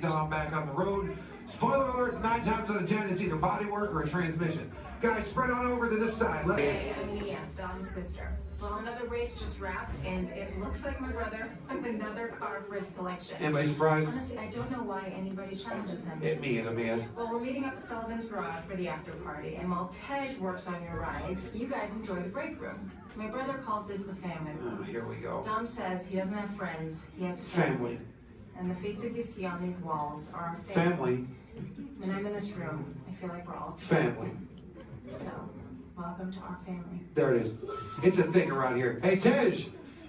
till I'm back on the road. Spoiler alert, 9 times out of 10, it's either bodywork or a transmission. Guys, spread on over to this side. Hey, I'm Mia, Dom's sister. Well, another race just wrapped, and it looks like my brother with another car for his collection. Anybody surprised? Honestly, I don't know why anybody challenges him. Me either, man. Well, we're meeting up at Sullivan's Garage for the after party, and while Tej works on your rides, you guys enjoy the break room. My brother calls this the family room. Oh, here we go. Dom says he doesn't have friends, he has Family. And the faces you see on these walls are our Family. When I'm in this room, I feel like we're all Family. So, welcome to our family. There it is. It's a thing around here. Hey, Tej,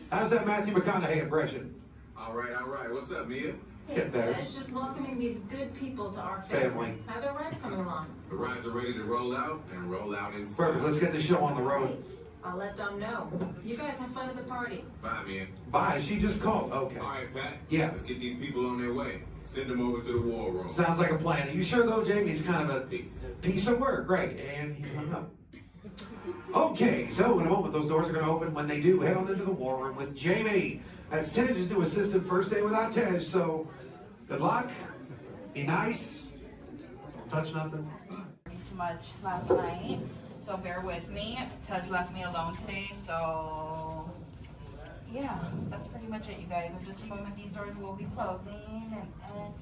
how's that Matthew McConaughey impression? All right. What's up, Mia? Hey, Get better. Tej, just welcoming these good people to our family. How are their rides coming along? The rides are ready to roll out and roll out inside. Perfect. Let's get the show on the Hey, road. I'll let Dom know. You guys have fun at the party. Bye, Mia. Bye. She just called. Okay. All right, Pat. Yeah. Let's get these people on their way. Send them over to the war room. Sounds like a plan. Are you sure, though, Jamie's kind of a Peace. piece of work? Great. And he hung up. Okay, so in a moment, those doors are going to open. When they do, head on into the war room with Jamie. That's Tej's new assistant. First day without Tej, so good luck. Be nice. Don't touch nothing. Too much last night, so bear with me. Tej left me alone today, so yeah, that's pretty much it, you guys. In just a moment, these doors will be closing, and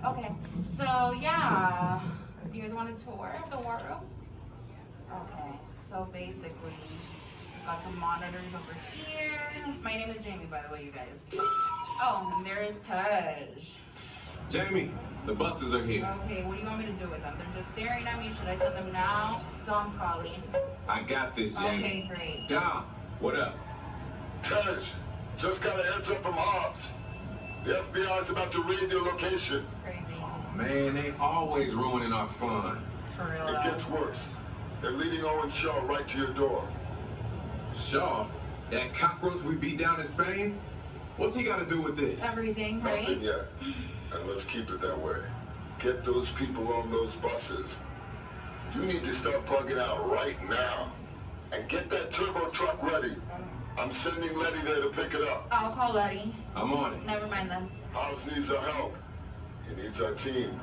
okay, so yeah, you guys want a tour of the war room? Okay, so basically, got some monitors over here. My name is Jamie, by the way, you guys. Oh, and there is Tej. Jamie, the buses are here. Okay, what do you want me to do with them? They're just staring at me. Should I send them now? Dom's calling. I got this, Jamie. Okay, great. Dom, what up? Tej, just got a heads up from Hobbs. The FBI's about to raid your location. Crazy. Man, they always ruining our fun. For real It though. gets worse. They're leading Owen Shaw right to your door. Shaw, that cockroach we beat down in Spain? What's he got to do with this? Everything, right? Nothing yet. And let's keep it that way. Get those people on those buses. You need to start plugging out right now. And get that turbo truck ready. I'm sending Letty there to pick it up. I'll call Letty. I'm on it. Never mind then. Hobbs needs our help. He needs our team.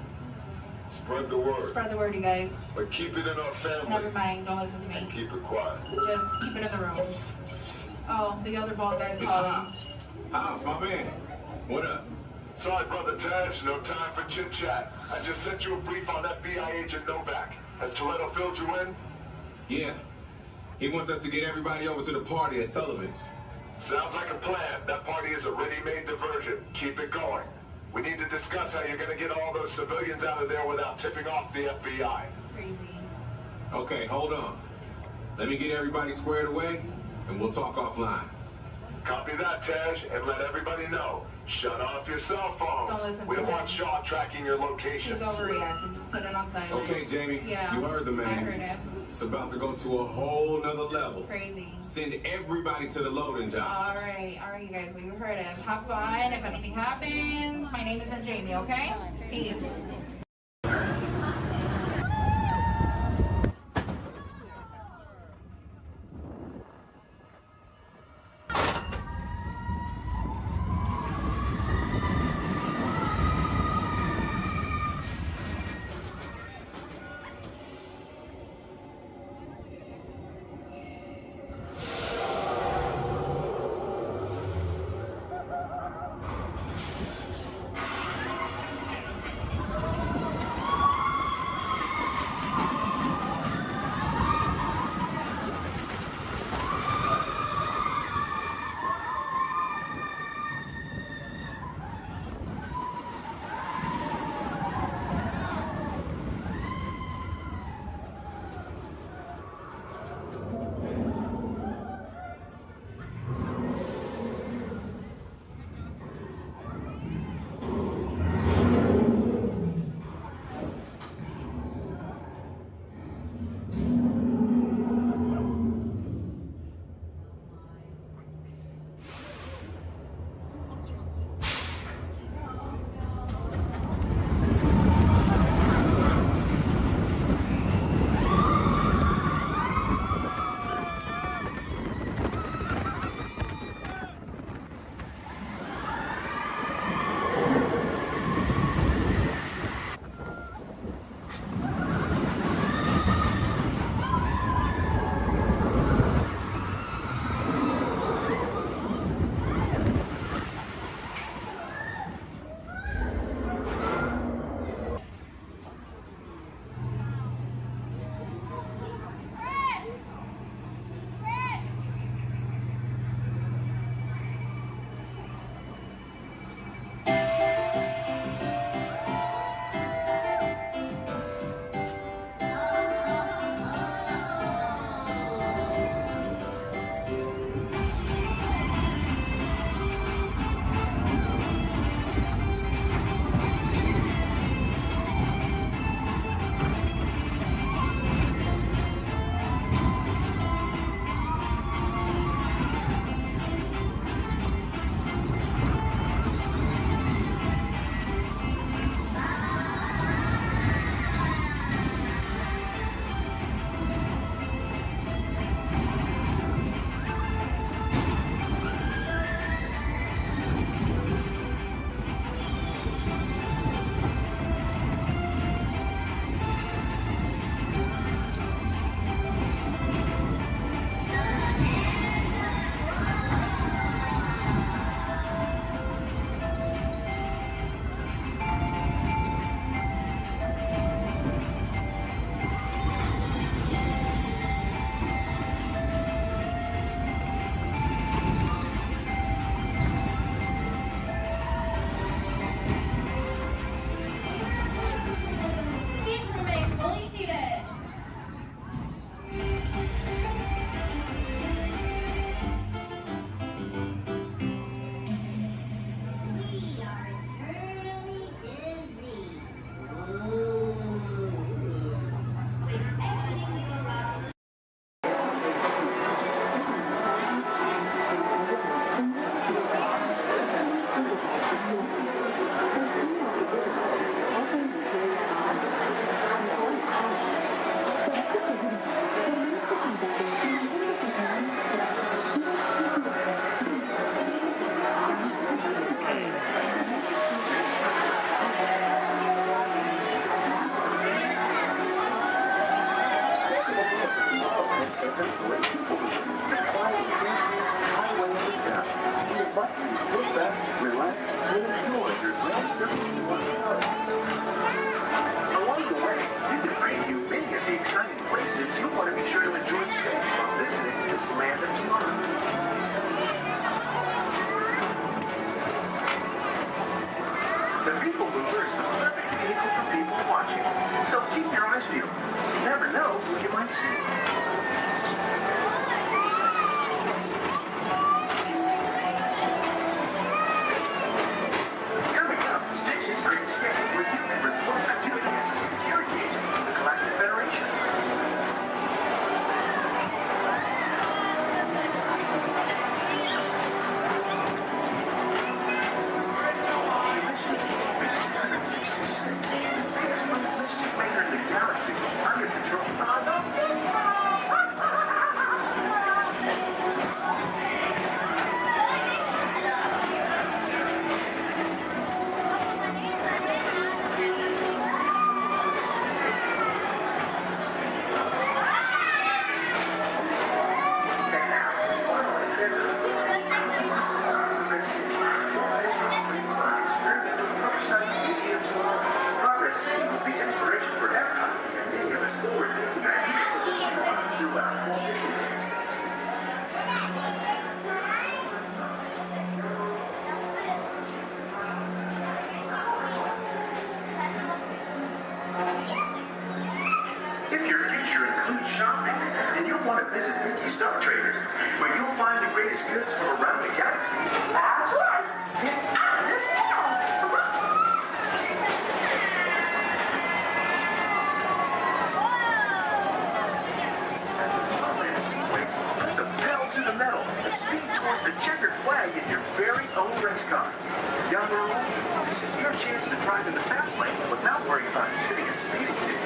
Spread the word. Spread the word, you guys. But keep it in our family. Never mind. Don't listen to And me. keep it quiet. Just keep it in the room. Oh, the other bald guy's It's calling. Hobbs. Hobbs, my man. What up? Sorry, Brother Tej, no time for chit-chat. I just sent you a brief on FBI agent Novak. Has Toretto filled you in? Yeah. He wants us to get everybody over to the party at Sullivan's. Sounds like a plan. That party is a ready-made diversion. Keep it going. We need to discuss how you're going to get all those civilians out of there without tipping off the FBI. Crazy. Okay, hold on. Let me get everybody squared away, and we'll talk offline. Copy that, Tej, and let everybody know. Shut off your cell phones. Don't listen We to don't want him. Shaw tracking your He's locations. overreacting. Just put it on silent. Okay, Jamie, Yeah. you heard the man. I heard him. It's about to go to a whole nother level. Crazy. Send everybody to the loading dock. All right, you guys. We heard him. Have fun. If anything happens, my name isn't Jamie. Okay? Peace. back, relax, and enjoy your grand trip. Along the way, you can preview many of the exciting places you'll want to be sure to enjoy today while visiting this land of tomorrow. The People Mover is the perfect vehicle for people watching, so keep your eyes peeled. You never know who you might see. Coming up, Stitch's Great Escape, where you can report for duty as a security agent for the Galactic Federation. The mission is to keep Big Standard 626, the biggest mischief maker in the galaxy, under control. And now, it's final entry into the experimental prototype medium tomorrow. Progress City was the inspiration for Epcot, and many of its forward-thinking ideas have been utilized throughout Walt Disneyland. If your future includes shopping, then you'll want to visit Mickey Star Traders, where you'll find the greatest goods from around the galaxy. That's right! It's out of this At the Disneyland Speedway, put the pedal to the metal and speed towards the checkered flag in your very own race car. Young or old, this is your chance to drive in the fast lane without worrying about getting a speeding ticket.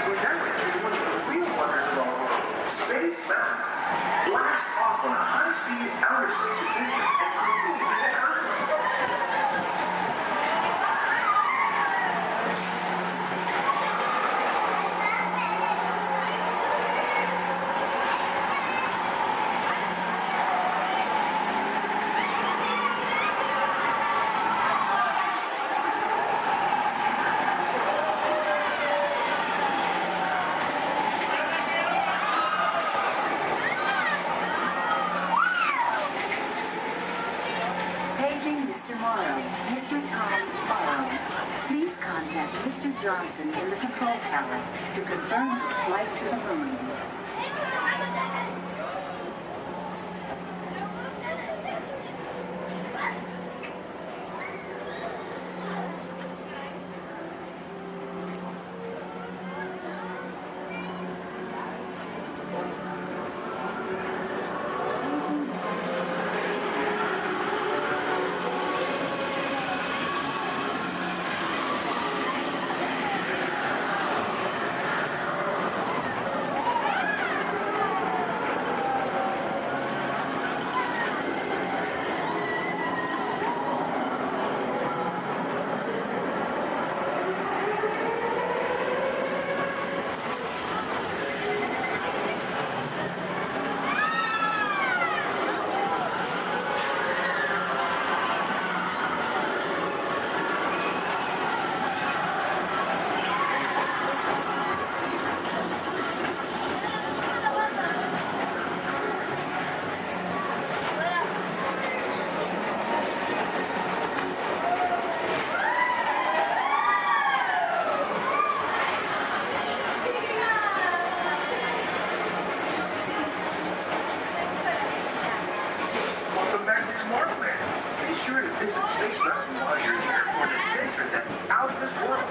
We're now entering one of the real wonders of our world, Space Mountain. Blast off on a high-speed outer space adventure and compete in the cosmos. Paging Mr. Morrow. Mr. Tom Morrow. Please contact Mr. Johnson in the control tower to confirm flight to the moon. Space Mountain while you're here for an adventure that's out of this world.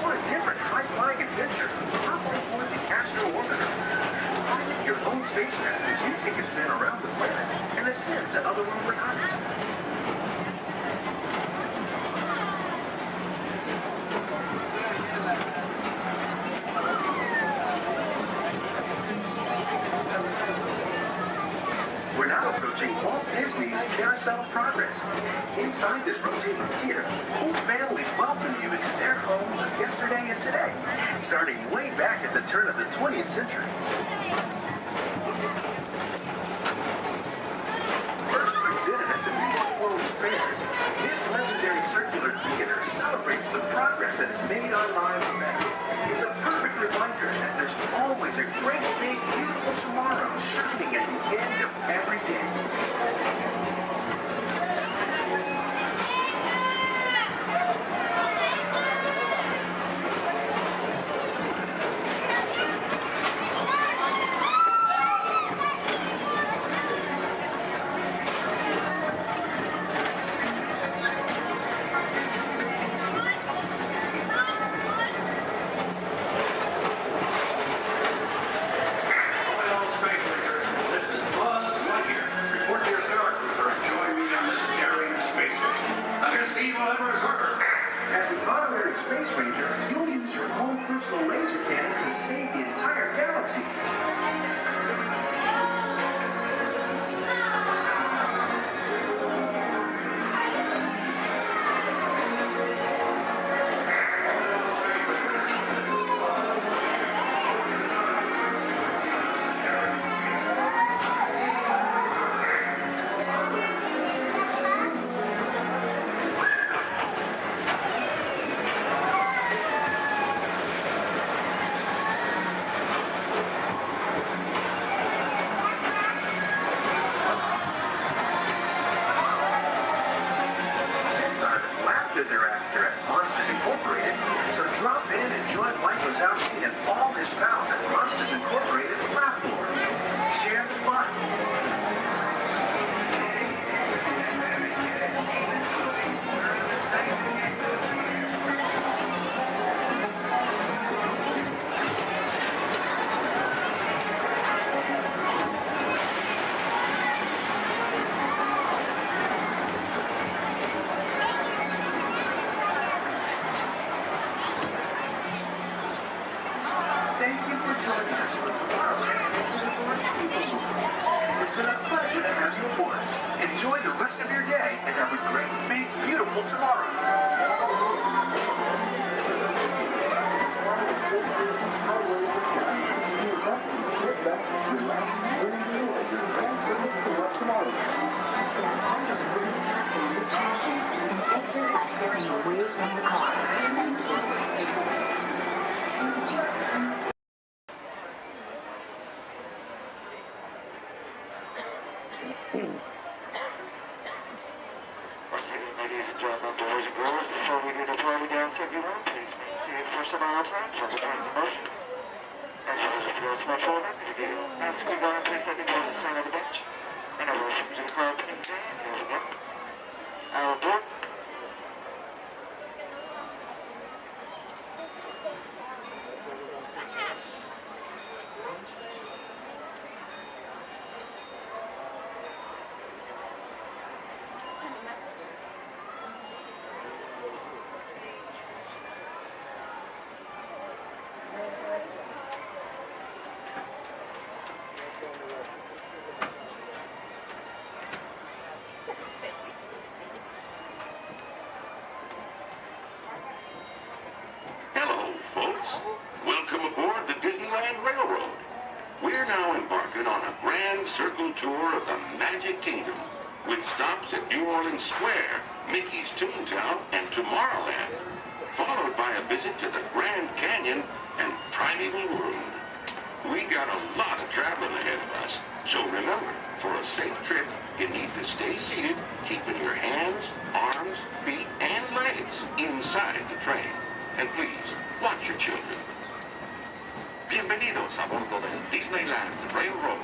What a different high-flying adventure. Hop on board the Astro Orbiter. Pilot your own spacecraft as you take a spin around the planet and ascend to otherworldly heights. We're now approaching Walt Disney's Carousel of Progress. Inside this rotating theater, old families welcome you into their homes of yesterday and today, starting way back at the turn of the 20th century. First presented at the New York World's Fair, this legendary circular theater celebrates the progress that has made our lives better. It's a perfect reminder that there's always a great, big, beautiful tomorrow shining at the end of every day. Hello, Space Rangers. This is Buzz Lightyear. Report to your Star Cruiser and join me on this daring space mission. I can see whatever is heard. As an honorary Space Ranger, you'll use your own personal laser cannon to save the entire galaxy. This time it's laughter they're after at Monsters Incorporated, so drop in and join Mike Wazowski and all his pals at Monsters Incorporated Laugh Floor. Share the fun. Thank you for joining us for Tomorrowland. It's been a pleasure to have you aboard. Enjoy the rest of your day and have a great, big, beautiful tomorrow. Exit by stepping away from the car. Thank you. Ladies and gentlemen, boys and girls, before we do the party dance, everyone, please maintain personal arrangements on the train's motion. As well as if you much older, if you ask you go and please take it towards the center of the bench. And our welcome to the crowd today, and here we go. Our board. We're now embarking on a grand circle tour of the Magic Kingdom, with stops at New Orleans Square, Mickey's Toontown, and Tomorrowland, followed by a visit to the Grand Canyon and Primeval World. We got a lot of traveling ahead of us, so remember, for a safe trip, you need to stay seated, keeping your hands, arms, feet, and legs inside the train. And please, watch your children. Bienvenidos a bordo del Disneyland Railroad.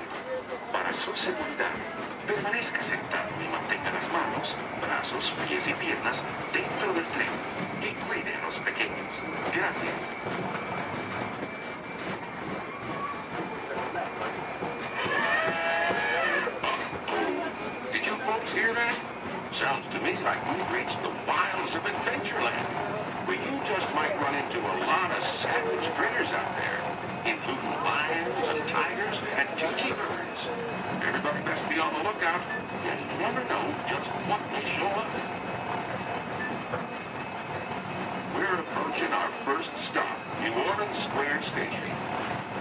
Para su seguridad, permanezca sentado y mantenga las manos, brazos, pies y piernas dentro del tren y cuide a los pequeños. Gracias. Did you folks hear that? Sounds to me like we've reached the wilds of Adventureland, where you just might run into a lot of savage critters out there, including lions and tigers and tiki birds. Everybody best be on the lookout. You never know just what may show up. We're approaching our first stop, New Orleans Square Station.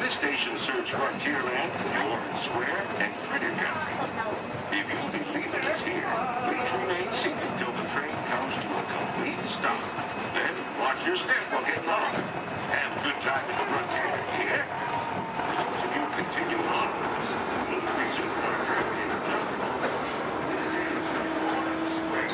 This station serves Frontierland, New Orleans Square, and Critter Country. If you'll be leaving us here, please remain seated till the train comes to a complete stop. Then watch your step while getting on. Have a good time at the Frontier, yeah? Those of you continue on with us, we'll resume our trip in just a moment. This is New Orleans Square.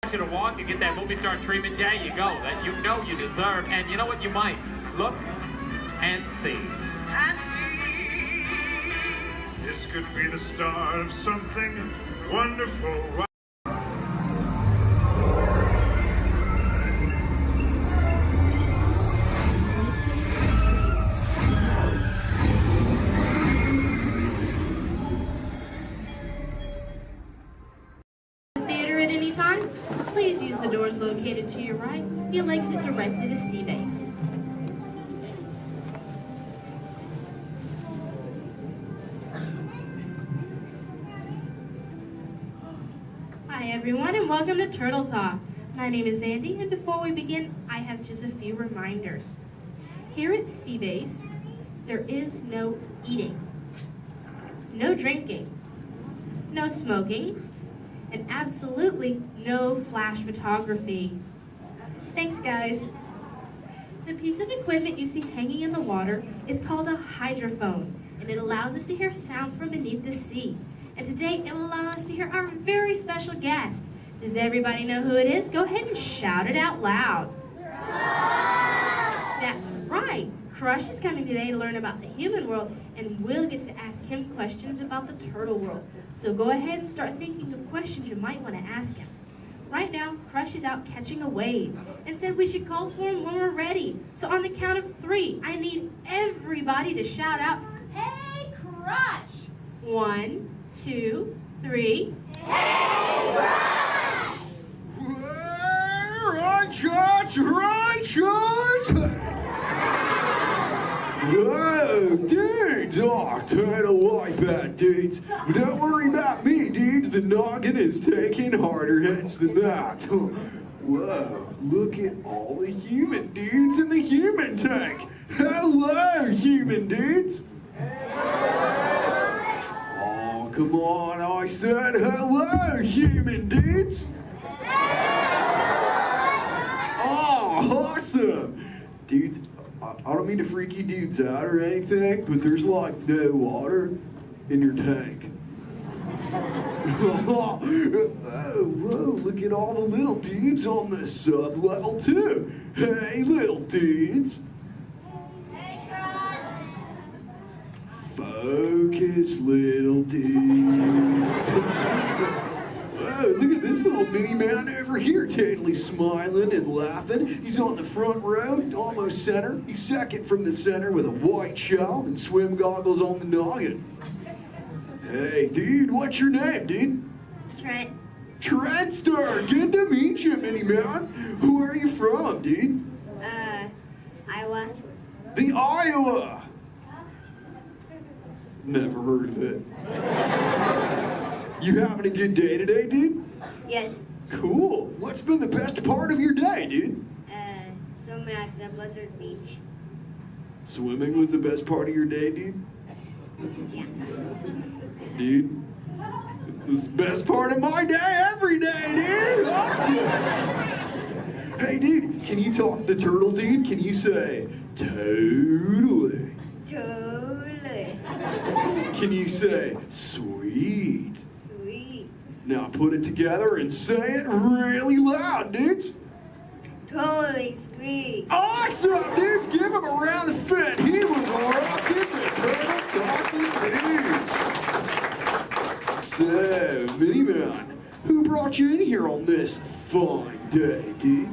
You to walk and get that movie star treatment, there you go, that you know you deserve. And you know what, you might look and see. And see. This could be the start of something wonderful. Please use the doors located to your right. You'll exit directly to Sea Base. Hi everyone and welcome to Turtle Talk. My name is Andy and before we begin, I have just a few reminders. Here at Sea Base, there is no eating, no drinking, no smoking, and absolutely no flash photography. Thanks, guys. The piece of equipment you see hanging in the water is called a hydrophone, and it allows us to hear sounds from beneath the sea. And today, it will allow us to hear our very special guest. Does everybody know who it is? Go ahead and shout it out loud. That's right. Crush is coming today to learn about the human world, and we'll get to ask him questions about the turtle world. So go ahead and start thinking of questions you might want to ask him. Right now, Crush is out catching a wave and said we should call for him when we're ready. So on the count of 3, I need everybody to shout out, "Hey, Crush!" 1, 2, 3. Hey, Crush! Right, George! Right, George! Whoa, dudes! Oh, total like that, dudes. But don't worry about me, dudes. The noggin is taking harder hits than that. Whoa, look at all the human dudes in the human tank. Hello, human dudes. Oh, come on, I said hello, human dudes. Oh, awesome. Dudes, I don't mean to freak you dudes out or anything, but there's like no water in your tank. Oh, whoa, look at all the little dudes on the sub-level too. Hey, little dudes. Focus, little dudes. Whoa, look at this little mini man over here, totally smiling and laughing. He's on the front row, almost center. He's second from the center with a white shell and swim goggles on the noggin. Hey, dude, what's your name, dude? Trent. Trentster, good to meet you, mini man. Who are you from, dude? Iowa. The Iowa. Never heard of it. You having a good day today, dude? Yes. Cool. What's been the best part of your day, dude? Swimming at the Blizzard Beach. Swimming was the best part of your day, dude? Yeah. Dude, this is the best part of my day every day, dude! Awesome! Hey, dude, can you talk the turtle, dude? Can you say, totally? Totally. Can you say, sweet? Sweet. Now put it together and say it really loud, dudes. Totally sweet. Awesome, dudes! Give him a round of fit. He was rocking the turtle talking dudes. So, Mini Man, who brought you in here on this fine day, dude?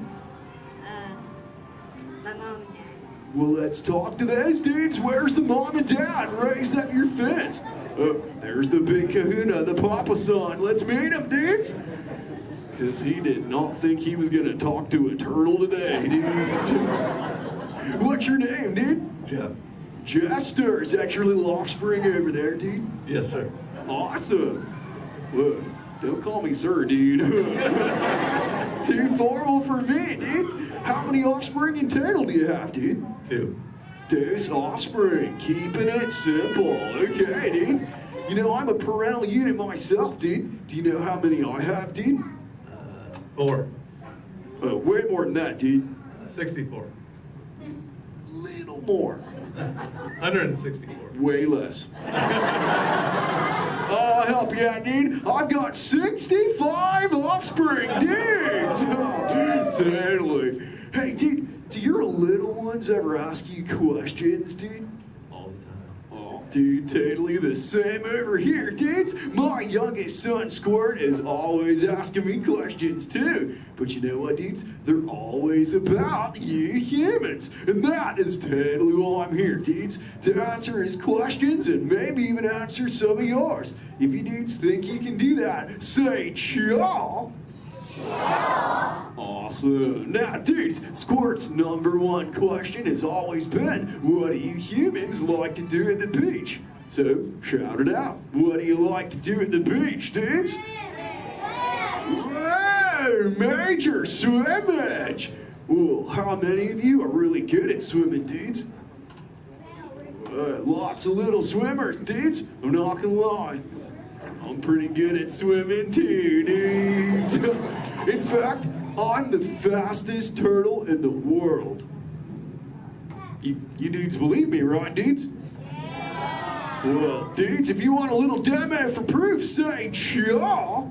My mom and dad. Well, let's talk to those dudes. Where's the mom and dad? Raise up your fist. Oh, there's the big kahuna, the papa son. Let's meet him, dudes. Because he did not think he was going to talk to a turtle today, dudes. What's your name, dude? Jeff. Jester. Is that your little offspring over there, dude? Yes, sir. Awesome. Whoa, don't call me sir, dude. Too formal for me, dude. How many offspring in total do you have, dude? 2. Deuce offspring, keeping it simple. Okay, dude. You know, I'm a parental unit myself, dude. Do you know how many I have, dude? 4. Oh, way more than that, dude. 64. Little more. 164. Way less. I'll help you out, dude. I've got 65 offspring, dudes. Totally. Hey, dude, do your little ones ever ask you questions, dude? All the time. Oh, dude, totally the same over here, dudes. My youngest son, Squirt, is always asking me questions, too. But you know what, dudes? They're always about you humans. And that is totally why I'm here, dudes. To answer his questions and maybe even answer some of yours. If you dudes think you can do that, say chaw. Awesome. Now, dudes, Squirt's #1 question has always been, what do you humans like to do at the beach? So, shout it out. What do you like to do at the beach, dudes? Whoa, major swimmage. Well, how many of you are really good at swimming, dudes? Lots of little swimmers, dudes. I'm not gonna lie. I'm pretty good at swimming too, dudes. In fact, I'm the fastest turtle in the world. You dudes believe me, right, dudes? Well, dudes, if you want a little demo for proof, say chaw.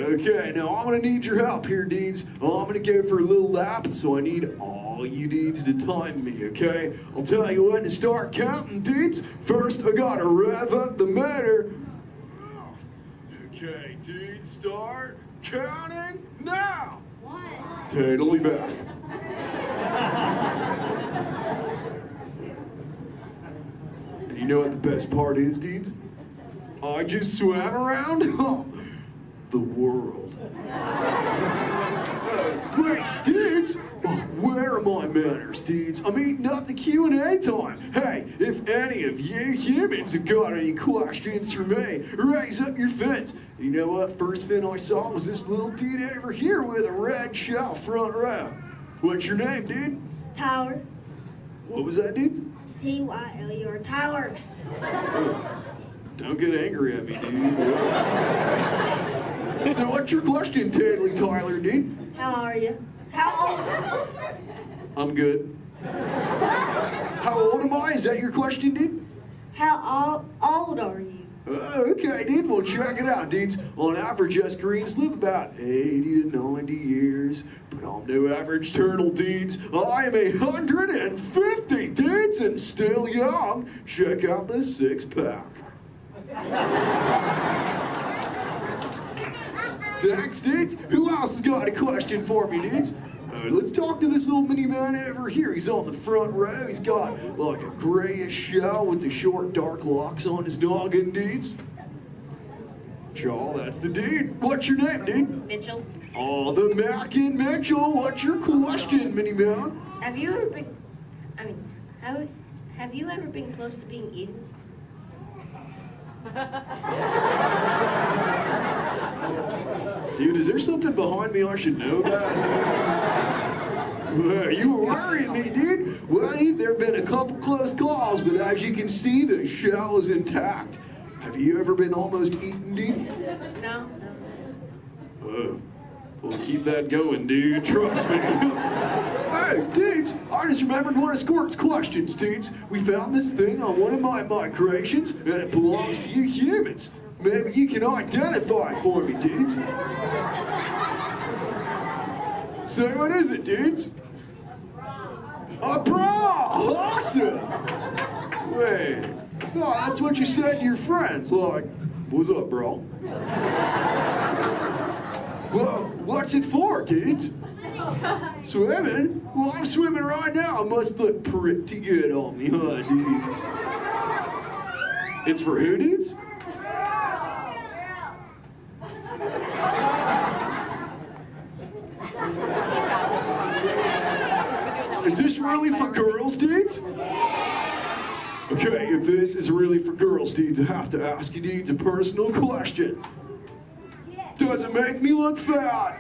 Okay, now I'm gonna need your help here, dudes. I'm gonna go for a little lap, so I need all you dudes to time me, okay? I'll tell you when to start counting, dudes. First, I gotta rev up the motor. Okay, dudes, start counting now. 1. Totally back. And you know what the best part is, dudes? I just swam around the world. Wait, dudes, where am I manners, dudes. I'm eating up the Q&A time. Hey, if any of you humans have got any questions for me, raise up your fins. You know what? First fin I saw was this little dude over here with a red shell front row. What's your name, dude? Tyler. What was that, dude? Tyler. Tyler. Don't get angry at me, dude. So what's your question, Tadley Tyler, dude? How are you? How old? I'm good. How old am I? Is that your question, dude? How old are you? Okay, dude. Well, check it out, dudes. On average, us Greens live about 80 to 90 years. But I'm no average turtle, dudes. I am 150, dudes, and still young. Check out this six-pack. Thanks, dudes. Who else has got a question for me, dudes? Let's talk to this little mini man over here. He's on the front row. He's got like a grayish shell with the short, dark locks on his noggin, dudes. Chaw, that's the dude. What's your name, dude? Mitchell. Oh, the Mackin Mitchell. What's your question, mini man? Have you ever been? Have you ever been close to being eaten? Dude, is there something behind me I should know about? Well, you were worrying me, dude. Well, there have been a couple close calls, but as you can see, the shell is intact. Have you ever been almost eaten, dude? No. Well, keep that going, dude. Trust me. Hey, dudes, I just remembered one of Squirt's questions, dudes. We found this thing on one of my migrations, and it belongs to you humans. Maybe you can identify it for me, dudes. So what is it, dudes? A bra! Awesome! Wait, I thought that's what you said to your friends. Like, what's up, bro? Well, what's it for, dudes? Swimming? Well, I'm swimming right now. I must look pretty good on me, huh, dudes? It's for who, dudes? Is this really for girls, dudes? Okay, if this is really for girls, dudes, I have to ask you, dudes, a personal question. Does it make me look fat?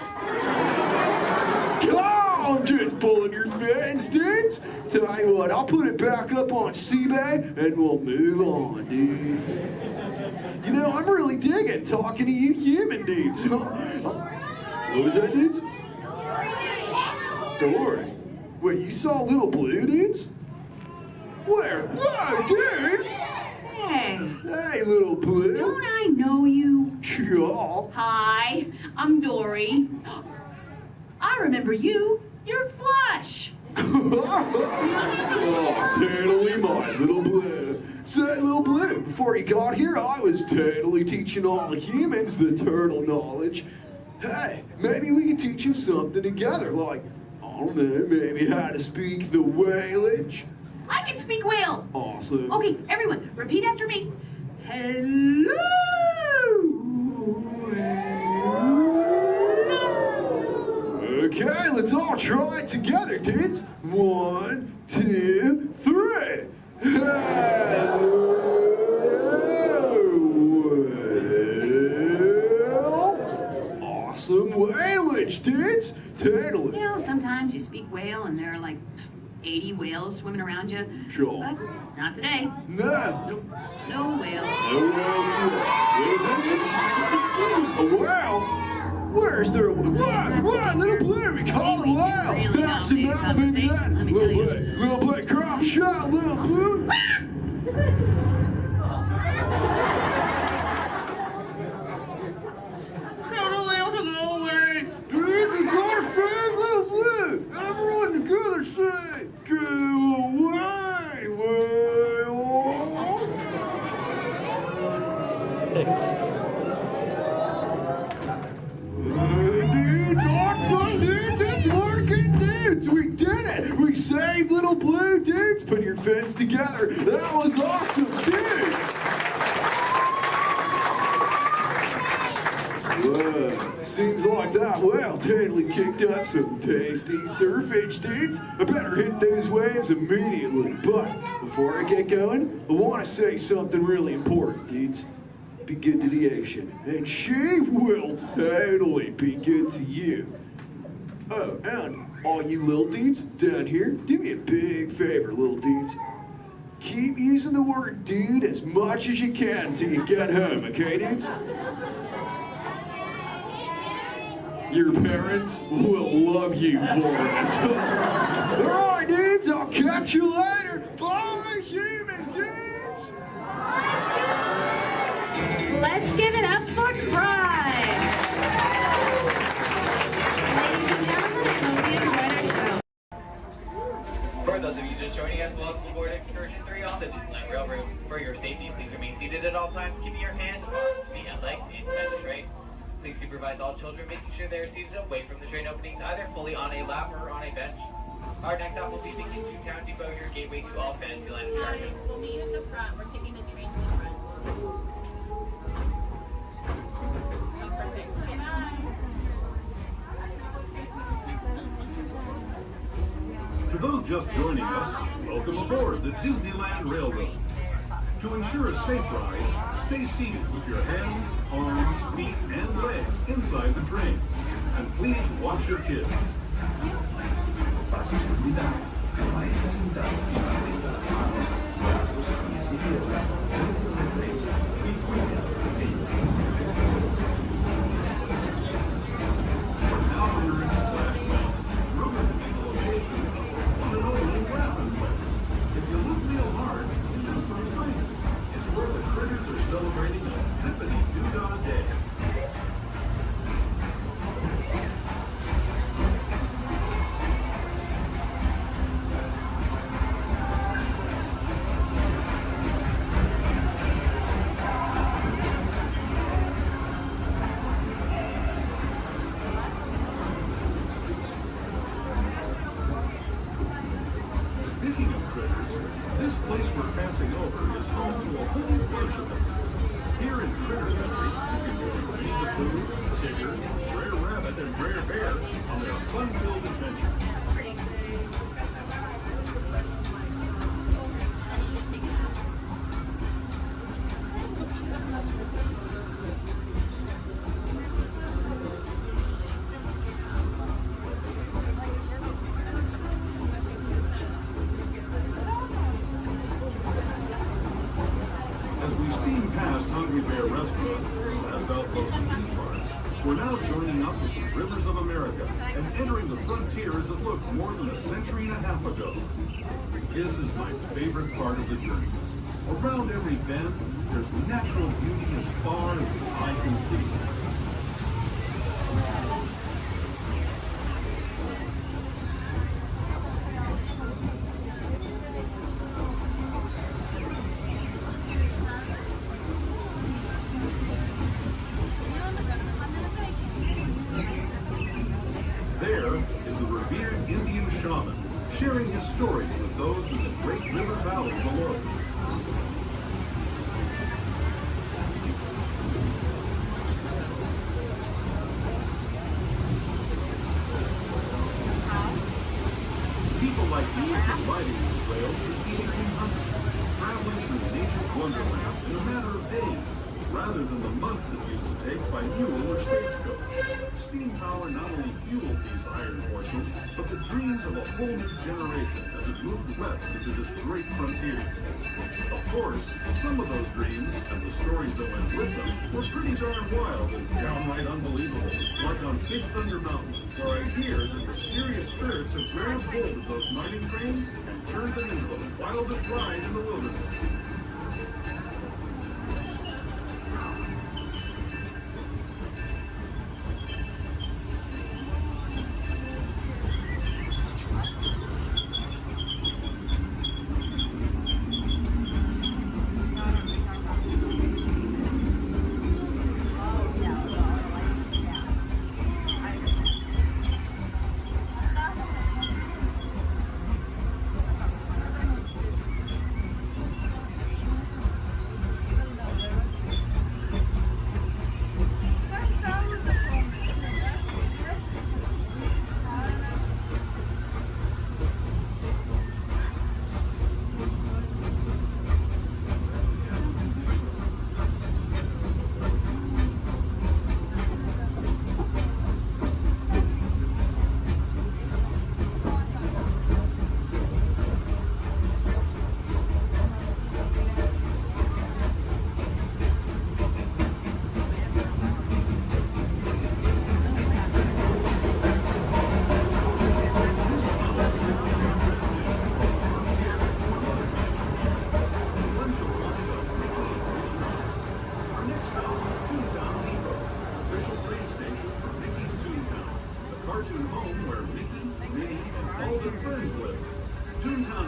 Come on, just pulling your fins, dudes. Tell you what, I'll put it back up on CBay and we'll move on, dudes. You know, I'm really digging talking to you human dudes. What was that, dudes? Dory. Wait, you saw Little Blue, dudes? Where? Whoa, dudes! Hey. Hey, Little Blue. Don't I know you? Yeah. Hi, I'm Dory. I remember you. You're Flush. Oh, totally my Little Blue. Say, Little Blue, before you got here, I was totally teaching all the humans the turtle knowledge. Hey, maybe we can teach them something together, like, I don't know, maybe how to speak the whalage. I can speak whale. Awesome. Okay, everyone, repeat after me. Hello. Okay, let's all try it together, dudes. 1, 2, 3. Hello. Awesome whalage, dudes. Totally. You know, sometimes you speak whale and there are like 80 whales swimming around you. Sure. But not today. No. No whales. No whales today. What is it? A whale? Where's there a whale? What? Little Blue, we call a whale. That's enough, maybe that. Little Blue, crop shot, Little Blue. Everyone together say, go away, whale. Thanks. Dudes, awesome, dudes, it's working, dudes. We did it. We saved Little Blue, dudes. Put your fins together. That was awesome, dudes. Whoa. seems like that whale totally kicked up some tasty surfage, dudes. I better hit those waves immediately. But before I get going, I want to say something really important, dudes. Be good to the ocean, and she will totally be good to you. Oh, and all you little dudes down here, do me a big favor, little dudes. Keep using the word dude as much as you can till you get home, okay, dudes? Your parents will love you for it. All right, dudes, I'll catch you later. Bye, human dudes. Let's give it up for Cry. Ladies and gentlemen, I hope you enjoyed our show. For those of you just joining us, welcome aboard Excursion 3 on the Disneyland Railroad. For your safety, please remain seated at all times, keeping your hands, arms, feet, and legs inside the train. Please supervise all children, making sure they are seated away from the train openings, either fully on a lap or on a bench. Our next stop will be Beacon to Town Depot, your gateway to all Fantasyland attractions. We'll meet you at the front. We're taking the train to the front. Oh, perfect. Good night. For those just joining us, welcome aboard the Disneyland Railroad. To ensure a safe ride, stay seated with your hands, arms, feet, and legs inside the train. And please watch your kids. Celebrating a zippity doo-dah day. Speaking of critters, this place we're passing over is home to a whole bunch of them. Here in Critter Country, you can join Winnie the Pooh, Tigger, Brer Rabbit, and Brer Bear on their fun-filled adventure. As we steam past Hungry Bear Restaurant, last outpost in these parts, we're now joining up with the Rivers of America and entering the frontier as it looked more than a century and a half ago. This is my favorite part of the journey. Around every bend, there's natural beauty as far as the eye can see. There is the revered Indian shaman, sharing his stories with those in the great river valley below. People like you have been riding these rails since the 1800s, traveling through nature's wonderland in a matter of days, rather than the months it used to take by mule or stagecoach. Steam power not only fueled these iron horses, but the dreams of a whole new generation as it moved west into this great frontier. Of course, some of those dreams, and the stories that went with them, were pretty darn wild and downright unbelievable, like on Big Thunder Mountain, where I hear that mysterious spirits have grabbed hold of those mining trains and turned them into the wildest ride in the wilderness.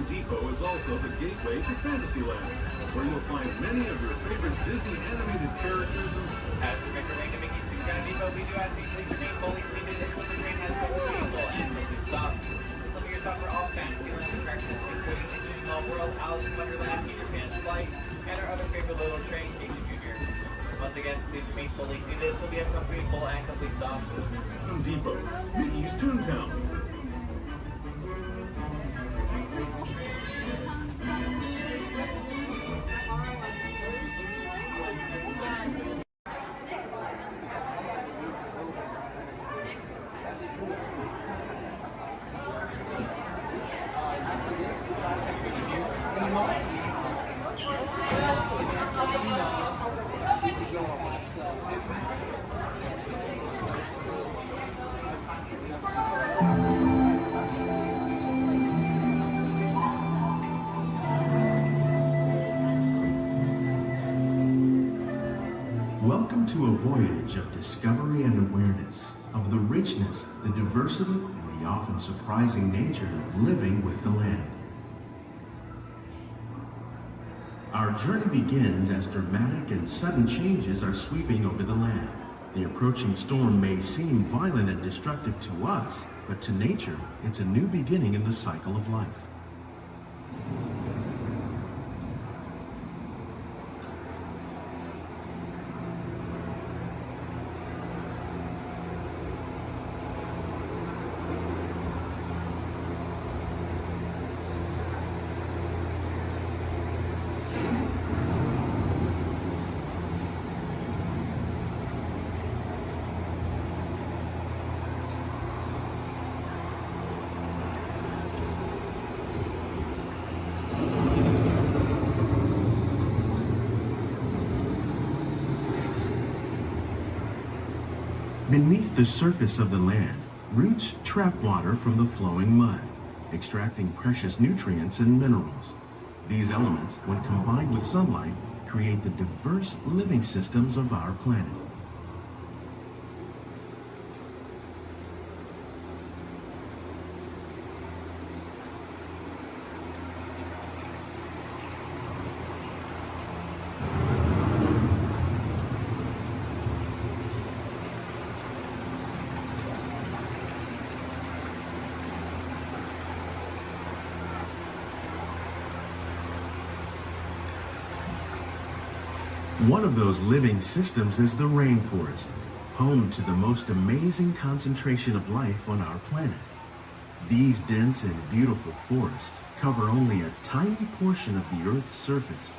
Home Depot is also the gateway to Fantasyland, where you'll find many of your favorite Disney animated characters and As we make our way to Mickey's Big Sky Depot, we do ask you please remain fully seated until the train has come to vehicle and complete stop. Please limit your stop for all Fantasyland attractions, including Disney Small World, Alice in Wonderland, Peter Pan's Flight, and our other favorite little train, Casey Jr. Once again, please remain fully seated until we have come to a full and complete stop. Home Depot, Mickey's Toontown. Welcome to a voyage of discovery and awareness of the richness, the diversity, and the often surprising nature of living with the land. Our journey begins as dramatic and sudden changes are sweeping over the land. The approaching storm may seem violent and destructive to us, but to nature, it's a new beginning in the cycle of life. Beneath the surface of the land, roots trap water from the flowing mud, extracting precious nutrients and minerals. These elements, when combined with sunlight, create the diverse living systems of our planet. One of those living systems is the rainforest, home to the most amazing concentration of life on our planet. These dense and beautiful forests cover only a tiny portion of the Earth's surface,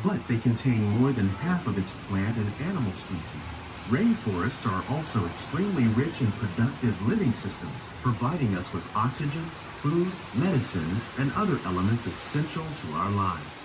but they contain more than half of its plant and animal species. Rainforests are also extremely rich and productive living systems, providing us with oxygen, food, medicines, and other elements essential to our lives.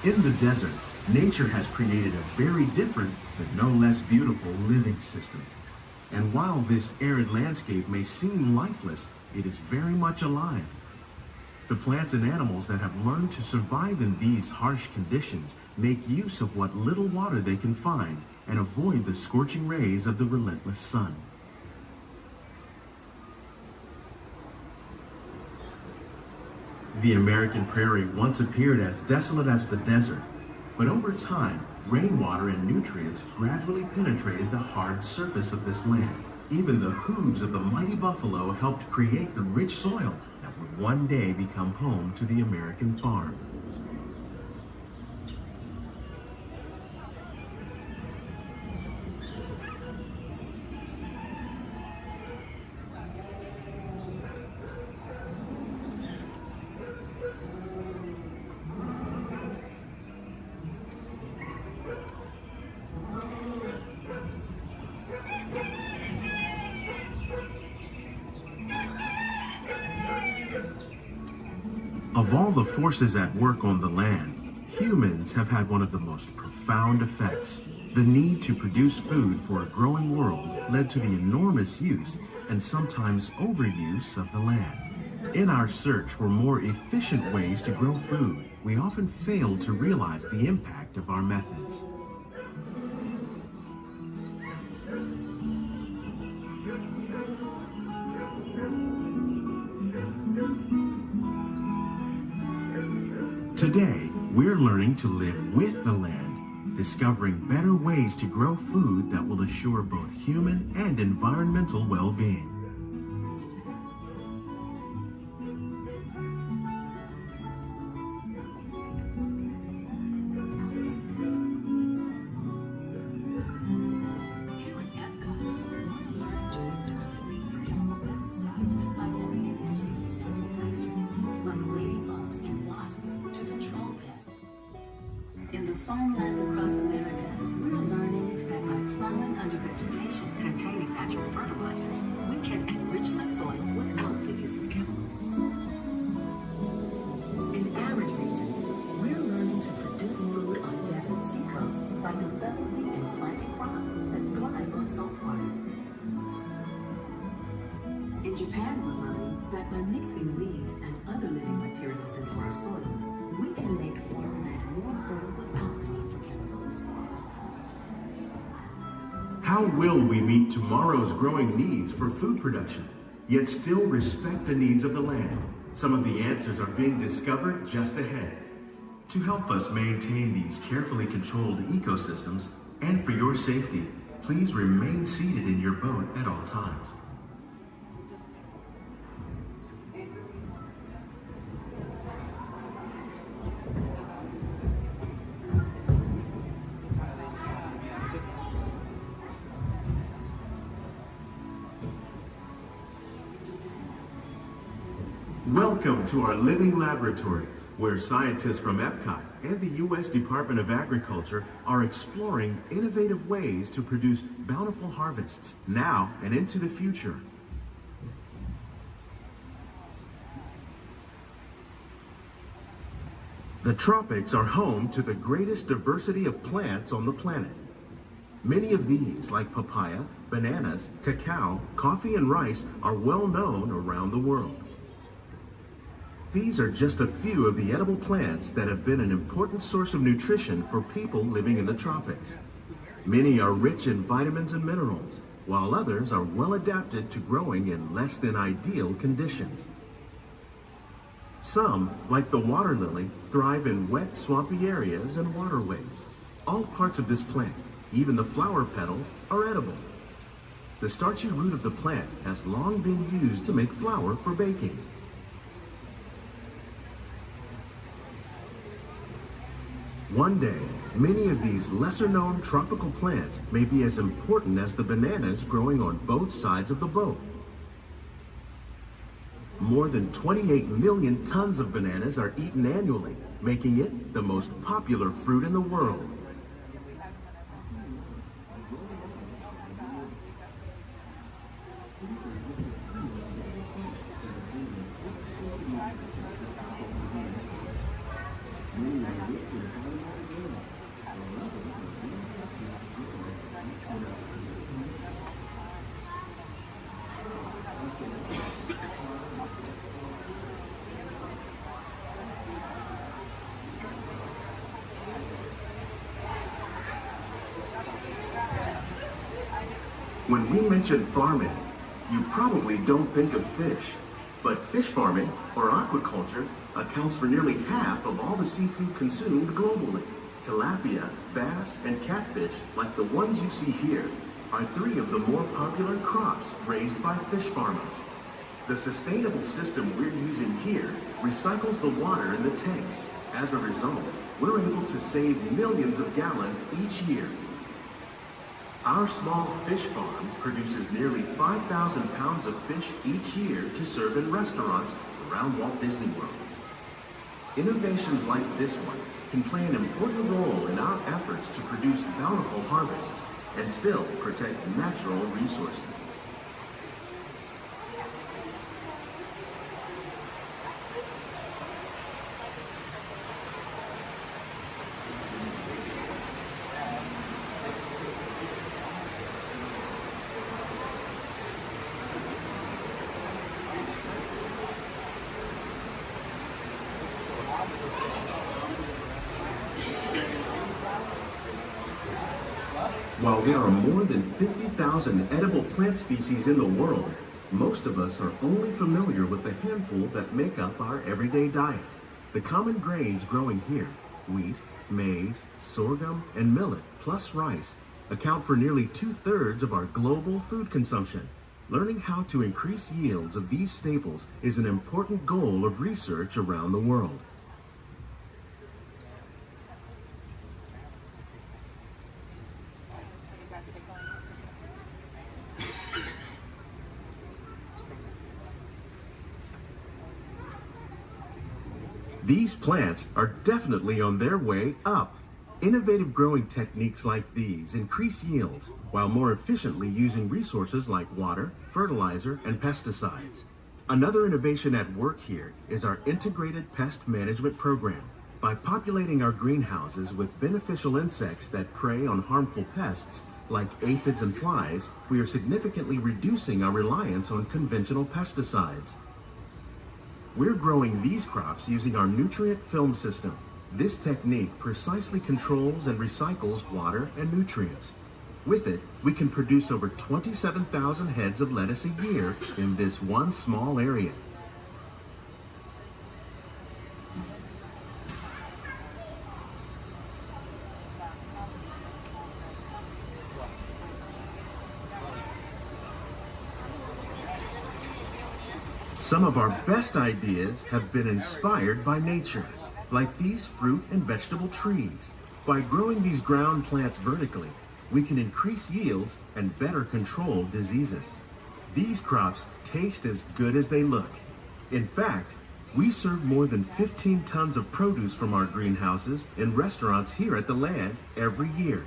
In the desert, nature has created a very different, but no less beautiful living system. And while this arid landscape may seem lifeless, it is very much alive. The plants and animals that have learned to survive in these harsh conditions make use of what little water they can find and avoid the scorching rays of the relentless sun. The American prairie once appeared as desolate as the desert, but over time, rainwater and nutrients gradually penetrated the hard surface of this land. Even the hooves of the mighty buffalo helped create the rich soil that would one day become home to the American farm. Of all the forces at work on the land, humans have had one of the most profound effects. The need to produce food for a growing world led to the enormous use and sometimes overuse of the land. In our search for more efficient ways to grow food, we often fail to realize the impact of our methods. Today, we're learning to live with the land, discovering better ways to grow food that will assure both human and environmental well-being. In the farmlands across America, we're learning that by plowing under vegetation containing natural fertilizers, we can enrich the soil without the use of chemicals. In arid regions, we're learning to produce food on desert seacoasts by developing and planting crops that thrive on salt water. In Japan, we're learning that by mixing leaves and other living materials into our soil, we can make farmland more fertile without the need for chemicals. How will we meet tomorrow's growing needs for food production, yet still respect the needs of the land? Some of the answers are being discovered just ahead. To help us maintain these carefully controlled ecosystems, and for your safety, please remain seated in your boat at all times. Welcome to our living laboratories, where scientists from Epcot and the U.S. Department of Agriculture are exploring innovative ways to produce bountiful harvests now and into the future. The tropics are home to the greatest diversity of plants on the planet. Many of these, like papaya, bananas, cacao, coffee, and rice, are well known around the world. These are just a few of the edible plants that have been an important source of nutrition for people living in the tropics. Many are rich in vitamins and minerals, while others are well adapted to growing in less than ideal conditions. Some, like the water lily, thrive in wet, swampy areas and waterways. All parts of this plant, even the flower petals, are edible. The starchy root of the plant has long been used to make flour for baking. One day, many of these lesser-known tropical plants may be as important as the bananas growing on both sides of the boat. More than 28 million tons of bananas are eaten annually, making it the most popular fruit in the world. When we mention farming, you probably don't think of fish. But fish farming, or aquaculture, accounts for nearly half of all the seafood consumed globally. Tilapia, bass, and catfish, like the ones you see here, are three of the more popular crops raised by fish farmers. The sustainable system we're using here recycles the water in the tanks. As a result, we're able to save millions of gallons each year. Our small fish farm produces nearly 5,000 pounds of fish each year to serve in restaurants around Walt Disney World. Innovations like this one can play an important role in our efforts to produce bountiful harvests and still protect natural resources. While there are more than 50,000 edible plant species in the world, most of us are only familiar with the handful that make up our everyday diet. The common grains growing here, wheat, maize, sorghum, and millet, plus rice, account for nearly 2/3 of our global food consumption. Learning how to increase yields of these staples is an important goal of research around the world. These plants are definitely on their way up. Innovative growing techniques like these increase yields while more efficiently using resources like water, fertilizer, and pesticides. Another innovation at work here is our integrated pest management program. By populating our greenhouses with beneficial insects that prey on harmful pests like aphids and flies, we are significantly reducing our reliance on conventional pesticides. We're growing these crops using our nutrient film system. This technique precisely controls and recycles water and nutrients. With it, we can produce over 27,000 heads of lettuce a year in this one small area. Some of our best ideas have been inspired by nature, like these fruit and vegetable trees. By growing these ground plants vertically, we can increase yields and better control diseases. These crops taste as good as they look. In fact, we serve more than 15 tons of produce from our greenhouses in restaurants here at the land every year.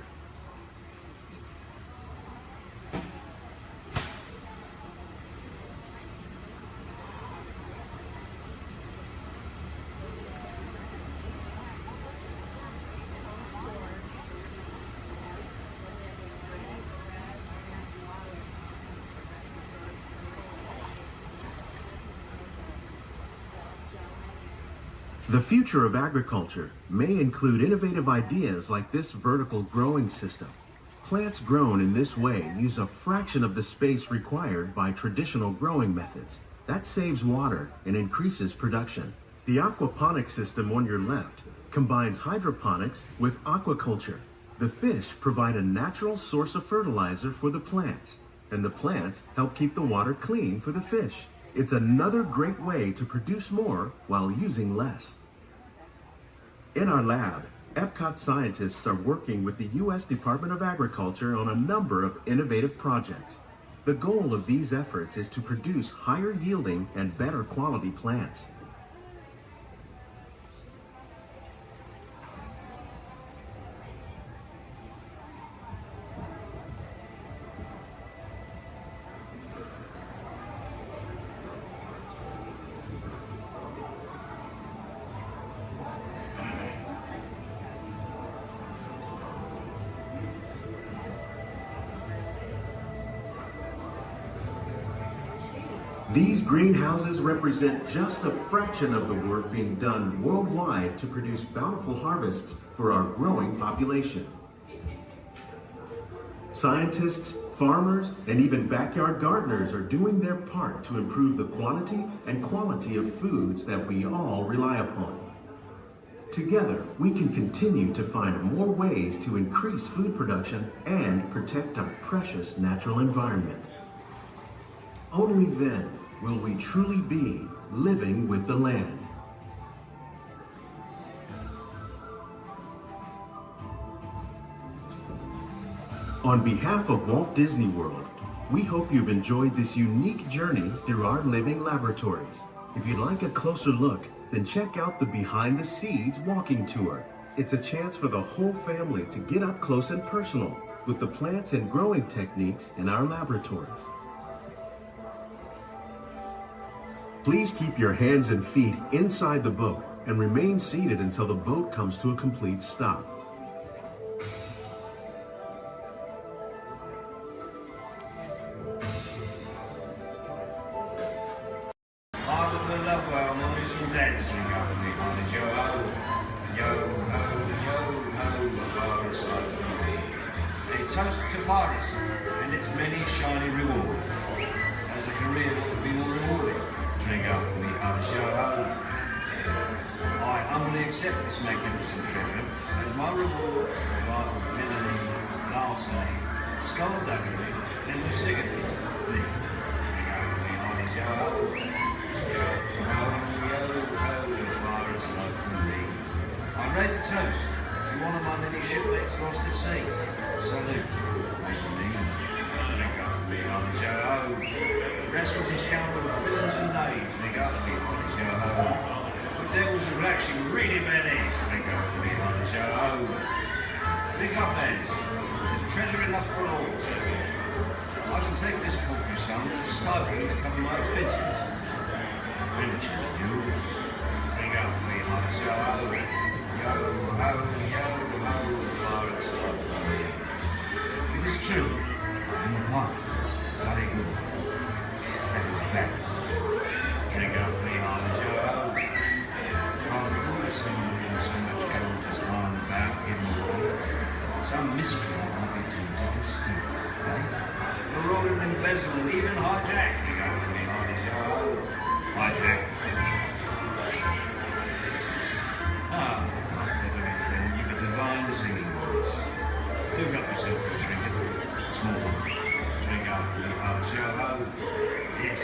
The future of agriculture may include innovative ideas like this vertical growing system. Plants grown in this way use a fraction of the space required by traditional growing methods. That saves water and increases production. The aquaponics system on your left combines hydroponics with aquaculture. The fish provide a natural source of fertilizer for the plants, and the plants help keep the water clean for the fish. It's another great way to produce more while using less. In our lab, Epcot scientists are working with the U.S. Department of Agriculture on a number of innovative projects. The goal of these efforts is to produce higher yielding and better quality plants. These greenhouses represent just a fraction of the work being done worldwide to produce bountiful harvests for our growing population. Scientists, farmers, and even backyard gardeners are doing their part to improve the quantity and quality of foods that we all rely upon. Together, we can continue to find more ways to increase food production and protect our precious natural environment. Only then will we truly be living with the land. On behalf of Walt Disney World, we hope you've enjoyed this unique journey through our living laboratories. If you'd like a closer look, then check out the Behind the Seeds walking tour. It's a chance for the whole family to get up close and personal with the plants and growing techniques in our laboratories. Please keep your hands and feet inside the boat and remain seated until the boat comes to a complete stop. Welcome to Lovewell on Mission 10th Street. Drink up with me, honey. Yo-ho, the pirate's life for me. A toast to piracy and its many shiny rewards. As a career that could be more rewarding. Drink up with me, honey. Yo-ho. I humbly accept this magnificent treasure as my reward for a life of villainy, larceny, skullduggery, and lucidity. Drink up with me, honey. Yo-ho. Yo-ho, the pirate's life from me. I raise a toast to one of my many shipmates lost at sea. Salute, raise a me. Drink up with me, honey. Yo-ho. Rascals and scoundrels, villains and knaves. Drink up with me, honey. Yo-ho. Devils and racks, you really bad eggs. Drink up with me, honey. Yo-ho. Drink up, lads. There's treasure enough for all. I shall take this paltry sum as a stipend to cover my expenses. Riches and jewels. Drink up with me, honey. Yo-ho. Yo-ho, yo-ho, pirate's life for me. It is true, I am a pirate. Bloody good. That is bad. Drink up with me, honey. Yo-ho. I've always seen so much gold just lying about hidden away. Some miscreant might be tempted to steal it, eh? Or embezzle and even hijack. Drink up with me, honey. Yo-ho. Hijack. Ah, my feathery friend, you've a divine singing voice. Do help yourself for a trinket. Small one. Drink up with me, honey. Yo-ho. Yes,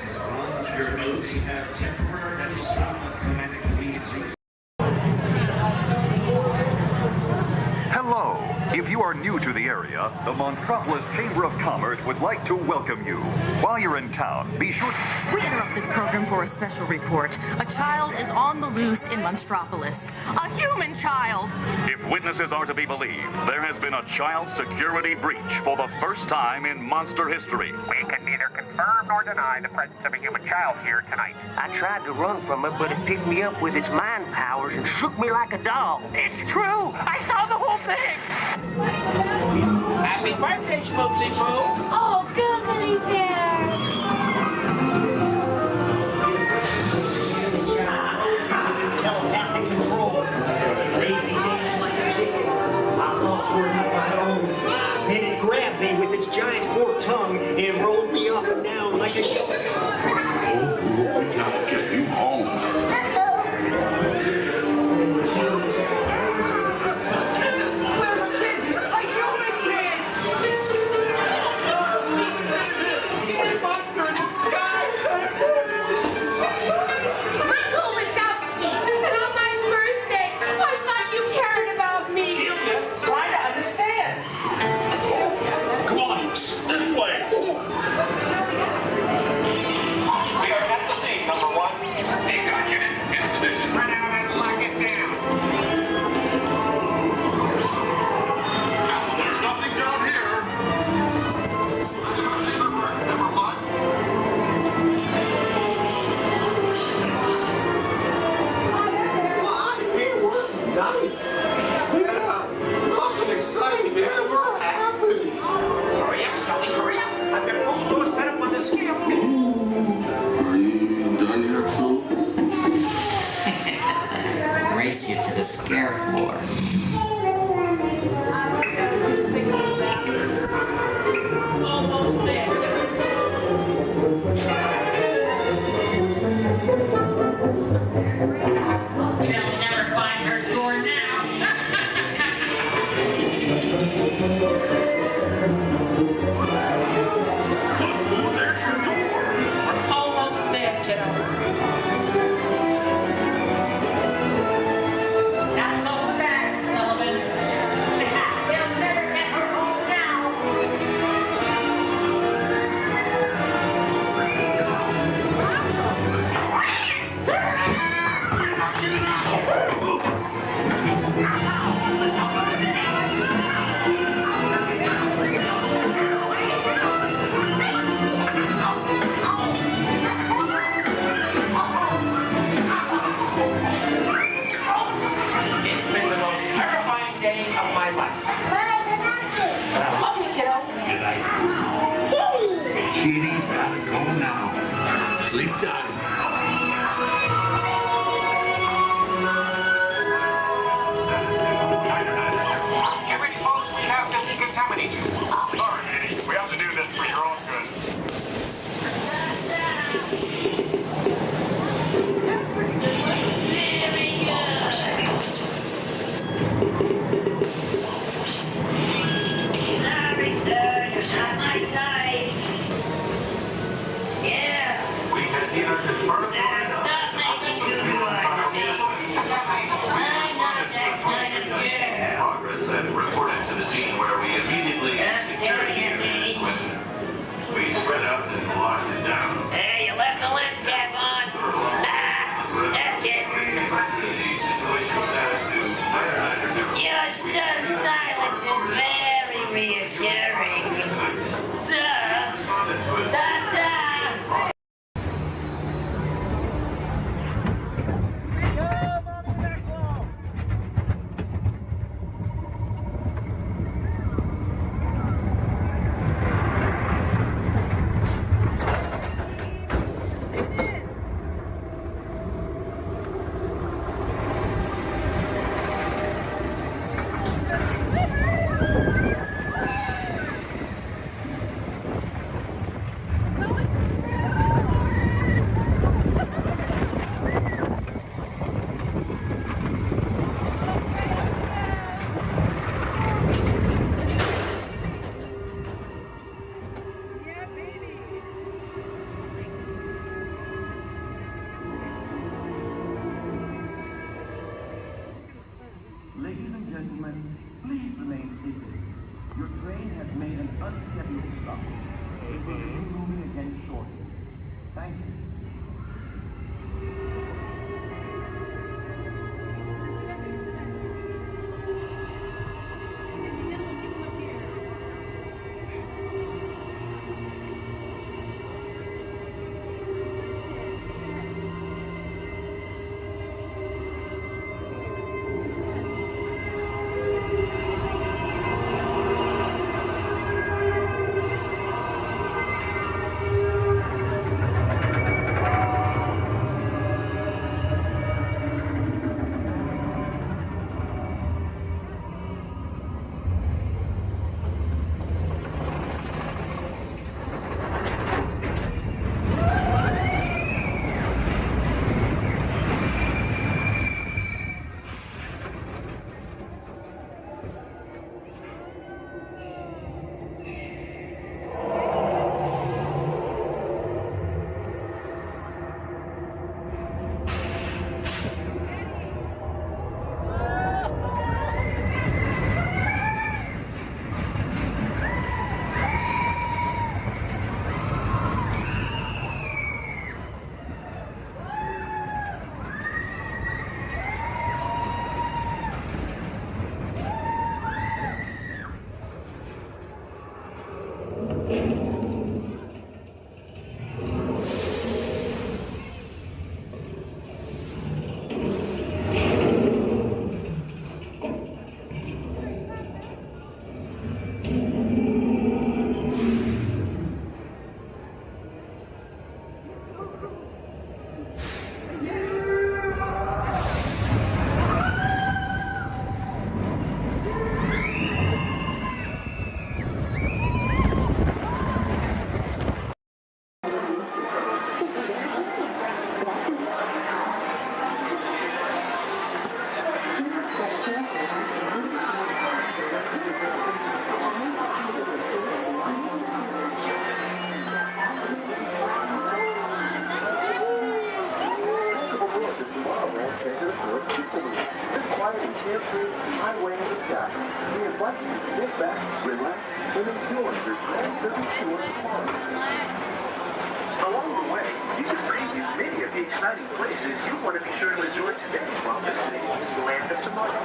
it is a fine treasure. Your moves have temporarily stopped. Chromatic readings. Hello. If you are new to the area, the Monstropolis Chamber of Commerce would like to welcome you. While you're in town, be sure... We interrupt this program for a special report. A child is on the loose in Monstropolis. A human child! If witnesses are to be believed, there has been a child security breach for the first time in monster history. We can neither confirm nor deny the presence of a human child here tonight. I tried to run from it, but it picked me up with its mind powers and shook me like a doll. It's true! I saw the whole thing! Happy birthday, Smokesy Poo! Oh, goodly bear! It's telepathic control. Lazy dance like a chicken. I thought for it on my own. Then it grabbed me with its giant forked tongue and rolled me up and down like a yo-yo. Oh, we gotta get you home. Race you to the scare floor. Almost there. They'll never find her door now. Oh, there's your door. We're almost there, kiddo. Not so fast, Sullivan. carefree highway in the sky. We invite you to sit back, relax, and enjoy your grand 30 tour tomorrow. Along the way, you can preview many of the exciting places you want to be sure to enjoy today while visiting Disneyland of tomorrow.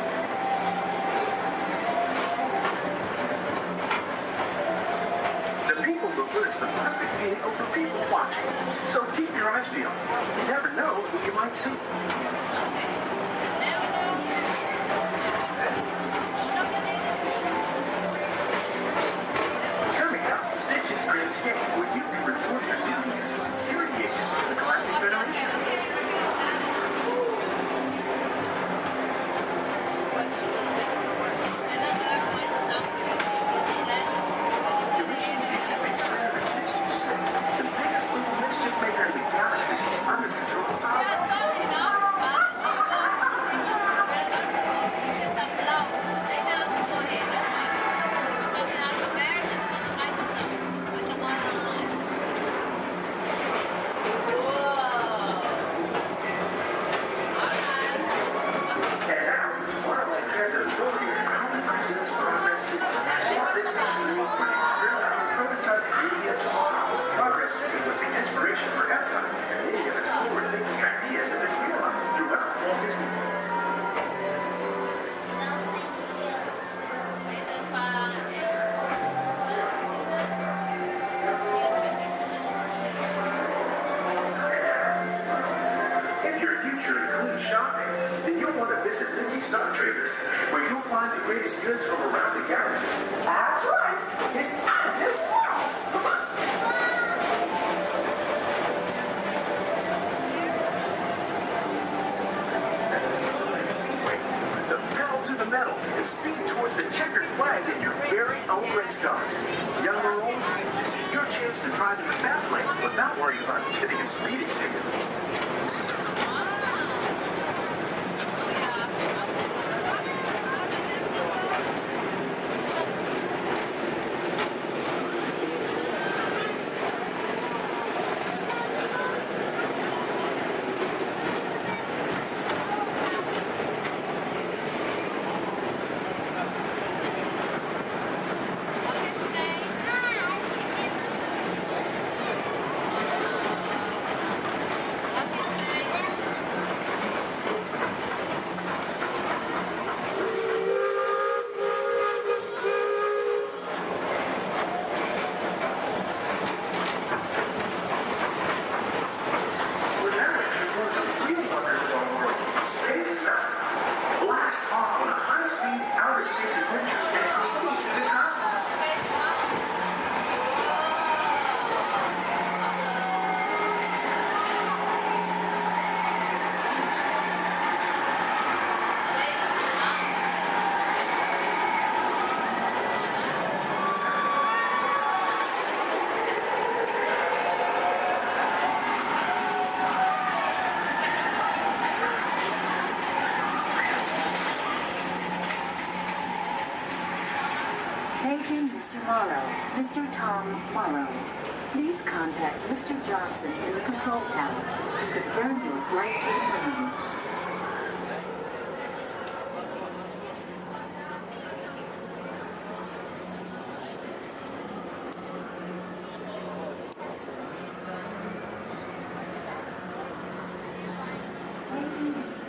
The People Mover is the perfect vehicle for people watching, so keep your eyes peeled. You never know who you might see. Coming up, Stitch's Great Escape, where you can report your duty as a security agent for the Galactic Federation. Your mission is to keep X-366, the biggest little mischief maker in the galaxy, under control. And now, the Tomorrowland Transit Authority proudly presents Progress City. Walt Disney's dream for an experimental prototype community of tomorrow. Progress City was the inspiration for Epcot, and many of its forward-thinking ideas have been realized throughout Walt Disney World. If your future includes shopping, then you'll want to visit Lindy Star Traders, where you'll find the greatest goods from around the galaxy. That's right. It's out of this world. Come on. Put the pedal to the metal and speed towards the checkered flag in your very own race car. Young or old, this is your chance to drive in the fast lane without worrying about getting a speeding ticket. We're now entering one of the real wonders of our world, Space Mountain. Blast off on a high-speed outer space adventure and complete the cosmos. Paging Mr. Morrow, Mr. Tom Morrow. Please contact Mr. Johnson in the control tower to confirm your flight to the moon. Paging Mr.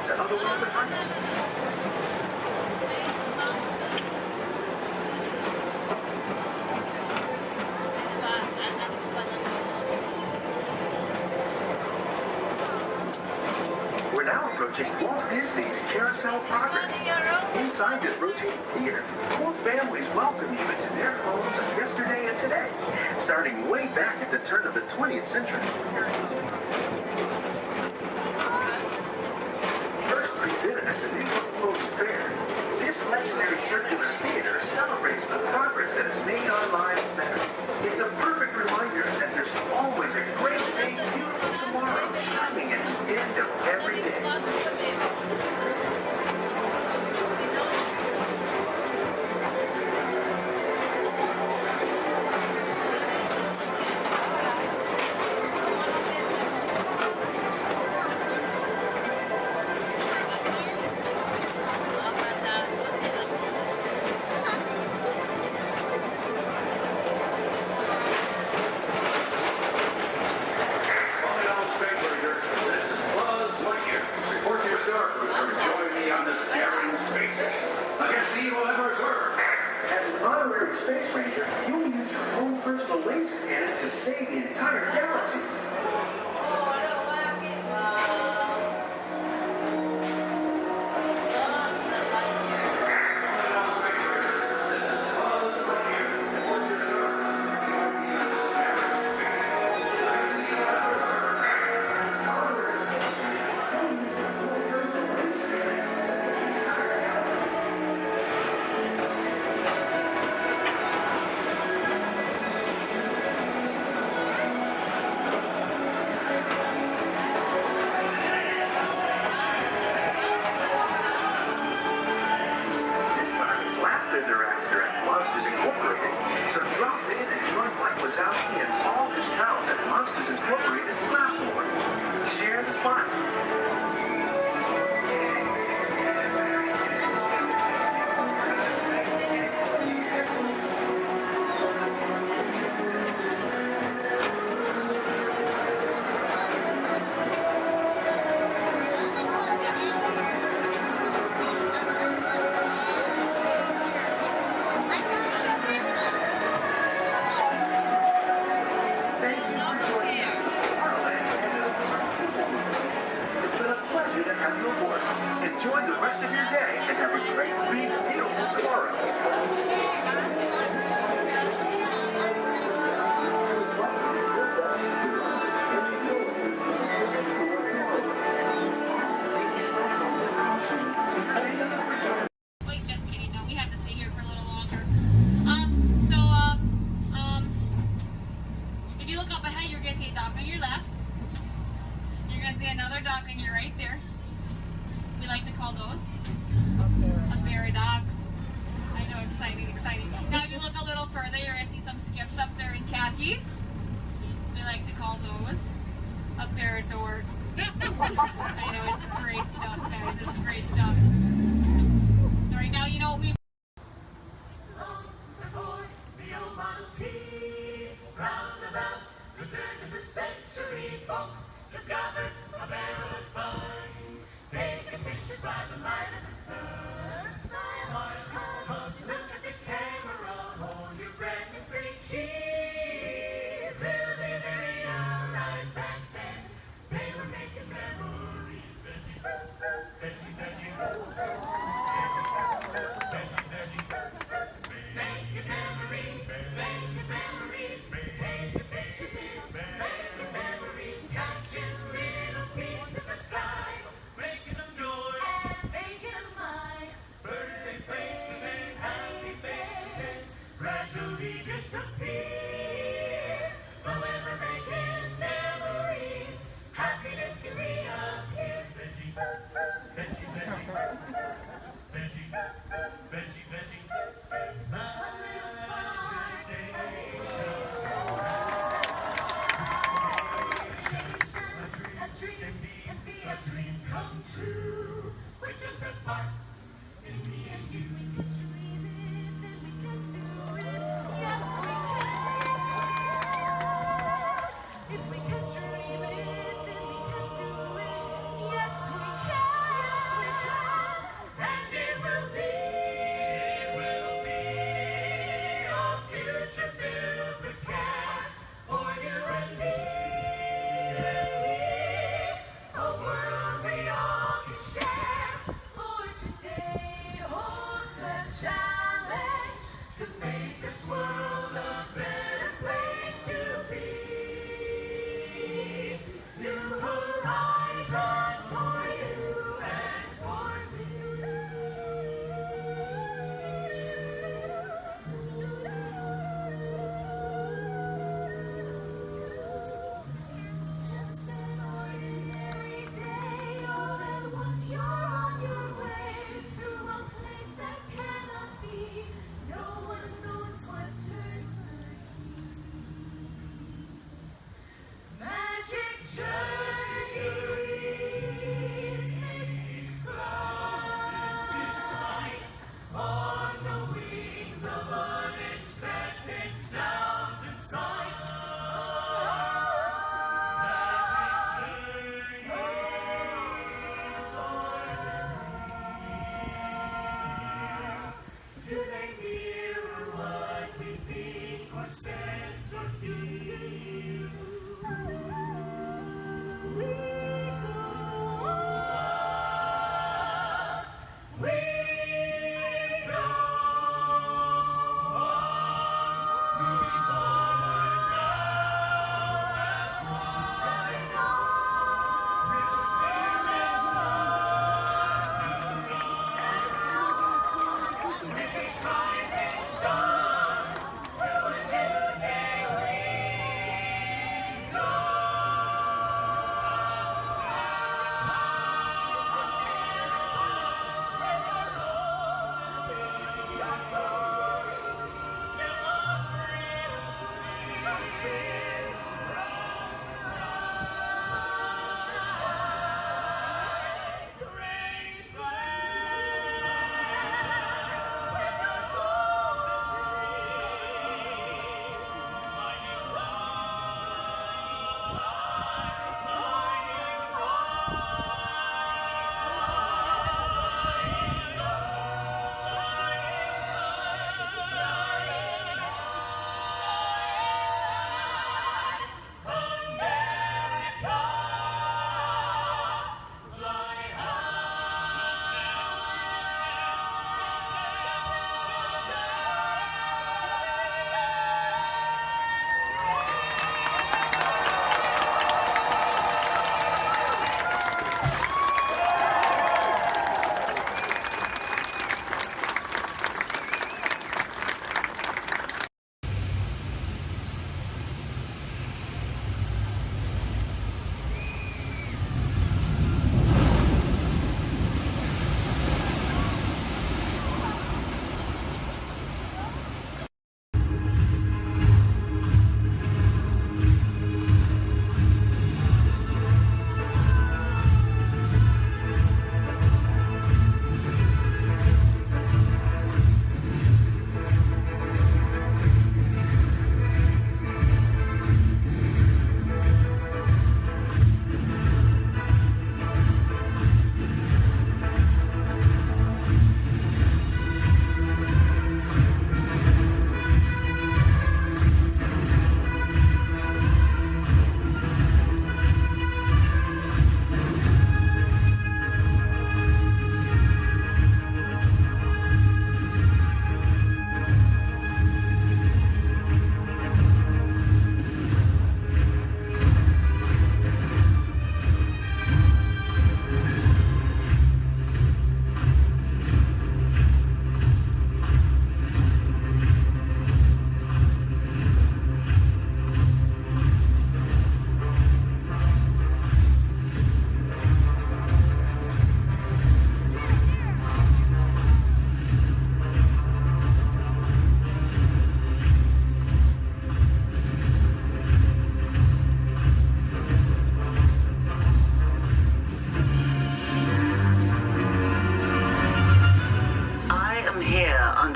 to otherworldly heights. We're now approaching Walt Disney's Carousel of Progress. Inside this rotating theater, 4 families welcome you into their homes of yesterday and today, starting way back at the turn of the 20th century. First presented at the New York World's Fair, this legendary circular theater celebrates the progress that has made our lives better. It's a perfect reminder that there's always a great, big, beautiful tomorrow shining at the end of every day. As an honorary space ranger, you'll use your own personal laser cannon to save the entire galaxy. So drop in and join Mike Wazowski and all his pals at Monsters Incorporated platform. Share the fun. Enjoy the rest of your day and have a great, big, beautiful tomorrow. Wait, just kidding. No, we have to stay here for a little longer. If you look up ahead, you're gonna see a dock on your left. You're gonna see another dock on your right there. We like to call those a paradox. I know, exciting, exciting. Now if you look a little further, you're going to see some skips up there in khaki. We like to call those a paradox. I know, it's great stuff, guys. It's great stuff. So right now, you know what we... Discovered a barrel of fun. Taking pictures by the light of the sun. Smile, hug, look at the camera, hold your breath and say cheese. Little did they realize back then they were making memories. Veggie, veggie, veggie, veggie, veggie, veggie. Making memories, making memories. Taking pictures is making memories. Got you little pieces of time. Making them yours, and making them mine. Birthday faces and happy faces gradually disappear. But when we're making memories, happiness can reappear. Veggie, veggie, veggie, veggie, veggie, veggie. My little imagination. A dream can be a dream come true. We're just as smart in me and you. We can dream it, then we can do it. Yes, we can. If we can dream it, then we can do it. Yes, we can. Yes,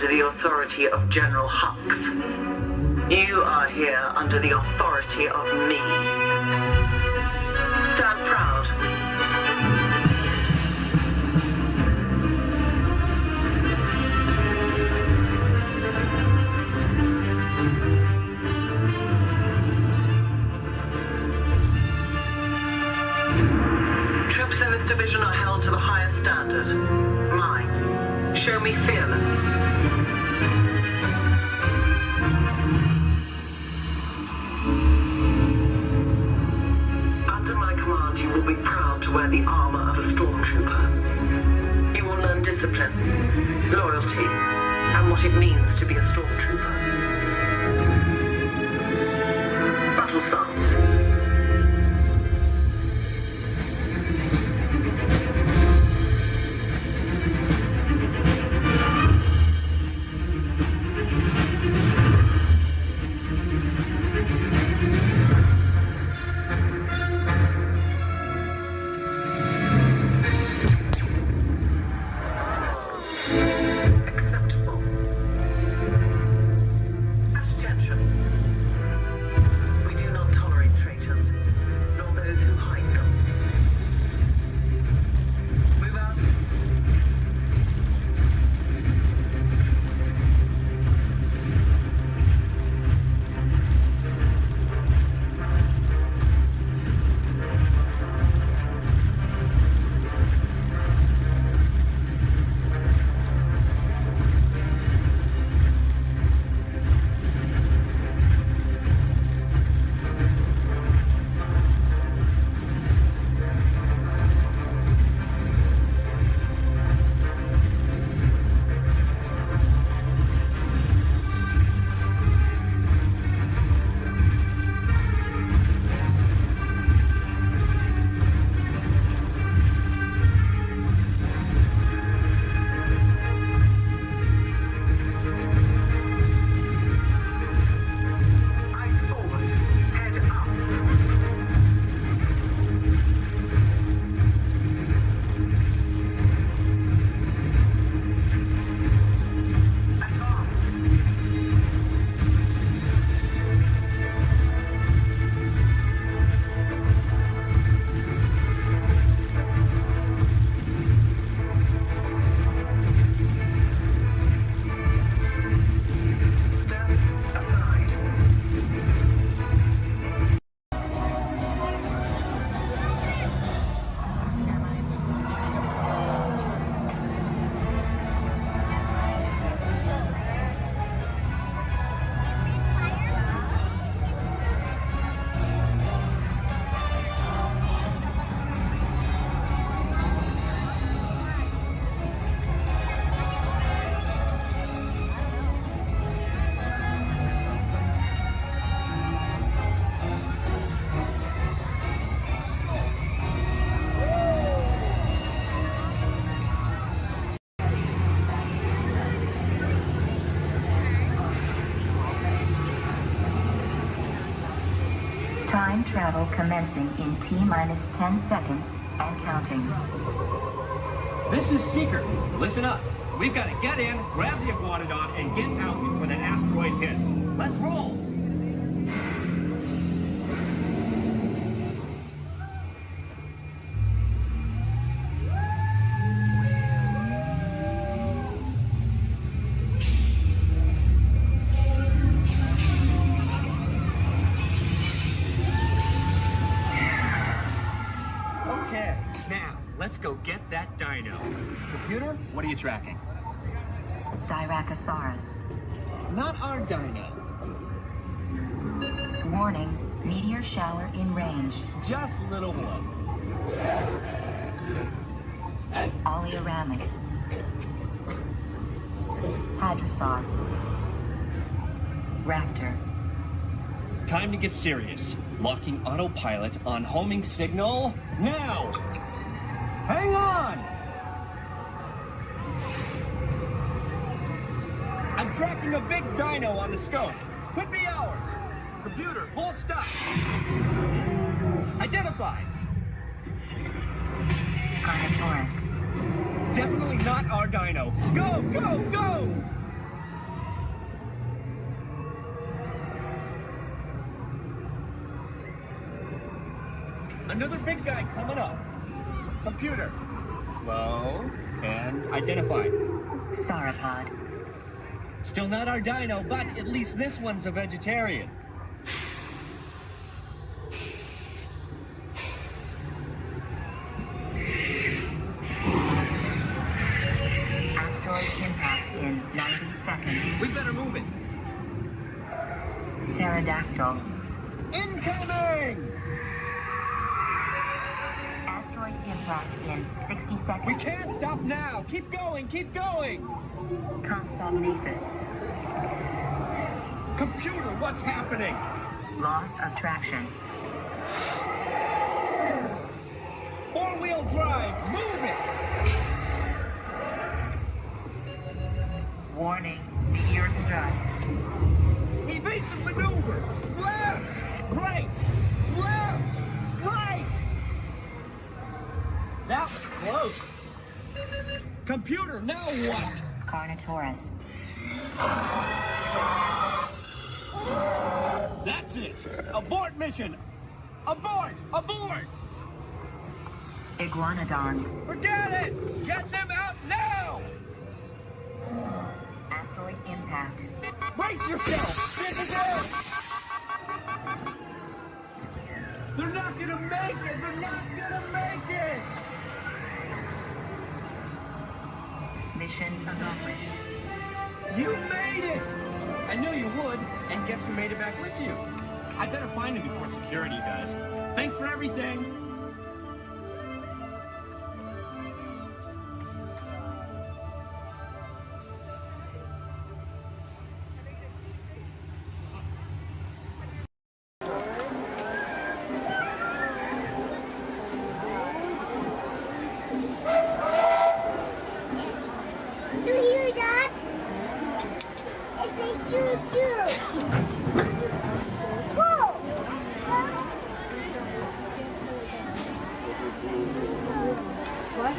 under the authority of General Hux. You are here under the authority of me. Stand proud. Troops in this division are held to the highest standard. Mine. Show me fearless. Under my command, you will be proud to wear the armor of a stormtrooper. You will learn discipline, loyalty, and what it means to be a stormtrooper. Battle starts. Time travel commencing in T-minus 10 seconds and counting. This is Seeker. Listen up. We've got to get in, grab the Iguanodon, and get out before that asteroid hits. Let's roll! Okay, now, let's go get that dino. Computer, what are you tracking? Styracosaurus. Not our dino. Warning, meteor shower in range. Just little one. Oleoramus. Hadrosaur. Raptor. Time to get serious. Locking autopilot on homing signal now! Hang on! I'm tracking a big dino on the scope. Could be ours. Computer, full stop. Identified. Carnotaurus. Definitely not our dino. Go, go, go! Another big guy coming up. Computer. Slow and identify. Sauropod. Still not our dino, but at least this one's a vegetarian. Asteroid impact in 90 seconds. We better move it. Pterodactyl. Incoming! Asteroid impact in 60 seconds. We can't stop now. Keep going, keep going. Compsognathus. Computer, what's happening? Loss of traction. Four-wheel drive, move it! Warning, meteor strike. Evasive maneuver! Left! Right! Left! Right! That was close. Computer, now what? Carnotaurus. That's it! Abort mission! Abort! Abort! Iguanodon. Forget it! Get them out now! Asteroid impact. Brace yourself! This is it! They're not gonna make it! They're not gonna make it! Mission accomplished. You made it! I knew you would, and guess who made it back with you? I better find him before security does. Thanks for everything! Do you hear that? It's a choo-choo. Whoa! What?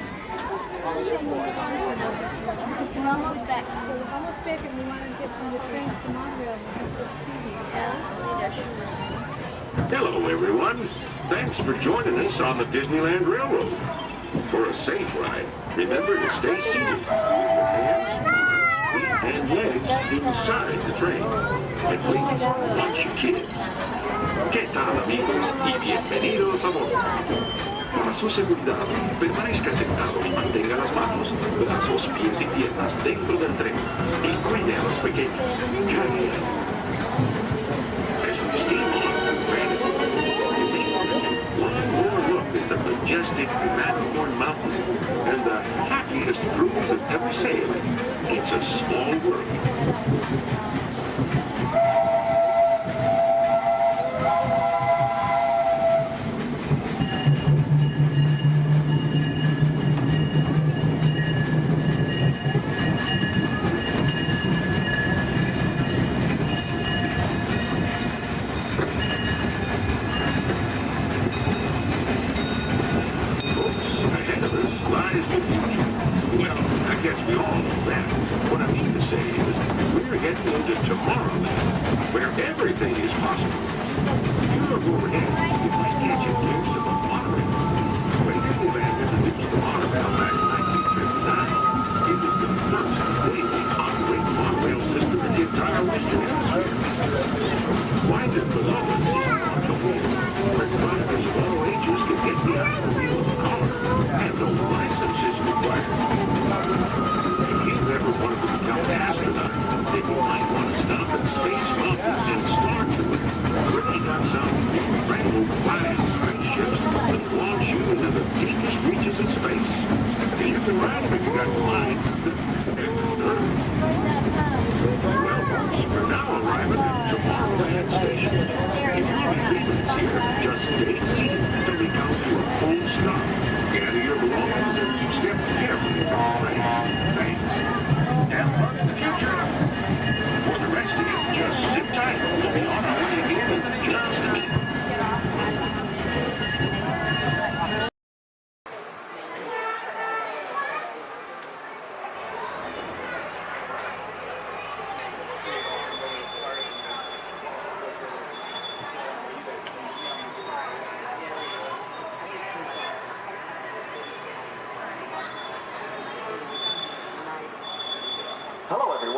We're almost back. We're almost back and we want to get from the trains to Montreal and get the speedy. Yeah, we need our shoes. Hello, everyone. Thanks for joining us on the Disneyland Railroad. For a safe ride, remember to stay seated with your hands, feet, and legs inside the train. And please, watch your kids. ¿Qué tal, amigos? Y bienvenidos a bordo. Para su seguridad, permanezca sentado y mantenga las manos, brazos, pies y piernas dentro del tren. Y cuide a los pequeños. Gracias. As we steam on, one more look at the majestic Matterhorn Mountain and the happiest cruise of ever sailed. It's a small world. Ahead of us lies the future. Well, I guess we all know that. What I mean to say is, we're heading into Tomorrowland, where everything is possible. You look overhead, you might catch a glimpse of a monorail. When Disneyland introduced the monorail back in 1959, it was the first daily operating monorail system in the entire Western Hemisphere. Winding below us is the wheel, where drivers of all ages can get behind the wheel of a car, and no license is required. If you ever wanted to become an astronaut, then you might want to stop at Space Mountain and Starkwood, where they got some incredible flying spaceships that launch you into the deepest reaches of space. And you can ride them if you got the mind and the nerve. Well, folks, we're now arriving at Tomorrowland Station. If you leave us here, just stay seated until we count to a full stop. Gather your belongings and step carefully from the train. Thanks. Have fun in the future. For the rest of you, just sit tight. We'll be on our way again in just a minute.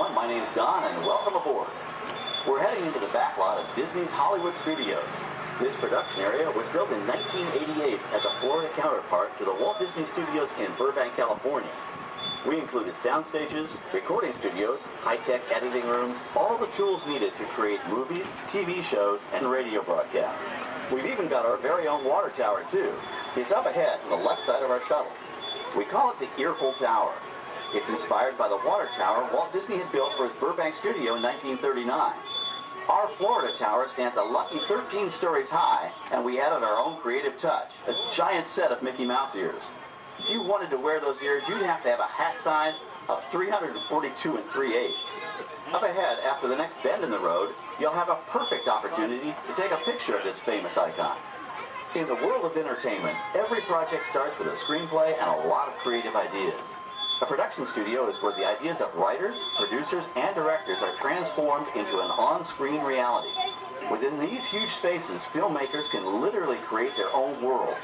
everyone. My name's Don, and welcome aboard. We're heading into the back lot of Disney's Hollywood Studios. This production area was built in 1988 as a Florida counterpart to the Walt Disney Studios in Burbank, California. We included sound stages, recording studios, high-tech editing rooms, all the tools needed to create movies, TV shows, and radio broadcasts. We've even got our very own water tower, too. It's up ahead on the left side of our shuttle. We call it the Earful Tower. It's inspired by the water tower Walt Disney had built for his Burbank studio in 1939. Our Florida tower stands a lucky 13 stories high, and we added our own creative touch, a giant set of Mickey Mouse ears. If you wanted to wear those ears, you'd have to have a hat size of 342 3/8. Up ahead, after the next bend in the road, you'll have a perfect opportunity to take a picture of this famous icon. In the world of entertainment, every project starts with a screenplay and a lot of creative ideas. A production studio is where the ideas of writers, producers, and directors are transformed into an on-screen reality. Within these huge spaces, filmmakers can literally create their own worlds.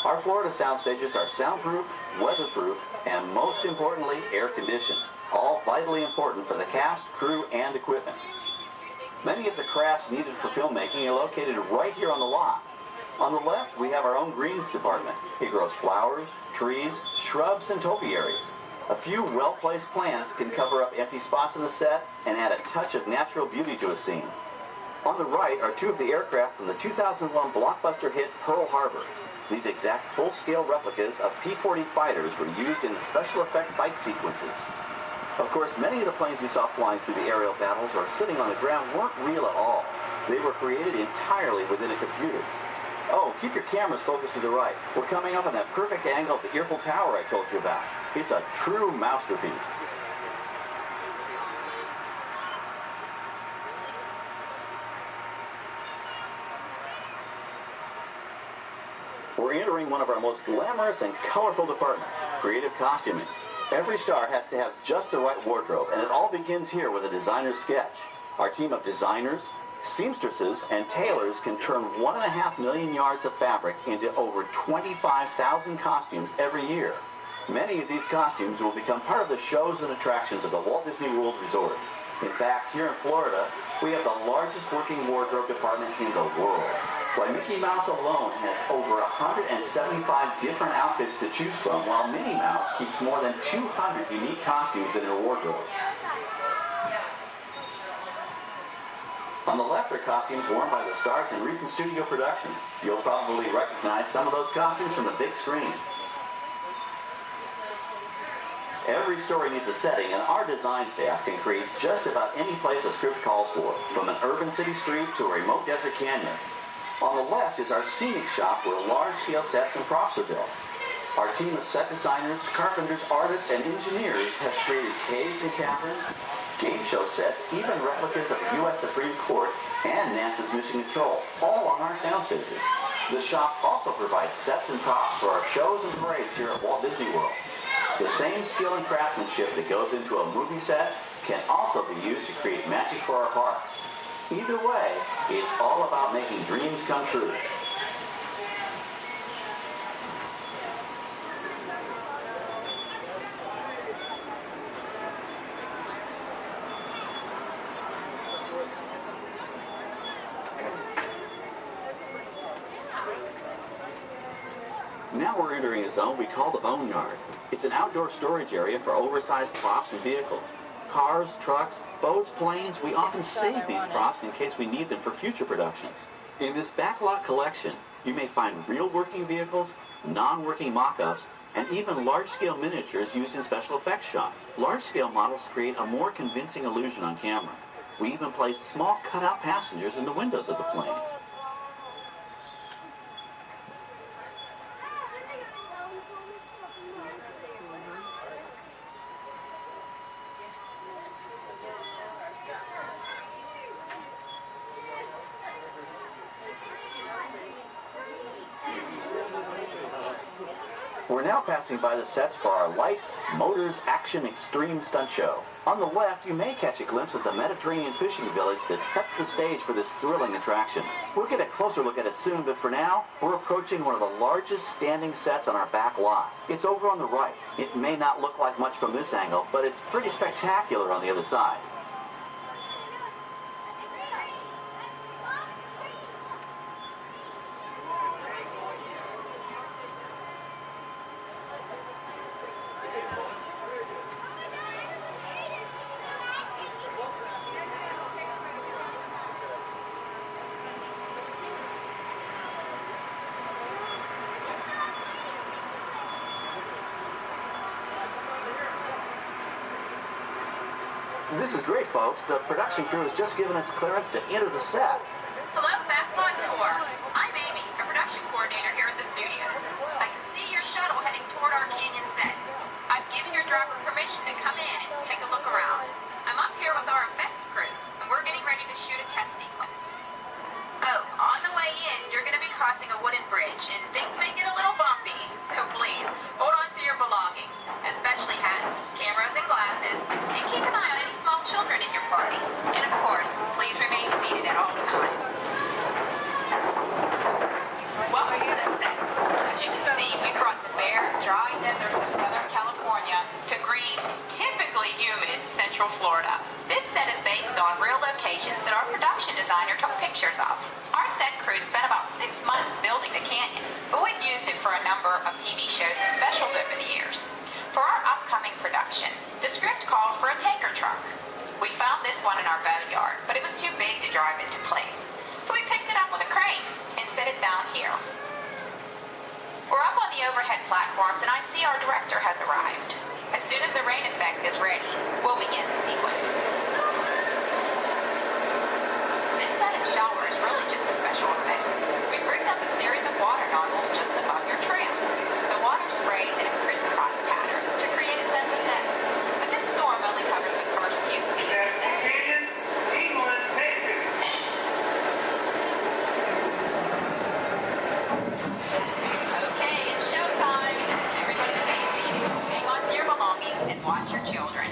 Our Florida sound stages are soundproof, weatherproof, and most importantly, air-conditioned, all vitally important for the cast, crew, and equipment. Many of the crafts needed for filmmaking are located right here on the lot. On the left, we have our own greens department. It grows flowers, trees, shrubs, and topiaries. A few well-placed plants can cover up empty spots in the set and add a touch of natural beauty to a scene. On the right are two of the aircraft from the 2001 blockbuster hit Pearl Harbor. These exact full-scale replicas of P-40 fighters were used in the special effect fight sequences. Of course, many of the planes we saw flying through the aerial battles or sitting on the ground weren't real at all. They were created entirely within a computer. Oh, keep your cameras focused to the right. We're coming up on that perfect angle of the Earful Tower I told you about. It's a true masterpiece. We're entering one of our most glamorous and colorful departments, creative costuming. Every star has to have just the right wardrobe, and it all begins here with a designer's sketch. Our team of designers, seamstresses, and tailors can turn 1.5 million yards of fabric into over 25,000 costumes every year. Many of these costumes will become part of the shows and attractions of the Walt Disney World Resort. In fact, here in Florida, we have the largest working wardrobe department in the world. Why, Mickey Mouse alone has over 175 different outfits to choose from, while Minnie Mouse keeps more than 200 unique costumes in her wardrobe. On the left are costumes worn by the stars in recent studio productions. You'll probably recognize some of those costumes from the big screen. Every story needs a setting, and our design staff can create just about any place a script calls for, from an urban city street to a remote desert canyon. On the left is our scenic shop where large-scale sets and props are built. Our team of set designers, carpenters, artists, and engineers has created caves and caverns, game show sets, even replicas of the U.S. Supreme Court and NASA's Mission Control, all on our sound stages. The shop also provides sets and props for our shows and parades here at Walt Disney World. The same skill and craftsmanship that goes into a movie set can also be used to create magic for our parks. Either way, it's all about making dreams come true. Now we're entering a zone we call the Boneyard. It's an outdoor storage area for oversized props and vehicles. Cars, trucks, boats, planes, we often save these props in case we need them for future productions. In this backlot collection, you may find real working vehicles, non-working mock-ups, and even large-scale miniatures used in special effects shots. Large-scale models create a more convincing illusion on camera. We even place small cutout passengers in the windows of the plane. We're now passing by the sets for our Lights, Motors, Action Extreme Stunt Show. On the left, you may catch a glimpse of the Mediterranean fishing village that sets the stage for this thrilling attraction. We'll get a closer look at it soon, but for now, we're approaching one of the largest standing sets on our back lot. It's over on the right. It may not look like much from this angle, but it's pretty spectacular on the other side. This is great, folks. The production crew has just given us clearance to enter the set. Hello, Backlot Tour. I'm Amy, a production coordinator here at the studios. I can see your shuttle heading toward our canyon set. I've given your driver permission to come in and take a look around. I'm up here with our effects crew, and we're getting ready to shoot a test sequence. Oh, on the way in, you're going to be crossing a wooden bridge, and things may get a little bumpy, so please, hold on to your belongings, especially hats, cameras, and glasses, and keep an eye on any small children in your party. And of course, please remain seated at all times. Welcome to the set. As you can see, we brought the bare, dry deserts of Southern California to green, typically humid Central Florida. This set is based on real locations that our production designer took pictures of. Our set crew spent about 6 months building the canyon, but we've used it for a number of TV shows and specials over the years. For our upcoming production, the script called for a tanker truck. We found this one in our boatyard, but it was too big to drive into place. So we picked it up with a crane and set it down here. We're up on the overhead platforms, and I see our director has arrived. As soon as the rain effect is ready, we'll begin the sequence. This set and shower is really just a special effect. We rigged up a series of water nozzles just above your tram. The water sprays in a crisscross pattern to create a sense of depth. But this storm only covers the first few feet. Okay, it's showtime. Everybody stay seated. Hang on to your belongings and watch your children.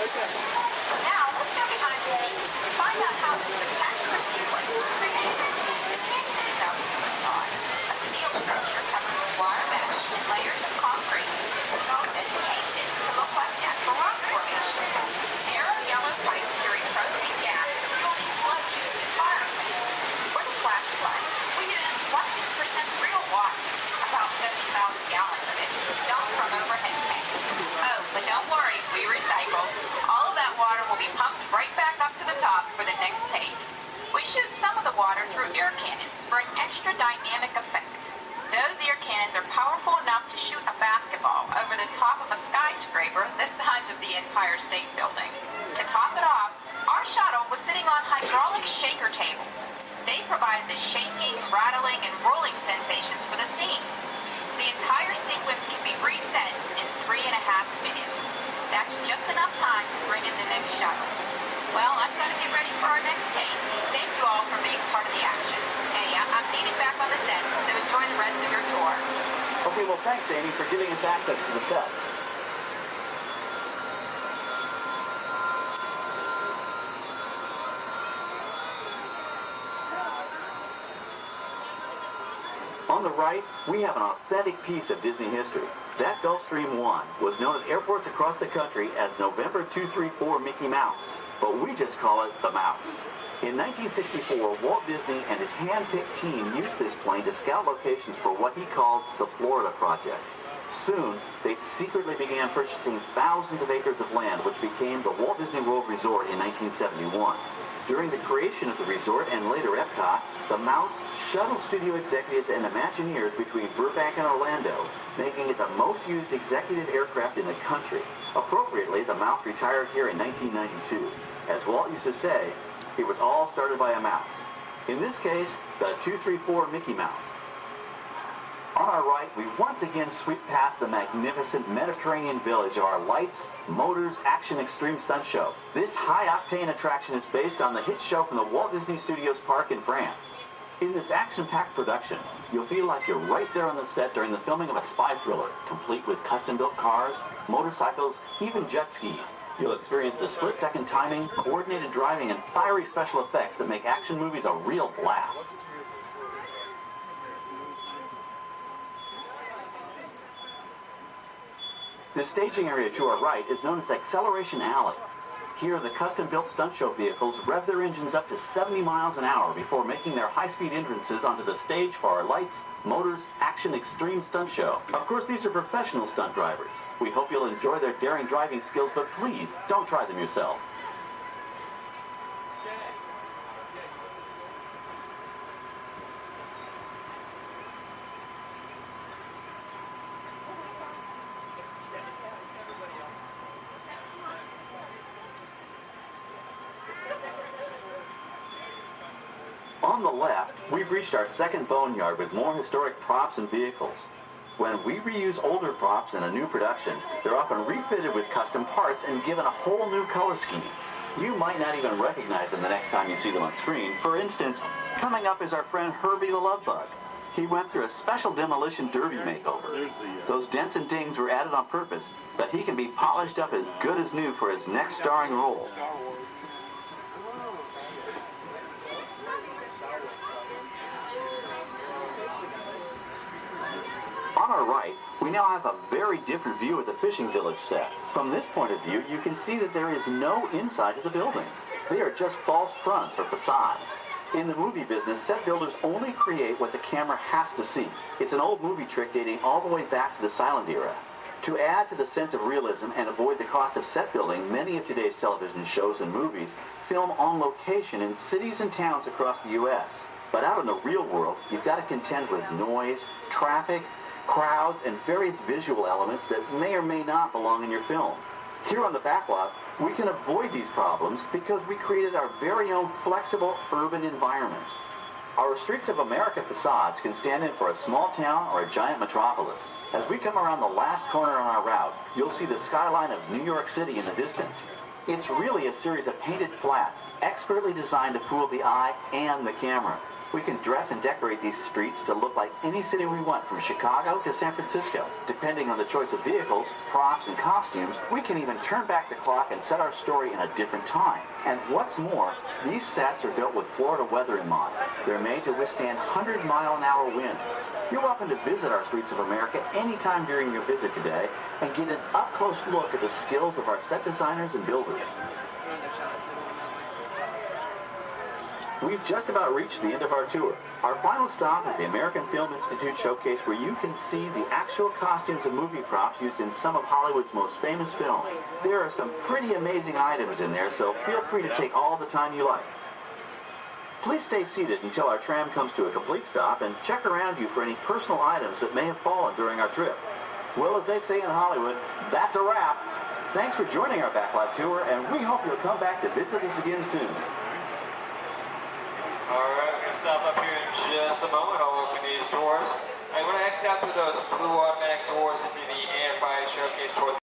Now, let's go behind the scenes and find out how this spectacular sequence was created. The canyon itself is a facade, a steel structure covered with wire mesh and layers of concrete, sculpted and painted to look like natural rock formations. Narrow yellow pipes carry propane gas to fuel the explosions and fire effects. For the flashlight, we used 100% real water, about 70,000 gallons of it, dumped from overhead tanks. Oh, but don't worry, we recycle. All of that water will be pumped right back up to the top for the next take. We shoot some of the water through air cannons for an extra dynamic effect. Those air cannons are powerful enough to shoot a basketball over the top of a skyscraper the size of the Empire State Building. To top it off, our shuttle was sitting on hydraulic shaker tables. They provided the shaking, rattling, and rolling sensations for the scene. The entire sequence can be reset in 3.5 minutes. That's just enough time to bring in the next shuttle. Well, I've got to get ready for our next take. Thank you all for being part of the action. Hey, I'm needed back on the set, so enjoy the rest of your tour. Okay, well, thanks, Amy, for giving us access to the set. On the right, we have an authentic piece of Disney history. That Gulfstream 1 was known at airports across the country as November 234 Mickey Mouse, but we just call it the Mouse. In 1964, Walt Disney and his hand-picked team used this plane to scout locations for what he called the Florida Project. Soon, they secretly began purchasing thousands of acres of land, which became the Walt Disney World Resort in 1971. During the creation of the resort and later Epcot, the Mouse shuttled studio executives and Imagineers between Burbank and Orlando, making it the most used executive aircraft in the country. Appropriately, the Mouse retired here in 1992. As Walt used to say, it was all started by a mouse. In this case, the 234 Mickey Mouse. On our right, we once again sweep past the magnificent Mediterranean village of our Lights, Motors, Action Extreme Stunt Show. This high-octane attraction is based on the hit show from the Walt Disney Studios Park in France. In this action-packed production, you'll feel like you're right there on the set during the filming of a spy thriller, complete with custom-built cars, motorcycles, even jet skis. You'll experience the split-second timing, coordinated driving, and fiery special effects that make action movies a real blast. The staging area to our right is known as Acceleration Alley. Here, the custom-built stunt show vehicles rev their engines up to 70 miles an hour before making their high-speed entrances onto the stage for our Lights, Motors, Action Extreme Stunt Show. Of course, these are professional stunt drivers. We hope you'll enjoy their daring driving skills, but please, don't try them yourself. On the left, we've reached our second boneyard with more historic props and vehicles. When we reuse older props in a new production, they're often refitted with custom parts and given a whole new color scheme. You might not even recognize them the next time you see them on screen. For instance, coming up is our friend Herbie the Love Bug. He went through a special demolition derby makeover. Those dents and dings were added on purpose, but he can be polished up as good as new for his next starring role. On our right, we now have a very different view of the fishing village set. From this point of view, you can see that there is no inside to the buildings. They are just false fronts or facades. In the movie business, set builders only create what the camera has to see. It's an old movie trick dating all the way back to the silent era. To add to the sense of realism and avoid the cost of set building, many of today's television shows and movies film on location in cities and towns across the U.S. But out in the real world, you've got to contend with noise, traffic, crowds, and various visual elements that may or may not belong in your film. Here on the backlot, we can avoid these problems because we created our very own flexible urban environment. Our Streets of America facades can stand in for a small town or a giant metropolis. As we come around the last corner on our route, you'll see the skyline of New York City in the distance. It's really a series of painted flats, expertly designed to fool the eye and the camera. We can dress and decorate these streets to look like any city we want, from Chicago to San Francisco. Depending on the choice of vehicles, props, and costumes, we can even turn back the clock and set our story in a different time. And what's more, these sets are built with Florida weather in mind. They're made to withstand 100-mile-an-hour winds. You're welcome to visit our Streets of America anytime during your visit today and get an up-close look at the skills of our set designers and builders. We've just about reached the end of our tour. Our final stop is the American Film Institute Showcase, where you can see the actual costumes and movie props used in some of Hollywood's most famous films. There are some pretty amazing items in there, so feel free to take all the time you like. Please stay seated until our tram comes to a complete stop and check around you for any personal items that may have fallen during our trip. Well, as they say in Hollywood, that's a wrap. Thanks for joining our backlot tour, and we hope you'll come back to visit us again soon. Alright, we're going to stop up here in just a moment. I'll open these doors. I'm going to exit out through those blue automatic doors into the AFI Showcase tour.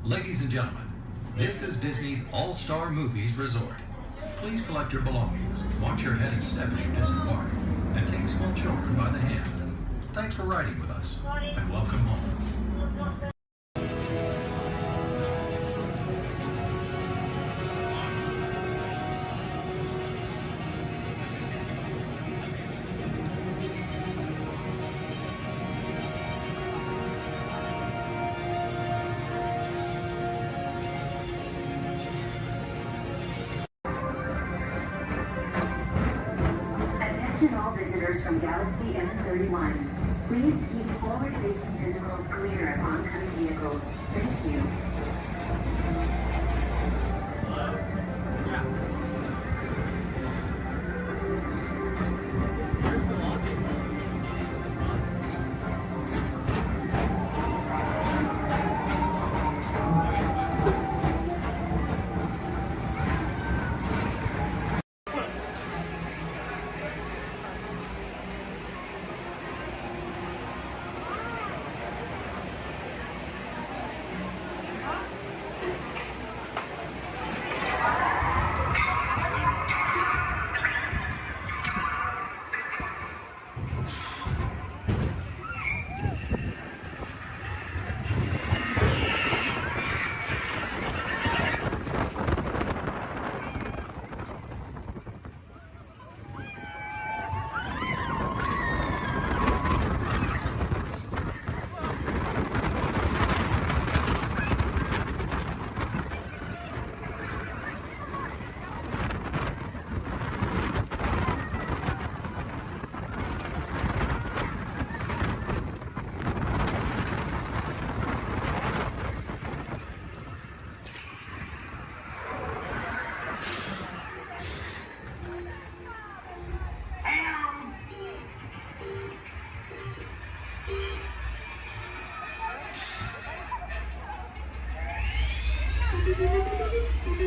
Ladies and gentlemen, this is Disney's All-Star Movies Resort. Please collect your belongings, watch your head and step as you disembark, and take small children by the hand. Thanks for riding with us, and welcome home. Attention all visitors from Galaxy M31. Please keep forward-facing tentacles clear of oncoming vehicles. Thank you.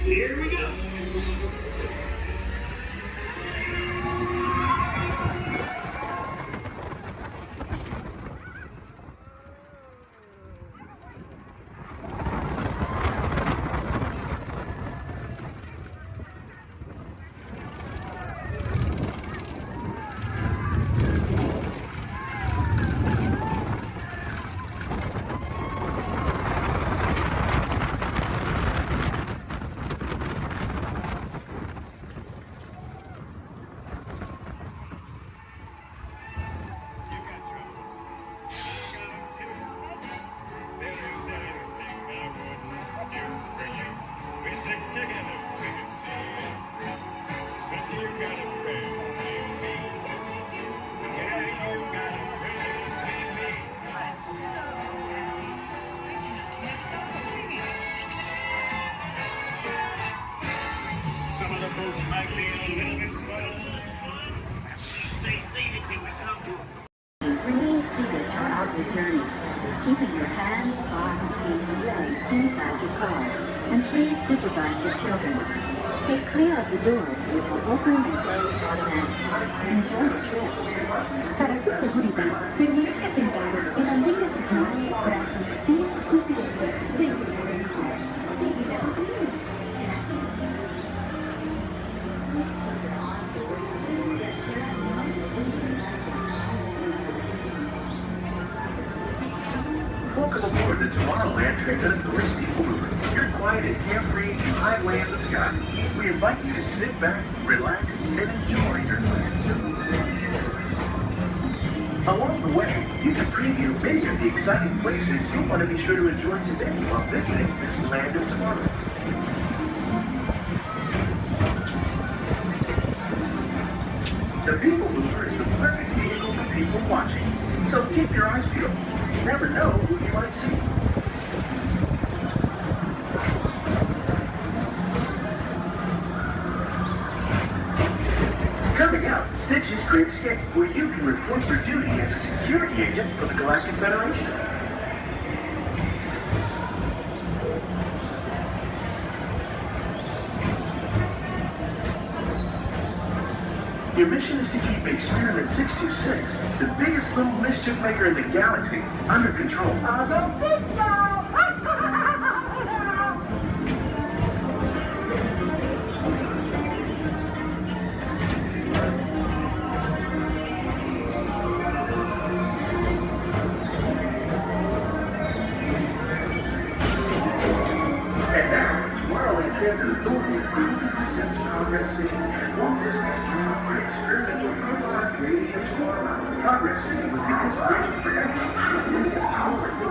Here we go. park your car, and please supervise the children. Stay clear of the doors which will open and close automatically. Enjoy the trip. Para su seguridad, permanezca sentado y mantenga sus manos, brazos, pies y pies dentro del car. Vigila a sus niños. Welcome aboard the Tomorrowland Transit Authority People Mover. You're quiet and carefree, highway in the sky. We invite you to sit back, relax, and enjoy your planned circumstance. Along the way, you can preview many of the exciting places you'll want to be sure to enjoy today while visiting this land of tomorrow. The People Mover is the perfect vehicle for people watching, so keep your eyes peeled. You never know who you might see. Coming up, Stitch's Great Escape, where you can report for duty as a security agent for the Galactic Federation. Your mission is to keep Experiment 626, the biggest little mischief maker in the galaxy, under control. I don't think so. And now, the Tomorrowland Transit Authority presents Progress City, Walt Disney's dream for an experimental prototype radio tomorrow. Progress City was the inspiration for everything Disney was forward moving.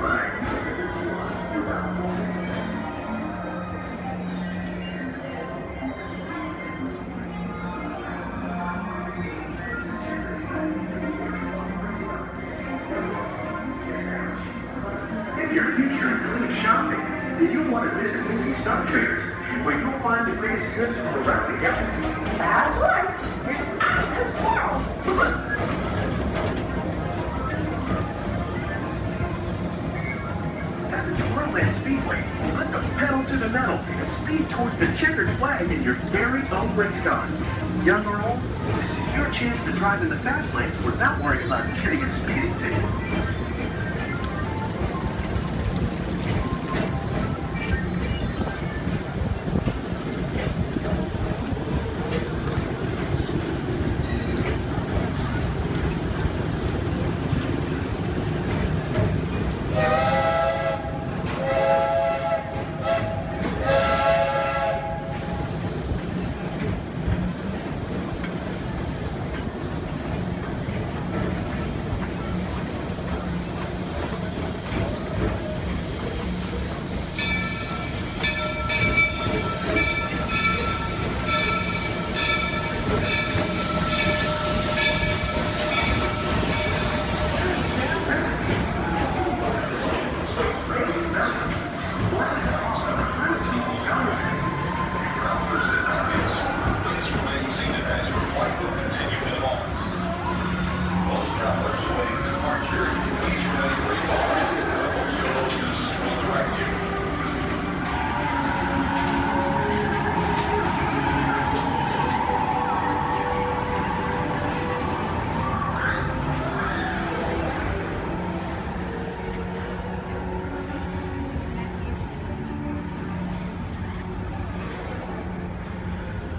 If your future includes shopping, then you'll want to visit Mickey Star Traders, where you'll find the greatest goods from around the galaxy. That's right. It's after school. At the Tomorrowland Speedway, put the pedal to the metal and speed towards the checkered flag in your very own race car. Young or old, this is your chance to drive in the fast lane without worrying about getting a speeding ticket.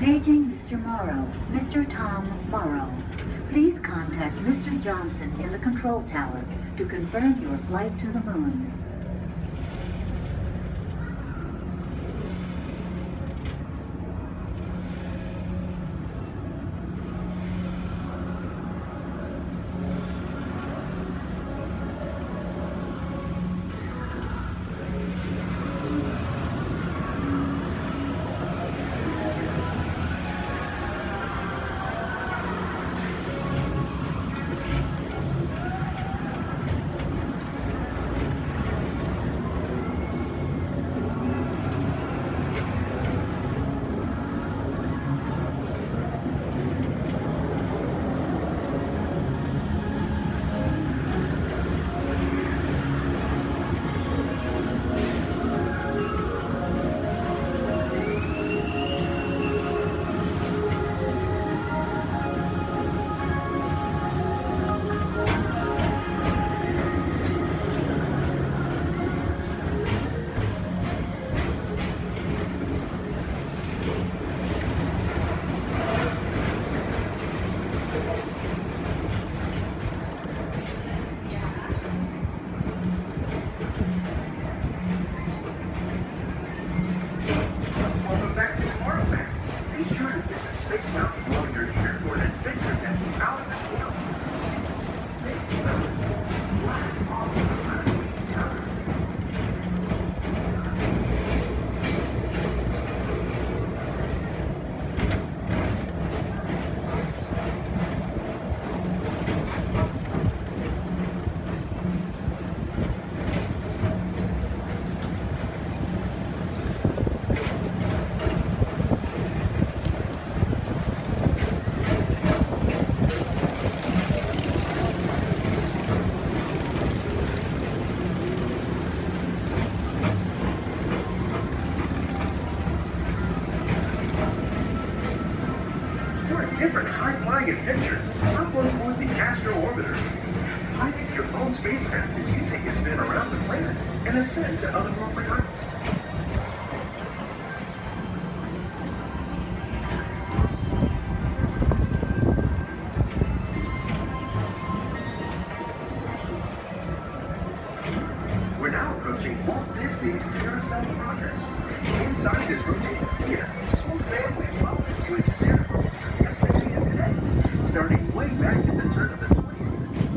Paging Mr. Morrow, Mr. Tom Morrow. Please contact Mr. Johnson in the control tower to confirm your flight to the moon. different high-flying adventure, hop on board the Astro Orbiter. Pilot your own spacecraft as you take a spin around the planet and ascend to otherworldly heights. We're now approaching Walt Disney's Carousel of Progress. Inside this rotating theater, whole families welcome you into their world from yesterday and today, starting way back at the turn of the 20th century.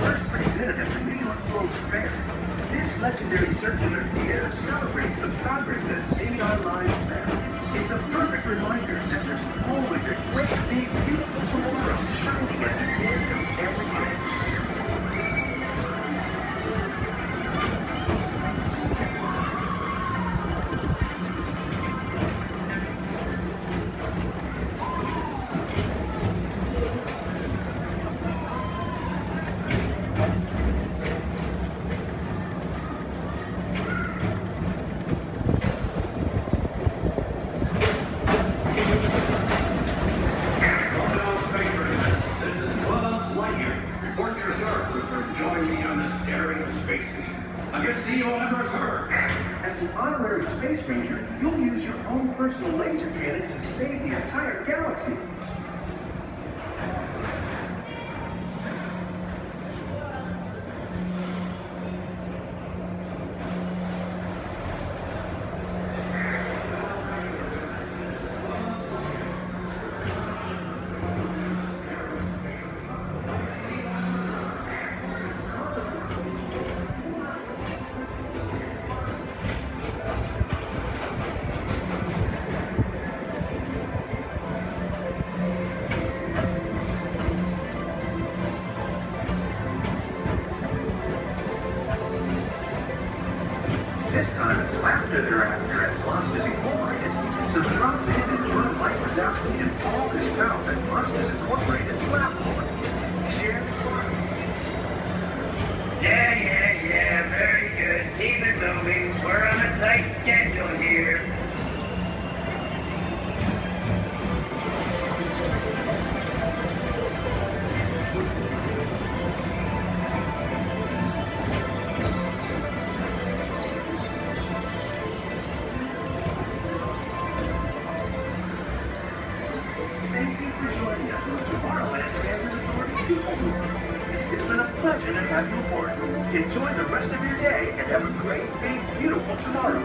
First presented at the New York World's Fair, this legendary circular theater celebrates the progress that has made our lives better. It's a perfect reminder that there's always a great, big, beautiful tomorrow shining at the end of every day. As an honorary space ranger, you'll use your own personal laser cannon to save the entire galaxy. This time it's laughter they're after at Monsters Incorporated. So drop in and join Mike Wazowski and all his pals at Monsters Incorporated to laugh more. Share fun. Yeah, very good. Keep it moving. We're on a tight schedule here. Thank you for joining us on the Tomorrowland Transit Authority People Tour. It's been a pleasure to have you aboard. Enjoy the rest of your day and have a great, big, beautiful tomorrow.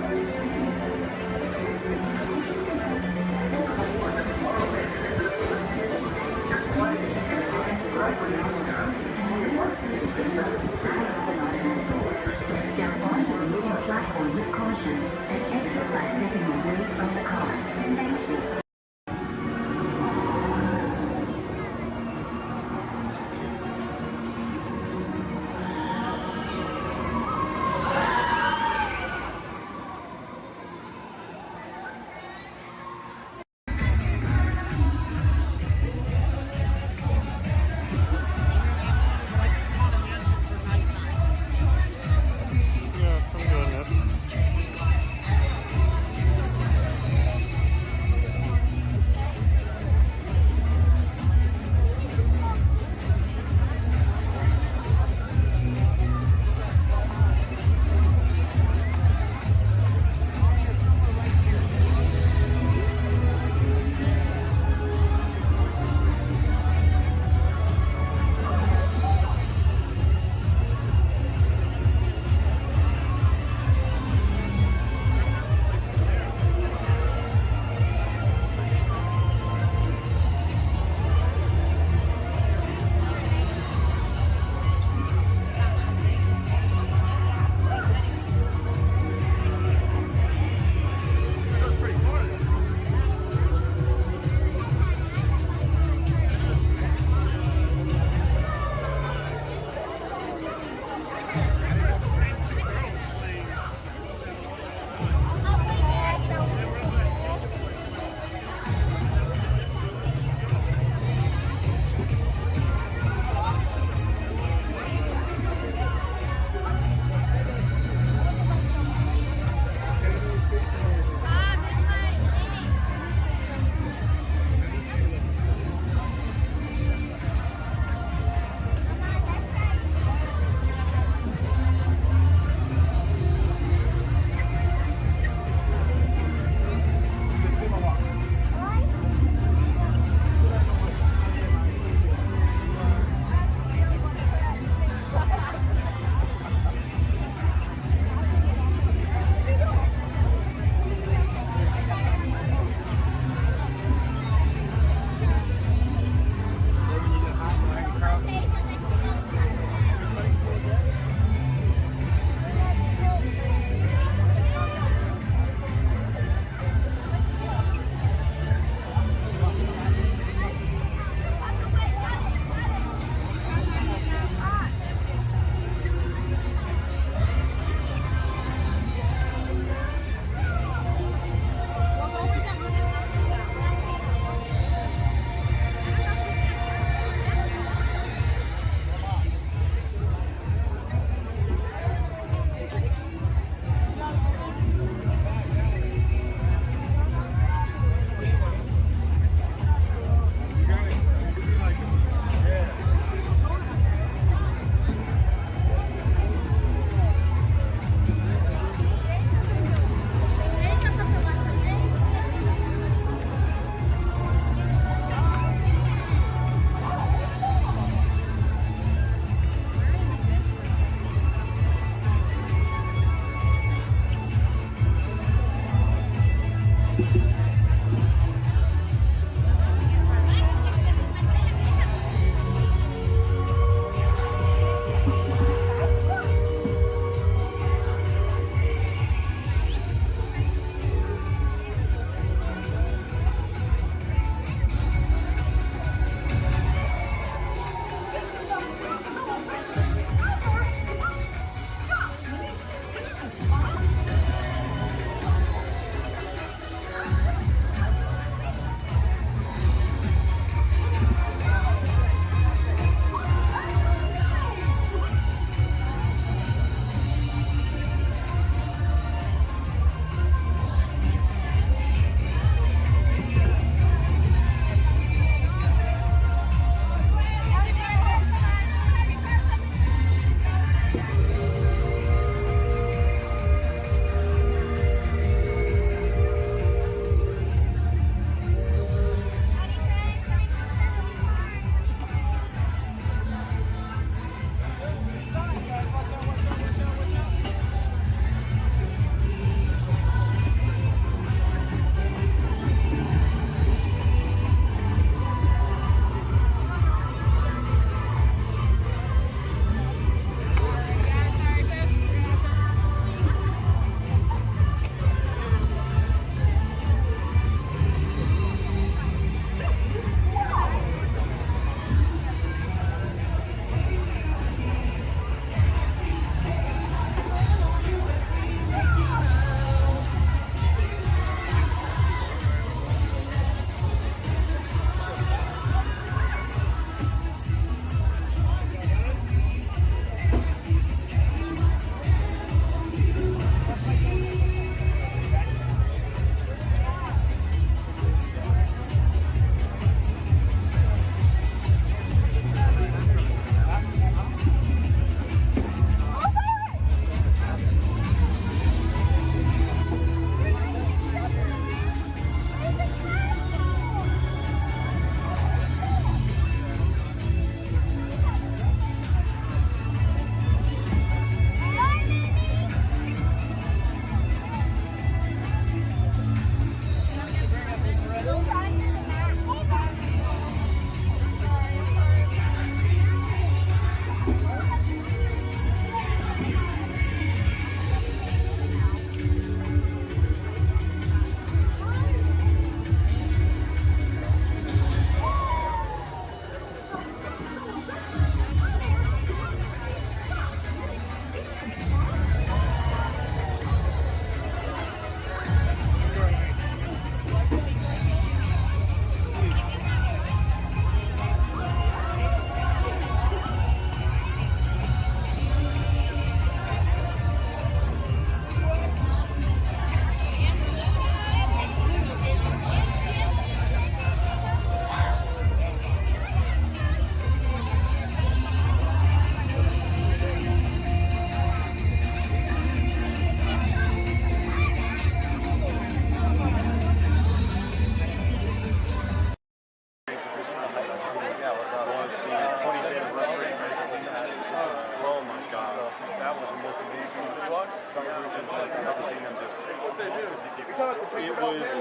Aboard the Tomorrowland Transit Authority. Your flight is right now, Scott. Step onto the moving platform with caution and exit by stepping away from the car. Thank you.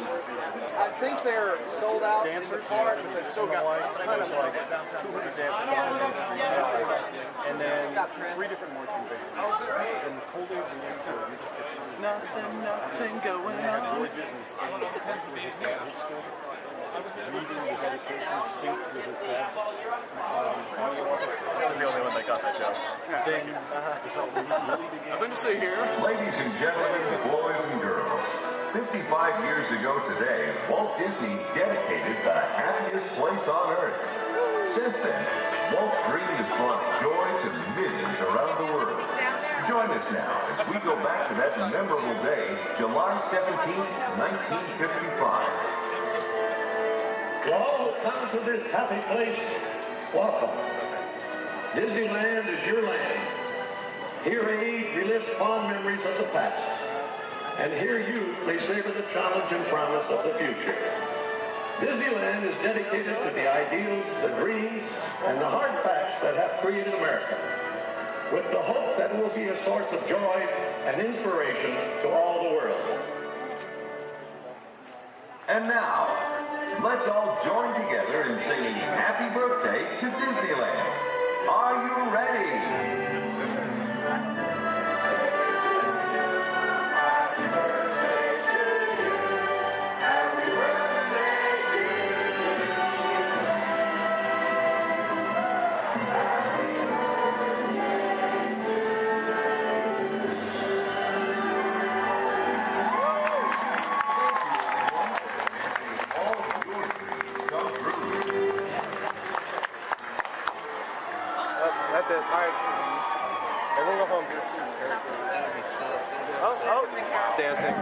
I think they're sold out in the park, but they've still got kind of like 200 dances on and then 3 different marching bands. And the whole day of the answer, you just get nothing going on. Roy Disney standing with his dad stood, leading the dedication, synced with his dad. This is the only one that got that joke. Then, nothing to see here. Ladies and gentlemen, boys and girls, 55 years ago today, Walt Disney dedicated the happiest place on earth. Since then, Walt's dream has brought joy to millions around the world. Join us now as we go back to that memorable day, July 17, 1955. To all who come to this happy place, welcome. Disneyland is your land. Here age relives fond memories of the past. And here you may savor the challenge and promise of the future. Disneyland is dedicated to the ideals, the dreams, and the hard facts that have created America, with the hope that it will be a source of joy and inspiration to all the world. And now, let's all join together in singing Happy Birthday to Disneyland. Are you ready? That's it. All right. Everyone go home. Oh, dancing.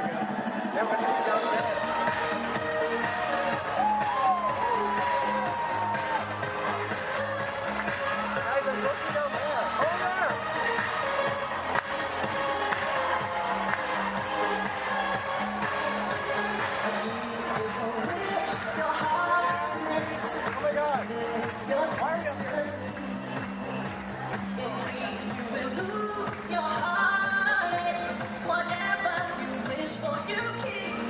Whatever you wish for, you keep.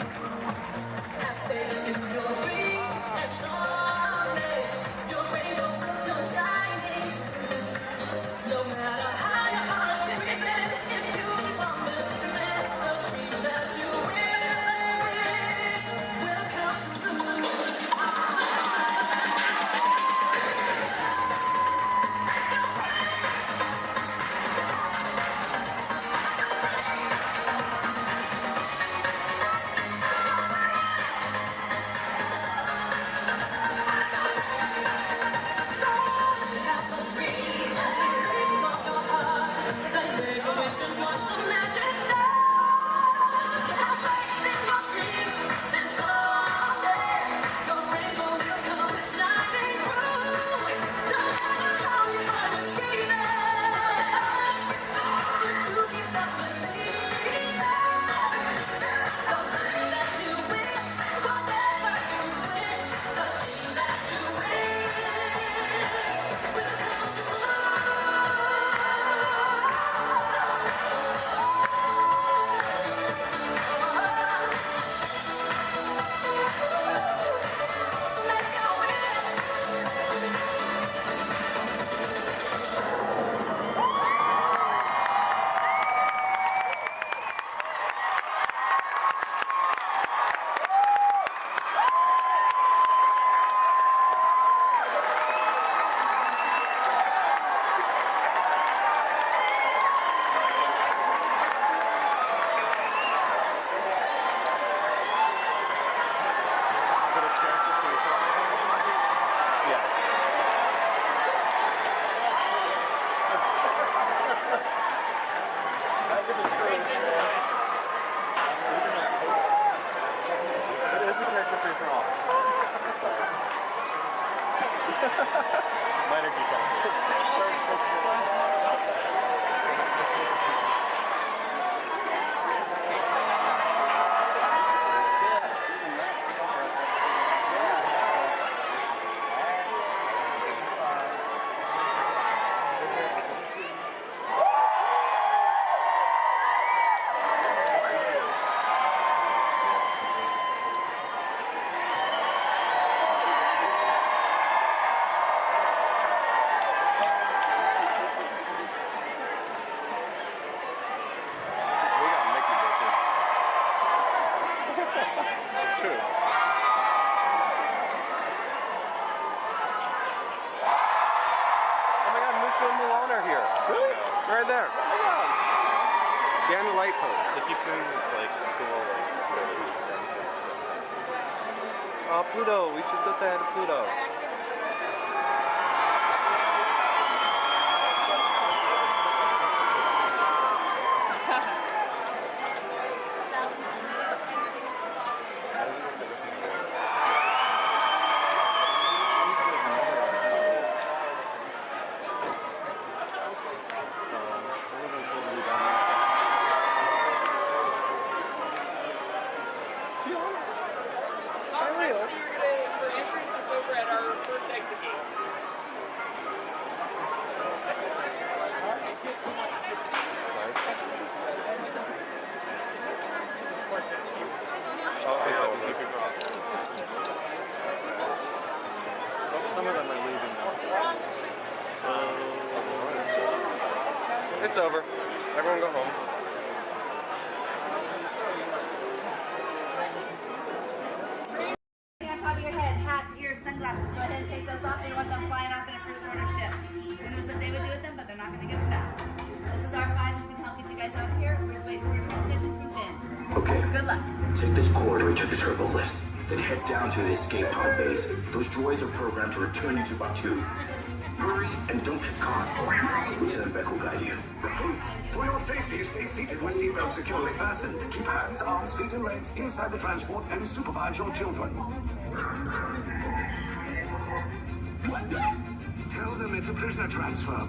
right pose. If you can, like, go Oh, Pluto. We should go say hi to Pluto. Some of them are leaving now. It's over. Everyone go home. On top of your head, hats, ears, sunglasses. Go ahead and take those off. You want them flying off in a first order ship. Who knows what they would do with them, but they're not going to give them back. This is our 5. This can help get you guys out of here. We're just waiting for a transmission from Finn. Okay. Good luck. Take this corridor to the turbo lift. Then head down to the escape pod base. Those droids are programmed to return you to Batu. Hurry and don't get caught. Lieutenant Beck will guide you. Recruits, for your safety, stay seated with seatbelts securely fastened. Keep hands, arms, feet, and legs inside the transport and supervise your children. Tell them it's a prisoner transfer.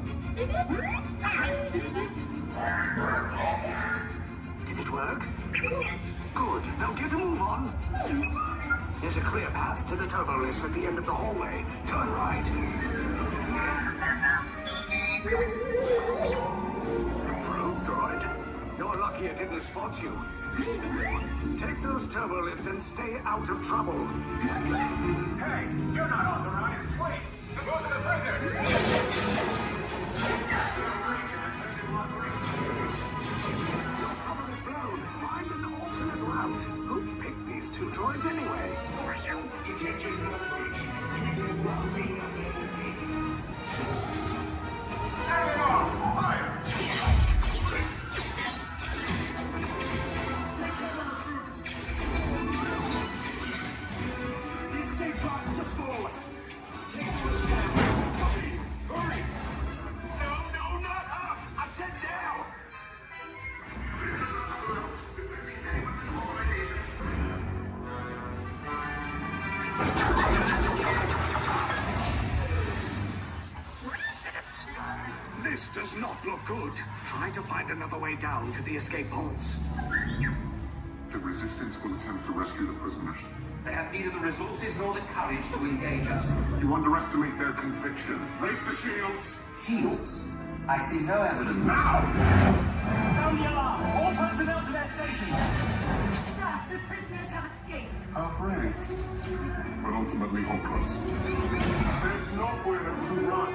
Did it work? Good. Now get a move on. There's a clear path to the turbo lifts at the end of the hallway. Turn right. Probe droid. You're lucky it didn't spot you. Take those turbo lifts and stay out of trouble. Hey, you're not authorized. Wait, those are the prisoners. Your cover is blown. Find an alternate route. Who picked these 2 droids anyway? Detection approach. Prisoners not seen on the Everyone, fire! The escape pod is just below us. Take the hurry! No, not up! I said down! This does not look good. Try to find another way down to the escape pods. The Resistance will attempt to rescue the prisoners. They have neither the resources nor the courage to engage us. You underestimate their conviction. Raise the shields! Shields? I see no evidence. Sound the alarm! All personnel to their stations! Sir, the prisoners have escaped. How brave, but ultimately hopeless. There's nowhere to run.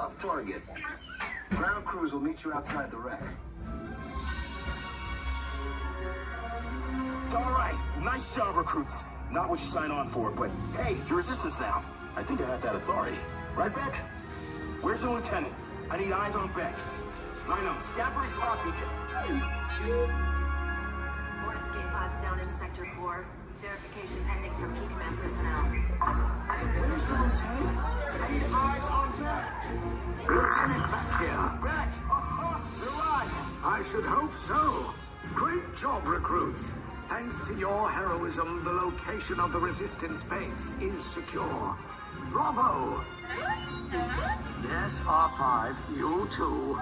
Off target. Ground crews will meet you outside the wreck. All right, nice job, recruits. Not what you signed on for, but hey, you're resistance now. I think I have that authority. Right, Beck? Where's the lieutenant? I need eyes on Beck. Line up. Scout for his clock beacon. More escape pods down in Sector 4. Verification pending from key command personnel. Where's the lieutenant? I need eyes on Beck. Lieutenant back here. Beck! You're alive! I should hope so. Great job, recruits. Thanks to your heroism, the location of the resistance base is secure. Bravo! Yes, R5, you too.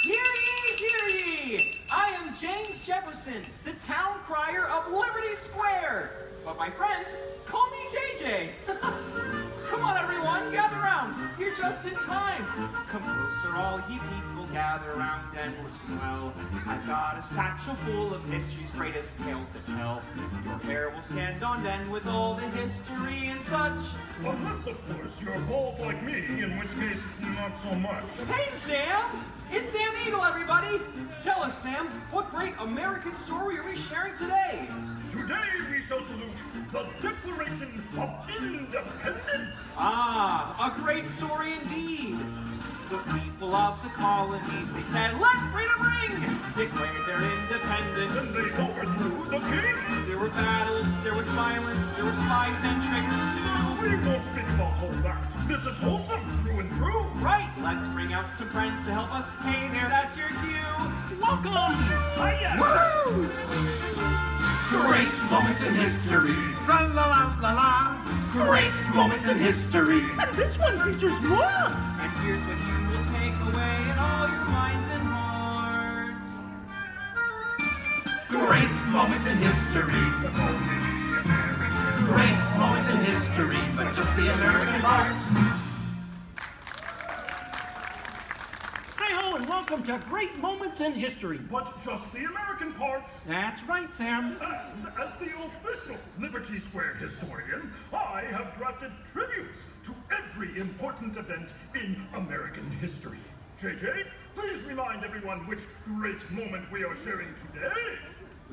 Hear ye! I am James Jefferson, the town crier of Liberty Square. But my friends call me JJ. Come on, everyone, gather round. You're just in time. Come closer, all ye people, gather round and listen well. I've got a satchel full of history's greatest tales to tell. Your hair will stand on end with all the history and such. Unless, of course, you're bald like me, in which case, not so much. Hey, Sam! It's Sam Eagle, everybody! Tell us, Sam, what great American story are we sharing today? Today we shall salute the Declaration of Independence. Ah, a great story indeed. The people of the colonies, they said, let freedom ring! Declared their independence. And they overthrew the king. There were battles, there was violence, there were spies and triggers. No, we won't speak about all that. This is wholesome through and through. Right, let's bring out some friends to help us. Hey there, that's your cue. Welcome! Hiya! Woo! Great moments in history. La la la la la. Great moments in history. And this one features more. And here's what you will take away in all your minds and hearts. Great moments in history. Great moments in history, but just the American parts. Hi-ho, and welcome to Great Moments in History. But just the American parts. That's right, Sam. And as the official Liberty Square historian, I have drafted tributes to every important event in American history. JJ, please remind everyone which great moment we are sharing today.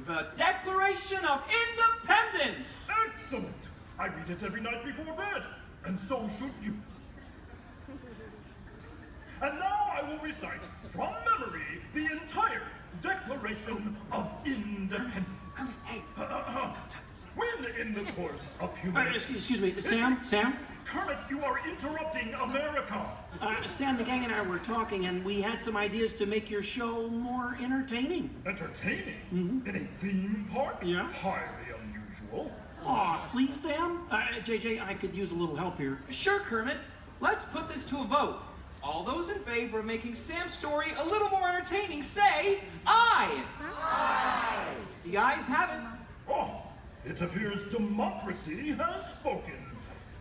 The Declaration of Independence! Excellent! I read it every night before bed, and so should you. And now I will recite from memory the entire Declaration of Independence. When in the course of human... Excuse me, Sam? Kermit, you are interrupting America. Sam, the gang and I were talking, and we had some ideas to make your show more entertaining. Entertaining? Mm-hmm. In a theme park? Yeah. Highly unusual. Aw, please, Sam? JJ, I could use a little help here. Sure, Kermit. Let's put this to a vote. All those in favor of making Sam's story a little more entertaining, say aye! Aye! The ayes have it. Oh, it appears democracy has spoken.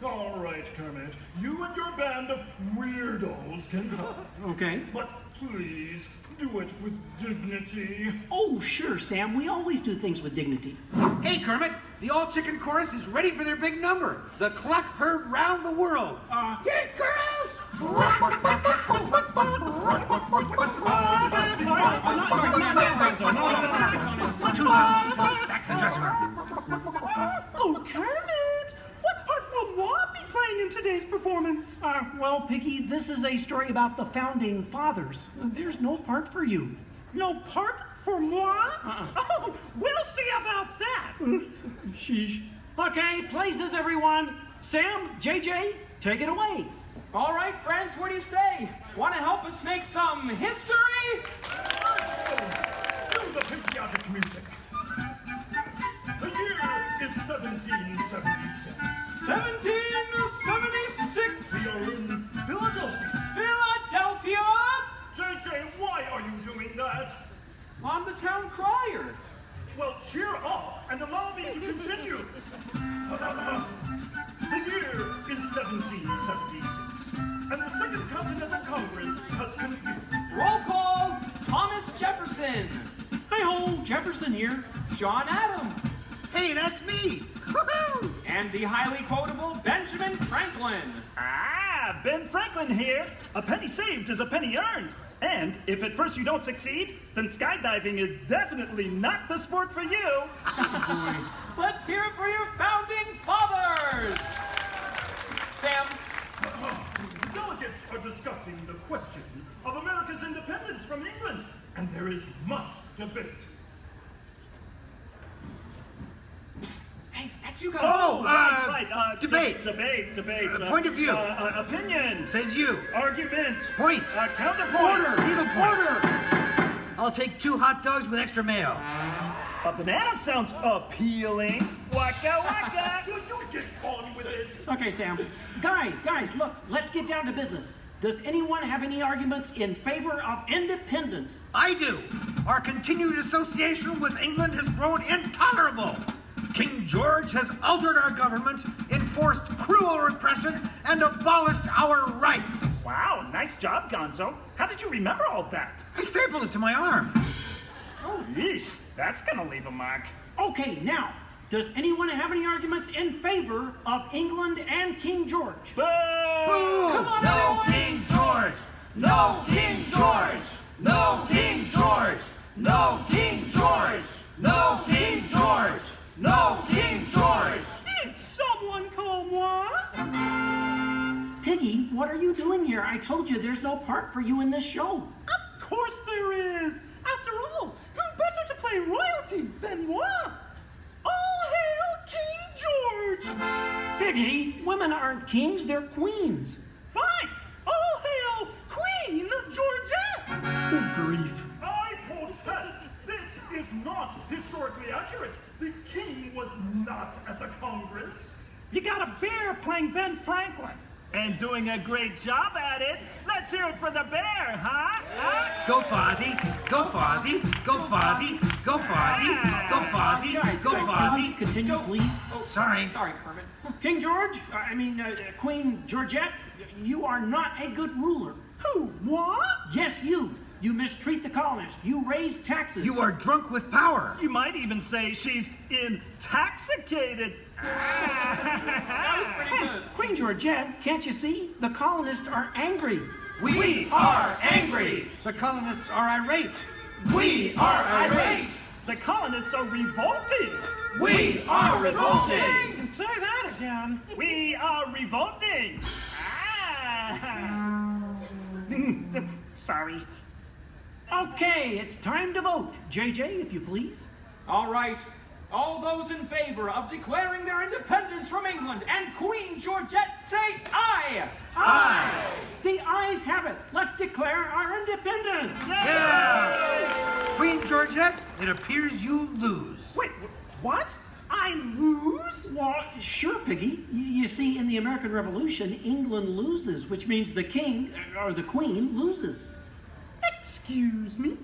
All right, Kermit, you and your band of weirdos can come. Okay. But please, do it with dignity. Oh, sure, Sam. We always do things with dignity. Hey, Kermit, the all-chicken chorus is ready for their big number. The clock heard round the world. Get it, girls! Too soon. Back to the dressing room. Oh, Kermit! What part will Walt be playing in today's performance? Well, Piggy, this is a story about the founding fathers. There's no part for you. No part for moi? Oh, we'll see about that. Sheesh. Okay, places, everyone. Sam, JJ, take it away. All right, friends, what do you say? Want to help us make some history? Cue the patriotic music. The year is 1776. 1776! We are in Philadelphia. Philadelphia! JJ, why are you doing that? I'm the town crier. Well, cheer up and allow me to continue. The year is 1776, and the Second Continental Congress has convened. Roll call! Jefferson. Hi-ho, Jefferson here. John Adams. Hey, that's me. Woohoo! And the highly quotable Benjamin Franklin. Ah, Ben Franklin here. A penny saved is a penny earned. And if at first you don't succeed, then skydiving is definitely not the sport for you. Let's hear it for your founding fathers. Sam. The delegates are discussing the question of America's independence from England, and there is much debate. Psst. Hey, that's you guys. Oh, right. Debate. Debate. Point of view. Opinion. Says you. Argument. Point. Counterpoint. Order. Needlepoint. I'll take 2 hot dogs with extra mayo. A banana sounds appealing. Waka waka. You get on with it. Okay, Sam. Guys, look, let's get down to business. Does anyone have any arguments in favor of independence? I do. Our continued association with England has grown intolerable. King George has altered our government, enforced cruel repression, and abolished our rights. Wow, nice job, Gonzo. How did you remember all that? I stapled it to my arm. Oh, yeesh. That's gonna leave a mark. Okay, now, does anyone have any arguments in favor of England and King George? Boo! Boo! Come on, No everyone! King George! No King George! No King George! No King George! No King George! No King George! Did someone call moi? Piggy, what are you doing here? I told you there's no part for you in this show. Of course there is. After all, who better to play royalty than moi? All hail King George! Piggy, women aren't kings, they're queens. Fine. All hail Queen Georgette! Good grief. I protest. This is not historically accurate. The king was not at the Congress. You got a bear playing Ben Franklin. And doing a great job at it. Let's hear it for the bear, huh? Go Fozzie! Go Fozzie! Go Fozzie! Go Fozzie! Go Fozzie! Go Fozzie! Continue, please. Oh, Sorry. Sorry, Kermit. King George, Queen Georgette, you are not a good ruler. Who? What? Yes, you. You mistreat the colonists. You raise taxes. You are drunk with power. You might even say she's intoxicated. That was pretty good. Queen Georgette, can't you see? The colonists are angry. We are angry. The colonists are irate. We are irate. The colonists are revolted. We are revolting. You can say that again. We are revolting. Sorry. Okay, it's time to vote. JJ, if you please. All right. All those in favor of declaring their independence from England and Queen Georgette say aye! Aye! The ayes have it. Let's declare our independence. Yeah! Queen Georgette, it appears you lose. Wait, what? I lose? Well, sure, Piggy. You see, in the American Revolution, England loses, which means the king, or the queen, loses. Excuse me?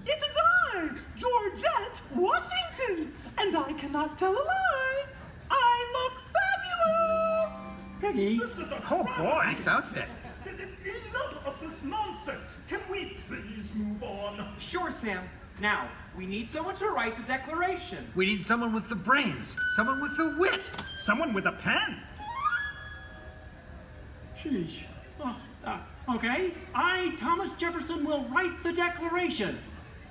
It is I, Georgette Washington, and I cannot tell a lie. I look fabulous! Piggy. This is a Oh boy, nice outfit. Enough of this nonsense. Can we please move on? Sure, Sam. Now, we need someone to write the declaration. We need someone with the brains, someone with the wit. Someone with a pen. Sheesh. Okay, I, Thomas Jefferson, will write the declaration.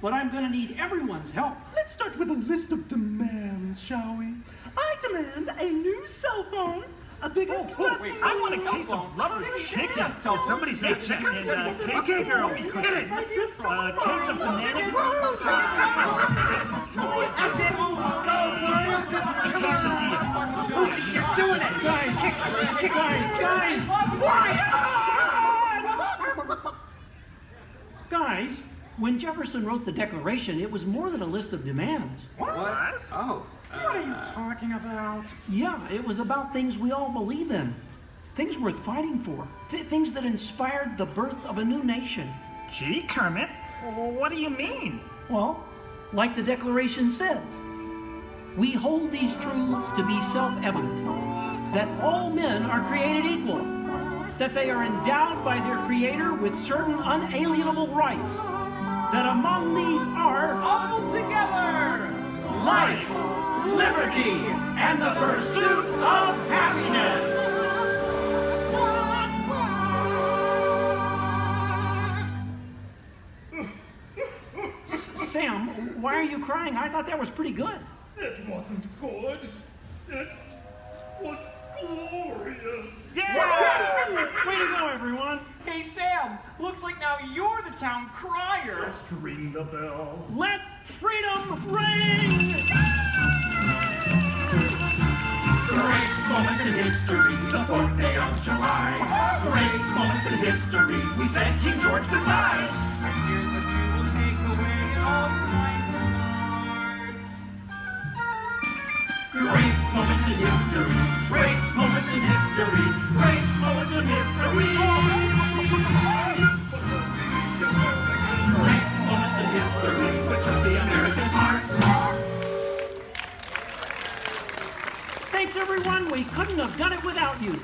But I'm gonna need everyone's help. Let's start with a list of demands, shall we? I demand a new cell phone, a bigger dressing room. I want a case of rubber chicken. Somebody said chicken. Okay, girls, hit it. A case of banana. You're doing it. Guys, when Jefferson wrote the Declaration, it was more than a list of demands. What? Oh. What are you talking about? Yeah, it was about things we all believe in. Things worth fighting for. Things that inspired the birth of a new nation. Gee, Kermit, what do you mean? Well, like the Declaration says, we hold these truths to be self-evident, that all men are created equal, that they are endowed by their Creator with certain unalienable rights, that among these are all together life, liberty, and the pursuit of happiness. Sam, why are you crying? I thought that was pretty good. It wasn't good. It was glorious. Yes! Way to go, everyone. Hey, Sam, looks like now you're the town crier. Just ring the bell. Let freedom ring! Great moments in history, the 4th day of July. Great moments in history, we said King George goodbye. And here's what we will take away in all your minds and hearts. Great moments in history, great moments in history, great moments in history. Great moments in history, but just the American parts. Thanks, everyone. We couldn't have done it without you.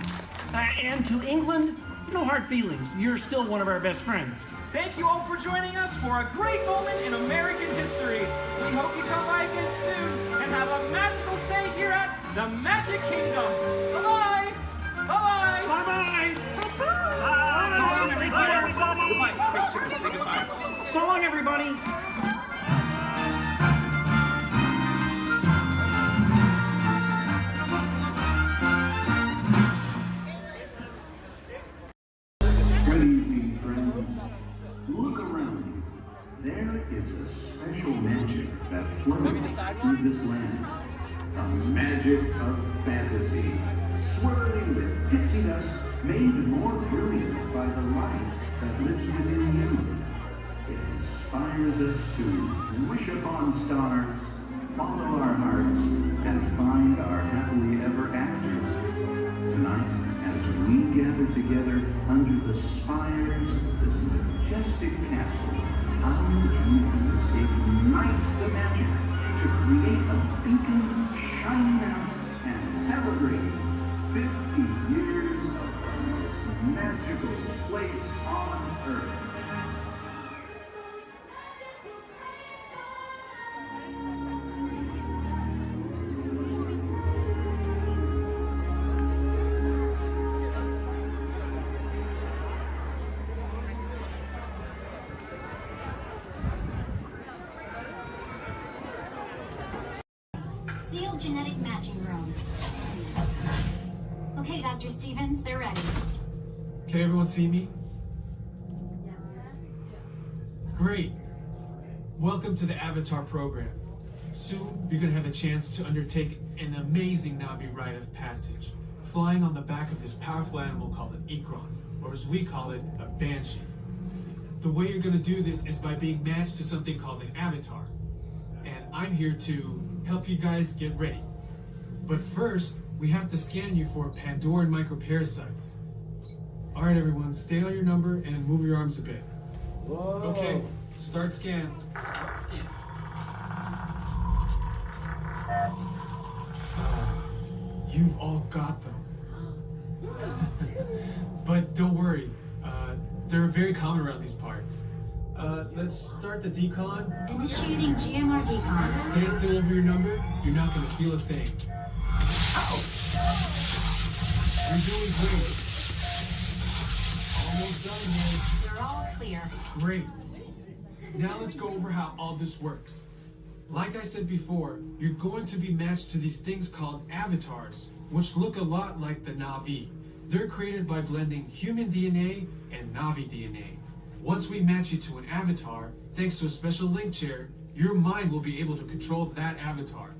And to England, no hard feelings. You're still one of our best friends. Thank you all for joining us for a great moment in American history. We hope you come by again soon and have a magical stay here at the Magic Kingdom. Bye-bye. Bye-bye. Bye-bye. Bye-bye. So long, everybody. Good evening, friends. Look around you. There is a special magic that flows through this land. A magic of fantasy, swirling with pixie dust, made more brilliant by the light that lives within you. It inspires us to wish upon stars, follow our hearts, and find our happily ever afters. Tonight, as we gather together under the spires of this majestic castle, our dreams ignite the magic to create a beacon shining out and celebrate 50 years of the most magical place on earth. Sealed genetic matching room. Okay, Dr. Stevens, they're ready. Can everyone see me? Great. Welcome to the Avatar program. Soon, you're going to have a chance to undertake an amazing Na'vi rite of passage, flying on the back of this powerful animal called an Ikron, or as we call it, a Banshee. The way you're going to do this is by being matched to something called an avatar. And I'm here to help you guys get ready. But first, we have to scan you for Pandoran microparasites. All right, everyone, stay on your number and move your arms a bit. Whoa. Okay, start scan. You've all got them. But don't worry, they're very common around these parts. Let's start the decon. Initiating GMR decon. Stay still over your number. You're not going to feel a thing. You're doing great. Almost done, man. You're all clear. Great. Now let's go over how all this works. Like I said before, you're going to be matched to these things called avatars, which look a lot like the Na'vi. They're created by blending human DNA and Na'vi DNA. Once we match you to an avatar, thanks to a special link chair, your mind will be able to control that avatar.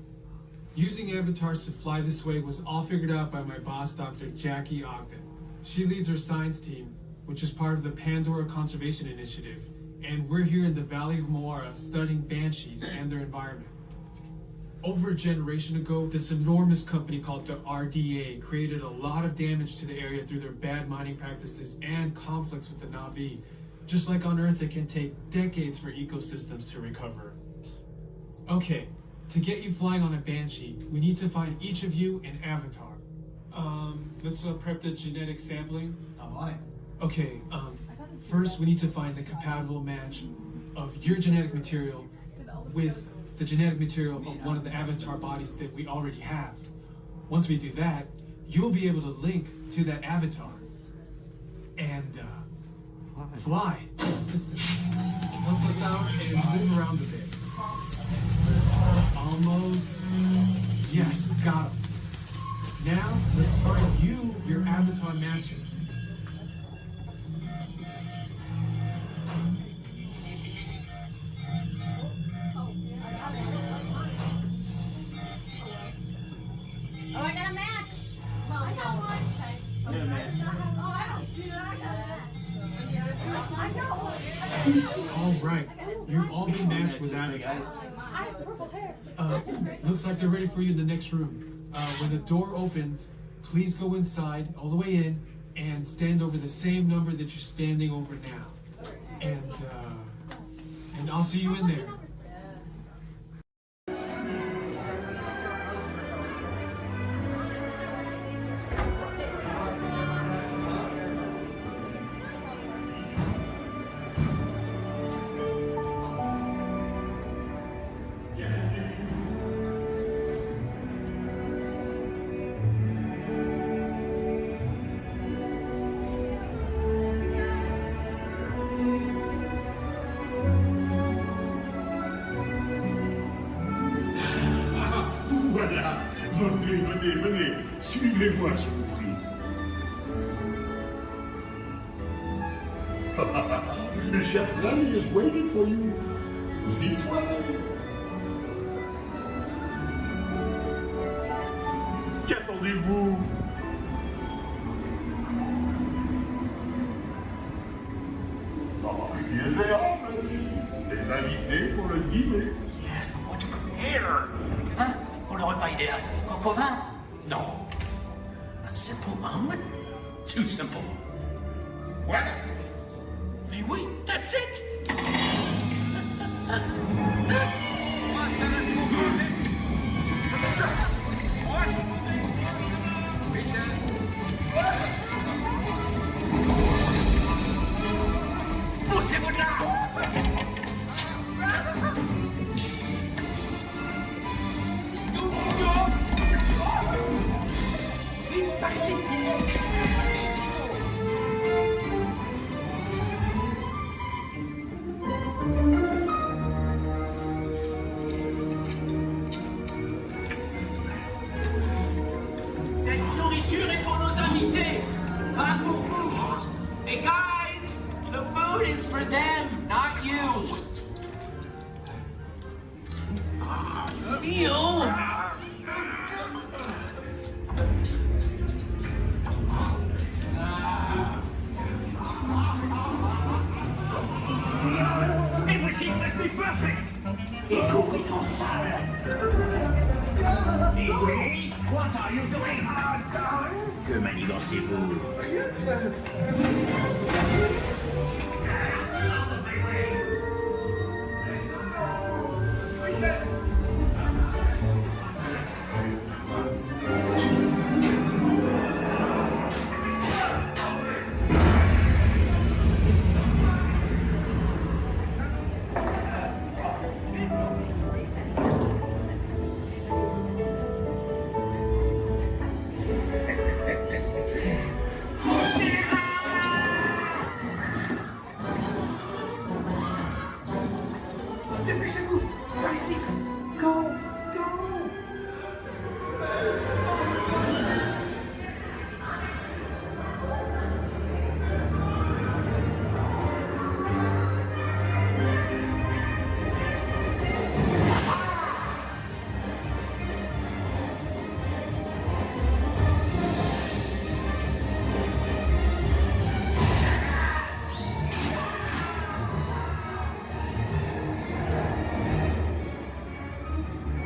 Using avatars to fly this way was all figured out by my boss, Dr. Jackie Ogden. She leads our science team, which is part of the Pandora Conservation Initiative, and we're here in the Valley of Moara studying banshees and their environment. Over a generation ago, this enormous company called the RDA created a lot of damage to the area through their bad mining practices and conflicts with the Na'vi. Just like on Earth, it can take decades for ecosystems to recover. Okay, to get you flying on a Banshee, we need to find each of you an avatar. Let's prep the genetic sampling. I'm on it. Okay, first we need to find the compatible match. of your genetic material with the genetic material of one of the avatar bodies that we already have. Once we do that, you'll be able to link to that avatar and fly. Help us out and move around a bit. Almost. Yes, got him. Now, let's find you your avatar matches. Oh, I got a match. I got one. Oh, I don't do that. I got one. All right, you've all been matched with avatars. I have purple hair. Looks like they're ready for you in the next room. When the door opens, please go inside, all the way in, and stand over the same number that you're standing over now. And I'll see you in there. Voilà, venez, suivez-moi, je vous prie. Le chef Rami is waiting for you. This way. Qu'attendez-vous? Viens les invités pour le dîner. Yes, but what to prepare? Hein? Pour le repas idéal, coq au vin? No. A simple omelet? Too simple. Voilà. Mais oui, that's it! Poussez-vous de là! Vite, par ici! Cette nourriture est pour nos invités, pas pour vous. Hey guys, the food is for them, not you. Everything must be perfect! Et tout est en salle! Et oui, what are you doing? Que manigancez-vous? Dépêchez-vous. Par ici. Go. Go.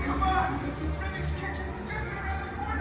Come on! Remi's kitchen's just around the corner!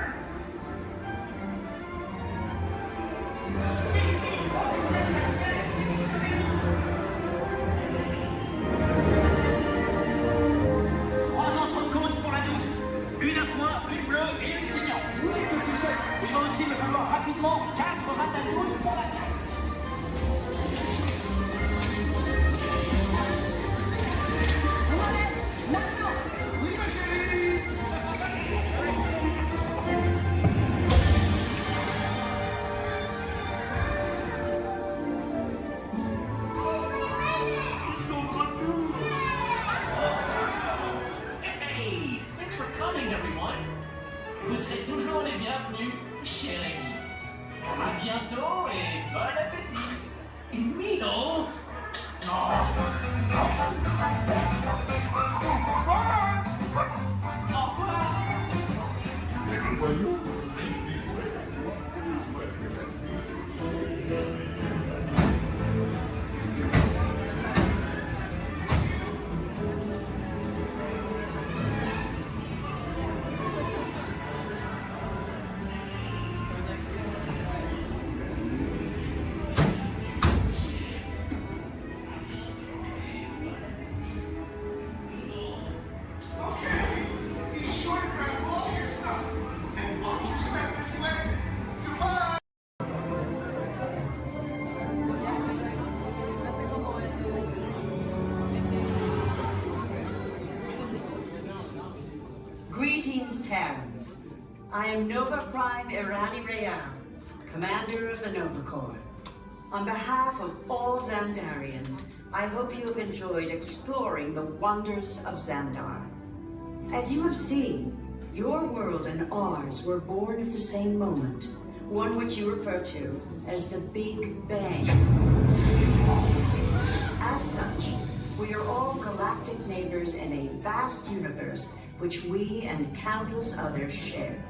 Terrans. I am Nova Prime Irani Rayan, commander of the Nova Corps. On behalf of all Xandarians, I hope you have enjoyed exploring the wonders of Xandar. As you have seen, your world and ours were born of the same moment, one which you refer to as the Big Bang. As such, we are all galactic neighbors in a vast universe which we and countless others share.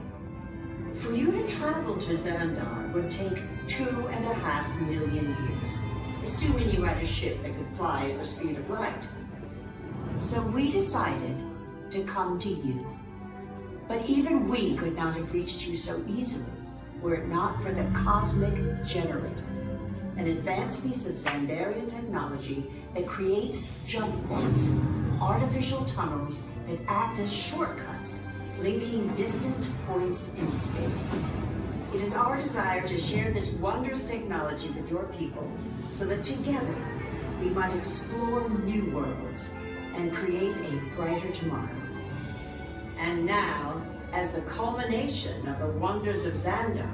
For you to travel to Xandar would take 2.5 million years, assuming you had a ship that could fly at the speed of light. So we decided to come to you. But even we could not have reached you so easily were it not for the Cosmic Generator, an advanced piece of Xandarian technology that creates jump points, artificial tunnels that act as shortcuts, linking distant points in space. It is our desire to share this wondrous technology with your people so that together we might explore new worlds and create a brighter tomorrow. And now, as the culmination of the wonders of Xandar,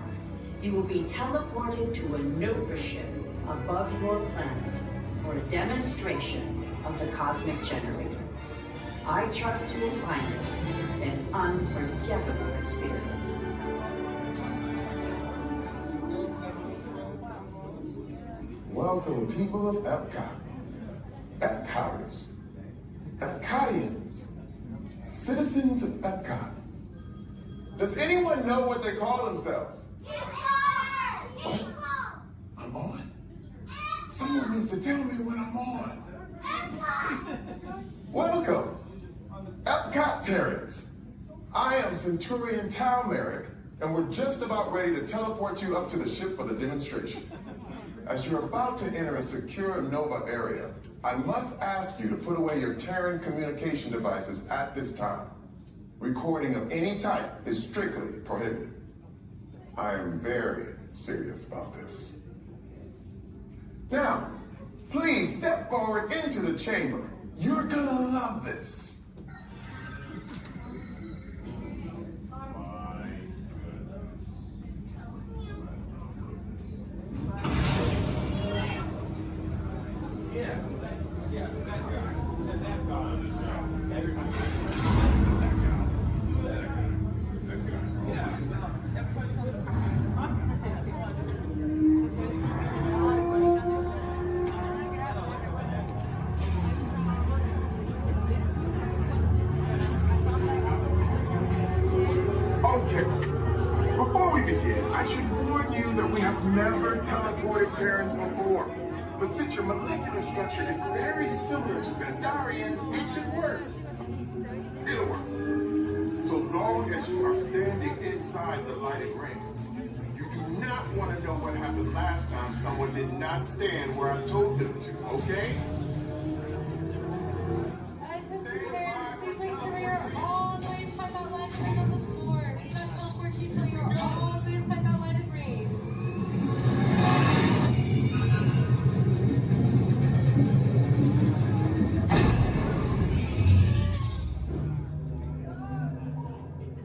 you will be teleported to a Nova ship above your planet for a demonstration of the Cosmic Generator. I trust you will find it an unforgettable experience. Welcome, people of Epcot, Epcoters, Epcotians, citizens of Epcot. Does anyone know what they call themselves? What? I'm on? Someone needs to tell me what I'm on. Welcome, Epcot-tarians. I am Centurion Tal Merrick, and we're just about ready to teleport you up to the ship for the demonstration. As you're about to enter a secure Nova area, I must ask you to put away your Terran communication devices at this time. Recording of any type is strictly prohibited. I am very serious about this. Now, please step forward into the chamber. You're gonna love this. Never teleported Terrans before, but since your molecular structure is very similar to Xandarians, it should work. It'll work. So long as you are standing inside the lighted ring. You do not want to know what happened last time someone did not stand where I told them to, okay? Please make sure you're all the way inside that lighted ring on the floor. We must teleport you till you're all the way inside that lighted ring.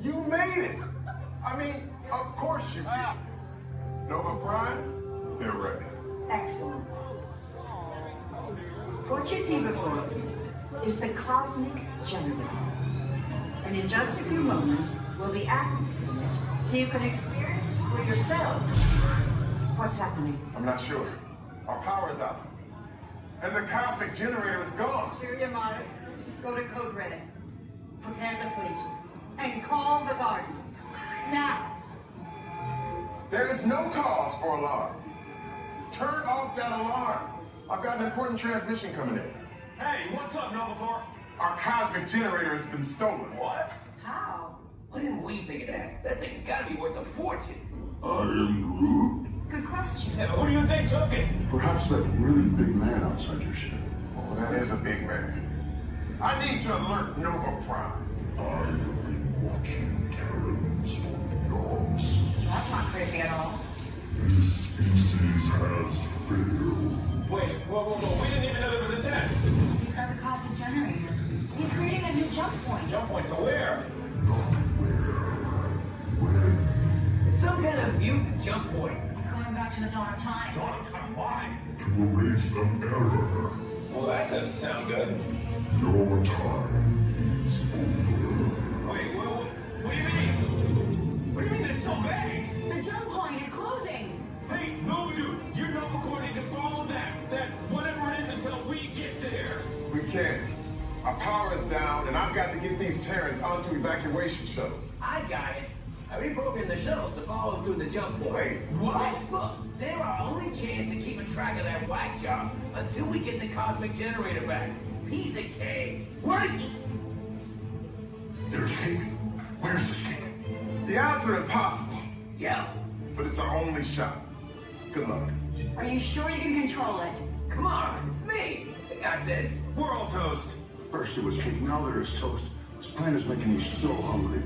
You made it! I mean, of course you did. Nova Prime, they're ready. Excellent. What you see before you is the Cosmic Generator. And in just a few moments, we'll be activating it so you can experience for yourself what's happening. I'm not sure. Our power's out. And the Cosmic Generator is gone. Cheer your Mark. Go to Code Red. Prepare the fleet. And call the Guardians. Now. There is no cause for alarm. Turn off that alarm. I've got an important transmission coming in. Hey, what's up, Nova Corps? Our Cosmic Generator has been stolen. What? How? Why didn't we think of that? That thing's gotta be worth a fortune. I am Groot. Good question. Yeah, who do you think took it? Perhaps that really big man outside your ship. Oh, that is a big man. I need to alert Nova Prime. I have been watching Terrans for eons. That's not creepy at all. This species has failed. Wait, whoa. We didn't even know there was a test. He's got the Cosmic Generator. He's creating a new jump point. Jump point to where? Not where. you? Jump point. It's going back to the dawn of time. Dawn of time, why? To erase an error. Well, that doesn't sound good. Your time is over. Wait, what do you mean? What do you mean it's so vague? The jump point is closing. Hey, no, you're not recording to follow that whatever it is until we get there. We can't. Our power is down, and I've got to get these Terrans onto evacuation shuttles. I got it. I reprogrammed the shuttles to follow them through the jump point. Wait, what? Look, they're our only chance of keeping track of that whack job until we get the cosmic generator back. Piece of cake. Wait! There's cake. Where's this cake? The odds are impossible. Yeah. But it's our only shot. Good luck. Are you sure you can control it? Come on, it's me. I got this. We're all toast. First it was cake, now there is toast. This plan is making me so hungry.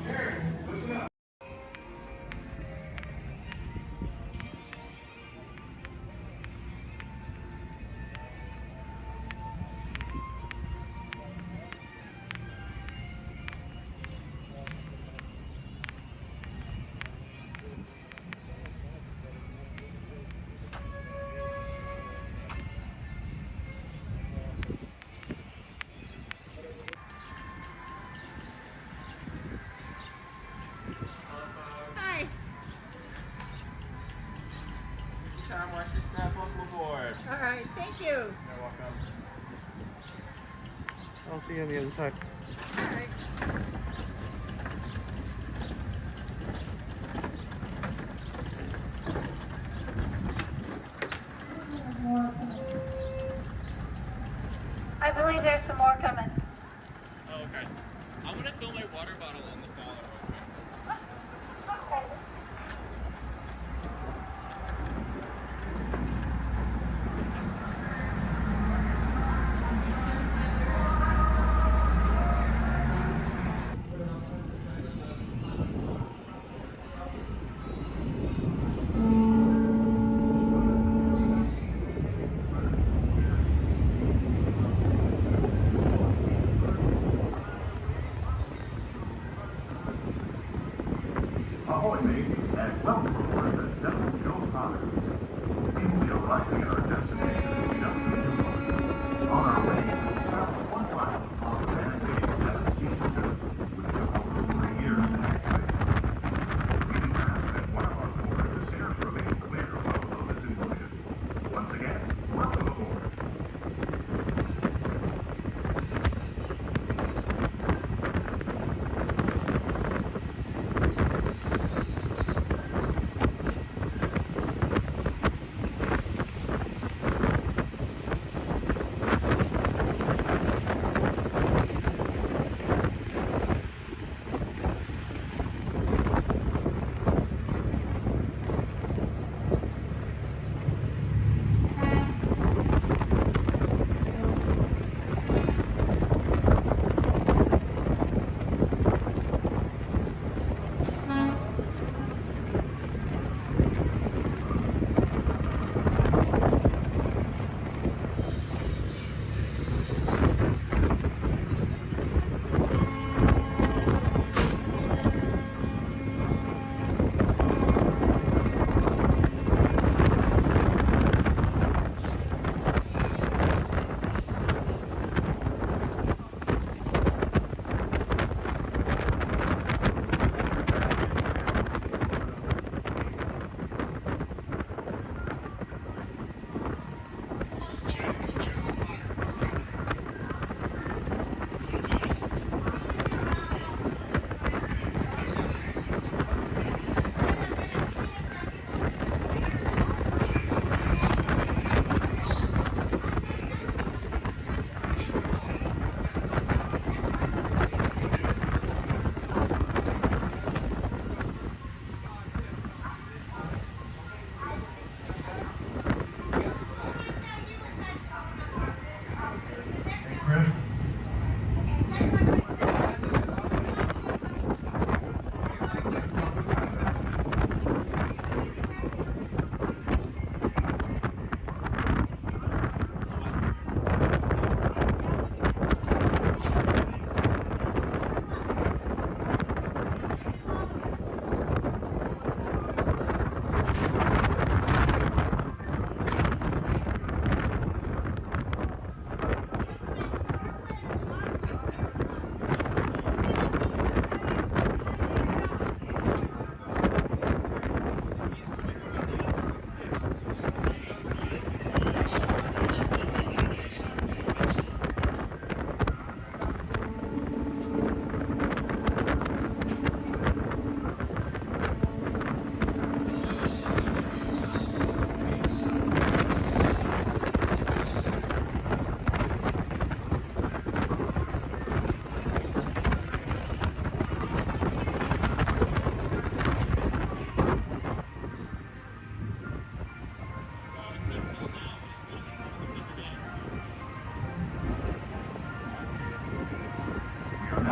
Terrans, listen up. Hi. Tom, watch your step. Welcome aboard. All right, thank you. You're welcome. I'll see you on the other side. All right. I believe there's some more coming. Oh, okay. I'm gonna fill my water bottle in the fall.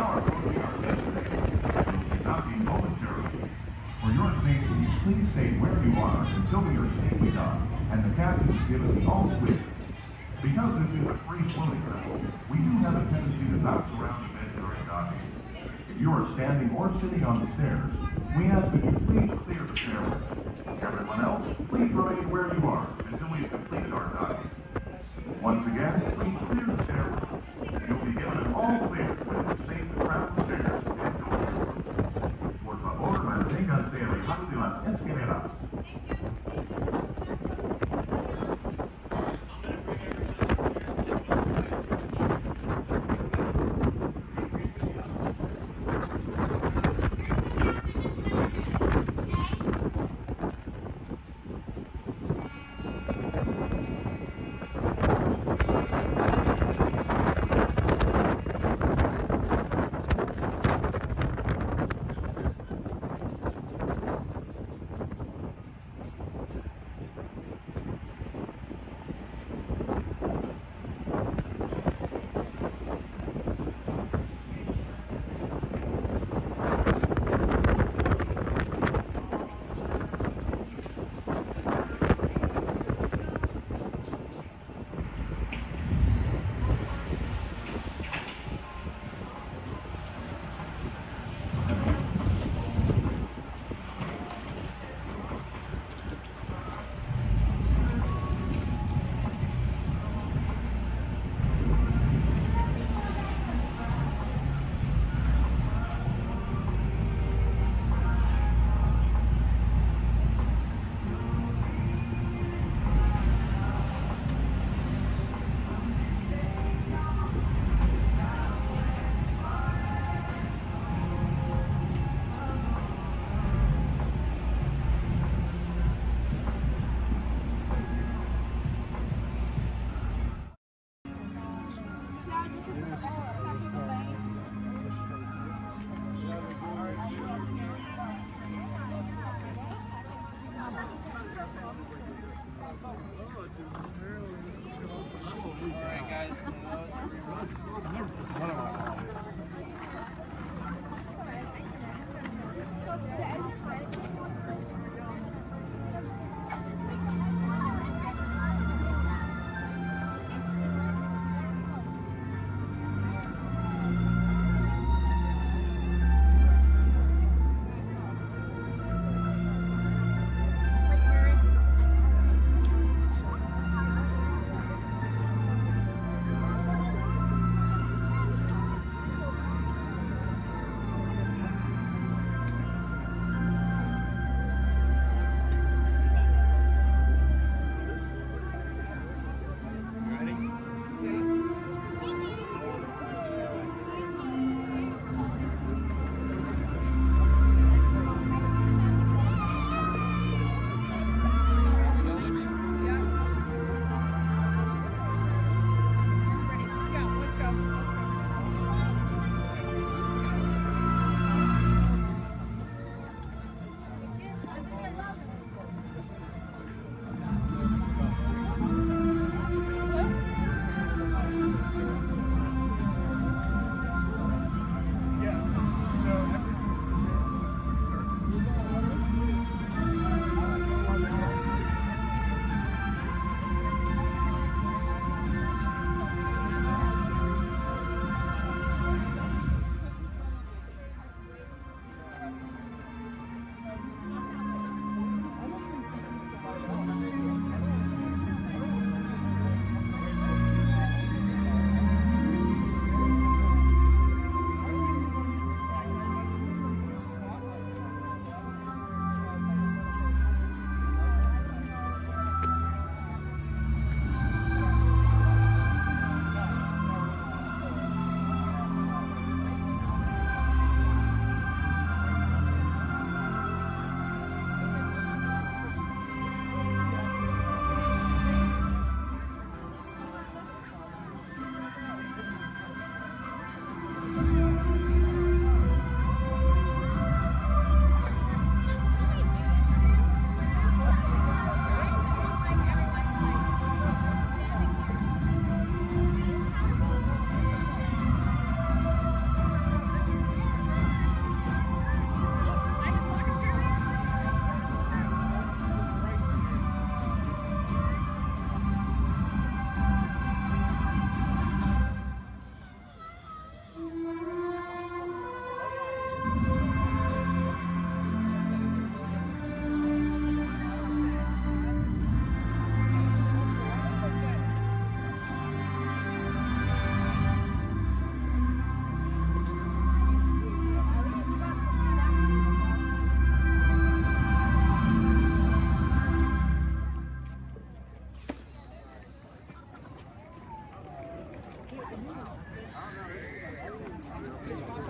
now approaching our destination. We'll be docking momentarily. For your safety, please stay where you are until we are safely docked and the captain has given the all clear. Because this is a free floating vessel, we do have a tendency to bounce around a bit during docking. If you are standing or sitting on the stairs, we ask that you please clear the stairway. Everyone else, please remain where you are until we have completed our docking. Once again, please clear the stairway. You'll be given an all clear when it's safe to travel the stairs indoors. Por favor, manténganse alejados de las escaleras.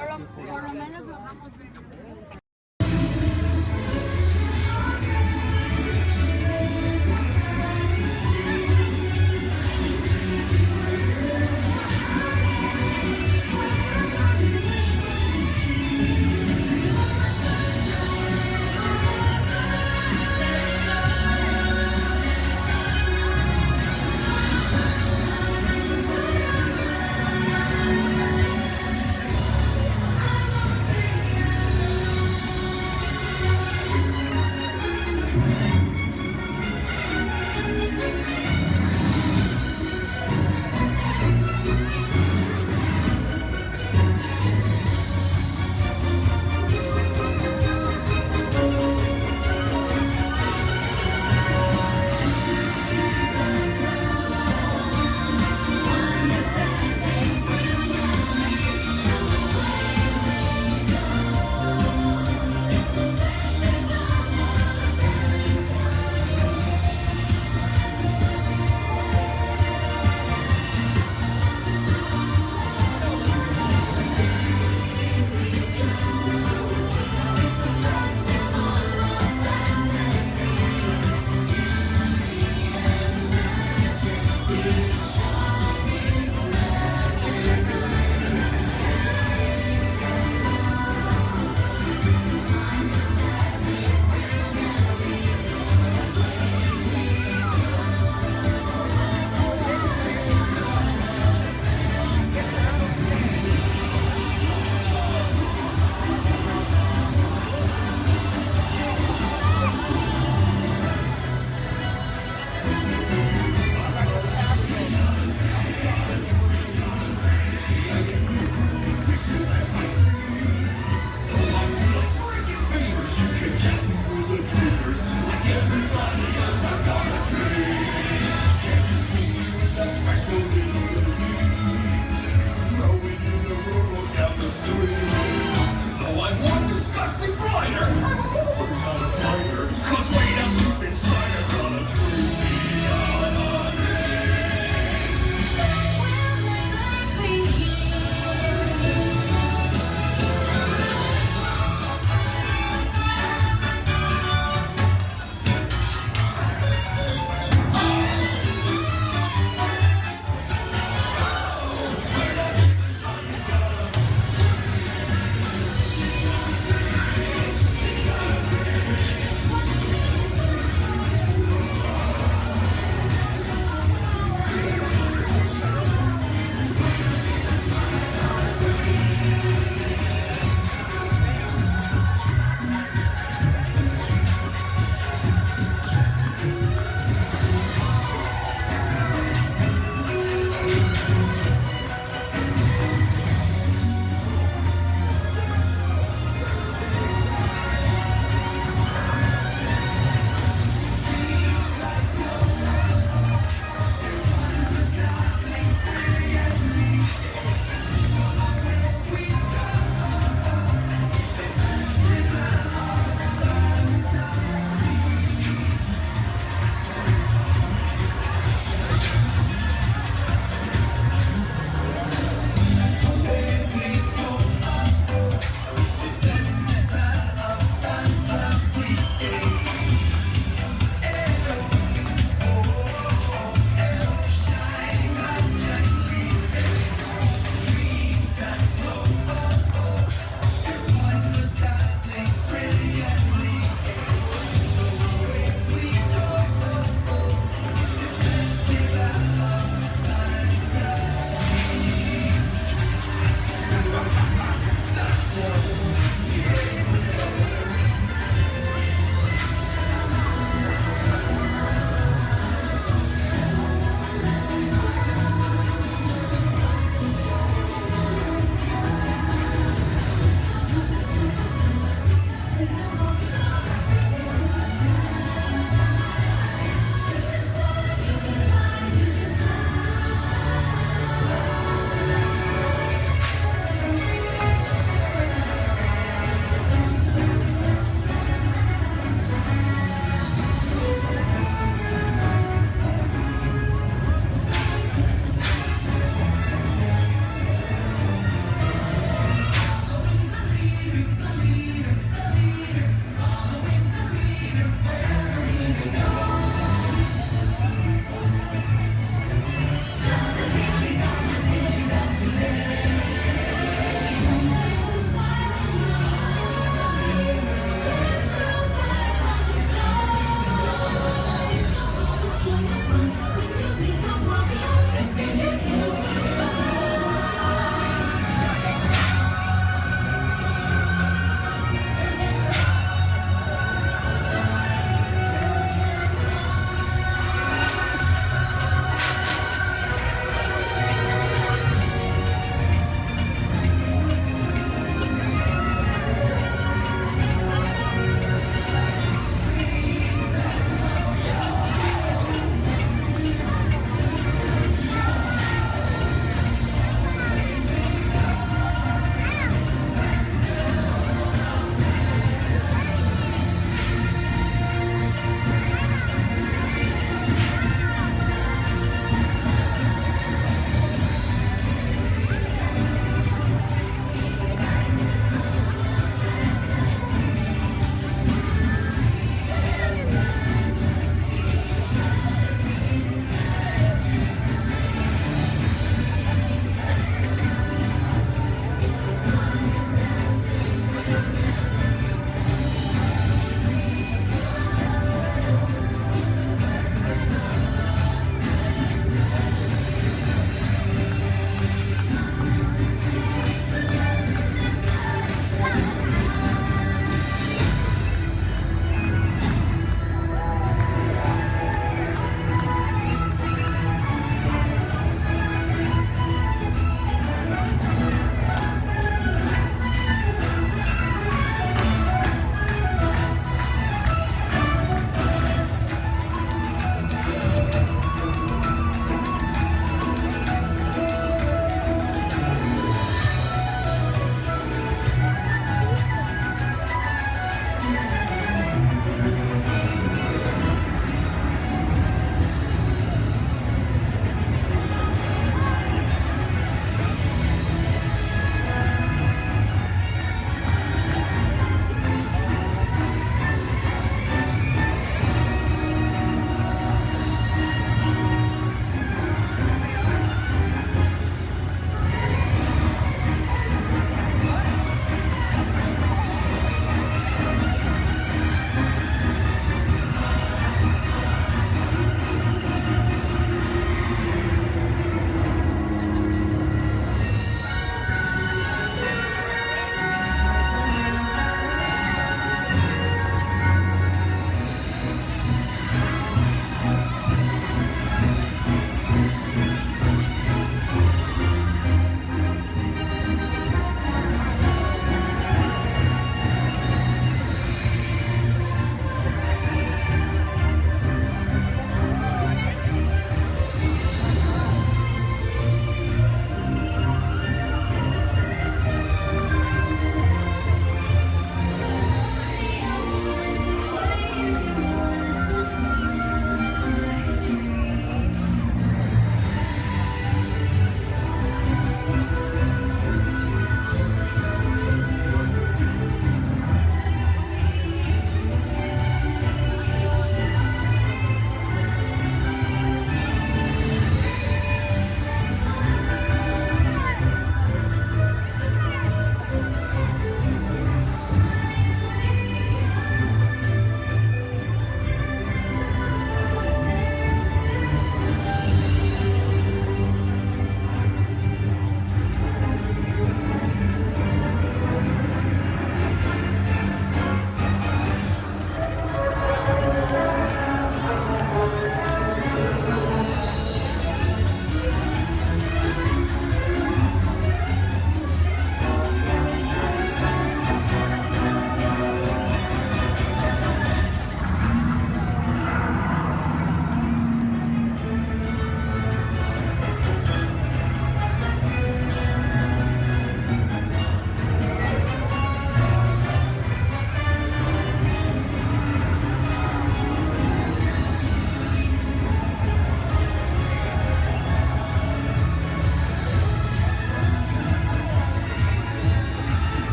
Por lo menos lo vamos viendo.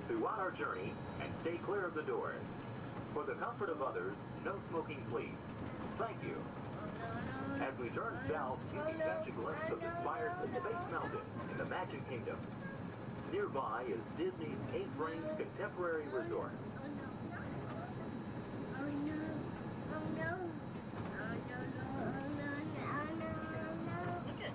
throughout our journey and stay clear of the doors. For the comfort of others, no smoking please. Thank you. As we turn south, you can catch a glimpse of the spires of Space Mountain in the Magic Kingdom. Nearby is Disney's 8th-ranked contemporary resort. Oh no. Oh no. Oh no, no, oh no, no, no, no. Look at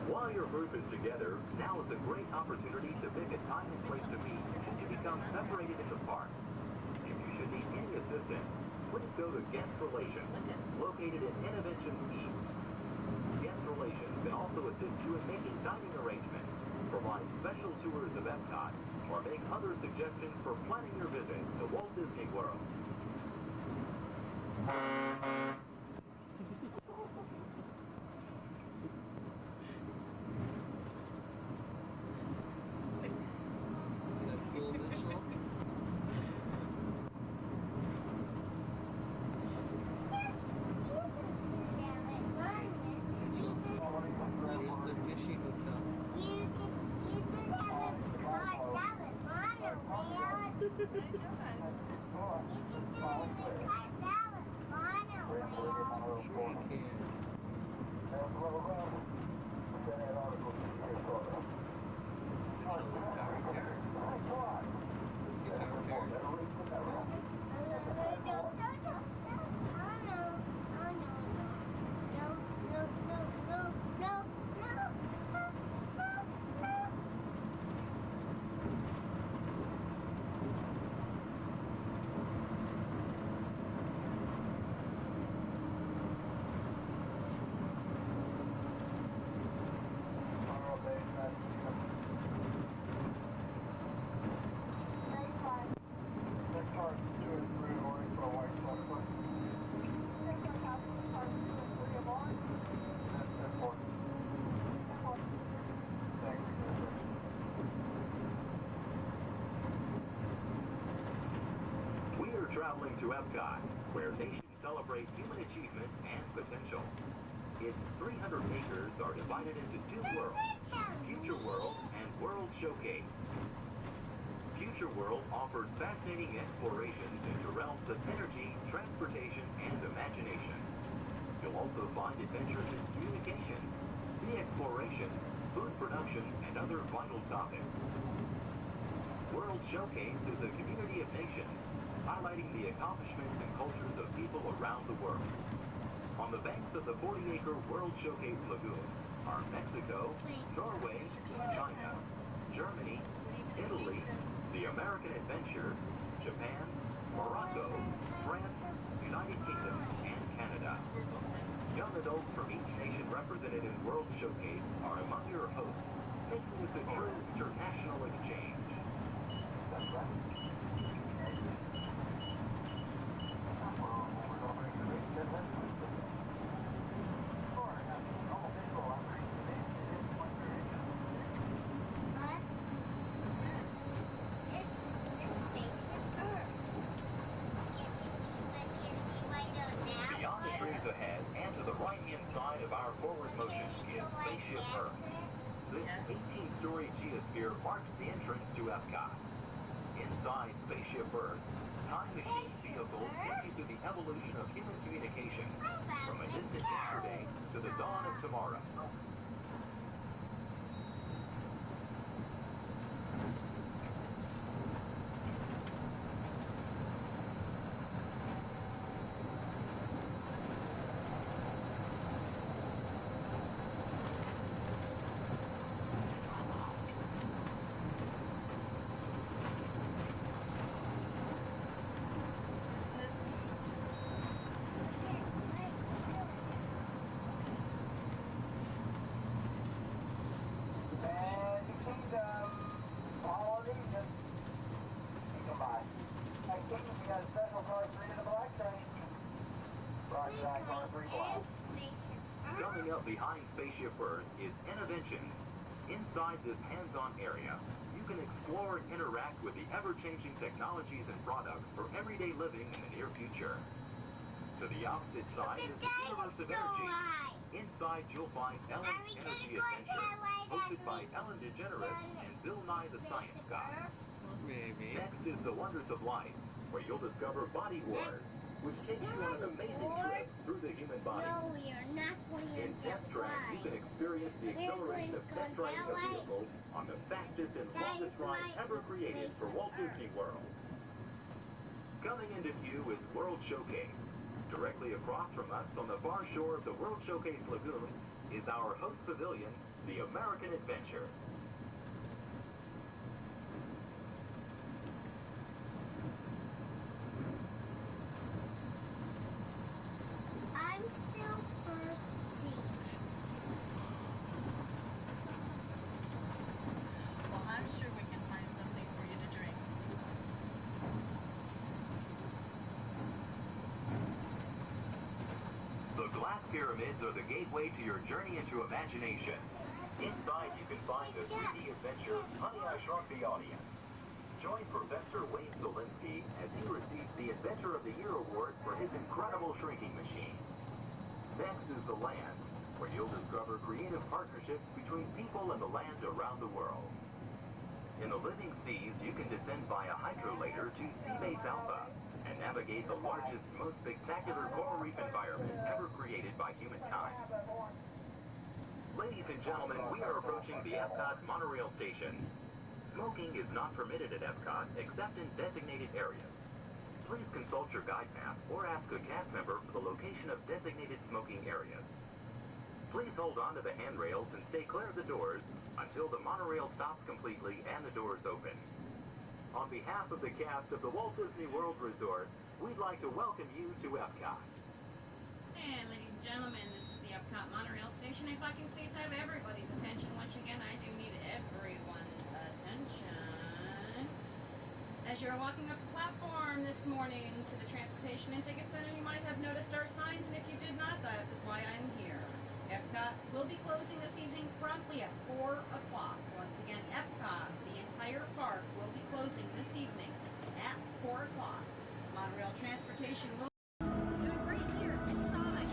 While your group is together, now is a great opportunity to pick a time and place to meet and to become separated in the park. If you should need any assistance, please go to Guest Relations, located in Interventions East. Guest Relations can also assist you in making dining arrangements, provide special tours of Epcot, or make other suggestions for planning your visit to Walt Disney World. Here's the fishy hotel. You could have a car that was monorail. You could do it with cars that was monorail. Sure you can. Someone's Tower Terror. See Tower Terror? We are traveling to Epcot, where nations celebrate human achievement and potential. Its 300 acres are divided into two worlds, Future World and World Showcase. Future World offers fascinating explorations into realms of energy, transportation, and imagination. You'll also find adventures in communications, sea exploration, food production, and other vital topics. World Showcase is a community of nations, highlighting the accomplishments and cultures of people around the world. On the banks of the 40-acre World Showcase Lagoon are Mexico, Norway, China, Germany, Italy, the American Adventure, Japan, Morocco, France, United Kingdom, and Canada. Young adults from each nation represented in World Showcase are among your hosts, making this a true international exchange. 18-story geosphere marks the entrance to Epcot. Inside Spaceship Earth, time machine vehicles take you through the evolution of human communication, from a distant yesterday to the dawn of tomorrow. Coming up behind Spaceship Earth is Innovations. Inside this hands-on area, you can explore and interact with the ever-changing technologies and products for everyday living in the near future. To the opposite side is the Universe of Energy. Inside you'll find Ellen's Energy Adventure, hosted by Ellen DeGeneres and Bill Nye the Science Guy. Maybe. Next is The Wonders of Life, where you'll discover Body Wars, which takes you on an amazing trip through the human body. No, we are not going In Test Track, you can experience the acceleration of test driving a vehicle on the fastest and longest ride ever created for Walt Disney World. Coming into view is World Showcase. Directly across from us on the far shore of the World Showcase Lagoon is our host pavilion, the American Adventure. I'm still thirsty. Well, I'm sure we can find something for you to drink. The glass pyramids are the gateway to your journey into imagination. Inside you can find the 3D adventure, Honey, I Shrunk the Audience. Join Professor Wayne Solinsky as he receives the Adventure of the Year award for his incredible shrinking machine. Next is The Land, where you'll discover creative partnerships between people and the land around the world. In the living seas, you can descend via hydrolator to Seabase Alpha and navigate the largest, most spectacular coral reef environment ever created by humankind. Ladies and gentlemen, we are approaching the Epcot monorail station. Smoking is not permitted at Epcot except in designated areas. Please consult your guide map or ask a cast member for the location of designated smoking areas. Please hold on to the handrails and stay clear of the doors until the monorail stops completely and the doors open. On behalf of the cast of the Walt Disney World Resort, we'd like to welcome you to Epcot. And ladies and gentlemen, this is the Epcot monorail station. If I can please have everybody's attention once again, I do need everyone's attention. As you're walking up the platform this morning to the Transportation and Ticket Center, you might have noticed our signs, and if you did not, that is why I'm here. Epcot will be closing this evening promptly at 4 o'clock. Once again, Epcot, the entire park, will be closing this evening at 4 o'clock. Monorail transportation will... It was right here. I saw it.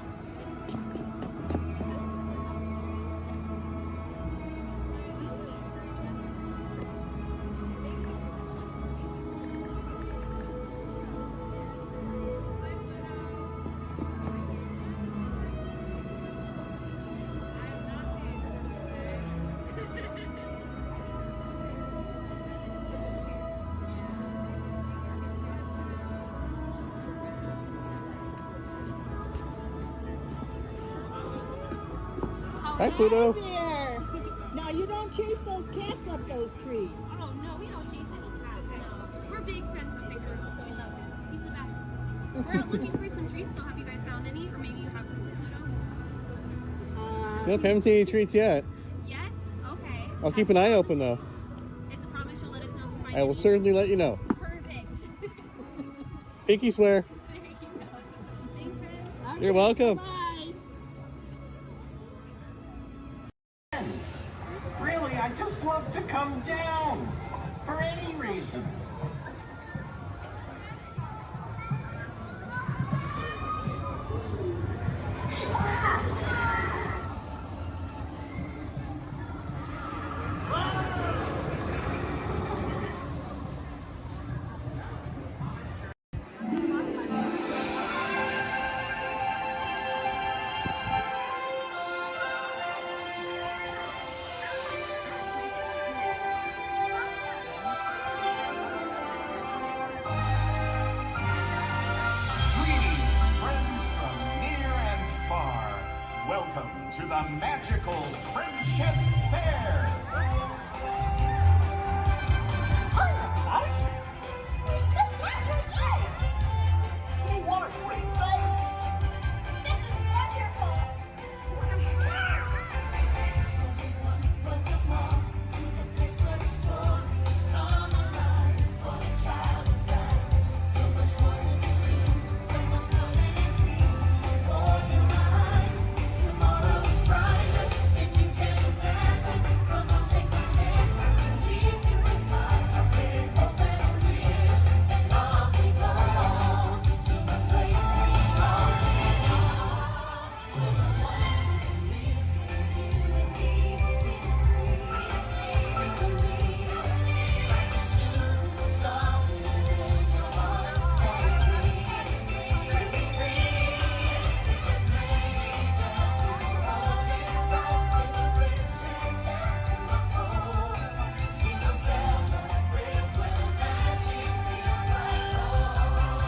Hi, Pluto. There. Now you don't chase those cats up those trees. Oh no, we don't chase any cats. No. We're big friends of Bigfoot. We love him. He's the best. We're out looking for some treats, so have you guys found any? Or maybe you have some for Pluto? Nope, haven't seen any treats yet. Yet? Okay. I'll keep an eye open though. It's a promise you'll let us know if you find I will any. certainly let you know. Perfect. Pinky swear. There you go. Thanks, Red. You're welcome. Bye. Really, I just love to come down for any reason. the magical Friendship Fair. Hi, everybody. We're so glad you're here. Oh, what a great night. This is wonderful. Welcome all to the place where the stories come alive. For a child inside, so much more than a scene, so much more than a dream. Open your eyes, tomorrow's brighter than you can imagine. Come on, take my hand, lead me with love, with hope and a wish, and off we go to the place we all belong. Where the wonder lives within and even is free. To believe like a shooting star within your heart, or a dream. Let me free. It's a flame that we hold inside. It's a friendship that you uphold. We will celebrate when magic feels like home.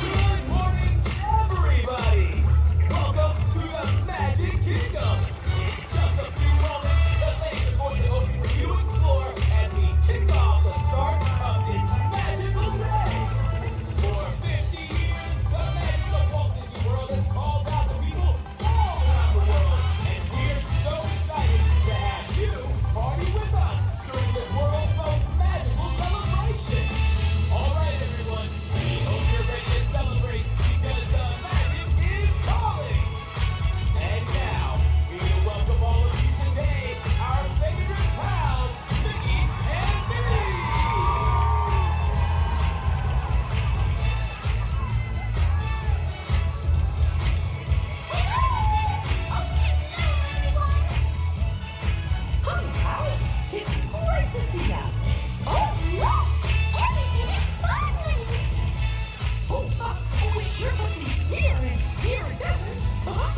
Good morning, everybody! Welcome to the Magic Kingdom! In just a few moments, the lanes are going to open for you to explore as we kick off the start of this magical day! For 50 years, the magic of Walt Disney World has called out to people all around the world, and we're so excited to have you party with us during the world's most magical celebration! All right, everyone, we hope you're ready to celebrate because the magic is calling! And now, we welcome all of you today, our favorite pals, Mickey and Minnie! Hi, guys. It's great to see you. Oh, look! Everything is sparkling. We sure must be iridescent. Well,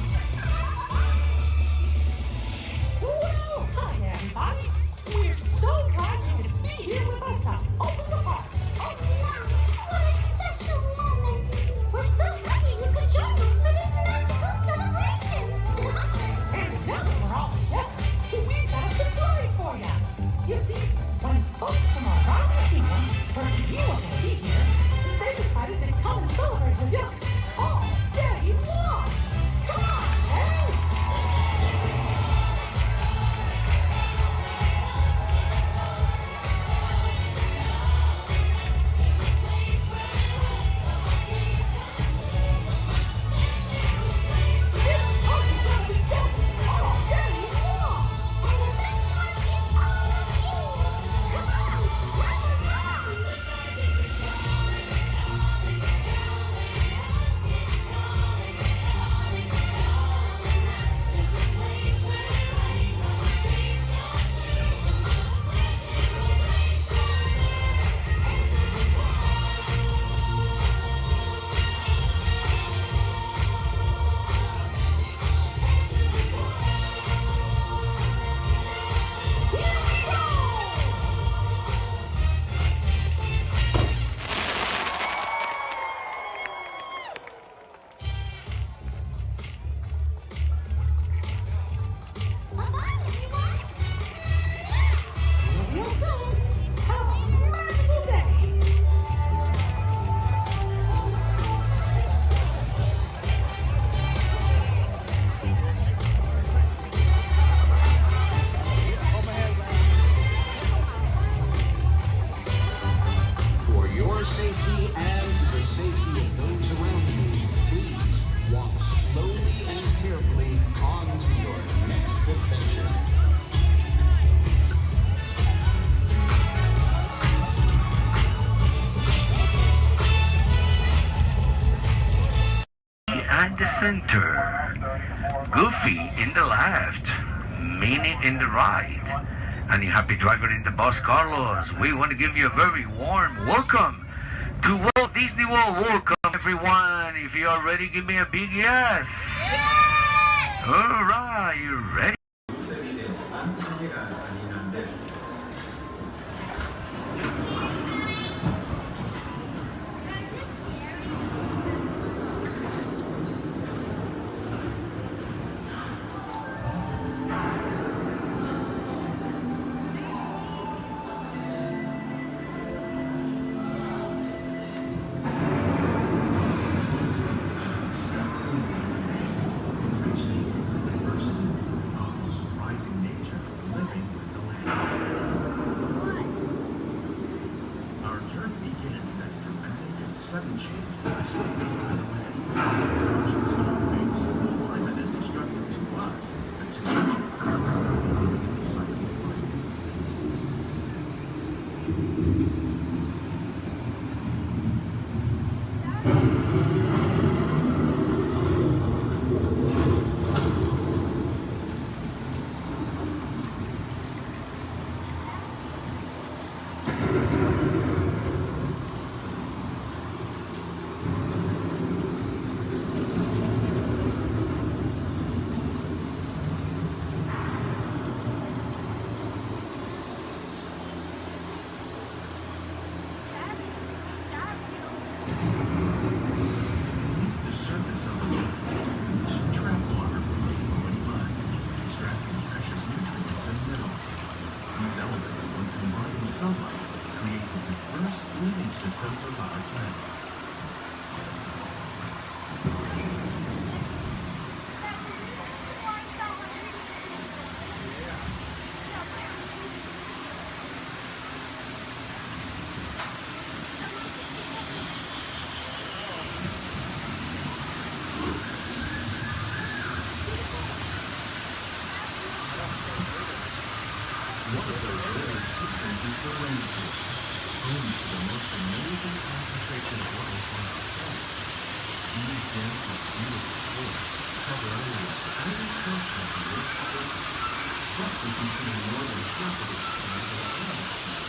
hi, everybody. We're so glad you could be here with us to open the park. Oh, yeah. What a special moment. We're so happy you could join us for this magical celebration. And now that we're all together, we've got a surprise for you. You see, when So, have a magical day. For your safety and the safety of those around you, please walk slowly and carefully on to your next adventure. At the center, Goofy in the left, Minnie in the right, and your happy driver in the bus, Carlos. We want to give you a very warm welcome to Walt Disney World. Welcome, everyone. If you are ready, give me a big yes. Yes! All right, you ready? Sudden change in state of the wind. Ocean storm means simple climate and destructive to us, but to nature, consequently living in the cycle of life. Sunlight create the diverse living systems of our planet. One of those living systems is the rainforest, home to the most amazing concentration of life on our planet. These dense and beautiful forests cover only a tiny portion of the Earth's surface, roughly between the northern half of its planet and the Atlantic Sea.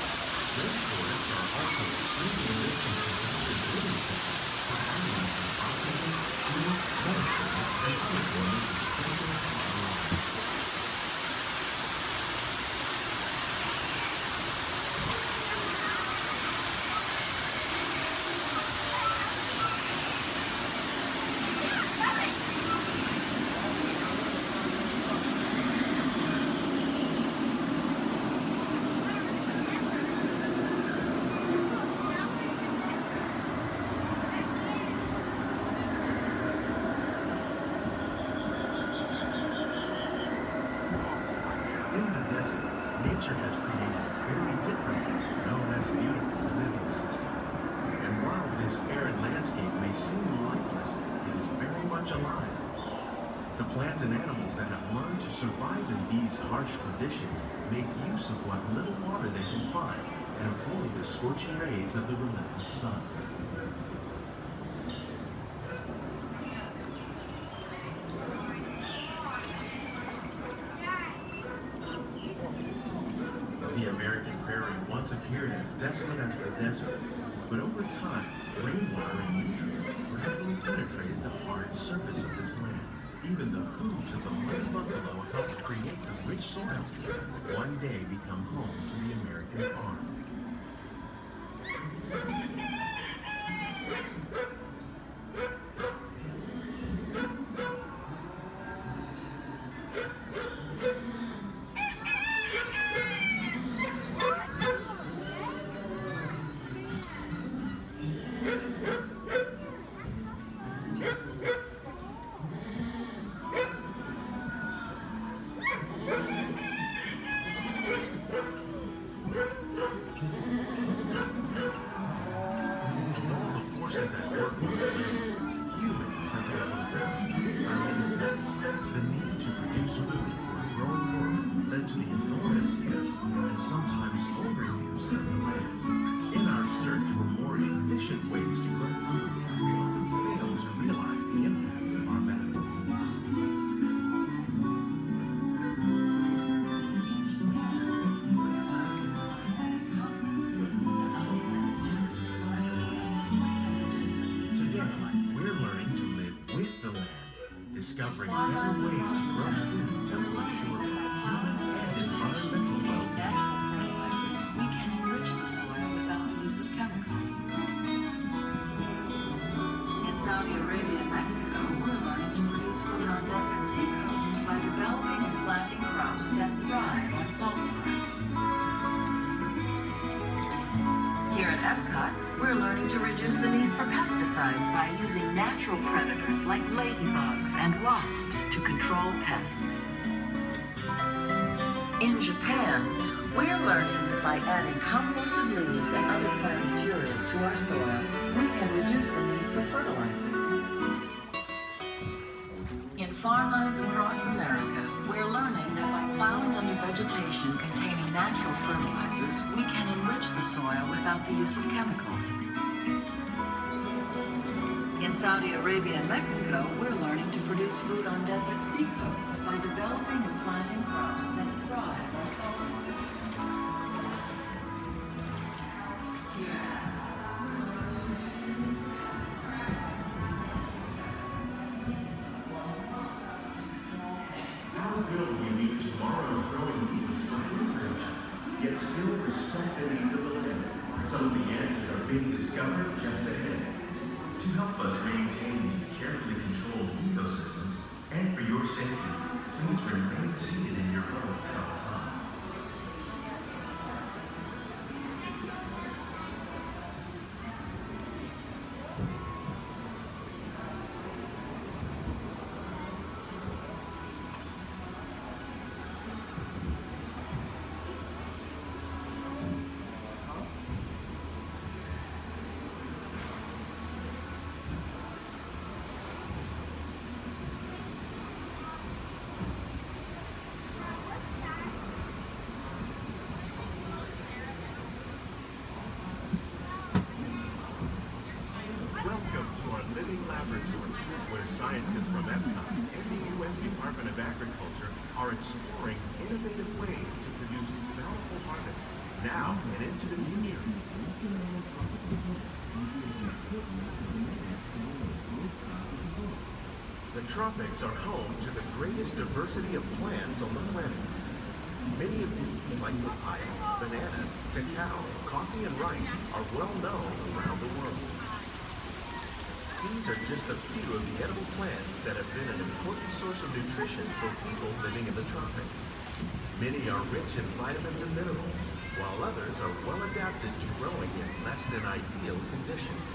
Rainforests are also extremely rich in synthetic living systems, providing us with oxygen, food, medicine, and other forms essential to our lives. Nature has created a very different, known as beautiful living system. And while this arid landscape may seem lifeless, it is very much alive. The plants and animals that have learned to survive in these harsh conditions make use of what little water they can find and avoid the scorching rays of the relentless sun. The American prairie once appeared as desolate as the desert, but over time, rainwater and nutrients gradually penetrated the hard surface of this land. Even the hooves of the muddy buffalo helped create the rich soil that one day become home to the American farm. Epcot, we're learning to reduce the need for pesticides by using natural predators like ladybugs and wasps to control pests. In Japan, we're learning that by adding composted leaves and other plant material to our soil, we can reduce the need for fertilizers. In farmlands across America, we're learning that by plowing under vegetation containing natural fertilizers, we can enrich the soil without the use of chemicals. In Saudi Arabia and Mexico, we're learning to produce food on desert seacoasts by developing and planting crops that thrive on salt water. How will we meet tomorrow's growing needs for food production, yet still respect the needs of the land? Some of the answers are being discovered just ahead. To help us maintain these carefully controlled ecosystems, and for your safety, please remain seated in your boat at all times. Welcome to our living laboratory, where scientists from Epcot and the U.S. Department of Agriculture are exploring innovative ways to produce bountiful harvests now and into the future. The tropics are home to the greatest diversity of plants on the planet. Many of these, like papaya, bananas, cacao, coffee, and rice, are well known around the world. These are just a few of the edible plants that have been an important source of nutrition for people living in the tropics. Many are rich in vitamins and minerals, while others are well adapted to growing in less than ideal conditions.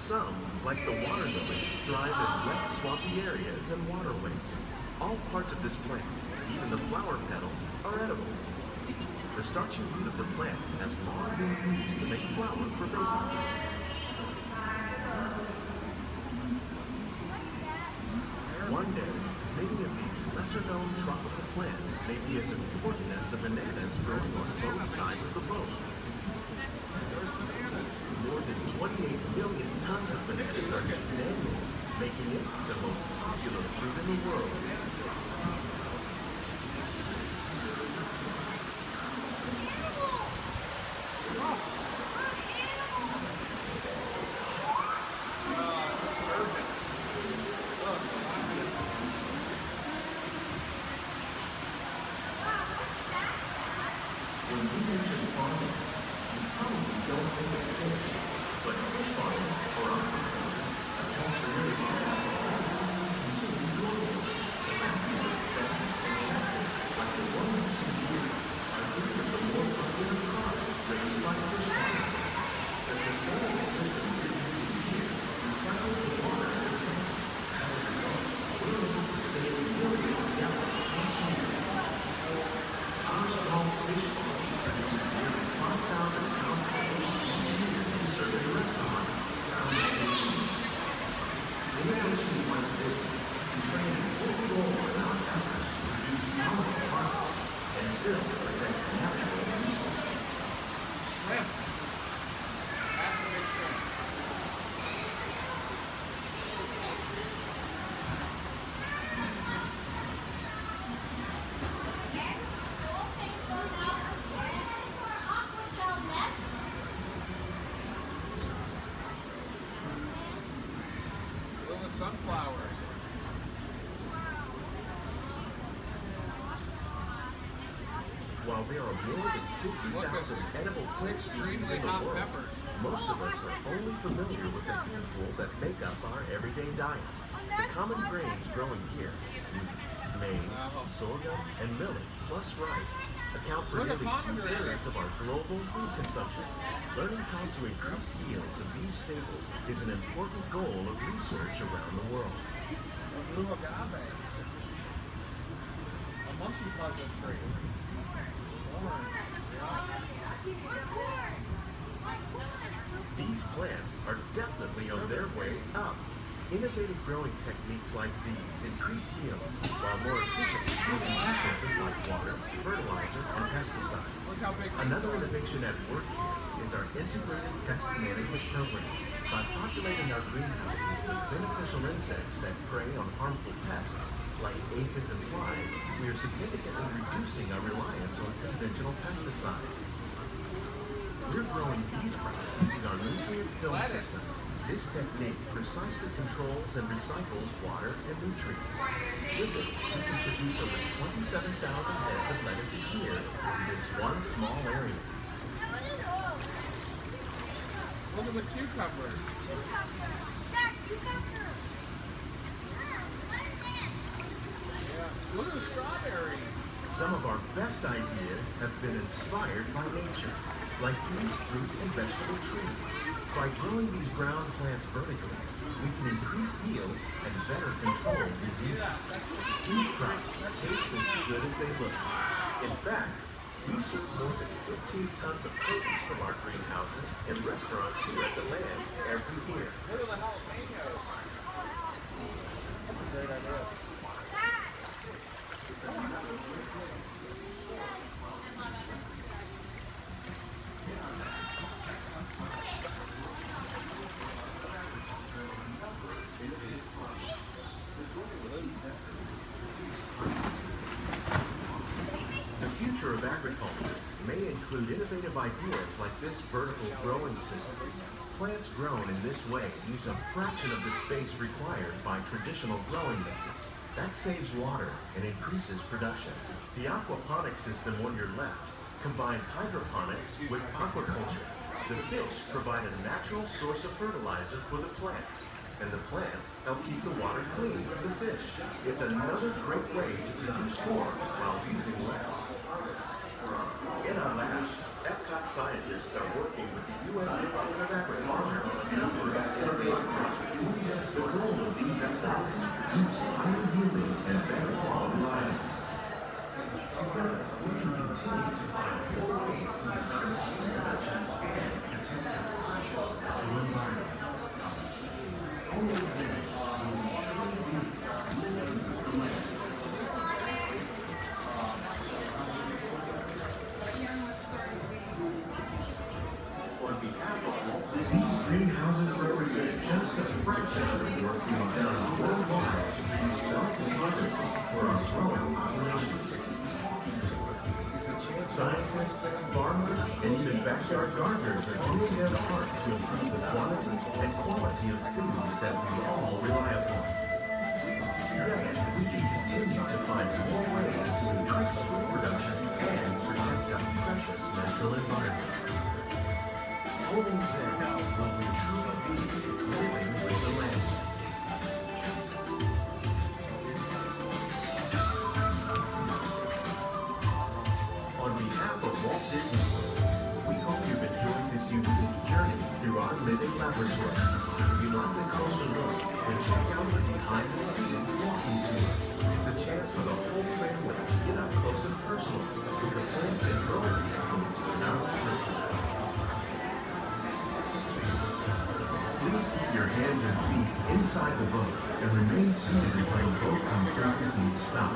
Some, like the water lily, thrive in wet, swampy areas and waterways. All parts of this plant, even the flower petals, are edible. The starchy root of the plant has long been used to make flour for baking. One day, many of these lesser-known tropical plants may be as important as the bananas growing on both sides of the boat. More than 28 million tons of bananas are eaten annually, making it the most popular fruit in the world. When we mention farming, we probably don't think of fish, but fish farming or aquaculture accounts for nearly half of all the seafood consumed globally. These are fast and attractive, like the ones you see here, are three of the more popular crops raised by fish farming. The sustainable system we're using here recycles the water in the tanks. As a result, we're able to save millions of gallons each year. Our small fish farm produces nearly 5,000 pounds of fish each year to serve in restaurants around the nation. Innovations like this can play an important role in our efforts to produce bountiful harvests and still protect natural resources. Shrimp. That's a big shrimp. Little sunflowers. While there are more than 50,000 edible plant species in the world, most of us are only familiar with the handful that make up our everyday diet. The common grains growing here, wheat, maize, sorghum, and millet, plus rice, account for nearly 2/3 of our global food consumption. Learning how to increase yields of these staples is an important goal of research around the world. A monkey puzzle tree. These plants are definitely on their way up. Innovative growing techniques like these increase yields while more efficiently using resources like water, fertilizer, and pesticides. Another innovation at work here is our integrated pest management program. By populating our greenhouses with beneficial insects that prey on harmful pests like aphids and flies, we are significantly reducing our reliance on conventional pesticides. We're growing these crops using our nutrient film system. This technique precisely controls and recycles water and nutrients. With it, we can produce over 27,000 heads of lettuce a year in this one small area. Look at the cucumbers. Look at the strawberries. Some of our best ideas have been inspired by nature, like these fruit and vegetable trees. By growing these ground plants vertically, we can increase yields and better control diseases. These crops taste as good as they look. In fact, we serve more than 15 tons of produce from our greenhouses in restaurants here at the land every year. Look at the jalapenos. That's a great idea. The future of agriculture may include innovative ideas like this vertical growing system. Plants grown in this way use a fraction of the space required by traditional growing methods. That saves water and increases production. The aquaponics system on your left combines hydroponics with aquaculture. The fish provide a natural source of fertilizer for the plants, and the plants help keep the water clean for the fish. It's another great way to produce more while using less. In our lab, Epcot scientists are working with the U.S. Department of Agriculture on a number of innovative projects. The goal of these efforts is to produce higher yielding and better quality items. Together, we can continue to find more ways to increase food production and protect our precious natural environment. Only then will we truly be living with the land. On behalf of Walt Disney's greenhouses represent just a fraction of the work being done worldwide to produce delicate harvests for our growing populations. Scientists, farmers, and even backyard gardeners are doing their part to improve the quantity and quality of foods that we all rely upon. Together, we can continue to find more ways to increase food production and protect our precious natural environment. Only then will we truly be living with the land. On behalf of Walt Disney World, we hope you've enjoyed this unique journey through our living laboratory. If you'd like a closer look, then check out the behind-the-scenes walking tour. It's a chance for the whole family to get up close and personal with the plants and growing techniques in our laboratory. Please keep your hands and feet inside the boat and remain seated until the boat comes to a complete stop.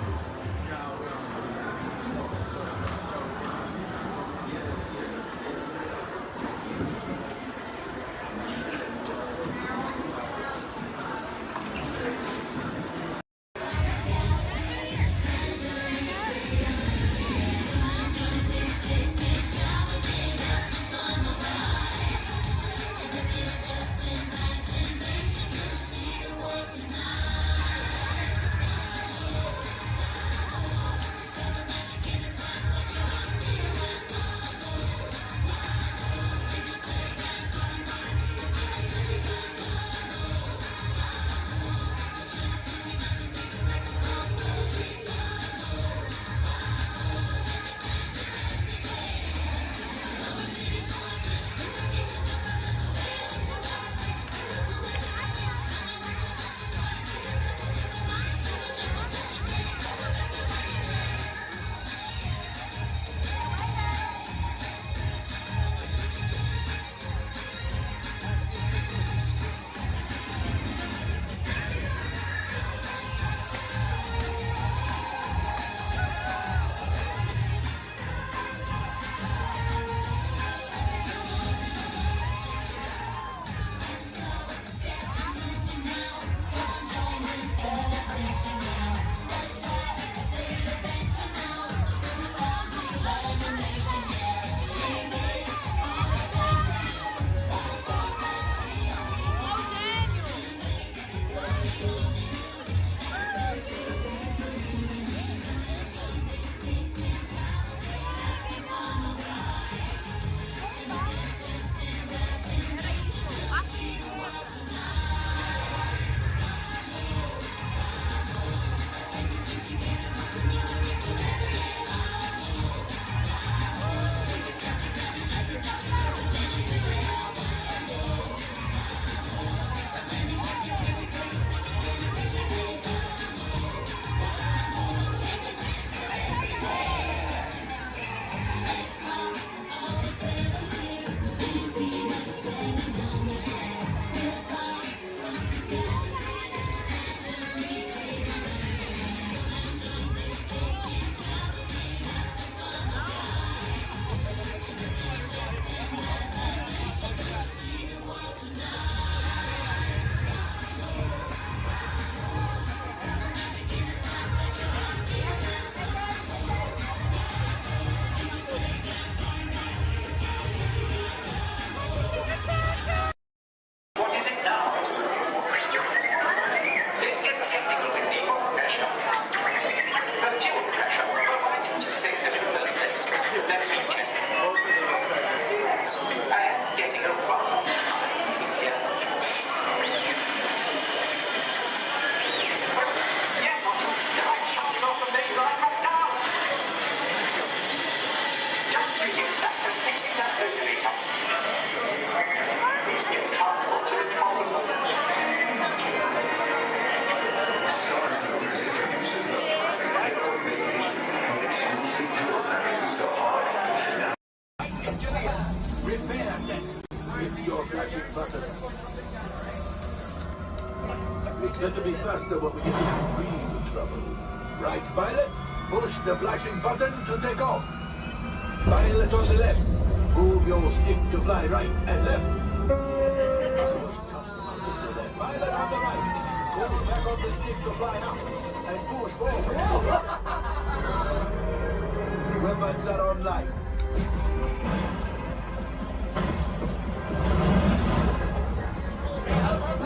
These new consoles are impossible. Star Tours introduces the perfect airport vacation with exclusive tour packages to Hawaii. Repair next with your magic button. It's going to be faster when we get into real trouble. Right, pilot? Push the flashing button to take off. Pilot on the left. Move your stick to fly right and left. I was just about to say that. Pilot on the right. Pull back on the stick to fly up. And push forward. Weapons are online.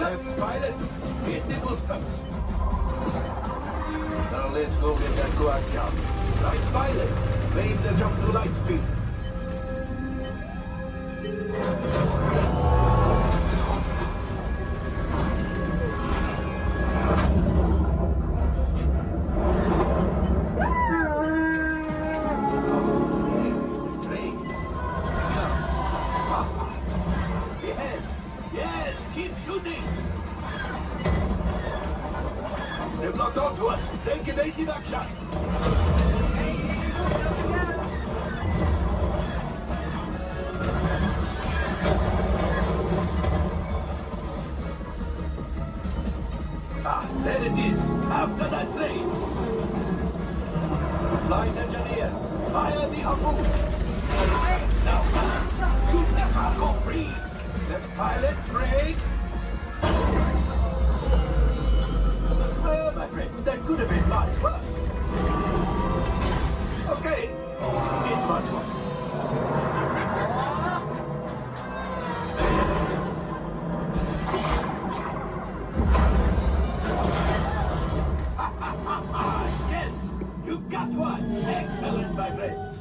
Left pilot, hit the goosebumps. Now let's go get that coaxium. Right pilot, make the jump to light speed. Yes, keep shooting. They've locked onto us. Take evasive action. Ah, there it is. After that plane. Flight engineers, fire the harpoon. Now, shoot the cargo free. Left pilot, brakes. Oh, my friends, that could have been much worse. Okay, it's much worse. Yes, you got one. Excellent, my friends.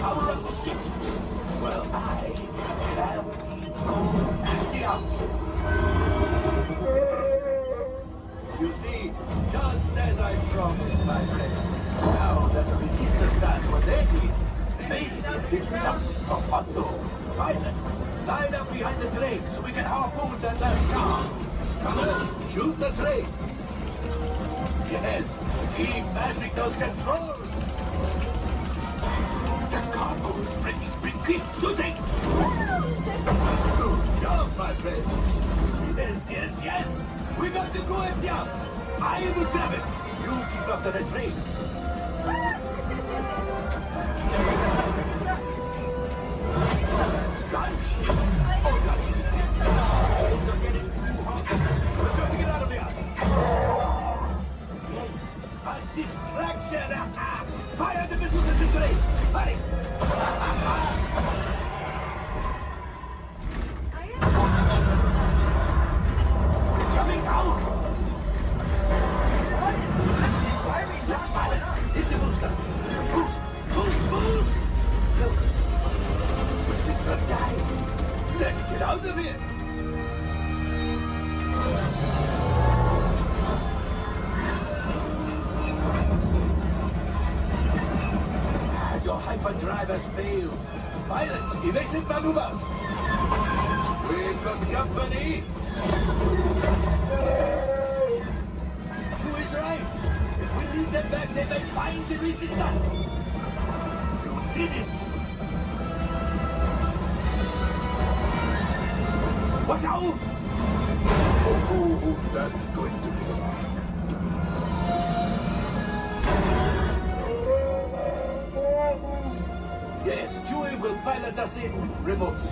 Power of the ship. Well, I am Axiom. You see, just as I promised, my friend, now that the resistance has what they need, maybe a little something from Otto. Pilots, line up behind the train so we can harpoon that last car. Colors, shoot the train. Yes, keep mashing those controls. The cargo is breaking. Keep shooting. Good job, my friend. Yes. We got the coaxium. I will grab it. You keep after the train. Gunship. Oh, gunship. Things are getting too hot. We're going to get out of here. Yes, a distraction. Fire the missiles at the train. Hurry. It's coming down. Left pilot, hit the boosters. Boost. Look. We did not die. Let's get out of here. Your hyperdrive has failed. Pilots, evasive maneuvers. We've got company. True is right. If we leave them back, they may find the resistance. You did it. Watch out! Oh, that's going to be hard. Yes, Chewie will pilot us in remotely.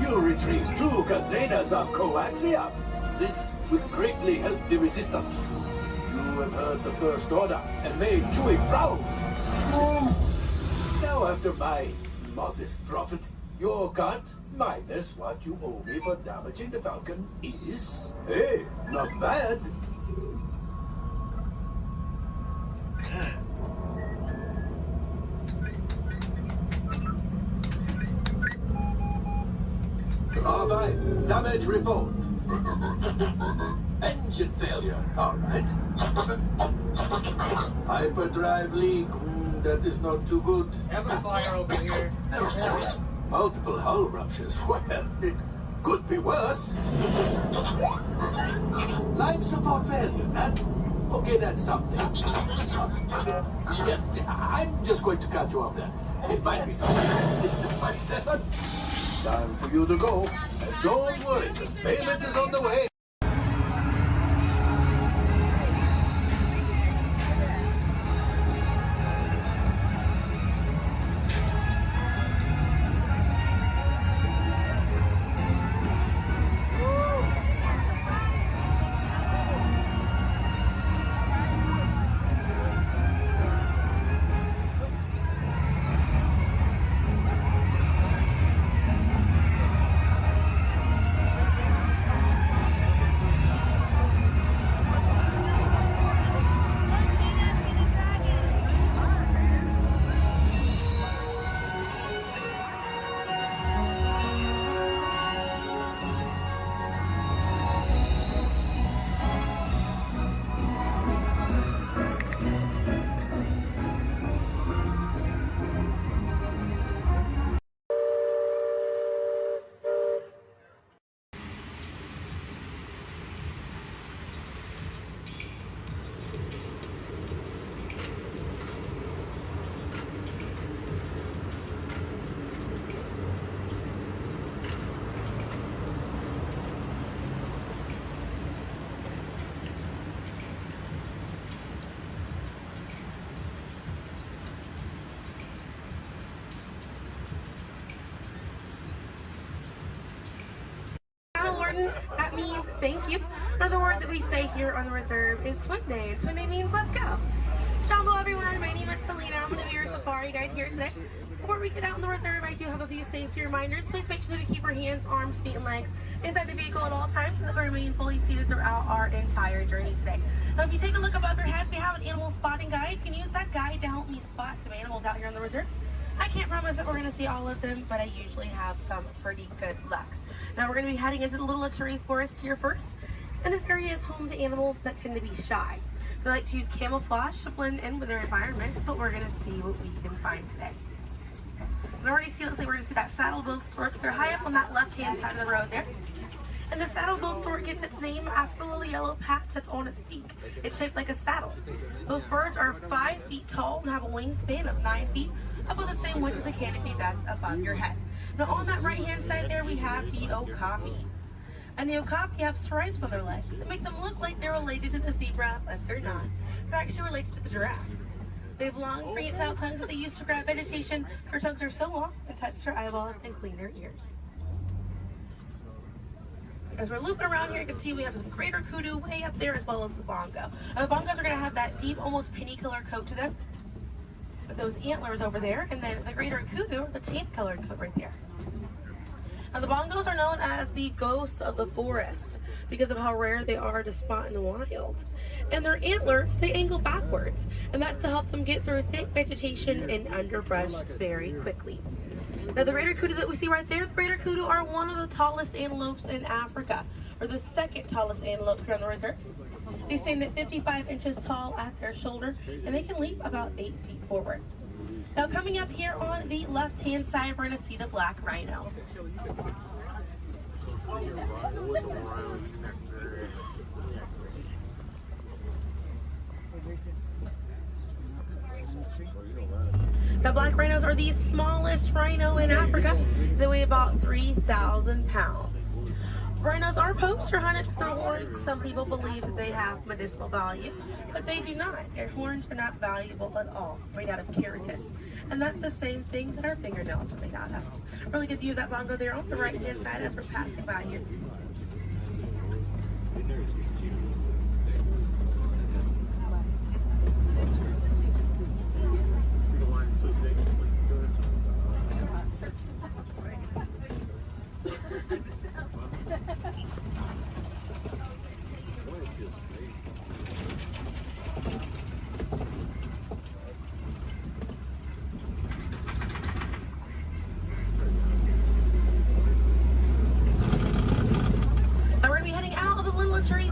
You retrieve 2 containers of coaxium. This will greatly help the resistance. You have heard the First Order and made Chewie proud. Now, after my modest profit, your cut minus what you owe me for damaging the Falcon is, hey, not bad. R5, damage report. Engine failure, all right. Hyperdrive leak, that is not too good. Have a fire over here. Multiple hull ruptures. Well, it could be worse. Life support failure, that? Okay, that's something. Yeah, I'm just going to cut you off there. It might be fun. Step by step. Time for you to go. And don't worry, the payment is on the way. That means thank you. Another word that we say here on the reserve is Twin Day, and Twin Day means let's go. Jumbo everyone, my name is Selena. I'm going to be your safari guide here today. Before we get out on the reserve, I do have a few safety reminders. Please make sure that we keep our hands, arms, feet, and legs inside the vehicle at all times so that we remain fully seated throughout our entire journey today. Now, if you take a look above your head, we have an animal spotting guide. You can use that guide to help me spot some animals out here on the reserve. I can't promise that we're going to see all of them, but I usually have some pretty good luck. Now we're going to be heading into the Little Terry Forest here first, and this area is home to animals that tend to be shy. They like to use camouflage to blend in with their environments, but we're going to see what we can find today. And already see, looks like we're going to see that saddle-billed stork. They're high up on that left-hand side of the road there. And the saddle-billed stork gets its name after the little yellow patch that's on its beak. It's shaped like a saddle. Those birds are 5 feet tall and have a wingspan of 9 feet, about the same width of the canopy that's above your head. Now on that right-hand side there, we have the okapi. And the okapi have stripes on their legs that make them look like they're related to the zebra, but they're not. They're actually related to the giraffe. They have long, prehensile tongues that they use to grab vegetation. Their tongues are so long, they touch their eyeballs and clean their ears. As we're looping around here, you can see we have some greater kudu way up there, as well as the bongo. Now, the bongos are going to have that deep, almost penny color coat to them, with those antlers over there, and then the greater kudu, the tan colored coat right there. Now, the bongos are known as the ghosts of the forest because of how rare they are to spot in the wild. And their antlers, they angle backwards, and that's to help them get through thick vegetation and underbrush very quickly. Now, the greater kudu that we see right there, the greater kudu are one of the tallest antelopes in Africa, or the second tallest antelope here on the reserve. They stand at 55 inches tall at their shoulder, and they can leap about 8 feet forward. Now, coming up here on the left-hand side, we're going to see the black rhino. Now, black rhinos are the smallest rhino in Africa. They weigh about 3,000 pounds. Rhinos are poached or hunted for their horns. Some people believe that they have medicinal value, but they do not. Their horns are not valuable at all, made out of keratin. And that's the same thing that our fingernails are made out of. Really good view of that bongo there on the right-hand side as we're passing by here.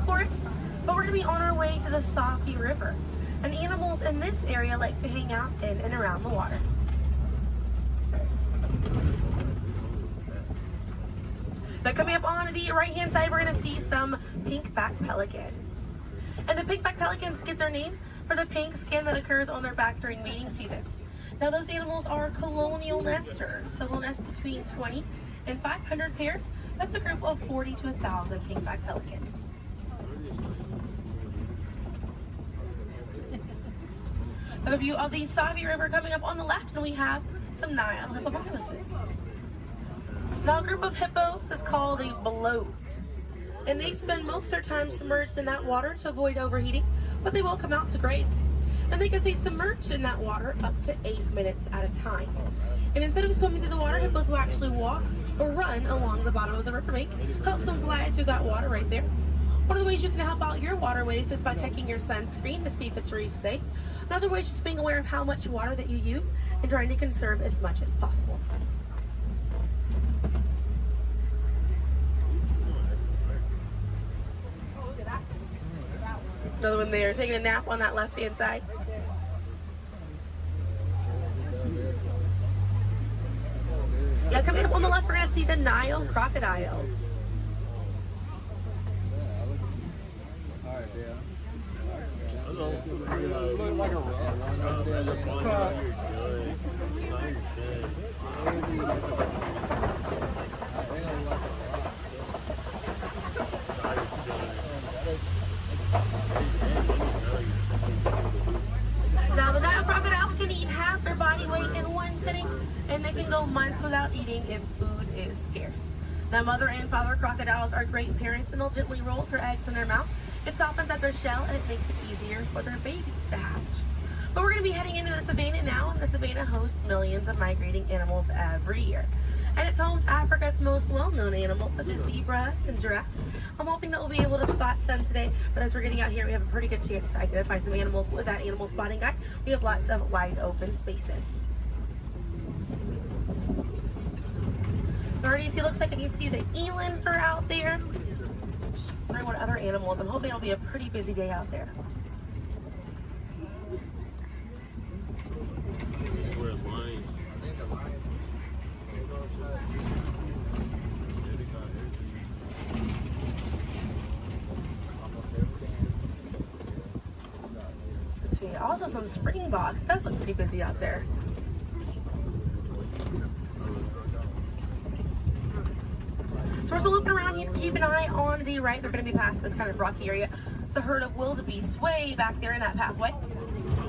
Forest, but we're going to be on our way to the Safi River. And animals in this area like to hang out in and around the water. Now coming up on the right-hand side, we're going to see some pink-back pelicans. And the pink-back pelicans get their name for the pink skin that occurs on their back during mating season. Now those animals are colonial nesters, so they'll nest between 20 and 500 pairs. That's a group of 40 to 1,000 pink-back pelicans. A view of the Savi River coming up on the left, and we have some Nile hippopotamuses. Now a group of hippos is called a bloat, and they spend most of their time submerged in that water to avoid overheating, but they will come out to graze. And they can stay submerged in that water up to 8 minutes at a time. And instead of swimming through the water, hippos will actually walk or run along the bottom of the riverbank, helps them glide through that water right there. One of the ways you can help out your waterways is by checking your sunscreen to see if it's reef safe. Another way is just being aware of how much water that you use and trying to conserve as much as possible. Another one there, taking a nap on that left-hand side. Now coming up on the left, we're going to see the Nile crocodiles. Now the Nile crocodiles can eat half their body weight in one sitting, and they can go months without eating if food is scarce. Now mother and father crocodiles are great parents, and they'll gently roll their eggs in their mouth. It softens up their shell, and it makes it easier for their babies to hatch. But we're going to be heading into the savannah now, and the savannah hosts millions of migrating animals every year. And it's home to Africa's most well-known animals, such as zebras and giraffes. I'm hoping that we'll be able to spot some today, but as we're getting out here, we have a pretty good chance to identify some animals with that animal spotting guide. We have lots of wide open spaces. Already see, looks like I can see the elands are out there. Wondering what other animals. I'm hoping it'll be a pretty busy day out there. Let's see, also some springbok. It does look pretty busy out there. So we're still looking around here. Keep an eye on the right. They're going to be past this kind of rocky area. It's a herd of wildebeest way back there in that pathway.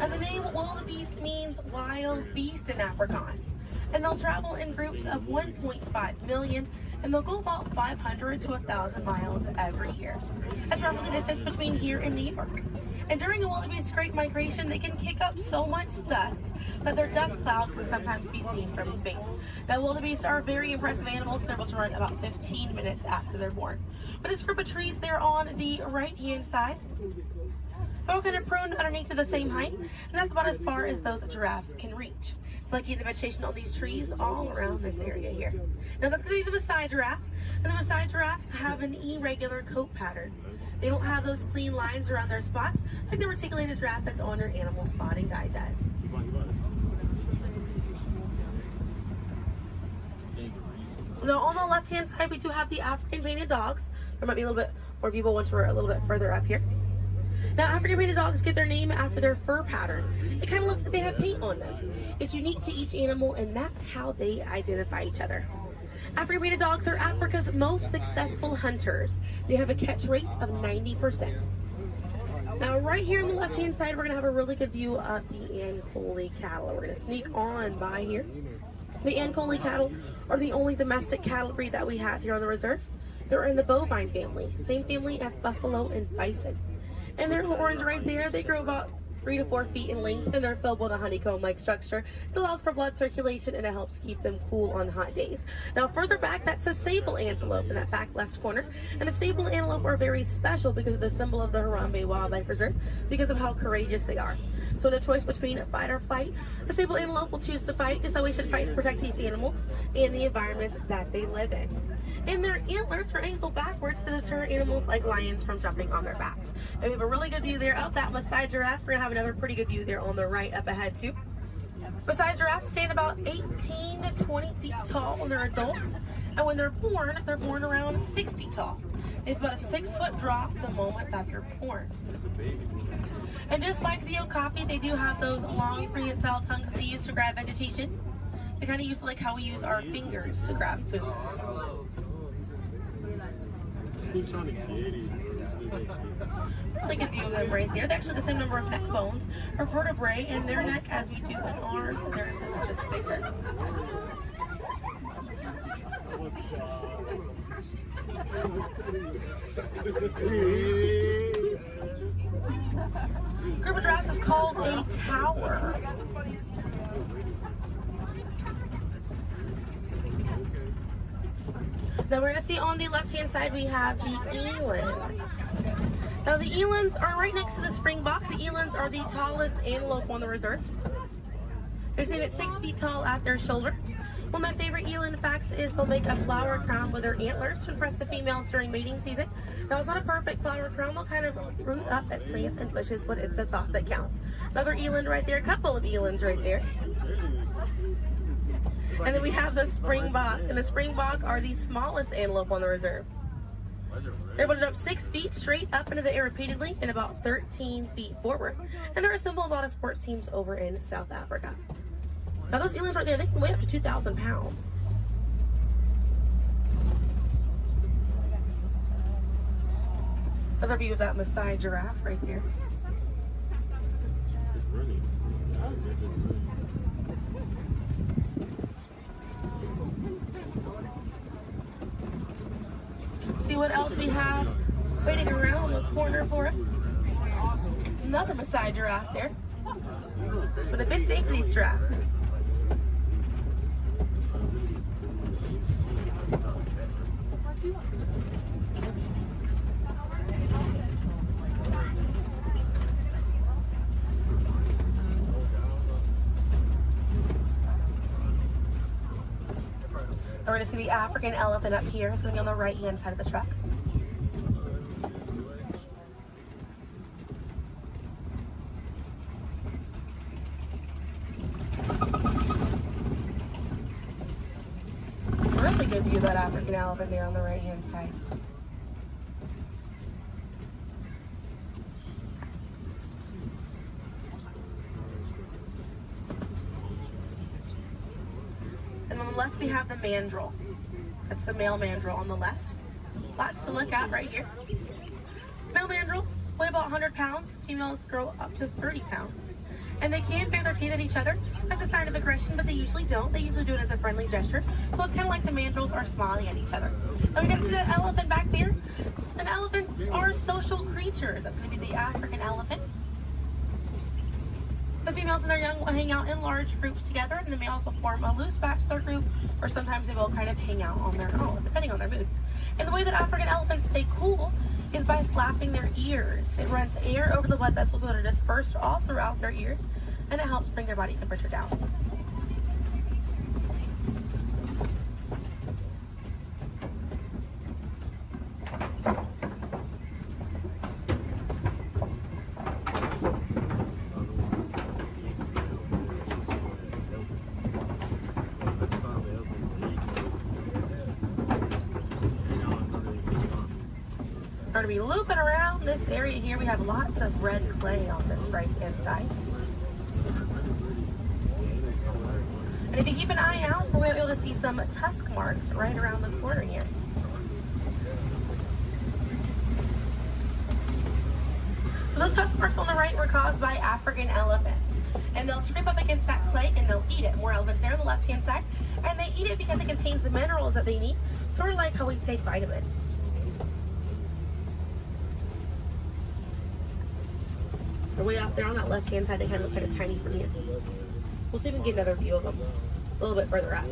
And the name wildebeest means wild beast in Afrikaans. And they'll travel in groups of 1.5 million, and they'll go about 500 to 1,000 miles every year. That's roughly the distance between here and New York. And during a wildebeest's great migration, they can kick up so much dust that their dust cloud can sometimes be seen from space. Now, wildebeest are very impressive animals. They're able to run about 15 minutes after they're born. But this group of trees there on the right-hand side, they're all kind of pruned underneath to the same height, and that's about as far as those giraffes can reach. Lucky the vegetation on these trees all around this area here. Now that's going to be the Maasai giraffe, and the Maasai giraffes have an irregular coat pattern. They don't have those clean lines around their spots like the reticulated giraffe that's on your animal spotting guide does. Now on the left-hand side, we do have the African painted dogs. There might be a little bit more visible once we're a little bit further up here. Now, African painted dogs get their name after their fur pattern. It kind of looks like they have paint on them. It's unique to each animal, and that's how they identify each other. African painted dogs are Africa's most successful hunters. They have a catch rate of 90%. Now, right here on the left-hand side, we're going to have a really good view of the Ankole cattle. We're going to sneak on by here. The Ankole cattle are the only domestic cattle breed that we have here on the reserve. They're in the bovine family, same family as buffalo and bison. And their horns right there, they grow about 3 to 4 feet in length, and they're filled with a honeycomb-like structure. It allows for blood circulation, and it helps keep them cool on hot days. Now, further back, that's a sable antelope in that back left corner. And the sable antelope are very special because of the symbol of the Harambe Wildlife Reserve, because of how courageous they are. So in a choice between fight or flight, the sable antelope will choose to fight, just how we should fight to protect these animals and the environment that they live in. And their antlers are angled backwards to deter animals like lions from jumping on their backs. And we have a really good view there of that Maasai giraffe. We're gonna have another pretty good view there on the right up ahead too. Maasai giraffes stand about 18 to 20 feet tall when they're adults. And when they're born around 6 feet tall. They have about a 6-foot drop the moment that they're born. And just like the okapi, they do have those long prehensile tongues that they use to grab vegetation. They kind of use like how we use our fingers to grab food. Really good view of them right there. They're actually the same number of neck bones or vertebrae in their neck as we do in ours. Theirs is just bigger. Group of giraffes is called a tower. Now we're going to see on the left-hand side we have the elands. Now the elands are right next to the springbok. The elands are the tallest antelope on the reserve. They stand at 6 feet tall at their shoulder. One of my favorite eland facts is they'll make a flower crown with their antlers to impress the females during mating season. Now it's not a perfect flower crown, they'll kind of root up at plants and bushes, but it's the thought that counts. Another eland right there, a couple of elands right there. And then we have the springbok, and the springbok are the smallest antelope on the reserve. They're able to jump 6 feet straight up into the air repeatedly and about 13 feet forward. And they're a symbol of a lot of sports teams over in South Africa. Now those elands right there, they can weigh up to 2,000 pounds. Another view of that Maasai giraffe right there. See what else we have waiting around the corner for us. Another Maasai giraffe there. But a bit big, these giraffes. We're going to see the African elephant up here. It's going to be on the right-hand side of the truck. Really good view of that African elephant there on the right-hand side. And on the left we have the mandrill. That's the male mandrill on the left. Lots to look at right here. Male mandrills weigh about 100 pounds. Females grow up to 30 pounds. And they can bare their teeth at each other as a sign of aggression, but they usually don't. They usually do it as a friendly gesture. So it's kind of like the mandrills are smiling at each other. Now we can see that elephant back there. And elephants are social creatures. That's going to be the African elephant. The females and their young will hang out in large groups together, and the males will form a loose bachelor group, or sometimes they will kind of hang out on their own, depending on their mood. And the way that African elephants stay cool is by flapping their ears. It runs air over the blood vessels that are dispersed all throughout their ears, and it helps bring their body temperature down. We're going to be looping around this area here. We have lots of red clay on this right-hand side. And if you keep an eye out, we're going to be able to see some tusk marks right around the corner here. So those tusk marks on the right were caused by African elephants. And they'll scrape up against that clay and they'll eat it. More elephants there on the left-hand side. And they eat it because it contains the minerals that they need, sort of like how we take vitamins. They're way off there on that left-hand side. They kind of look kind of tiny from here. We'll see if we can get another view of them a little bit further up.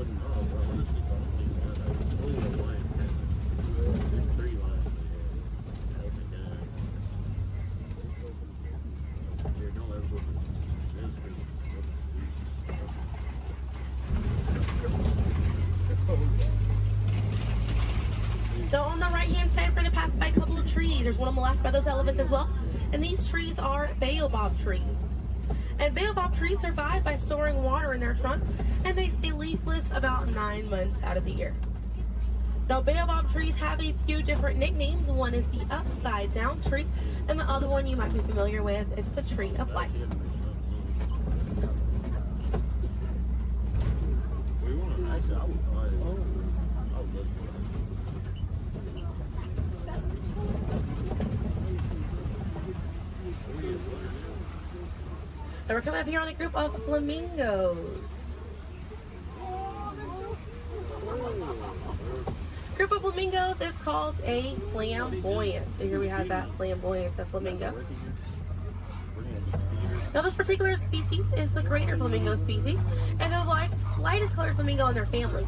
Now on the right hand side, we're going to pass by a couple of trees. There's one on the left by those elephants as well. And these trees are baobab trees. And baobab trees survive by storing water in their trunk, and they stay leafless about 9 months out of the year. Now baobab trees have a few different nicknames. One is the upside down tree, and the other one you might be familiar with is the tree of life. And we're coming up here on a group of flamingos. Group of flamingos is called a flamboyant. So here we have that flamboyant of flamingos. Now this particular species is the greater flamingo species, and they're the lightest colored flamingo in their family.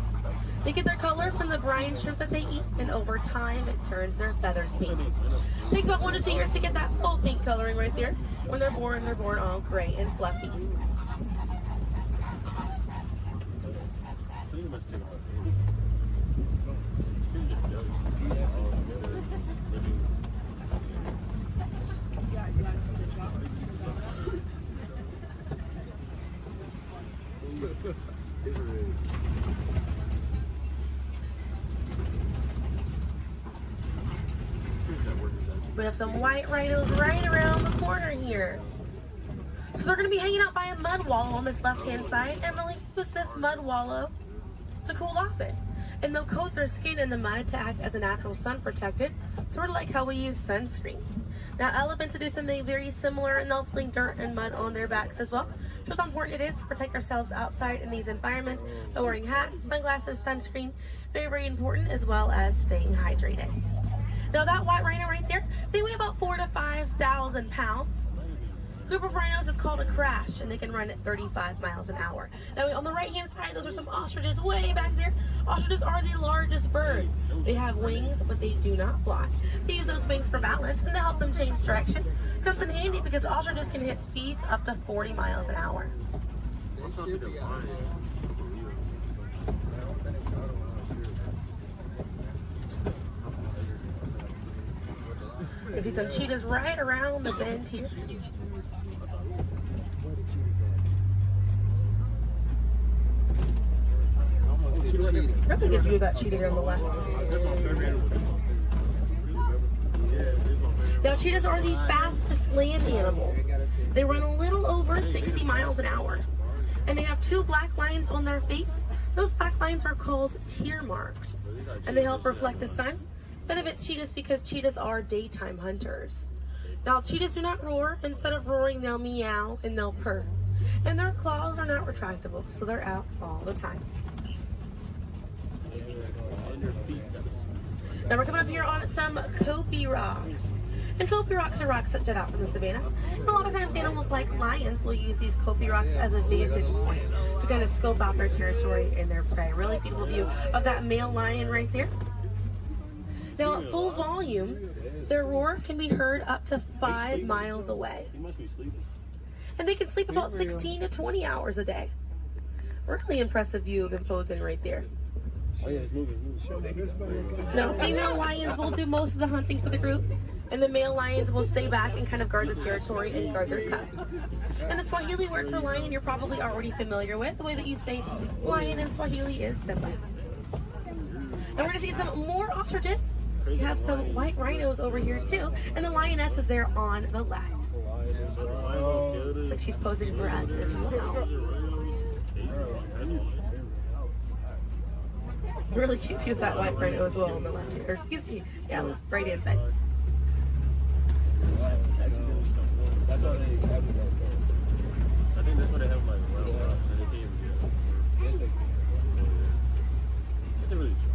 They get their color from the brine shrimp that they eat, and over time it turns their feathers pink. It takes about 1 to 2 years to get that full pink coloring right there. When they're born all gray and fluffy. We have some white rhinos right around the corner here. So they're going to be hanging out by a mud wallow on this left-hand side, and they'll use this mud wallow to cool off it. And they'll coat their skin in the mud to act as a natural sun protectant, sort of like how we use sunscreen. Now elephants do something very similar, and they'll fling dirt and mud on their backs as well. Just how important it is to protect ourselves outside in these environments by wearing hats, sunglasses, sunscreen, very, very important, as well as staying hydrated. Now that white rhino right there, they weigh about 4,000 to 5,000 pounds. Group of rhinos is called a crash, and they can run at 35 miles an hour. Now on the right hand side, those are some ostriches way back there. Ostriches are the largest bird. They have wings, but they do not fly. They use those wings for balance and to help them change direction. Comes in handy because ostriches can hit speeds up to 40 miles an hour. You see some cheetahs right around the bend here. Really good view of that cheetah here on the left. Now cheetahs are the fastest land animal. They run a little over 60 miles an hour. And they have 2 black lines on their face. Those black lines are called tear marks. And they help reflect the sun. Benefits cheetahs because cheetahs are daytime hunters. Now cheetahs do not roar. Instead of roaring, they'll meow and they'll purr. And their claws are not retractable, so they're out all the time. Now we're coming up here on some Kopi rocks. And Kopi rocks are rocks that jut out from the savannah. And a lot of times animals like lions will use these Kopi rocks as a vantage point to kind of scope out their territory and their prey. Really beautiful view of that male lion right there. Now at full volume, their roar can be heard up to 5 miles away. And they can sleep about 16 to 20 hours a day. Really impressive view of them posing right there. Now, female lions will do most of the hunting for the group, and the male lions will stay back and kind of guard the territory and guard their cubs. And the Swahili word for lion you're probably already familiar with. The way that you say lion in Swahili is simba. And we're going to see some more ostriches. We have some white rhinos over here too, and the lioness is there on the left. Looks like she's posing for us as well. Really cute view of that white rhino as well on the left here. Or excuse me, yeah, right hand side. That's all they have. I think that's what they have like wild rocks, and they can't even get it. They really try.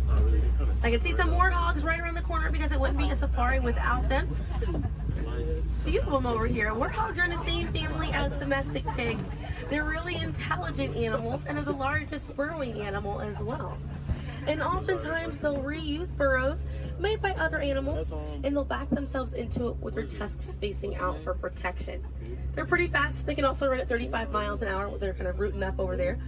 Not really. I can see some warthogs right around the corner because it wouldn't be a safari without them. Few of them over here. Warthogs are in the same family as domestic pigs. They're really intelligent animals and are the largest burrowing animal as well. And oftentimes they'll reuse burrows made by other animals and they'll back themselves into it with their tusks facing out for protection. They're pretty fast. They can also run at 35 miles an hour. They're kind of rooting up over there.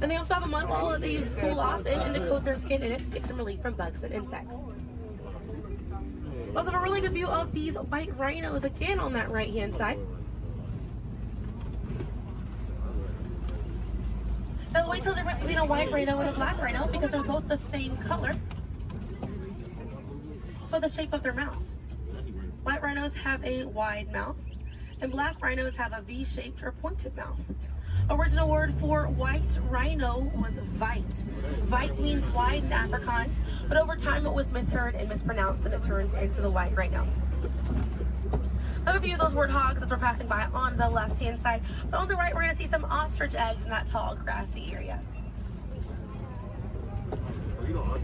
And they also have a mud wall that they use to cool off and to coat their skin in it to get some relief from bugs and insects. We also have a really good view of these white rhinos again on that right hand side. Now the only difference between a white rhino and a black rhino, because they're both the same color, so the shape of their mouth. White rhinos have a wide mouth, and black rhinos have a V-shaped or pointed mouth. Original word for white rhino was vite. Vite means wide in Afrikaans, but over time it was misheard and mispronounced, and it turned into the white rhino. I have a few of those warthogs as we're passing by on the left-hand side, but on the right we're going to see some ostrich eggs in that tall grassy area.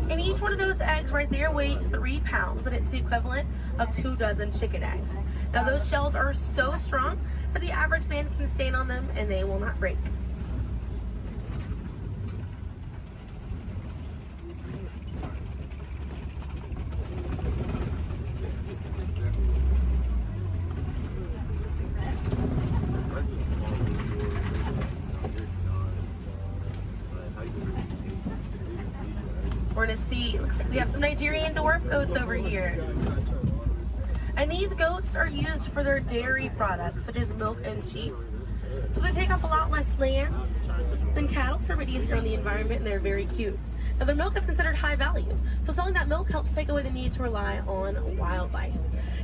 And each one of those eggs right there weigh 3 pounds, and it's the equivalent of 2 dozen chicken eggs. Now those shells are so strong that the average man can stand on them and they will not break. We're gonna see, looks like we have some Nigerian dwarf goats over here. And these goats are used for their dairy products, such as milk and cheese. So they take up a lot less land than cattle, so they're easier on the environment, and they're very cute. Now their milk is considered high value, so selling that milk helps take away the need to rely on wildlife.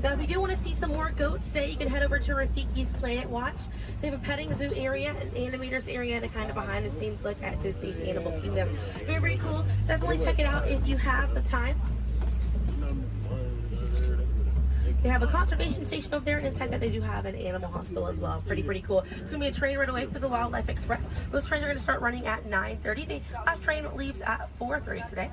Now if you do want to see some more goats today, you can head over to Rafiki's Planet Watch. They have a petting zoo area, an animators area, and a kind of behind the scenes look at Disney's Animal Kingdom. Very, very cool. Definitely check it out if you have the time. They have a conservation station over there, and inside that they do have an animal hospital as well. Pretty cool. It's going to be a train right away through the Wildlife Express. Those trains are going to start running at 9:30. The last train leaves at 4:30 today.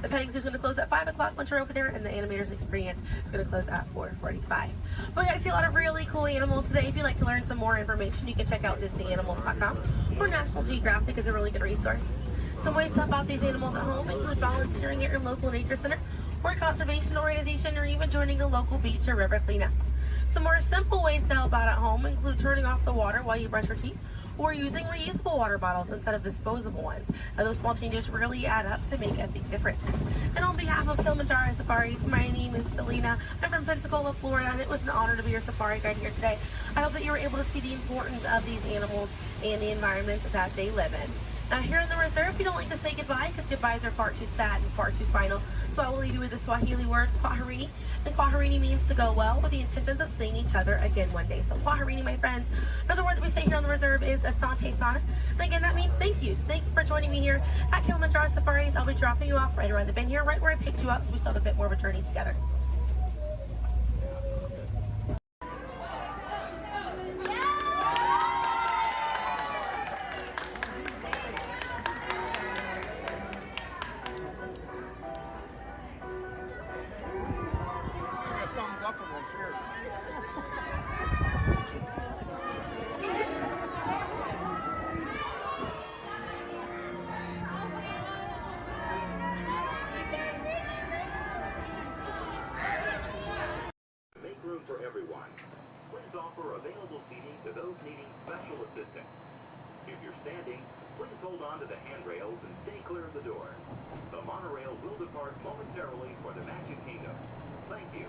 The petting zoo is going to close at 5 o'clock once you're over there, and the animators experience is going to close at 4:45. But we got to see a lot of really cool animals today. If you'd like to learn some more information, you can check out DisneyAnimals.com, or National Geographic is a really good resource. Some ways to help out these animals at home include volunteering at your local nature center, or a conservation organization, or even joining a local beach or river cleanup. Some more simple ways to help out at home include turning off the water while you brush your teeth, or using reusable water bottles instead of disposable ones. Now, those small changes really add up to make a big difference. And on behalf of Kilimanjaro Safaris, my name is Selena. I'm from Pensacola, Florida, and it was an honor to be your safari guide here today. I hope that you were able to see the importance of these animals and the environment that they live in. Now here in the reserve, we don't like to say goodbye because goodbyes are far too sad and far too final. So I will leave you with the Swahili word, kwaherini. And kwaherini means to go well, with the intentions of seeing each other again one day. So kwaherini, my friends. Another word that we say here on the reserve is asante sana. And again, that means thank you. So thank you for joining me here at Kilimanjaro Safaris. I'll be dropping you off right around the bend here, right where I picked you up, so we still have a bit more of a journey together. Make room for everyone. Please offer available seating to those needing special assistance. If you're standing, please hold on to the handrails and stay clear of the doors. The monorail will depart momentarily for the Magic Kingdom. Thank you.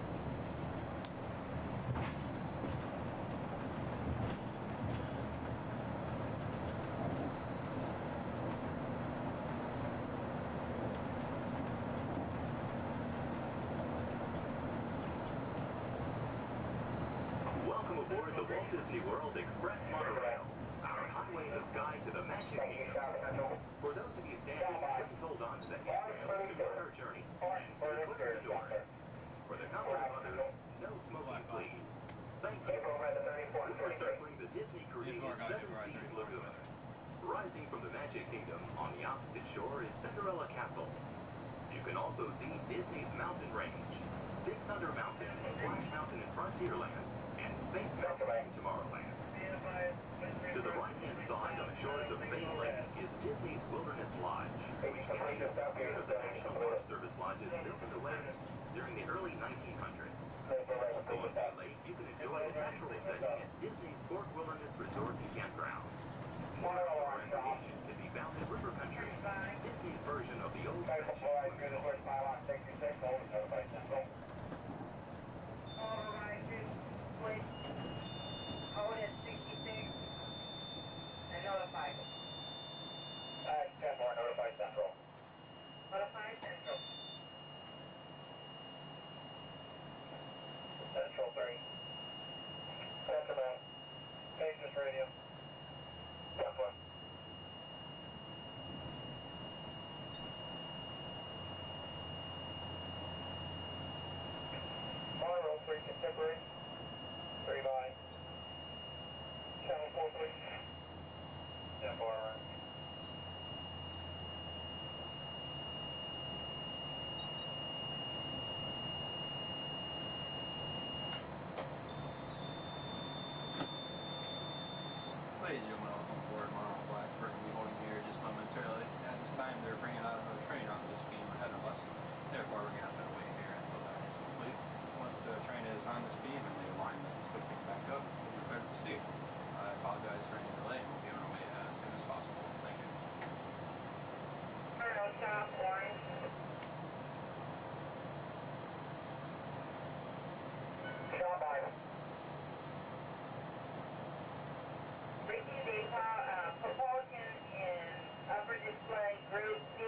Welcome aboard the Walt Disney World Express Monorail, our highway in the sky to the Magic Kingdom. For those of you standing, please hold on to the handrails to start our journey and stay clear of the doors. For the comfort of others, no smoking, please. Thank you. We are circling the Disney-created Seven Seas Lagoon. Rising from the Magic Kingdom on the opposite shore is Cinderella Castle. You can also see Disney's Mountain Range, Big Thunder Mountain, Splash Mountain in Frontierland, and Space Mountain in Tomorrowland. To the right-hand side on the shores of Bay Lake is Disney's Wilderness Lodge, which carries the spirit of the National Forest Service lodges built in the land during the early 1900s. Also on Bay Lake, you can enjoy a natural setting at Disney's Fort Wilderness Resort and Campground. More outdoor recreation can be found at contemporary. 3 by. Channel 4, please. 10 4. Ladies and gentlemen, welcome aboard Monarch Blackbird. We'll be holding here just momentarily. At this time, they're bringing out another train off this beam ahead of us. Therefore, we're going to have to wait here until that is complete. Once the train is on this beam and they line the swiftwing back up, we'll be prepared to proceed. I apologize for any delay, and we'll be on our way as soon as possible. Thank you. Turn stop, orange. Shot by. Receiving propulsion in upper display group D,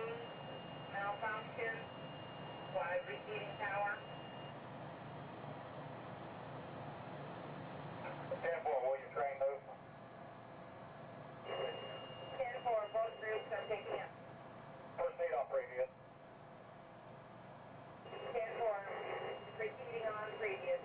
malfunction, by receiving tower. 10-4, will you train move? 10-4, both groups are picking up. First aid on previous. 10-4, proceeding on previous.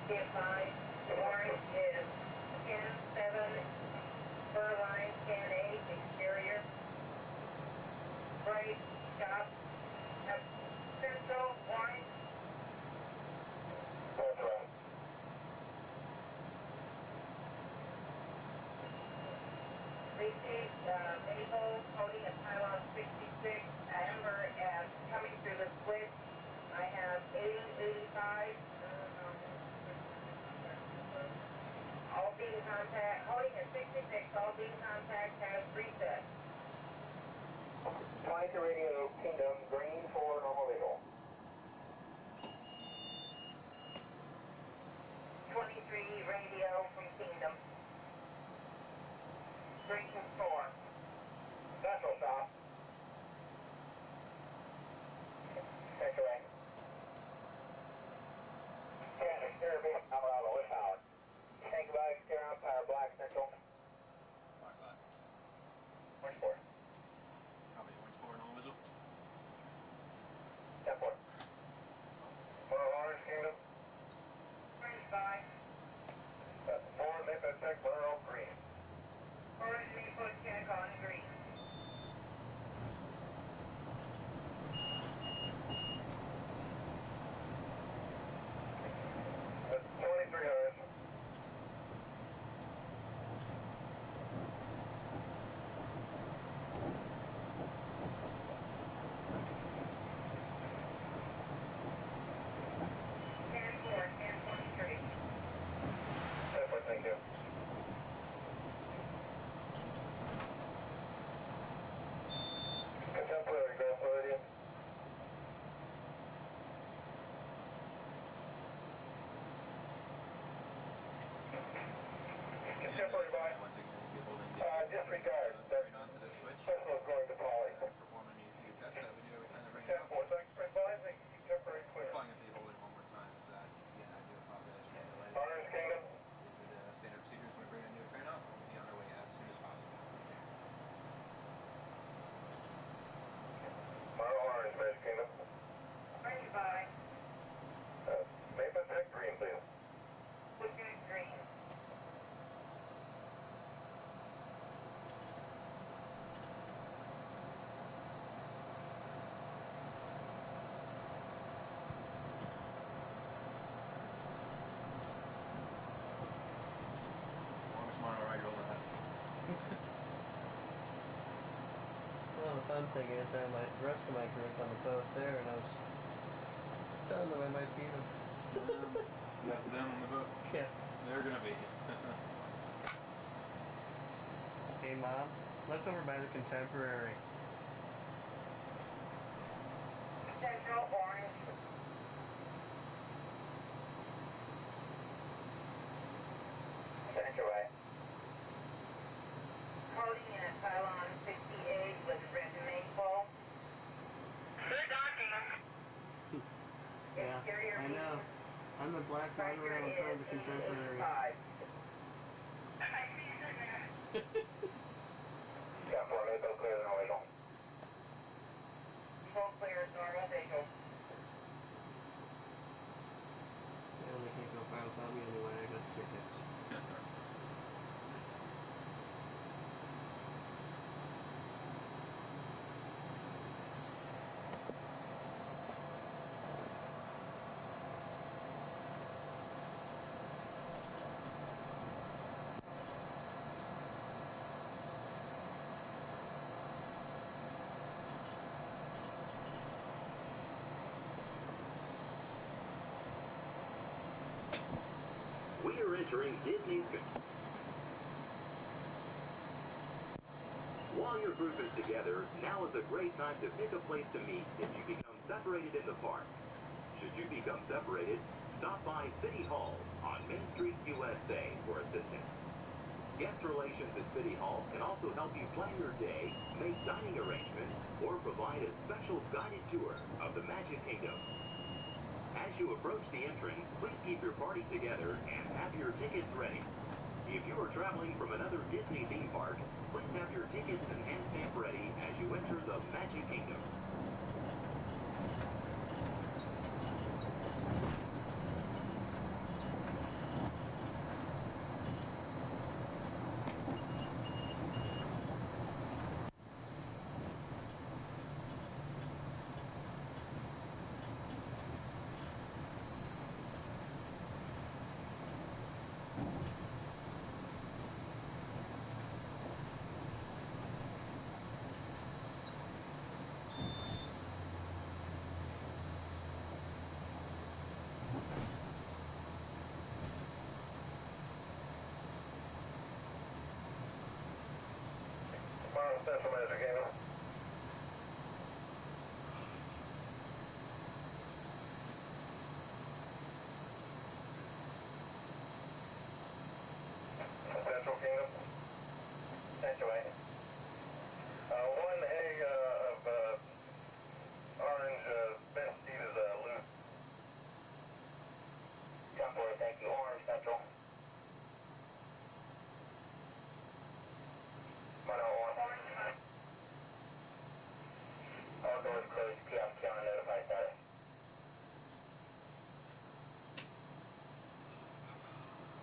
Advised, orange is 10-7, fur line 10-8, exterior. Right, stop. Central, orange. That's right. Received Maple holding a pylon 66, Amber as coming through the switch. I have 80, 85. All beam contact, holding at 66, all beam contact has reset. 22 radio, Kingdom, green for normal visual. 23 radio from Kingdom. Green 4. Vessel stop. Take away. Yeah, exterior beam, Colorado, with power. Tank about exterior on power, black central. Black. Orange 4. Copy, orange 4, normal visual. 10-4. Orange Kingdom. Orange 5. 4, Maple check, Burrow, green. Orange Maple check on green. That's 23 thing is, I had the rest of my group on the boat there, and I was telling them I might beat them. That's them on the boat? Yeah. They're gonna beat you. Hey, Mom, look over by the Contemporary. Central Orange. Center way. Cody in a pylon 68 with red maple. Good docking. Yeah, I know. I'm the black monorail in front of the Contemporary. Yeah, 4 Maple clear the noise. Full clear normal vehicle. Yeah, they can't go far without me anyway. I got the tickets. We are entering Disney's. While your group is together, now is a great time to pick a place to meet if you become separated in the park. Should you become separated, stop by City Hall on Main Street, USA for assistance. Guest relations at City Hall can also help you plan your day, make dining arrangements, or provide a special guided tour of the Magic Kingdom. As you approach the entrance, please keep your party together and have your tickets ready. If you are traveling from another Disney theme park, please have your tickets and hand stamp ready as you enter the Magic Kingdom. Central Magic Kingdom. Central Kingdom. Sanctuary. One egg of orange Ben Steve is loose. Temporary, thank you. Orange Central. All doors closed. Kiosk counter notified status.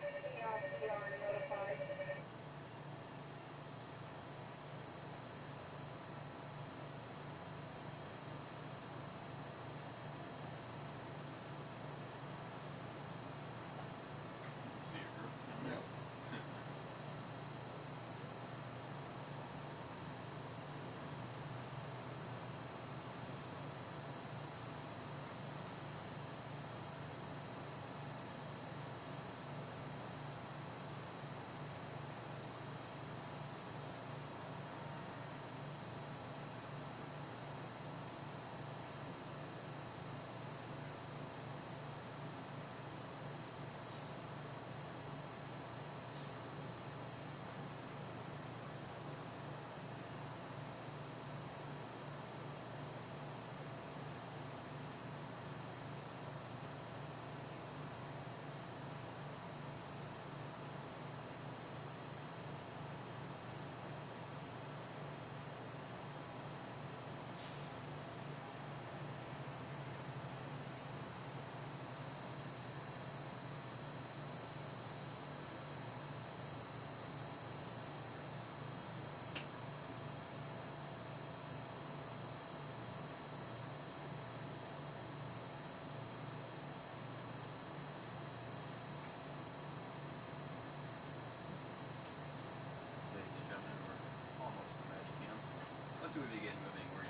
Kiosk counter notified. See your group? Yep. Ladies and gentlemen, we're almost to the Magic Kingdom. Once we begin moving, we're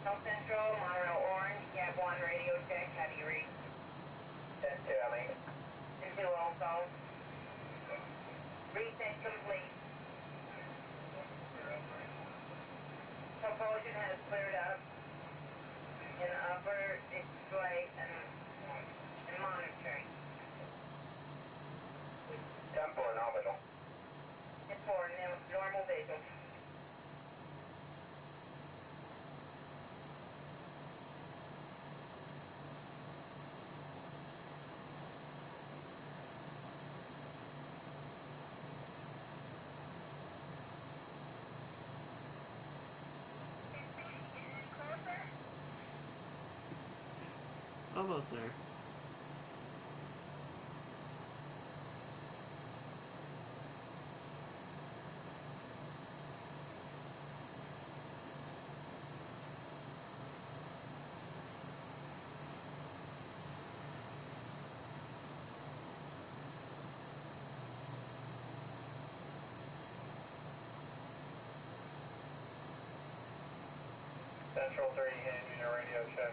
South Central, Monorail Orange, Cab 1 radio check, how do you read? 10-2, I mean. 10-2 also. Reset complete. Propulsion has cleared up in upper display and monitoring. 10-4 nominal. 10-4 normal visual. Almost there. Central 3, hand unit radio check.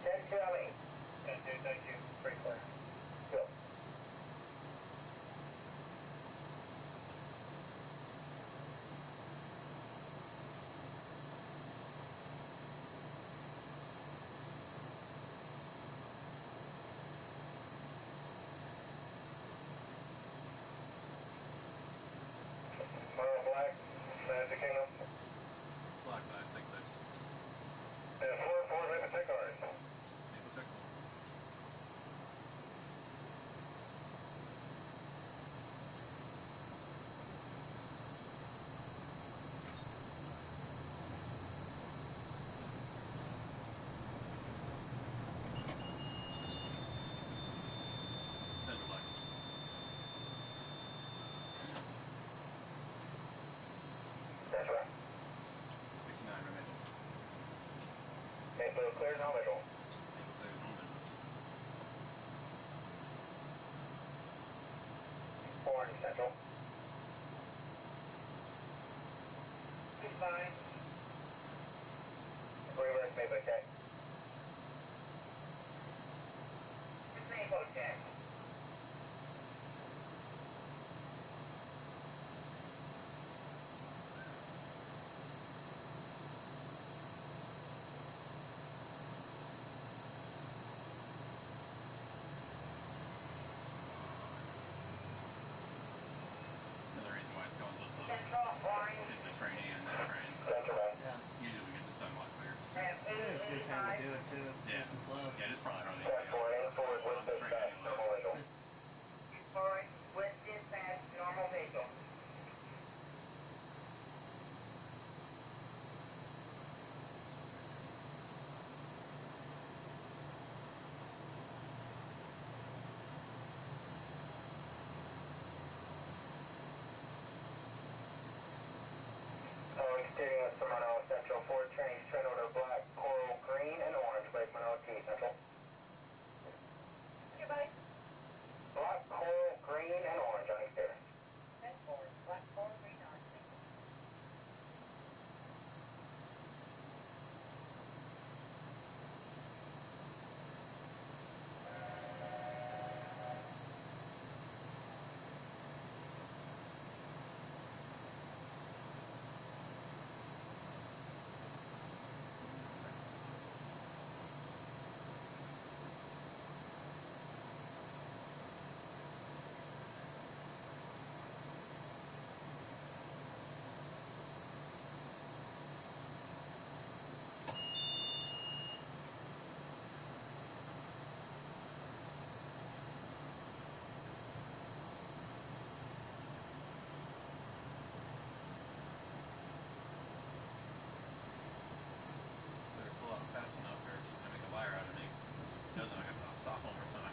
10-2, I mean. 10-2, thank you. Pretty clear. Go. Mara Black, Magic Kingdom. Black 566. And 4-4, Maple Tech cars. Maple Tech. Central Black. That's right. 69 Maple. Maple clear, no visual. Maple clear, no visual. Orange Central. Goodbye. Reverse Maple check. Maple check. Another reason why it's going so slow Central, orange. is it's a trainee and that train. Central. Yeah. Usually we get this done a lot clearer. Yeah, it's a good time to do it too. Yeah. Nice and slow. Yeah, just probably hardly Check for it, forward with on the train dispatch, anyway. normal visual. Forward with dispatch, normal visual. Exterior Serrano Central 4 trains, train order black, coral, green, and orange, placement OT Central. Goodbye. Black, coral, green, and orange on exterior. Black, coral, green, orange. Better pull out fast enough or she's gonna make a wire out of me. If it doesn't, I gotta stop one more time.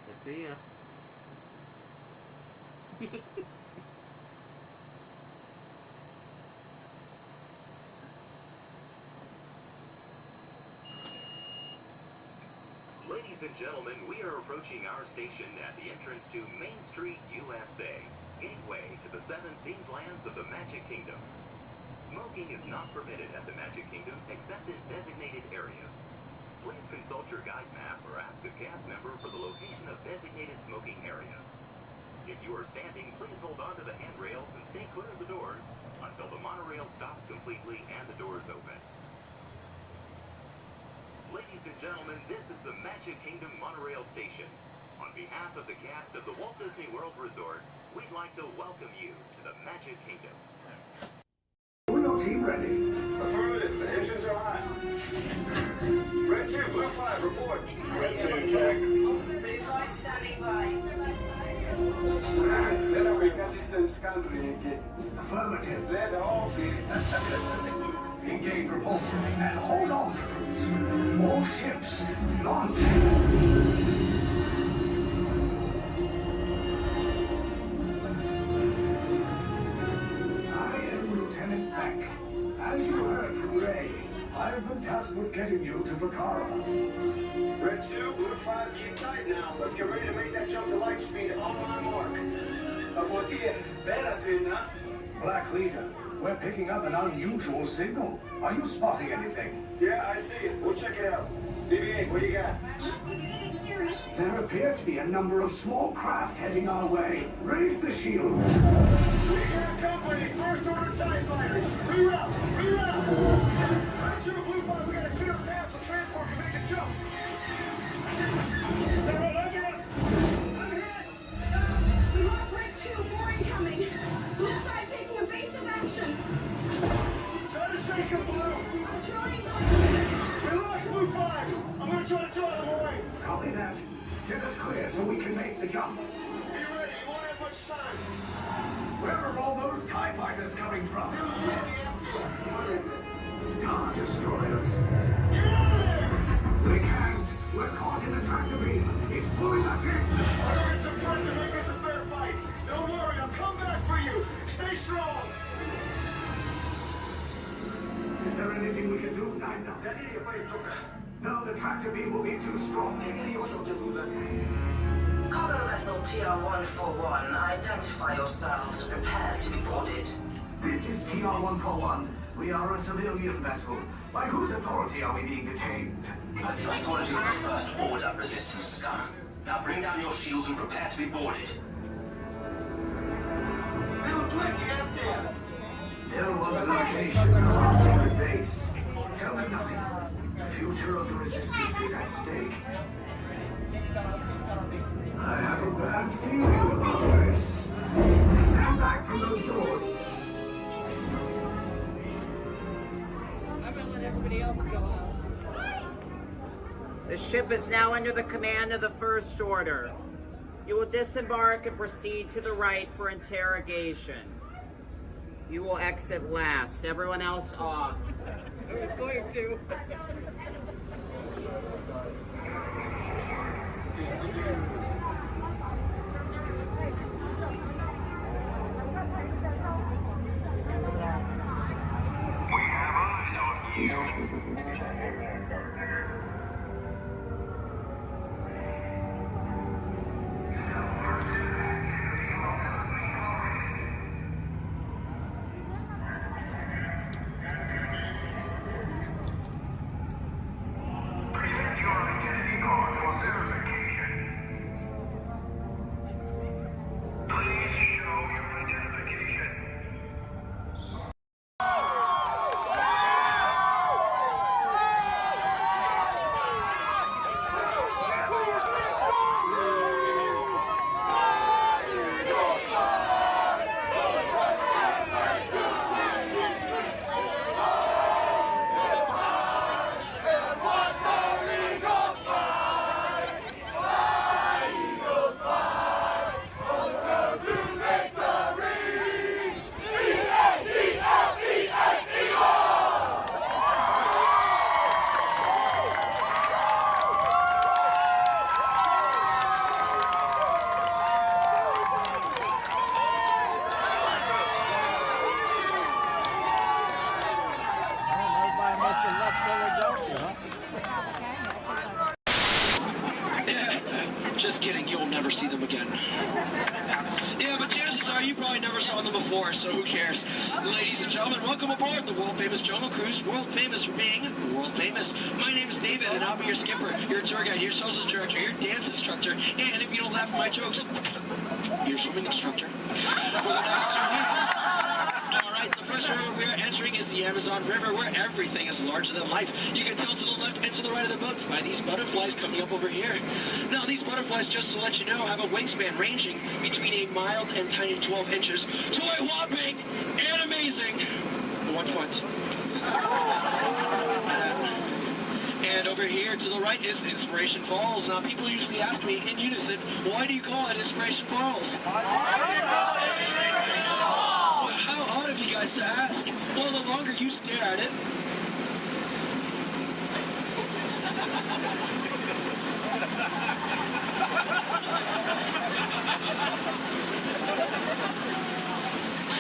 I see ya. Ladies and gentlemen, we are approaching our station at the entrance to Main Street, USA, gateway to the 7 themed lands of the Magic Kingdom. Smoking is not permitted at the Magic Kingdom except in designated areas. Please consult your guide map or ask a cast member for the location of designated smoking areas. If you are standing, please hold on to the handrails and stay clear of the doors until the monorail stops completely and the doors open. Ladies and gentlemen, this is the Magic Kingdom Monorail Station. On behalf of the cast of the Walt Disney World Resort, we'd like to welcome you to the Magic Kingdom. Uno team ready. Affirmative. The engines are hot. Red 2, Blue 5, report. Red 2, check. Blue 5 standing by. Generator system scan rig. Affirmative. Red all. Engage repulsors and hold on, recruits. More ships. Launch. I am Lieutenant Beck. As you heard from Ray, I have been tasked with getting you to Vakara. Red 2, Blue 5, keep tight now. Let's get ready to make that jump to light speed on my mark. Black Leader, we're picking up an unusual signal. Are you spotting anything? Yeah, I see it. We'll check it out. BB-8, what do you got? There appear to be a number of small craft heading our way. Raise the shields. We got company. First order TIE fighters. Reroute. Reroute. Red 2, Blue 5, we got a clear path so transport can make a jump. They're all over us. I'm hit. We lost Red 2, more incoming. Blue 5 taking evasive action. Try to shake him, Blue. I'm trying. We lost Blue 5. I'm going to try to draw them away. Copy that. Get us clear so we can make the jump. Be ready. You won't have much time. Where are all those TIE fighters coming from? Star Destroyers. Get out of there. We can't. We're caught in a tractor beam. It's pulling us in. I'm going to get some friends and make this a fair fight. Don't worry. I'll come back for you. Stay strong. Is there anything we can do, Nina? No, the tractor beam will be too strong. Cargo vessel TR-141, identify yourselves and prepare to be boarded. This is TR-141. We are a civilian vessel. By whose authority are we being detained? By the authority of the First Order Resistance scum. Now bring down your shields and prepare to be boarded. There was a location of our secret base. Tell them nothing. The future of the Resistance is at stake. I have a bad feeling about this. Stand back from those doors. I'm gonna let everybody else go out. The ship is now under the command of the First Order. You will disembark and proceed to the right for interrogation. You will exit last. Everyone else off. I was going to. Just kidding, you'll never see them again. Yeah, but chances are you probably never saw them before, so who cares? Ladies and gentlemen, welcome aboard the world-famous Jungle Cruise. World famous for being world famous. My name is David, and I'll be your skipper, your tour guide, your social director, your dance instructor, and if you don't laugh at my jokes, your swimming instructor for the next 2 weeks. Alright, the first river we're entering is the Amazon River, where everything is larger than life. You can tell to the left and to the right of the boats by these butterflies coming up over here. Now, these butterflies, just to let you know, have a wingspan ranging between a mild and tiny 12 inches to a whopping and amazing 1 foot. And over here to the right is Inspiration Falls. Now, people usually ask me in unison, why do you call it Inspiration Falls? How odd of you guys to ask. Well, the longer you stare at it,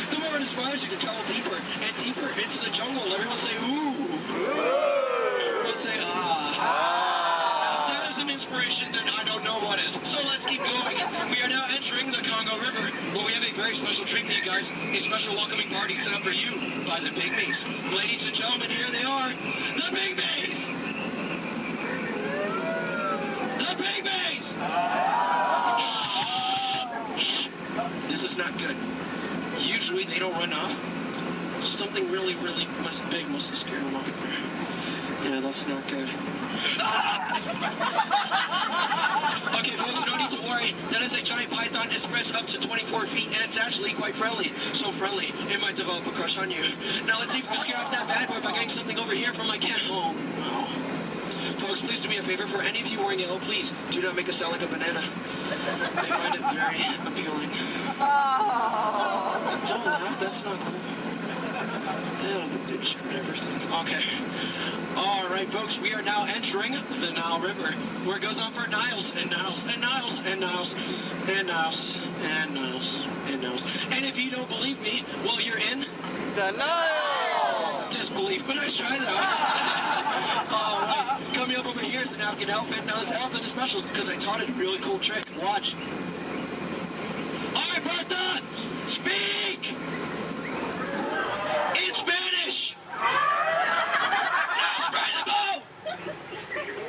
the more it inspires you to travel deeper and deeper into the jungle. Everyone say, ooh. Everyone say, ah. That is an inspiration that I don't know what is. So let's keep going. We are now entering the Congo River, where we have a very special treat for you guys. A special welcoming party set up for you by the Pygmies. Ladies and gentlemen, here they are. The Pygmies! The Pygmies! Shh. This is not good. Usually they don't run off. Something really, really big must have scared them off. Yeah, that's not good. Okay, folks, no need to worry. That is a giant python. It spreads up to 24 feet, and it's actually quite friendly. So friendly, it might develop a crush on you. Now, let's see if we scare off that bad boy by getting something over here from my cat. Oh, no. Folks, please do me a favor. For any of you wearing yellow, please do not make us sound like a banana. I find it very appealing. Don't laugh, that's not cool. That'll ditch and everything. Okay. All right, folks, we are now entering the Nile River, where it goes on for Niles and Niles and Niles and Niles and Niles and Niles and Niles. And if you don't believe me, well, you're in the Nile. Disbelief, but nice try though. All right, coming up over here is an African elephant. Now this elephant is special because I taught it a really cool trick. Watch. All right, Bertha, speak in Spanish.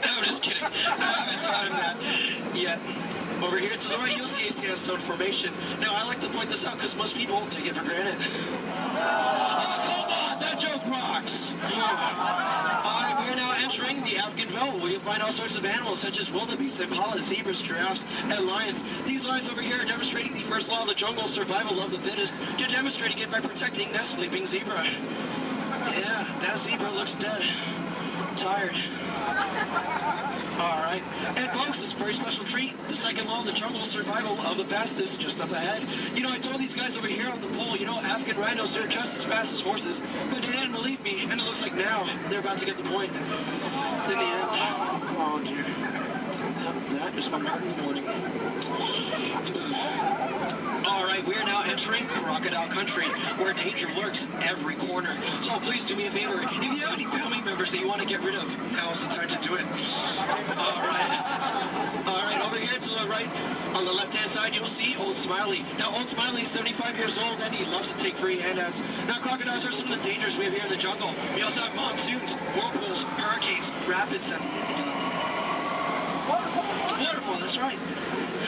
I'm just kidding. I haven't taught him that yet. Over here to the right, you'll see a sandstone formation. Now, I like to point this out because most people take it for granted. Oh, come on! That joke rocks! Alright, we're now entering the African Veld, where you'll find all sorts of animals such as wildebeests, impalas, zebras, giraffes, and lions. These lions over here are demonstrating the first law of the jungle, survival of the fittest. You're demonstrating it by protecting that sleeping zebra. Yeah, that zebra looks dead. Tired. Alright. And folks, it's a very special treat. The second law of the jungle, survival of the fastest, just up ahead. You know, I told these guys over here on the pole, you know, African rhinos, they're just as fast as horses. But they didn't believe me, and it looks like now they're about to get the point. In the end. Oh, dear. That is my heart in the morning. Alright, we are now entering crocodile country, where danger lurks every corner. So please do me a favor. If you have any family members that you want to get rid of, now's the time to do it. Alright, over here to the right, on the left-hand side, you'll see Old Smiley. Now, Old Smiley is 75 years old, and he loves to take free handouts. Now, crocodiles are some of the dangers we have here in the jungle. We also have monsoons, whirlpools, hurricanes, rapids, and waterfall, that's right.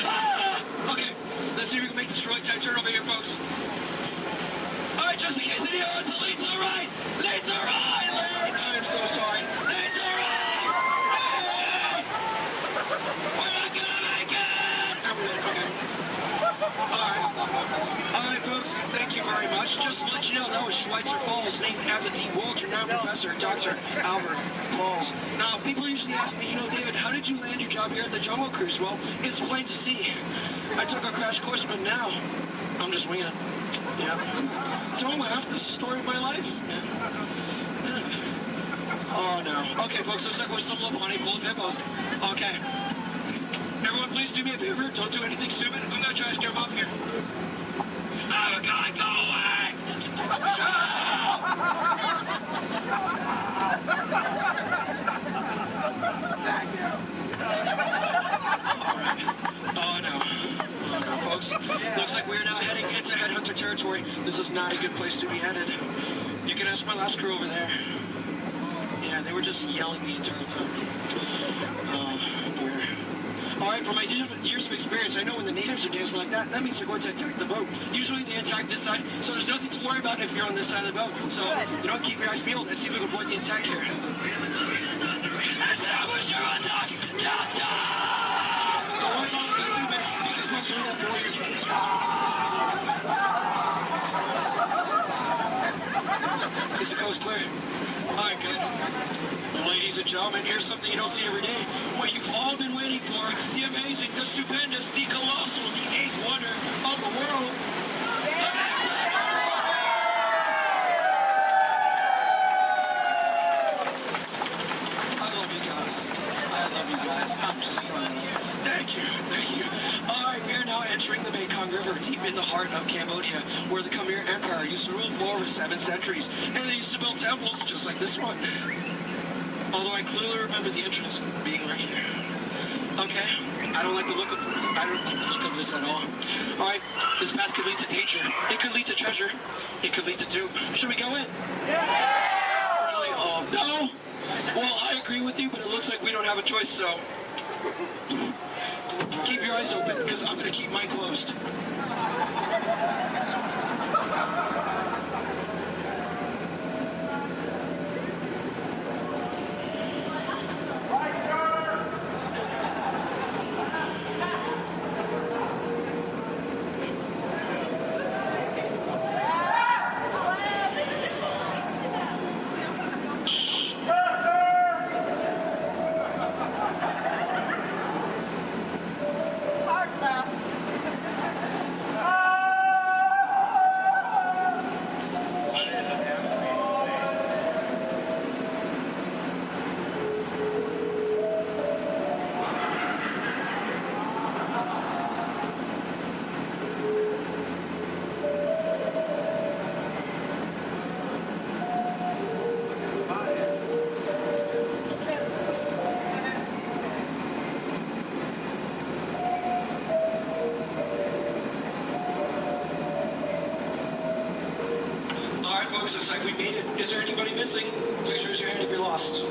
Ah! Okay, let's see if we can make this really tight turn over here, folks. All right, just in case any odds, lead to the right! Lead to the right! Lead! I'm so sorry. Lead to the right! Lead! We're not gonna make it! Okay. All right, folks, thank you very much. Just to let you know, that was Schweitzer Falls, named after the world-renowned professor, Dr. Albert Falls. Now, people usually ask me, you know, David, how did you land your job here at the Jungle Cruise? Well, it's plain to see. I took a crash course, but now I'm just winging it. Yeah. Don't laugh, this is the story of my life. Yeah. Oh, no. Okay, folks, looks like we're stumbling upon a pool of hippos. Okay. Everyone, please do me a favor. Don't do anything stupid. I'm going to try to scare them off here. Oh, God, go away! Thank you. All right. that's my last crew over there. Yeah, they were just yelling the entire time. All right, from my years of experience, I know when the natives are dancing like that, that means they're going to attack the boat. Usually they attack this side, so there's nothing to worry about if you're on this side of the boat. So, you know, keep your eyes peeled and see if we can avoid the attack here. Is the coast clear? All right, good. Ladies and gentlemen, here's something you don't see every day. What you've all been waiting for, the amazing, the stupendous, the colossal, the eighth wonder of the world. I love you guys. I love you guys. I'm just trying to... Thank you. All right, we are now entering the Mekong River, deep in the heart of Cambodia, where the Khmer Empire used to rule for over 7 centuries, and they used to build temples just like this one. Although I clearly remember the entrance being right here. Okay, I don't like the look of this at all. All right, this path could lead to danger. It could lead to treasure. It could lead to doom. Should we go in? Yeah! Really? Oh, no? Well, I agree with you, but it looks like we don't have a choice, so... Keep your eyes open, because I'm going to keep mine closed. Looks like we made it. Is there anybody missing? Please raise your hand if you're lost.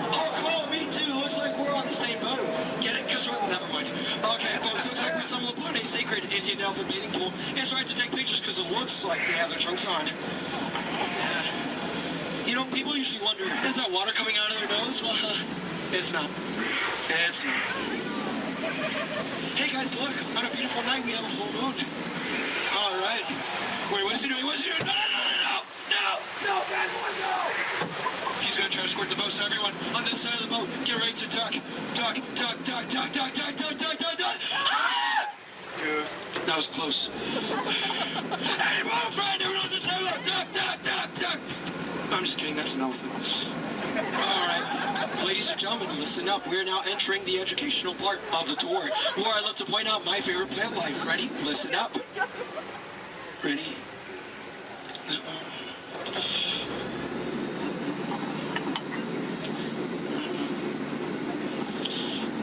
Oh, cool, me too. Looks like we're on the same boat. Get it? Because we're... Never mind. Okay, folks, looks like we stumbled upon a sacred Indian elephant bathing pool. It's right to take pictures because it looks like they have their trunks on. You know, people usually wonder, is that water coming out of their nose? Well, it's not. It's not. Hey guys, look. On a beautiful night, we have a full moon. All right. Wait, what is he doing? What's he doing? No, bad boy, no! He's gonna try to squirt the most out of everyone on this side of the boat. Get ready to duck. Duck. Ah! That was close. Hey, my friend, everyone on this side of the boat. Duck. I'm just kidding, that's an elephant. All right, ladies and gentlemen, listen up. We're now entering the educational part of the tour, where I love to point out my favorite plant life. Ready? Listen up. Ready?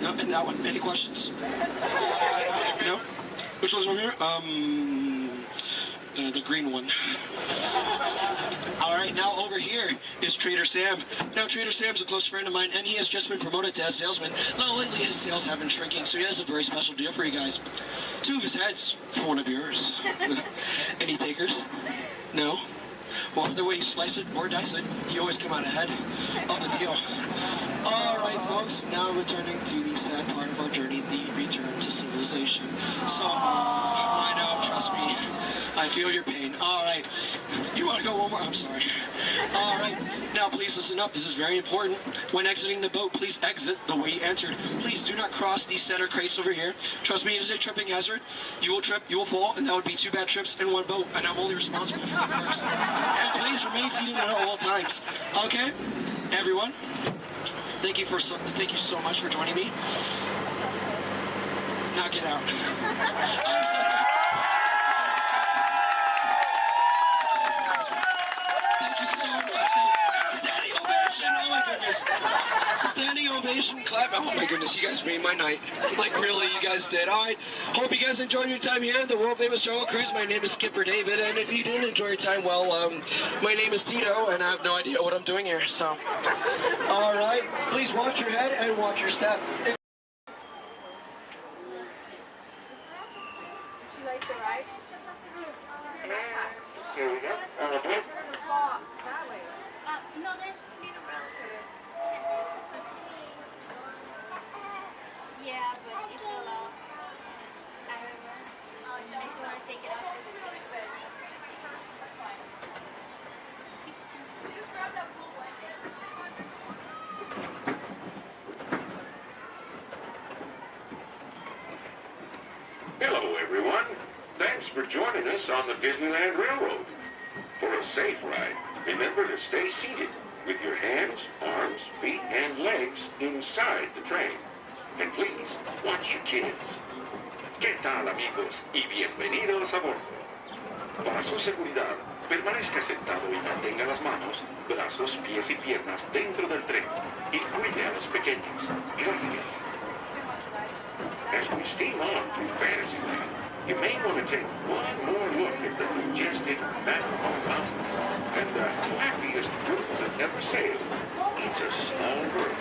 No, and that one. Any questions? No? Which one's over here? The green one. All right, now over here is Trader Sam. Now, Trader Sam's a close friend of mine, and he has just been promoted to head salesman. Now, lately his sales have been shrinking, so he has a very special deal for you guys. 2 of his heads for one of yours. Any takers? No? Well, either way you slice it or dice it, you always come out ahead of the deal. All right, folks, now returning to the sad part of our journey, the return to civilization. So, I know, trust me, I feel your pain. All right, you want to go one more? I'm sorry. All right, now please listen up. This is very important. When exiting the boat, please exit the way you entered. Please do not cross these center crates over here. Trust me, it is a tripping hazard. You will trip, you will fall, and that would be 2 bad trips in one boat, and I'm only responsible for the first. And please remain seated at all times. Okay, everyone? Thank you so much for joining me. Now get out. I'm so sorry. Thank you so much. Standing ovation. Oh my goodness. Standing ovation, clap. Oh my goodness, you guys made my night. Like really, you guys did. All right, hope you guys enjoyed your time here at the world famous Jungle Cruise. My name is Skipper David, and if you didn't enjoy your time, well, my name is Tito, and I have no idea what I'm doing here, so. All right, please watch your head and watch your step. She likes it, right? Here we go. On the board. That way. No, they just need a wheelchair. Yeah, but it fell off. I remember. And I just want to take it off because it's really good. Just grab that blue blanket. Hello, everyone. Thanks for joining us on the Disneyland Railroad. For a safe ride, remember to stay seated with your hands, arms, feet, and legs inside the train. And please, watch your kids. ¿Qué tal, amigos? Y bienvenidos a bordo. Para su seguridad, permanezca sentado y mantenga las manos, brazos, pies y piernas dentro del tren. Y cuide a los pequeños. Gracias. As we steam on through Fantasyland, you may want to take one more look at the majestic Matterhorn Mountain and the happiest group that ever sailed. It's a small world.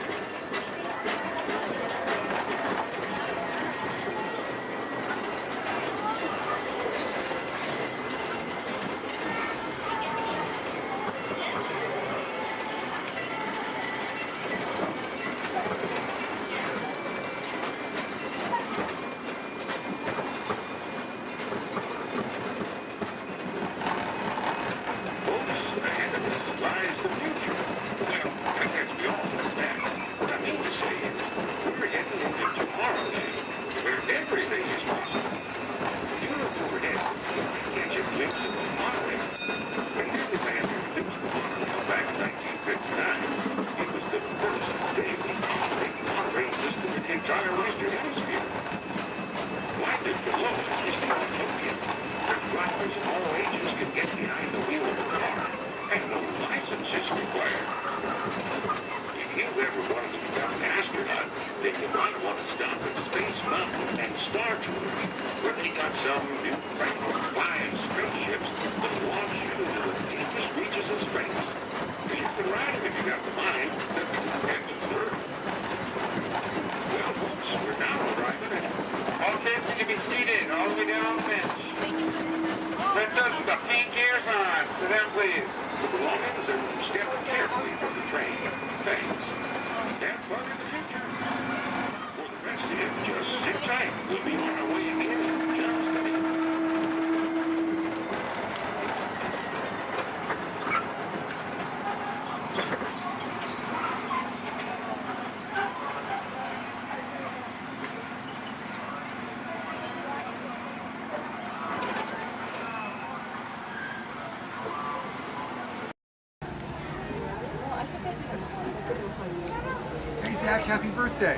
Hey Zach, happy birthday.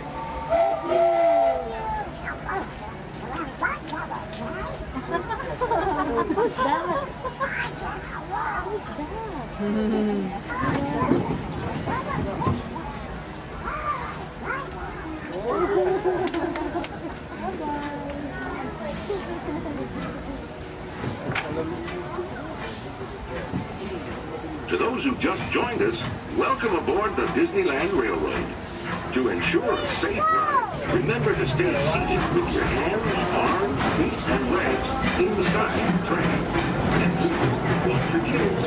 Who's that? To those who just joined us, welcome aboard the Disneyland Railroad. To ensure a safe ride, remember to stay seated with your hands, arms, feet, and legs inside the train. And please, watch your kids.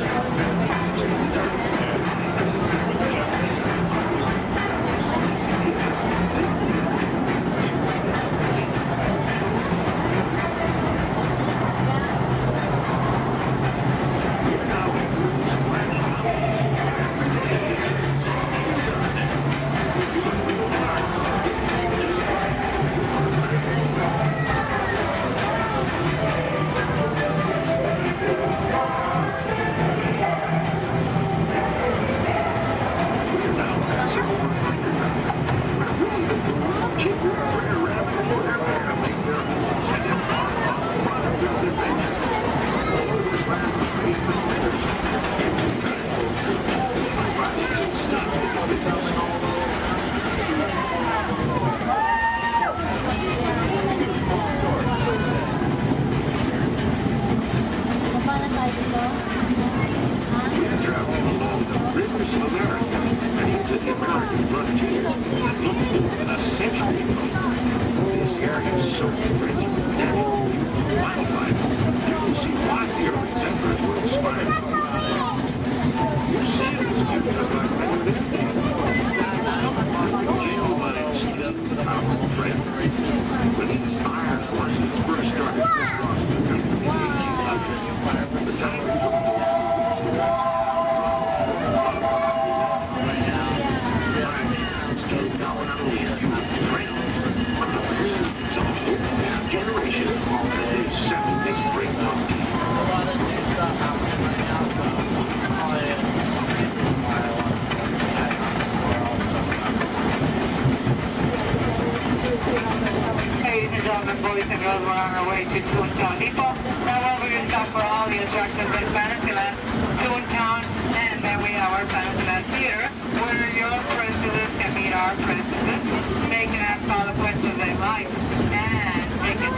because we're on our way to Toontown Depot. Now we're going to stop for all the attractions in Fantasyland, Toontown, and then we have our Fantasyland Theater, where your princesses can meet our princesses. They can ask all the questions they like, and they can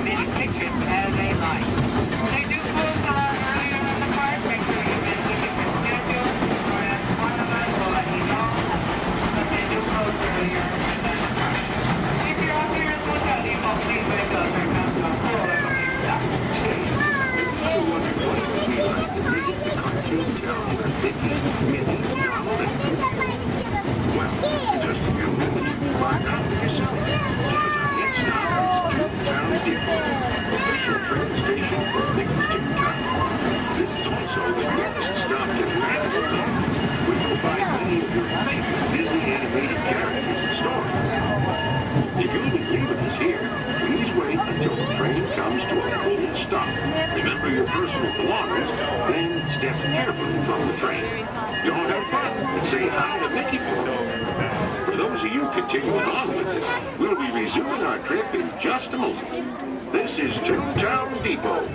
many pictures as they like. They do close a lot earlier in the park. Make sure you visit your schedule, or ask one of us will let you know. But they do close earlier in the park. If you're out here in Toontown Depot, please wake up. There comes a cool little big stop. Well, in just a few minutes, find out for yourself. Because our next stop is Toontown Depot, official train station for Mickey Toontown. This is also the nearest stop to Fantasyland, where you'll find many of your favorite Disney animated characters and stories. If you'll be leaving us here, please wait until the train comes to a full stop. Remember your personal belongings, then step carefully from the train. Don't have fun and say hi to Mickey for me. For those of you continuing on with us, we'll be resuming our trip in just a moment. This is Toontown Depot.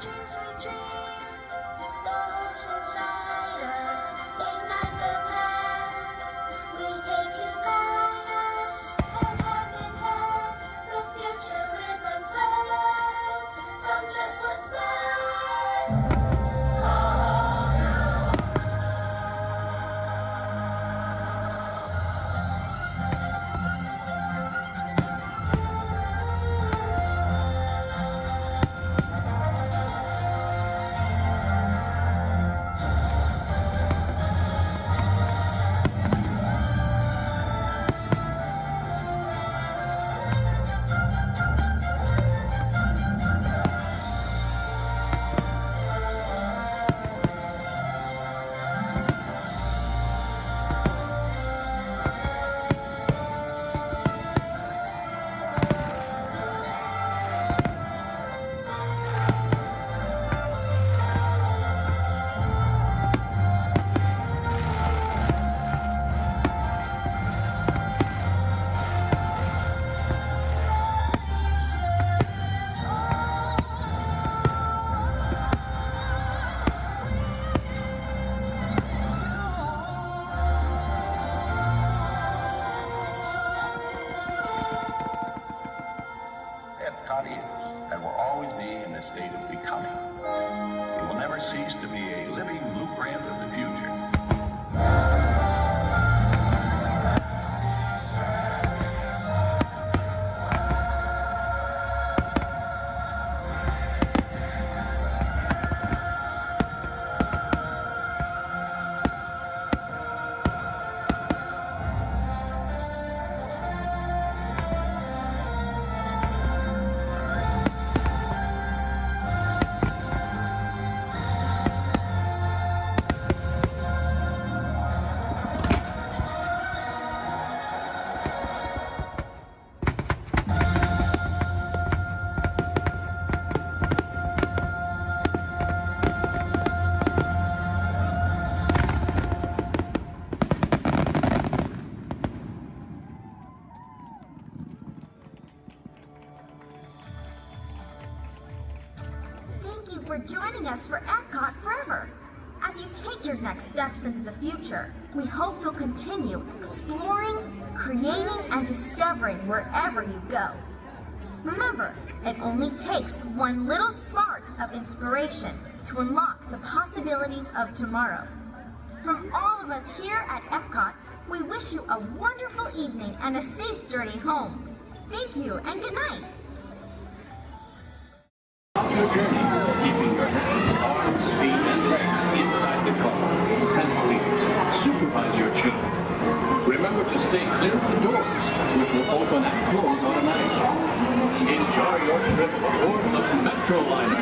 dreams we dream, the hopes inside us, ignite the path we take to guide us. And hand in hand, the future is unfurled from just what's left. Epcot is, and will always be in the state of becoming. It will never cease to be a living blueprint of the future. Thank you for joining us for Epcot Forever. As you take your next steps into the future, we hope you'll continue exploring, creating, and discovering wherever you go. Remember, it only takes one little spark of inspiration to unlock the possibilities of tomorrow. From all of us here at Epcot, we wish you a wonderful evening and a safe journey home. Thank you and good night. Your journey, keeping your hands, arms, feet, and legs inside the car. And please, supervise your children. Remember to stay clear of the doors, which will open and close automatically. Enjoy your trip aboard the Metro Liner.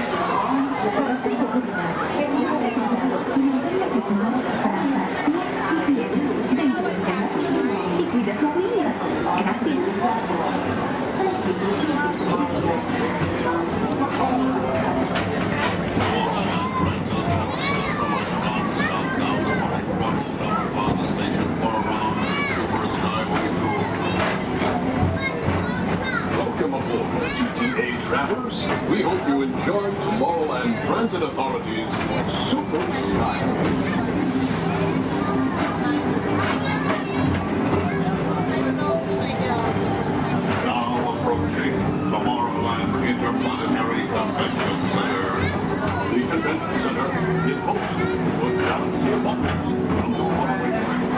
Welcome aboard, ETA travelers. We hope you enjoy Tomorrowland Transit Authority's Super Skyway. Now approaching Tomorrowland Interplanetary Convention Center. The convention center is hosted with galaxy wonders from the following places.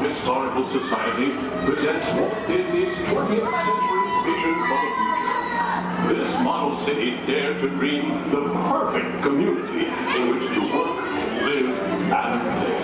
Historical Society presents Walt Disney's 20th Century Vision for the Future. This model city dared to dream the perfect community in which to work, live, and play.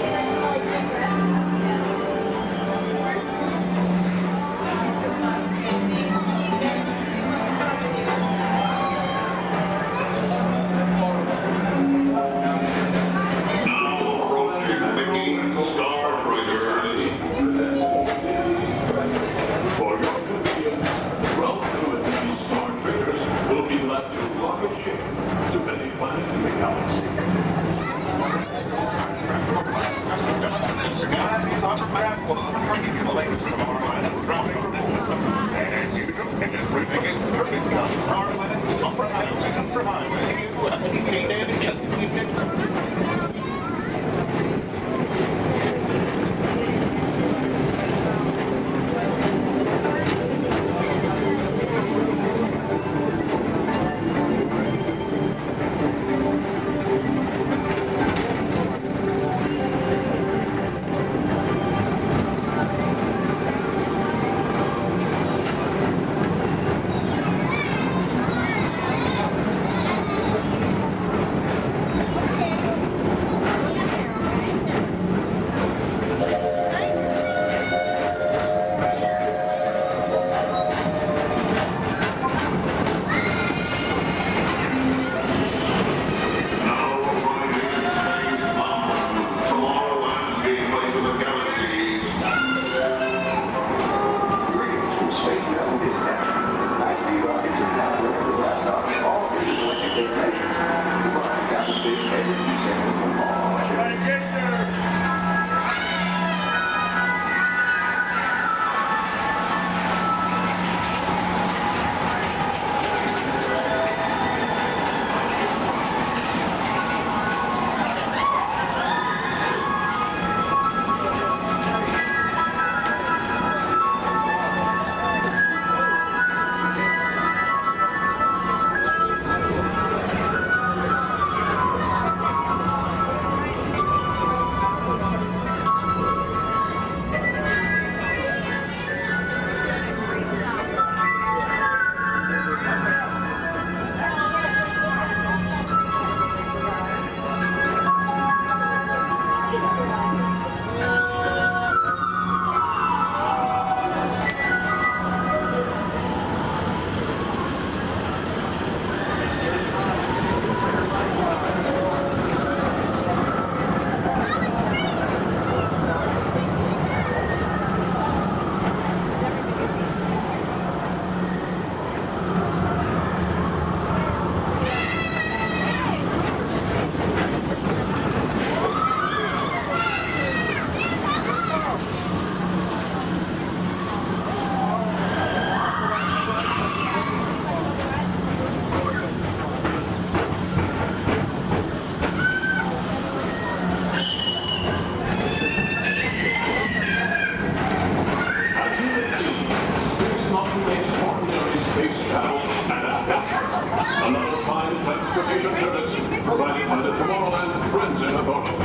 provided by the Tomorrowland Transit Authority.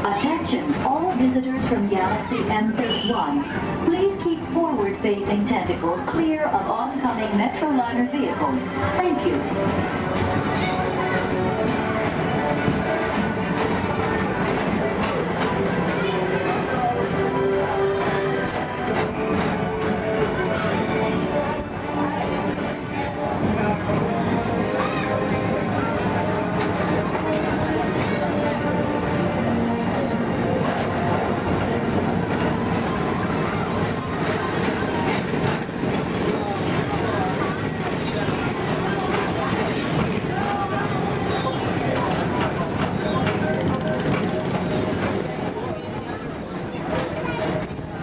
Attention, all visitors from Galaxy M31. Please keep forward-facing tentacles clear of oncoming Metroliner vehicles. Thank you.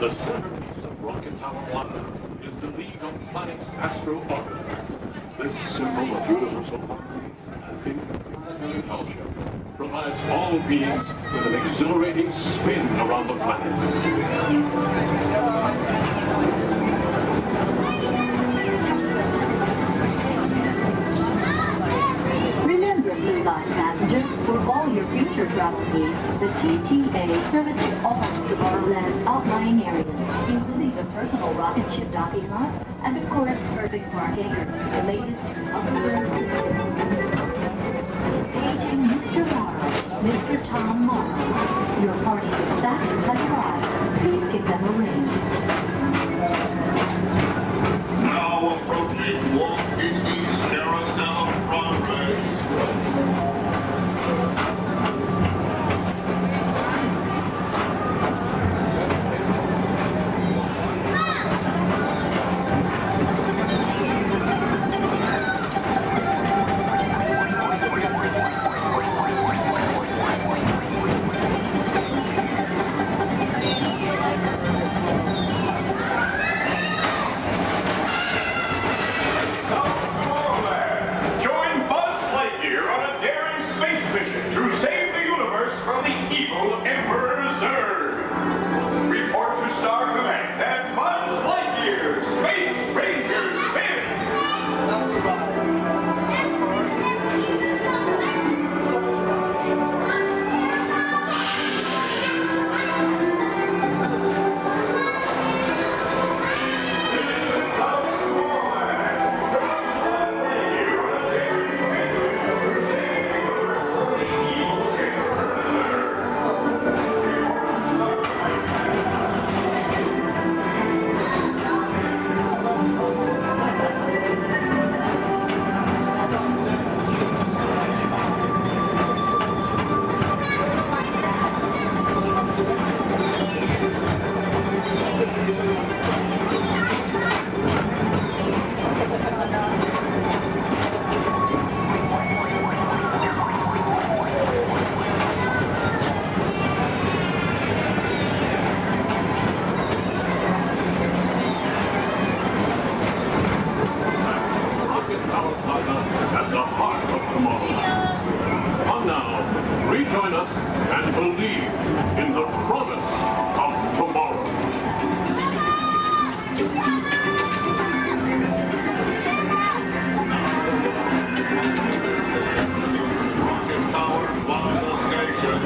The centerpiece of Rocket Tower Plaza is the League of Planets Astro Orbiter. This simple and universal property and interplanetary fellowship provides all beings with an exhilarating spin around the planets. Remember, Blue Line passengers, for all your future travel needs, the TTA services all of Tomorrowland's outlying areas, including the personal rocket ship docking lot, and of course, perfect parking, the latest Paging Mr. Morrow, Mr. Tom Morrow. Your party staff has arrived. Please give them a ring. Now approaching Walt Disney's Carousel of Progress. At the heart of Tomorrowland. Come now, rejoin us and believe in the promise of tomorrow. Rocket Tower Plaza Station.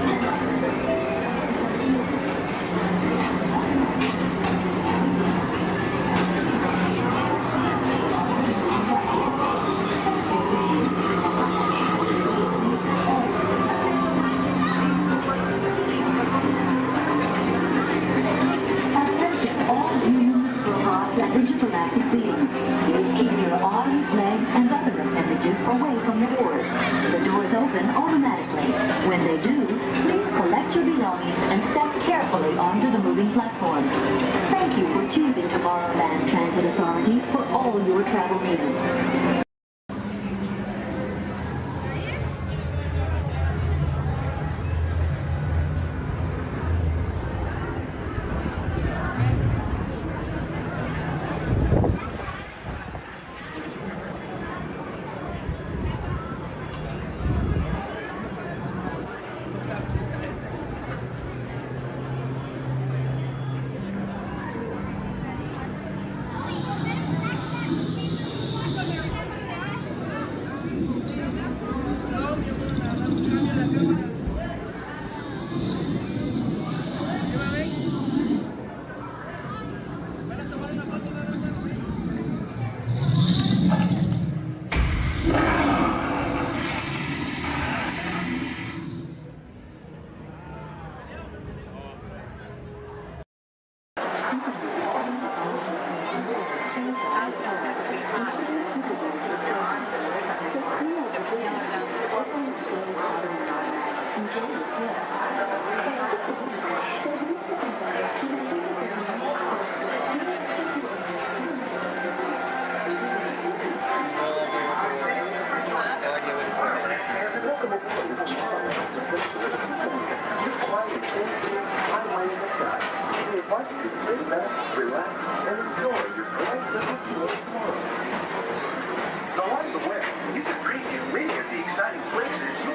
Intergalactic beings. Please keep your arms, legs, and other appendages away from the doors. The doors open automatically. When they do, please collect your belongings and step carefully onto the moving platform. Thank you for choosing Tomorrowland Transit Authority for all your travel needs.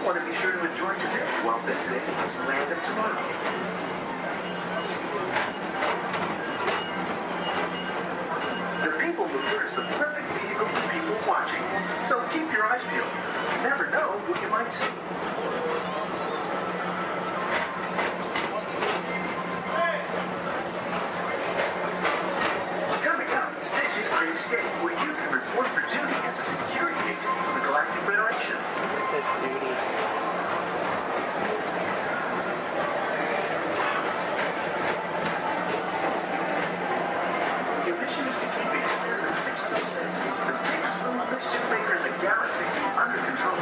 want to be sure to enjoy today while visiting Disneyland of tomorrow. The People Mover is the perfect vehicle for people watching, so keep your eyes peeled. You never know who you might see. Coming up, Stitch's Great Escape, where you can report for duty as a security agent for the Galactic Federation. Your mission is to keep Experiment 626, the biggest little mischief maker in the galaxy, under control.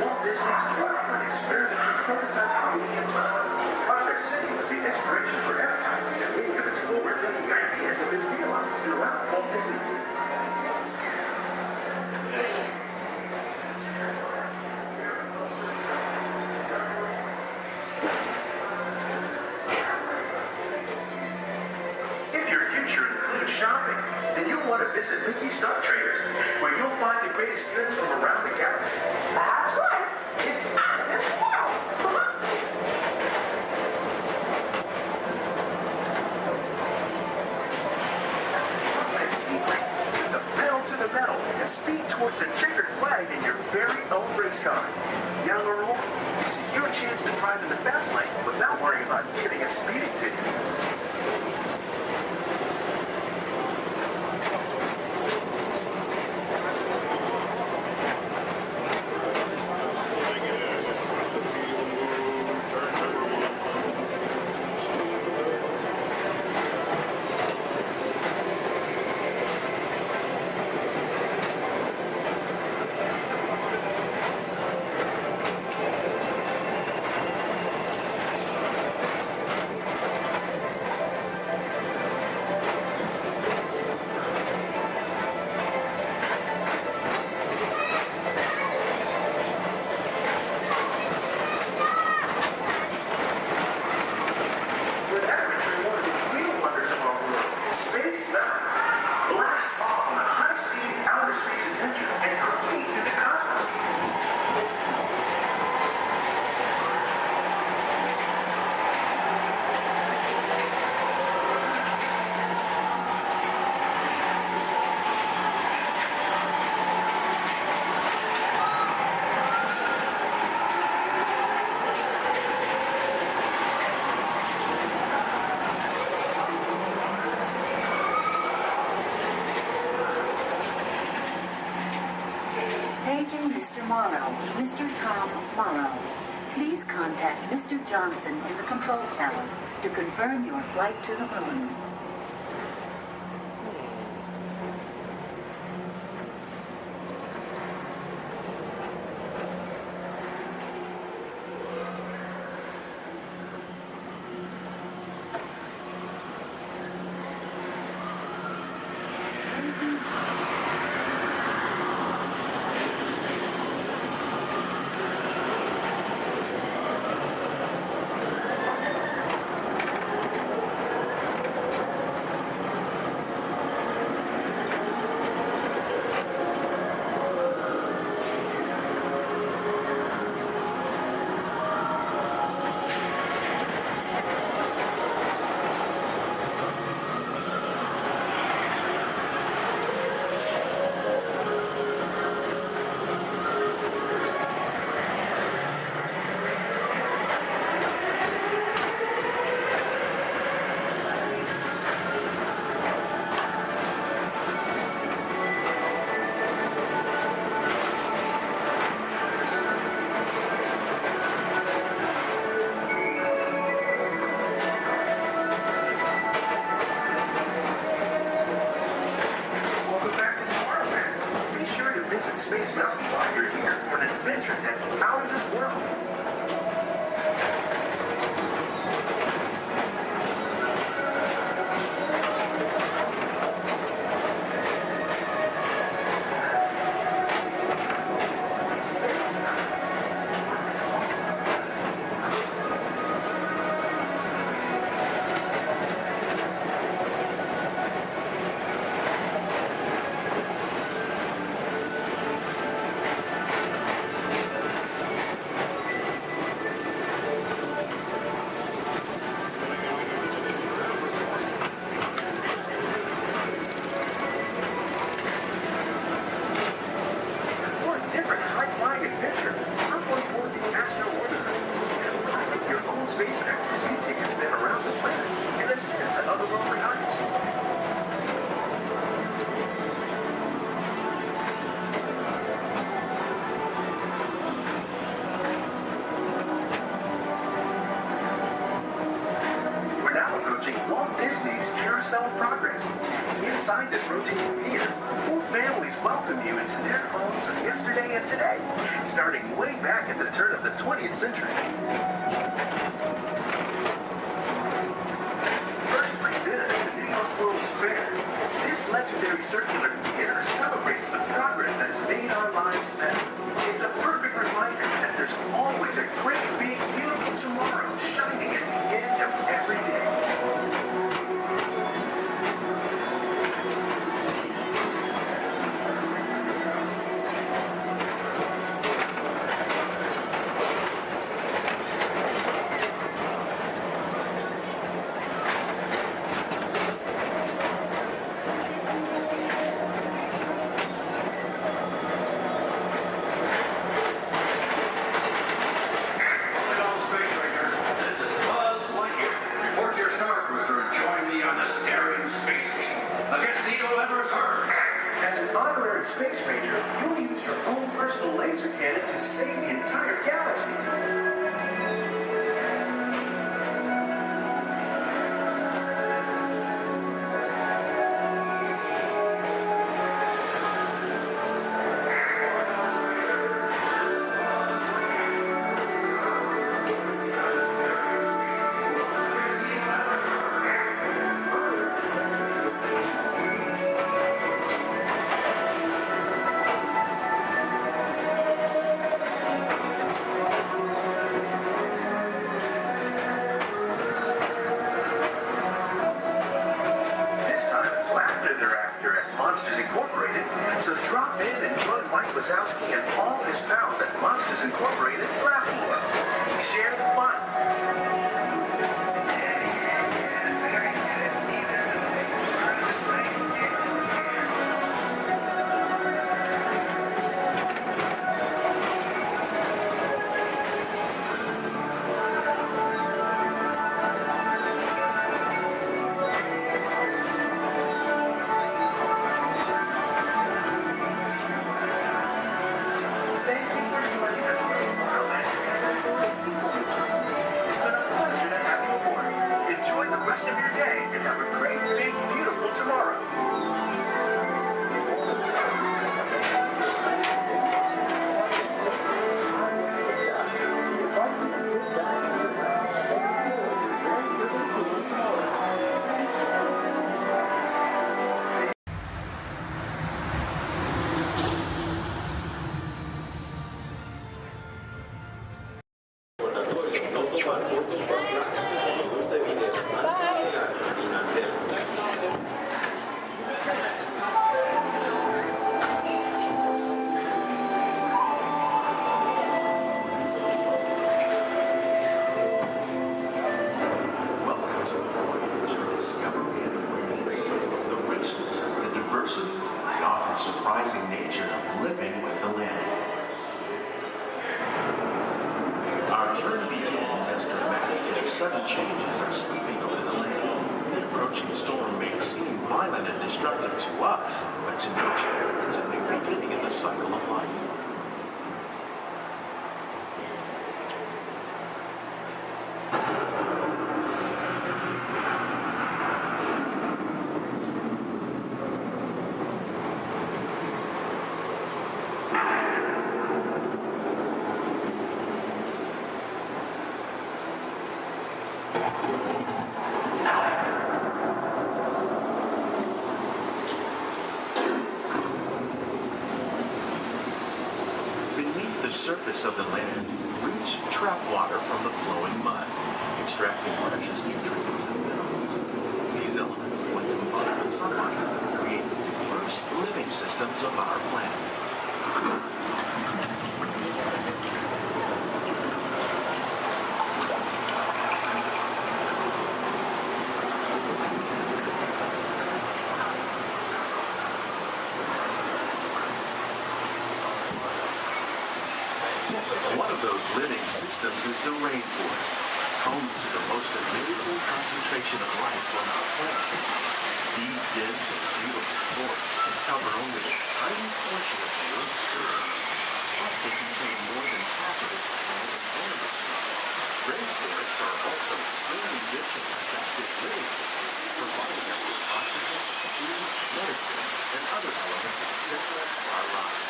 Walt Disney's Disneyland experimental prototype medium Progress City was the inspiration for Epcot, and many of its forward-thinking ideas have been realized throughout Walt Disney. If your future includes shopping, then you'll want to visit Mickey's Stock Traders, where you'll find the greatest goods from around the galaxy. That's right. It's out of this world. With the pedal to the metal and speed towards the checkered flag in your very own race car. Young or old, this is your chance to drive in the fast lane without worrying about getting a speeding ticket. Paging Mr. Morrow, Mr. Tom Morrow. Please contact Mr. Johnson in the control tower to confirm your flight to the moon. Inside this rotating pier, 4 families welcome you into their homes of yesterday and today, starting way back at the turn of the 20th century. First presented at the New York World's Fair, this legendary circular theater celebrates the progress that has made our lives better. It's a perfect reminder that there's always a great, big, beautiful tomorrow shining at the end of every day. As an honorary space ranger, you'll use your own personal laser cannon to save the entire galaxy. So drop in and join Mike Wazowski and all his pals at Monsters Incorporated Laugh Floor. Share the fun. Rest of your day and have a great, big, beautiful tomorrow. Surprising nature of living with the land. Our journey begins as dramatic and sudden changes are sweeping over the land. The approaching storm may seem violent and destructive to us, but to nature, it's a new beginning in the cycle of life. Beneath the surface of the land, roots trap water from the flowing mud, extracting precious nutrients and minerals. These elements, when combined with sunlight, create the first living systems of our planet. One of those living systems is the rainforest, home to the most amazing concentration of life on our planet. These dense and beautiful forests can cover only a tiny portion of the Earth's surface, but they contain more than half of its plant and animal species. Rainforests are also extremely rich in adaptive living systems, providing us with oxygen, newest moments in central to our lives.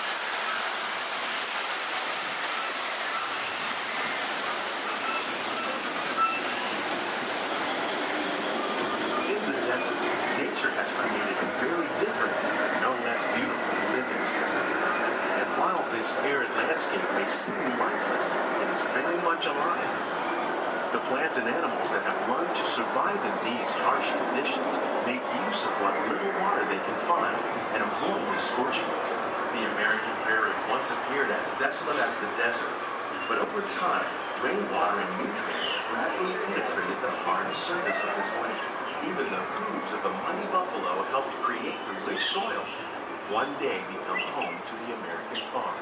In the desert, nature has created a very different, no less beautiful living system. And while this arid landscape may seem lifeless, it is very much alive. The plants and animals that have learned to survive in these harsh conditions make use of what little water they can find and avoid the scorching. The American prairie once appeared as desolate as the desert, but over time, rainwater and nutrients gradually penetrated the hard surface of this land. Even the hooves of the mighty buffalo helped create the rich soil that would one day become home to the American farm.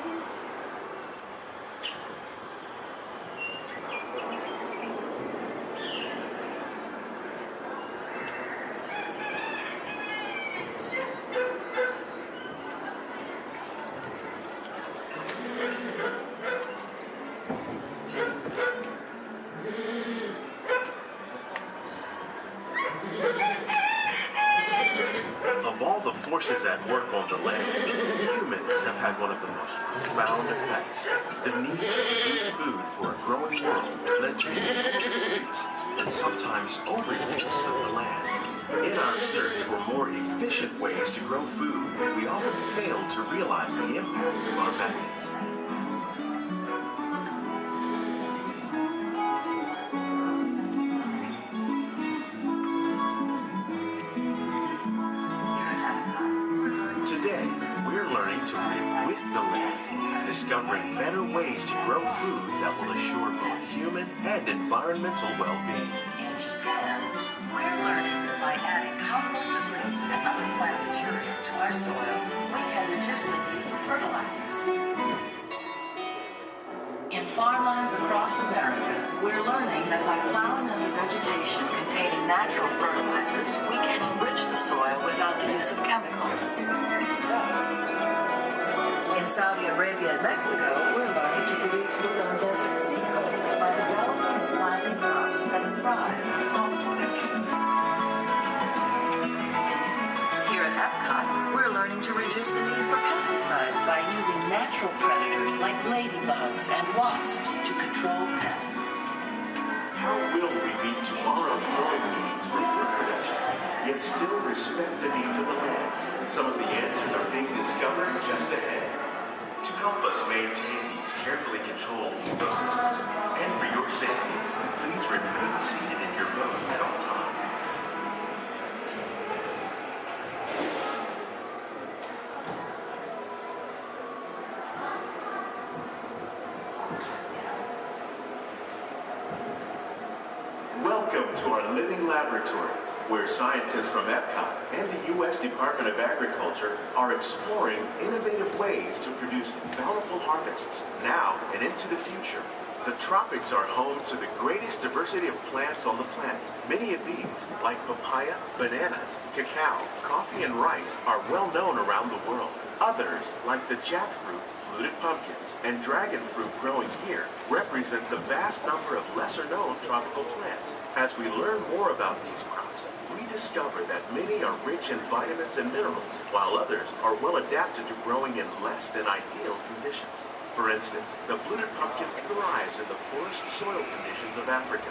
Of all the forces at work on the land, humans have had one of the most profound effects. The need to produce food for a growing world led to the use and sometimes over-use of the land. In our search for more efficient ways to grow food, we often fail to realize the impact of our methods. Today, we're learning to live with the land, discovering better ways to grow food that will assure both human and environmental well-being. In Japan, we're learning that by adding compost of leaves and other plant material to our soil, we can reduce the need for fertilizers. In farmlands across America, we're learning that by plowing under vegetation containing natural fertilizers, we can enrich the soil without the use of chemicals. In Saudi Arabia and Mexico, we're learning to produce food on desert seacoasts by developing and planting crops that thrive on saltwater. Here at Epcot, we're learning to reduce the need for pesticides by using natural predators like ladybugs and wasps to control pests. How will we meet tomorrow's growing needs for food production, yet still respect the needs of the land? Some of the answers are being discovered just ahead. To help us maintain these carefully controlled ecosystems, and for your safety, please remain seated in your boat at all times. Welcome to our living laboratories, where scientists from Epcot and the U.S. Department of Agriculture are exploring innovative ways to produce bountiful harvests now and into the future. The tropics are home to the greatest diversity of plants on the planet. Many of these, like papaya, bananas, cacao, coffee, and rice, are well known around the world. Others, like the jackfruit, fluted pumpkins, and dragon fruit growing here, represent the vast number of lesser-known tropical plants. As we learn more about these crops, we discover that many are rich in vitamins and minerals, while others are well adapted to growing in less than ideal conditions. For instance, the fluted pumpkin thrives in the poorest soil conditions of Africa.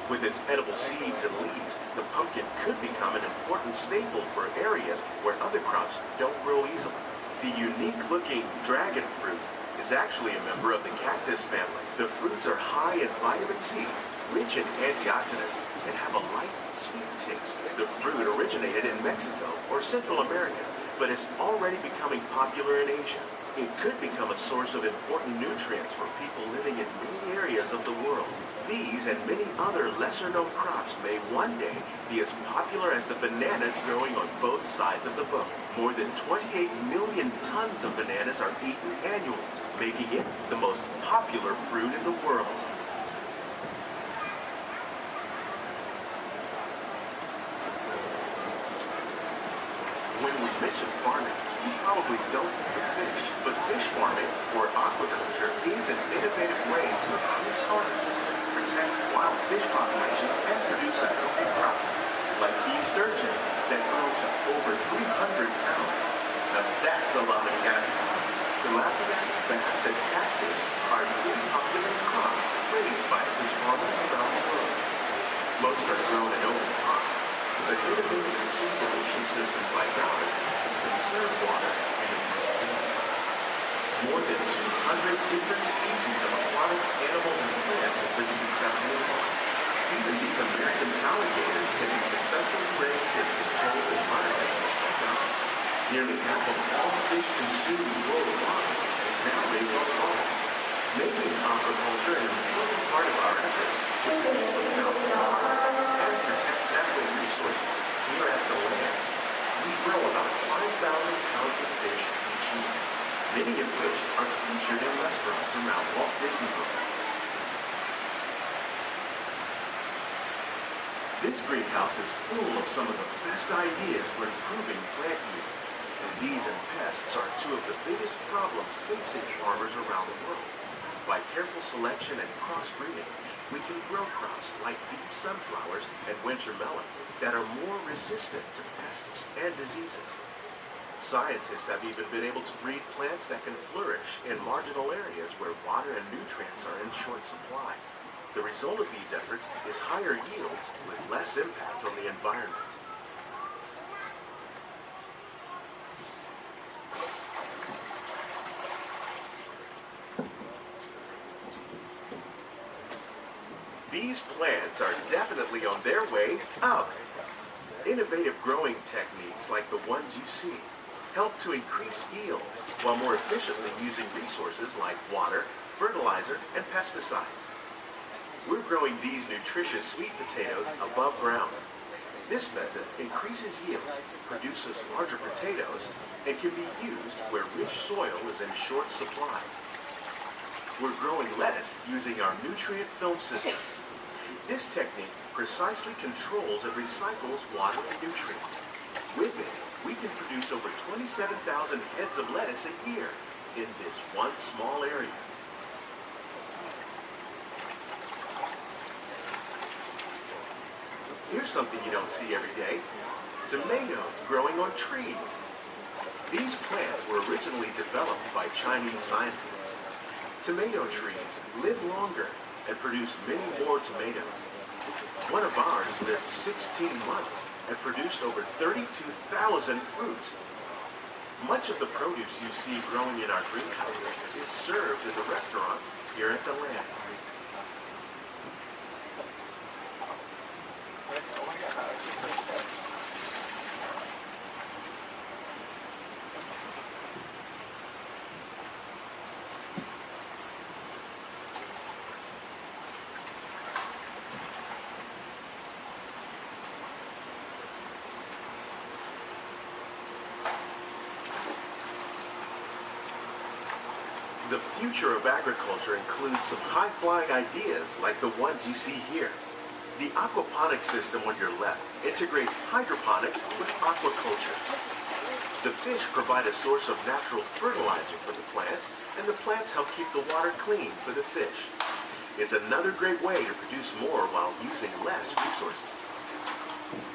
With its edible seeds and leaves, the pumpkin could become an important staple for areas where other crops don't grow easily. The unique-looking dragon fruit is actually a member of the cactus family. The fruits are high in vitamin C, rich in antioxidants, and have a light, sweet taste. The fruit originated in Mexico or Central America, but is already becoming popular in Asia. It could become a source of important nutrients for people living in many areas of the world. These and many other lesser-known crops may one day be as popular as the bananas growing on both sides of the book. More than 28 million tons of bananas are eaten annually, making it the most popular fruit in the world. When we mention farming, you probably don't think of fish, but fish farming, or aquaculture, is an innovative way to increase harvests, protect wild fish populations, and produce a healthy crop, like these sturgeon that grow to over 300 pounds. The tilapia, bass, and catfish are new popular crops raised by fish farmers around the world. Most are grown in open ponds, but innovative recirculation systems like ours conserve water and improve yield. More than 200 different species of aquatic animals and plants have been successfully farmed. Even these American alligators can be successfully raised in controlled environments. Nearly half of all fish consumed worldwide is now raised on farms, making aquaculture an important part of our efforts to produce healthy farms and protect natural resources here at the land. We grow about 5,000 pounds of fish each year, many of which are featured in restaurants around Walt Disney World. This greenhouse is full of some of the best ideas for improving plant yields. Disease and pests are two of the biggest problems facing farmers around the world. By careful selection and crossbreeding, we can grow crops like these sunflowers and winter melons that are more resistant to pests and diseases. Scientists have even been able to breed plants that can flourish in marginal areas where water and nutrients are in short supply. The result of these efforts is higher yields with less impact on the environment. These plants are definitely on their way up. Innovative growing techniques like the ones you see help to increase yields while more efficiently using resources like water, fertilizer, and pesticides. We're growing these nutritious sweet potatoes above ground. This method increases yields, produces larger potatoes, and can be used where rich soil is in short supply. We're growing lettuce using our nutrient film system. This technique precisely controls and recycles water and nutrients. With it, we can produce over 27,000 heads of lettuce a year in this one small area. Here's something you don't see every day. Tomatoes growing on trees. These plants were originally developed by Chinese scientists. Tomato trees live longer and produce many more tomatoes. One of ours lived 16 months and produced over 32,000 fruits. Much of the produce you see growing in our greenhouses is served in the restaurants here at the land. The future of agriculture includes some high-flying ideas like the ones you see here. The aquaponics system on your left integrates hydroponics with aquaculture. The fish provide a source of natural fertilizer for the plants, and the plants help keep the water clean for the fish. It's another great way to produce more while using less resources.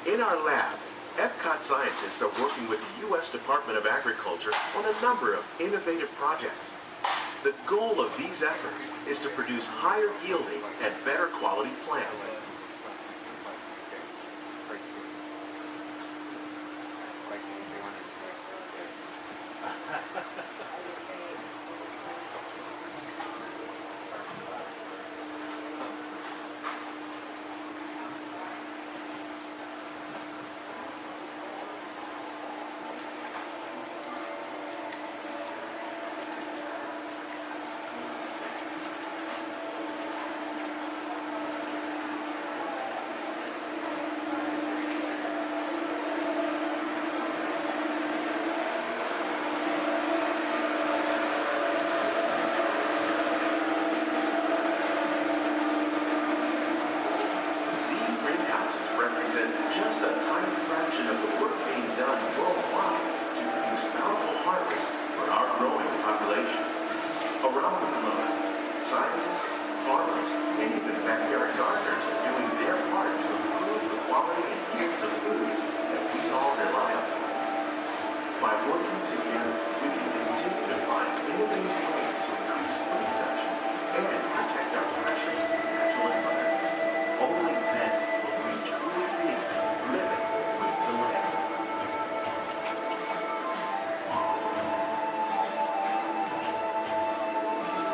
In our lab, Epcot scientists are working with the U.S. Department of Agriculture on a number of innovative projects. The goal of these efforts is to produce higher yielding and better quality plants. By working together, we can continue to find find innovative ways to increase food production and protect our precious natural environment. Only then will we truly be living with the land.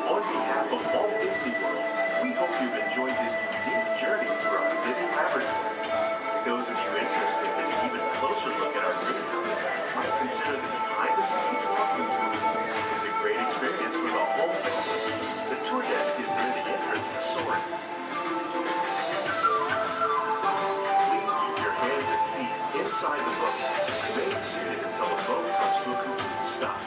On behalf of Walt Disney World, we hope you've enjoyed this unique journey through our living laboratory. Those of you interested in an even closer look at our greenhouse might consider the behind-the-scenes walking tour. It's a great experience for the whole family. The tour desk is near the entrance to Soaring. Please keep your hands and feet inside the boat and remain seated until the boat comes to a complete stop.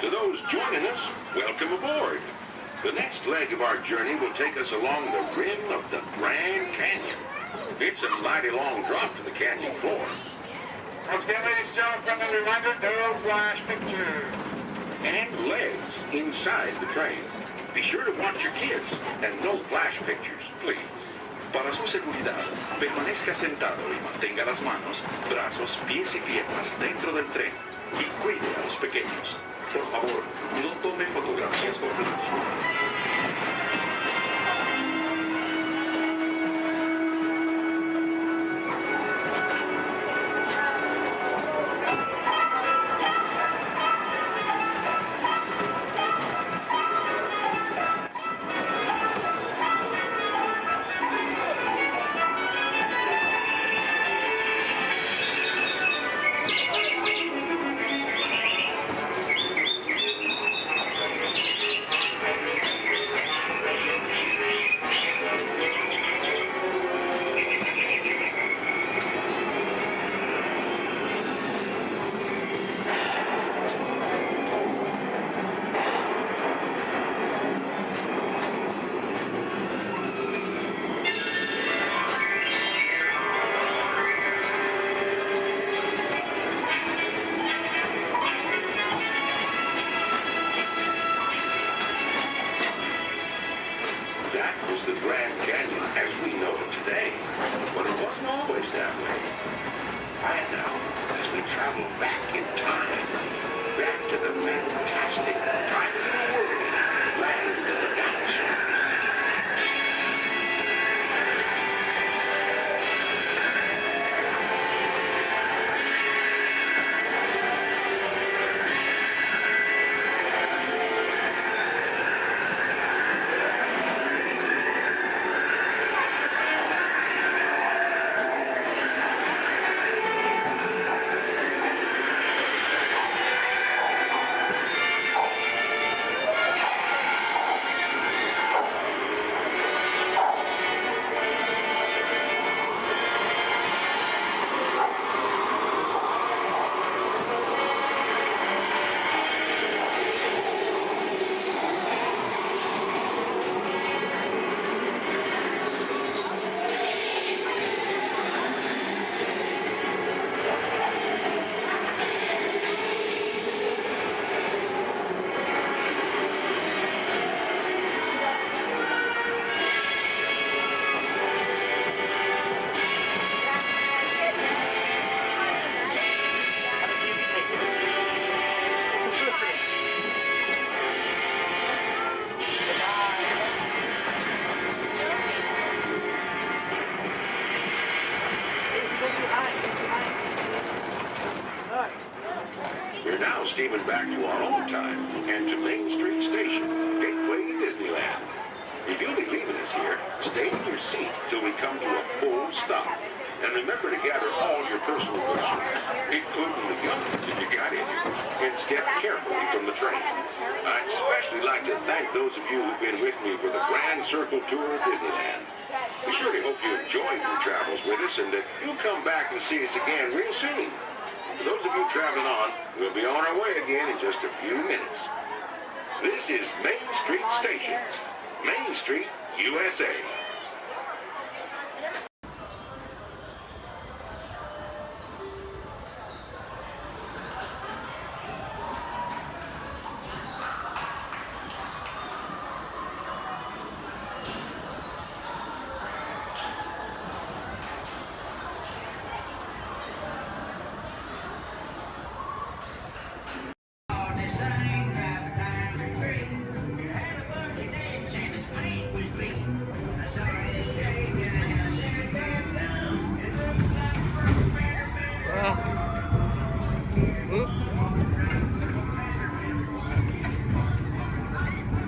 To those joining us, welcome aboard. The next leg of our journey will take us along the rim of the Grand Canyon. It's a mighty long drop to the canyon floor. Once again, ladies and gentlemen, friendly reminder, no flash pictures. And legs inside the train. Be sure to watch your kids and no flash pictures, please. Para su seguridad, permanezca sentado y mantenga las manos, brazos, pies y piernas dentro del tren y cuide a los pequeños. Por favor, no tome fotografías con flash. steaming back to our own time and to Main Street Station, gateway to Disneyland. If you'll be leaving us here, stay in your seat till we come to a full stop. And remember to gather all your personal groceries, including the guns if you got any, and step carefully from the train. I'd especially like to thank those of you who've been with me for the Grand Circle Tour of Disneyland. We surely hope you enjoyed your travels with us and that you'll come back and see us again real soon. For those of you traveling on, we'll be on our way again in just a few minutes. This is Main Street Station, Main Street, USA.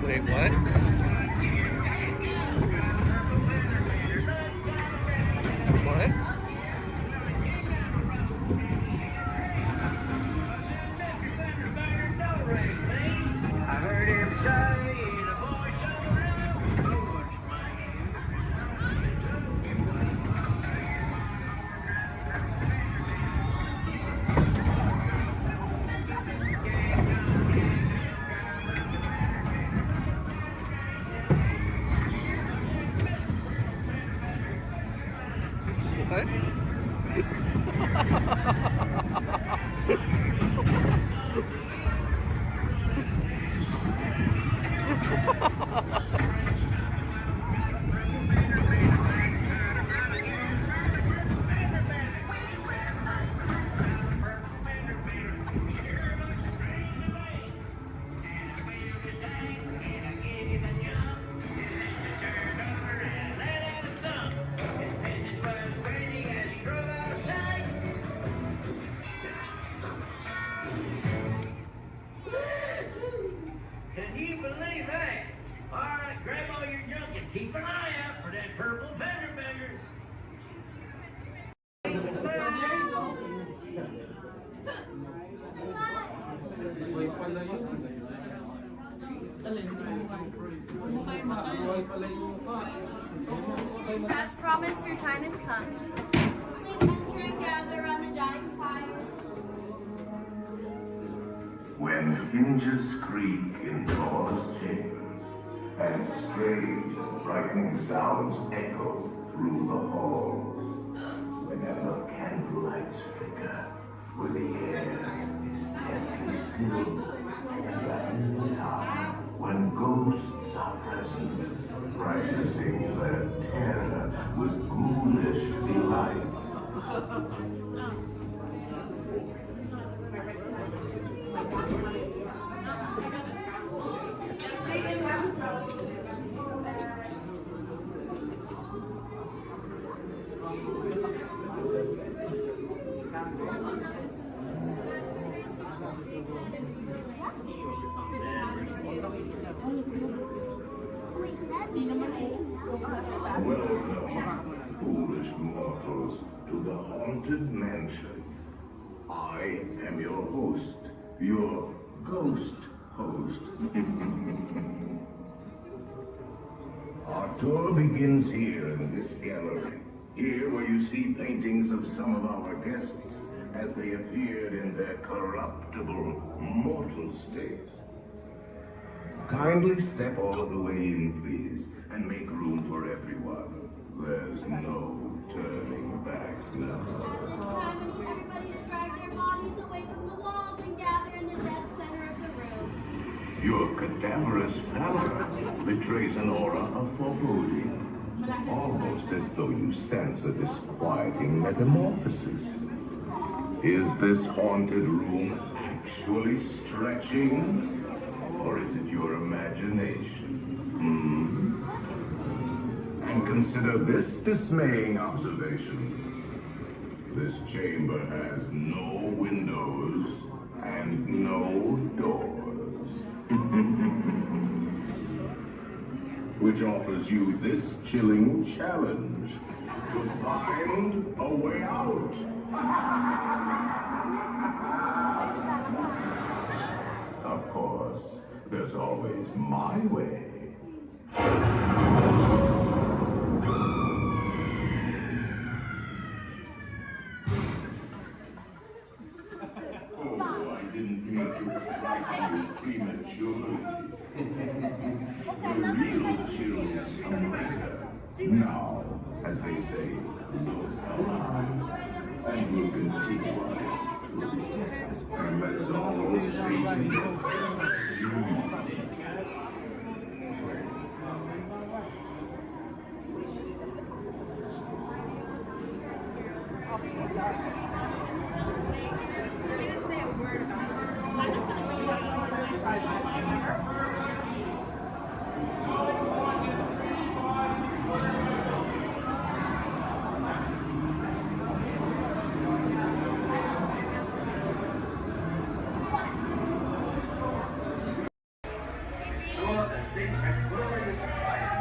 Wait, what? What? I heard him say in a voice of a river, What? Can you believe that? All right, grab all your junk and keep an eye out for that purple fender bender. As promised, your time has come. Please enter and gather around the dying fire. When hinges creak in doors' chambers, and strange and frightening sounds echo through the halls, whenever candlelights flicker, where the air is deadly still, that is the time when ghosts are present, practicing their terror with ghoulish delight. Welcome, foolish mortals, to the Haunted Mansion. I am your host, your ghost host. Our tour begins here in this gallery. Here where you see paintings of some of our guests as they appeared in their corruptible, mortal state. Kindly step all the way in, please, and make room for everyone. There's no turning back now. At this time, I need everybody to drag their bodies away from the walls and gather in the dead center of the room. Your cadaverous pallor betrays an aura of foreboding, almost as though you sense a disquieting metamorphosis. Is this haunted room actually stretching? Or is it your imagination? And consider this dismaying observation. This chamber has no windows and no doors. Which offers you this chilling challenge to find a way out. Of course, there's always my way. Oh, I didn't mean to frighten you prematurely. The real chills come later. Now, as they say, look alive, and we'll continue on to the end. And let's all stay together. He didn't say a word about it. I'm just gonna bring you outside. Ensure a safe and glorious triumph.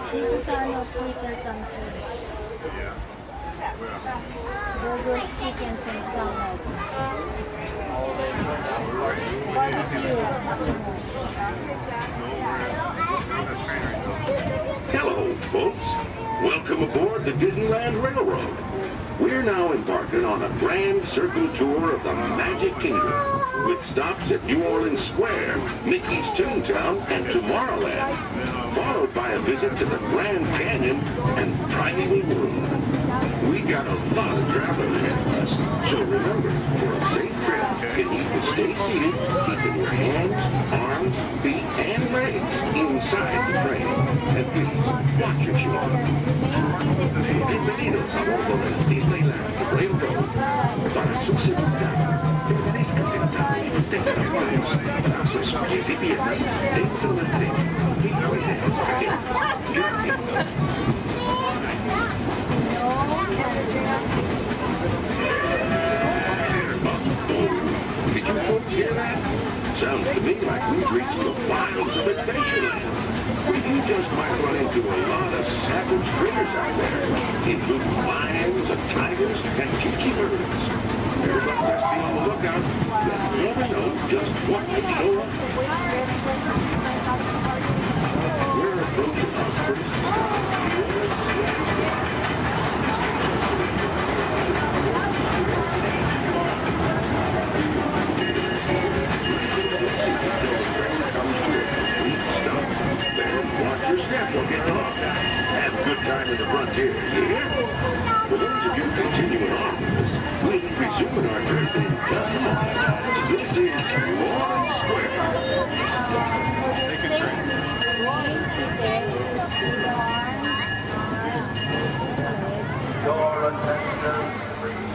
Dito sa ano, Twitter country. Burgers, chickens, and salad. Barbecue. Hello, folks. Welcome aboard the Disneyland Railroad. We're now embarking on a grand circle tour of the Magic Kingdom, with stops at New Orleans Square, Mickey's Toontown, and Tomorrowland, followed by a visit to the Grand Canyon and Primeval World. We got a lot of traveling ahead of us, so remember, for a safe trip, you need to stay seated, keeping your hands, arms, feet, and legs inside the train. And please, watch your children. Bienvenidos a bordo del Disneyland Railroad. Para su seguridad, permanezca sentado y tenga las manos, sus pies y piernas dentro del tren y no dejes caer. Gracias. Did you folks hear that? Sounds to me like we've reached the wilds of Adventureland. You just might run into a lot of savage critters out there, including lions and tigers and tiki birds. Everybody must be on the lookout. You never know just what could show up. We're approaching our first stop. Watch your step, don't get off. Have a good time in the frontier, yeah? For those of you continuing on with us, we'll be resuming our journey in just a moment. This is Walt Square. Take a train. Door attendants, please.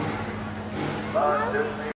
Disney.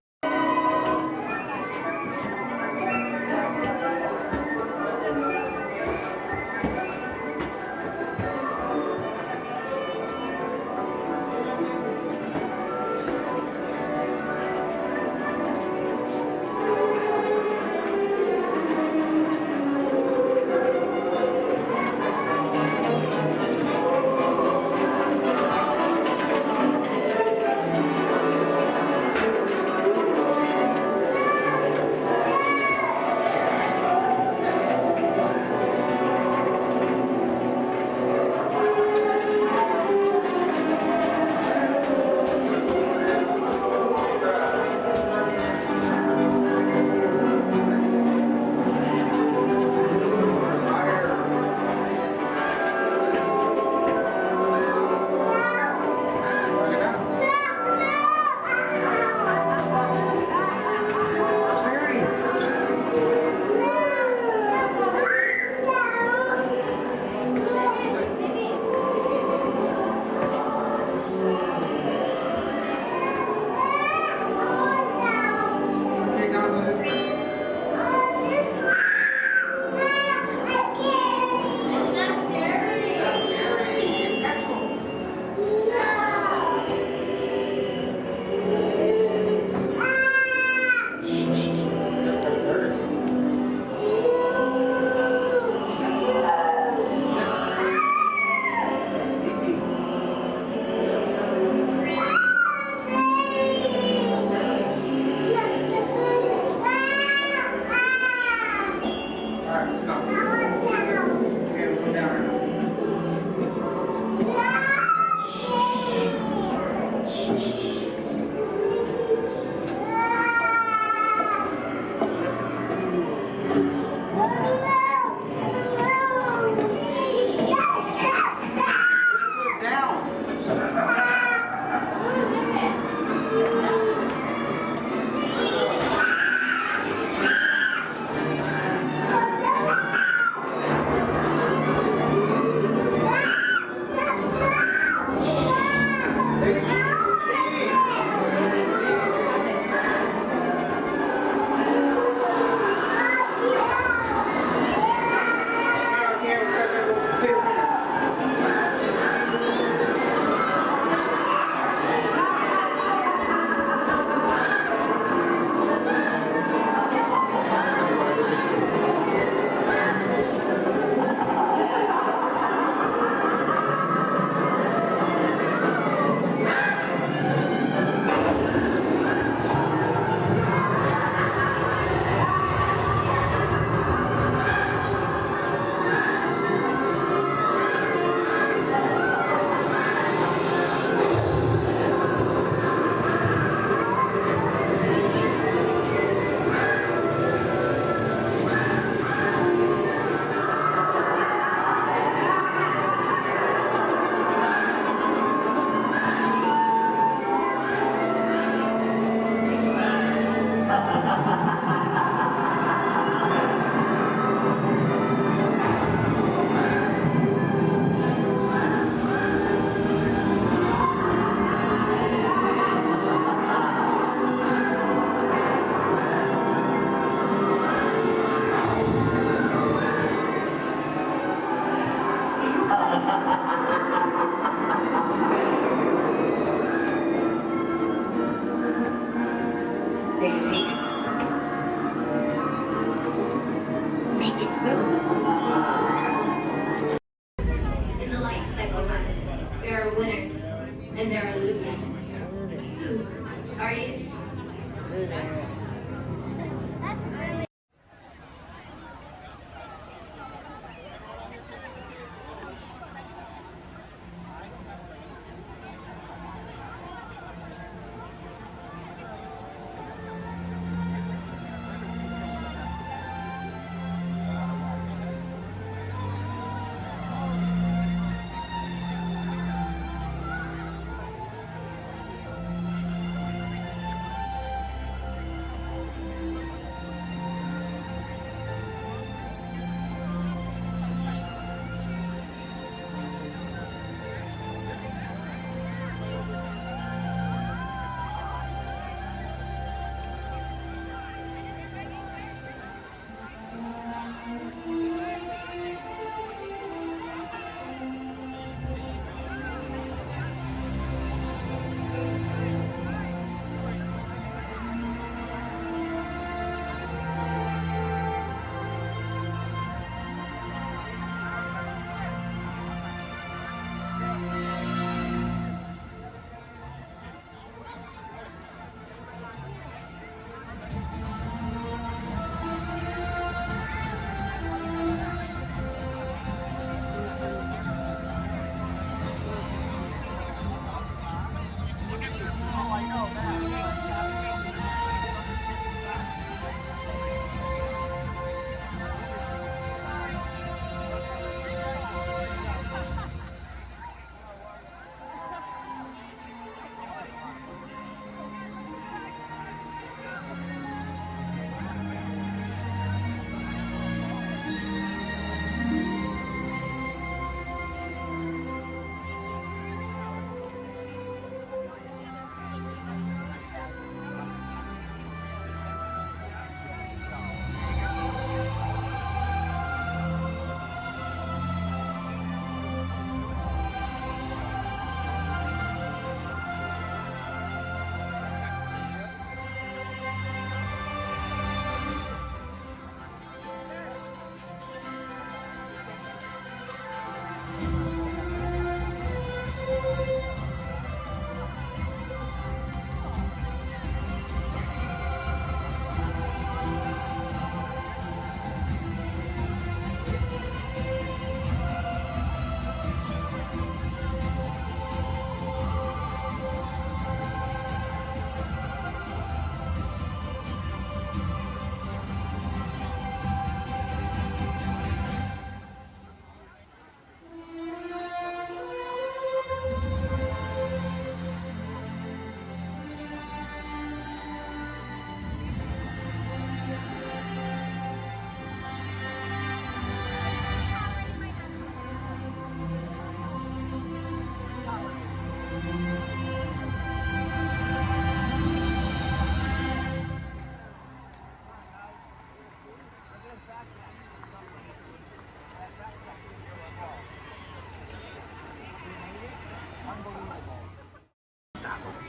There are winners and there are losers. Who are you?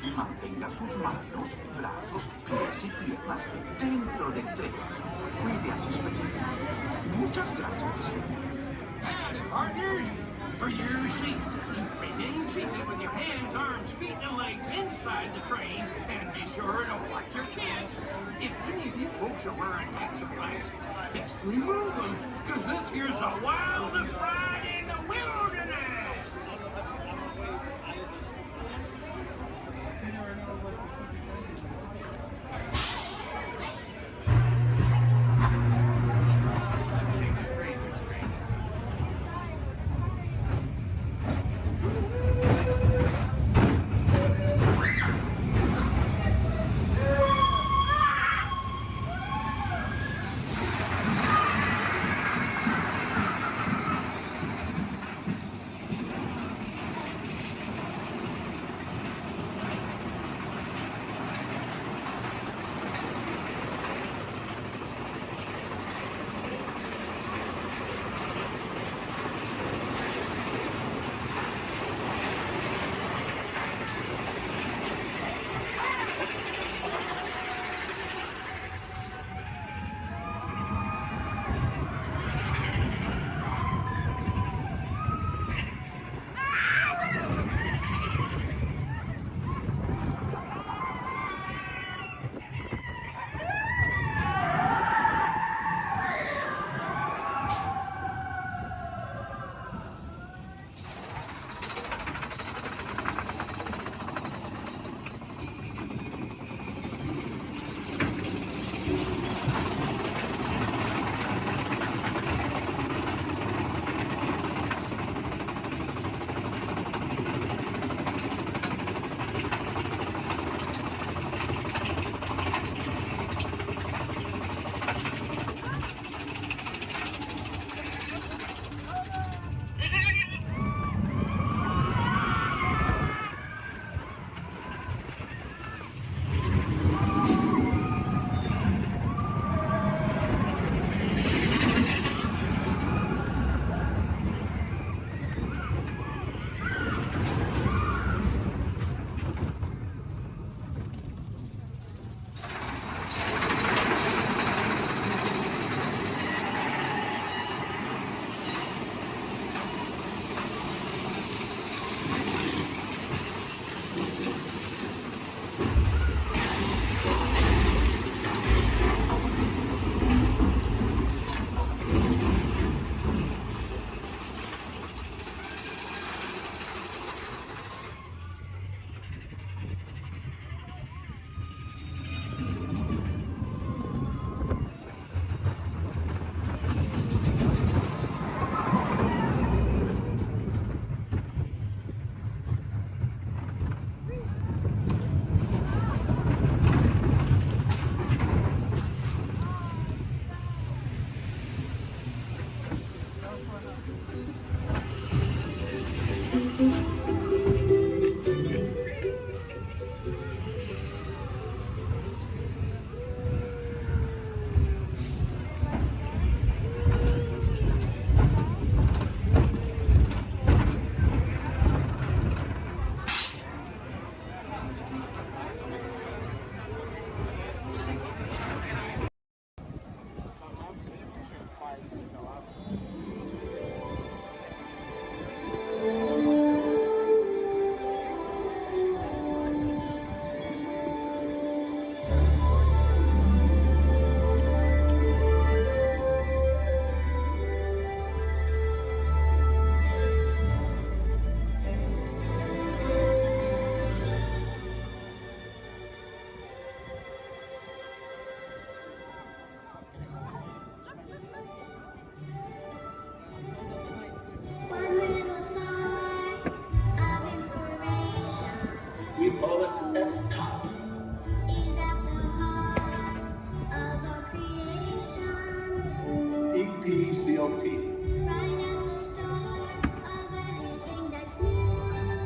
y mantenga sus manos, brazos, pies y piernas dentro del tren. Cuide a sus pequeños. Muchas gracias. Howdy, partners. For your safety, remain seated with your hands, arms, feet, and legs inside the train, and be sure to watch your kids. If any of you folks are wearing hats or glasses, best remove them, because this here's the wildest ride in the wilderness.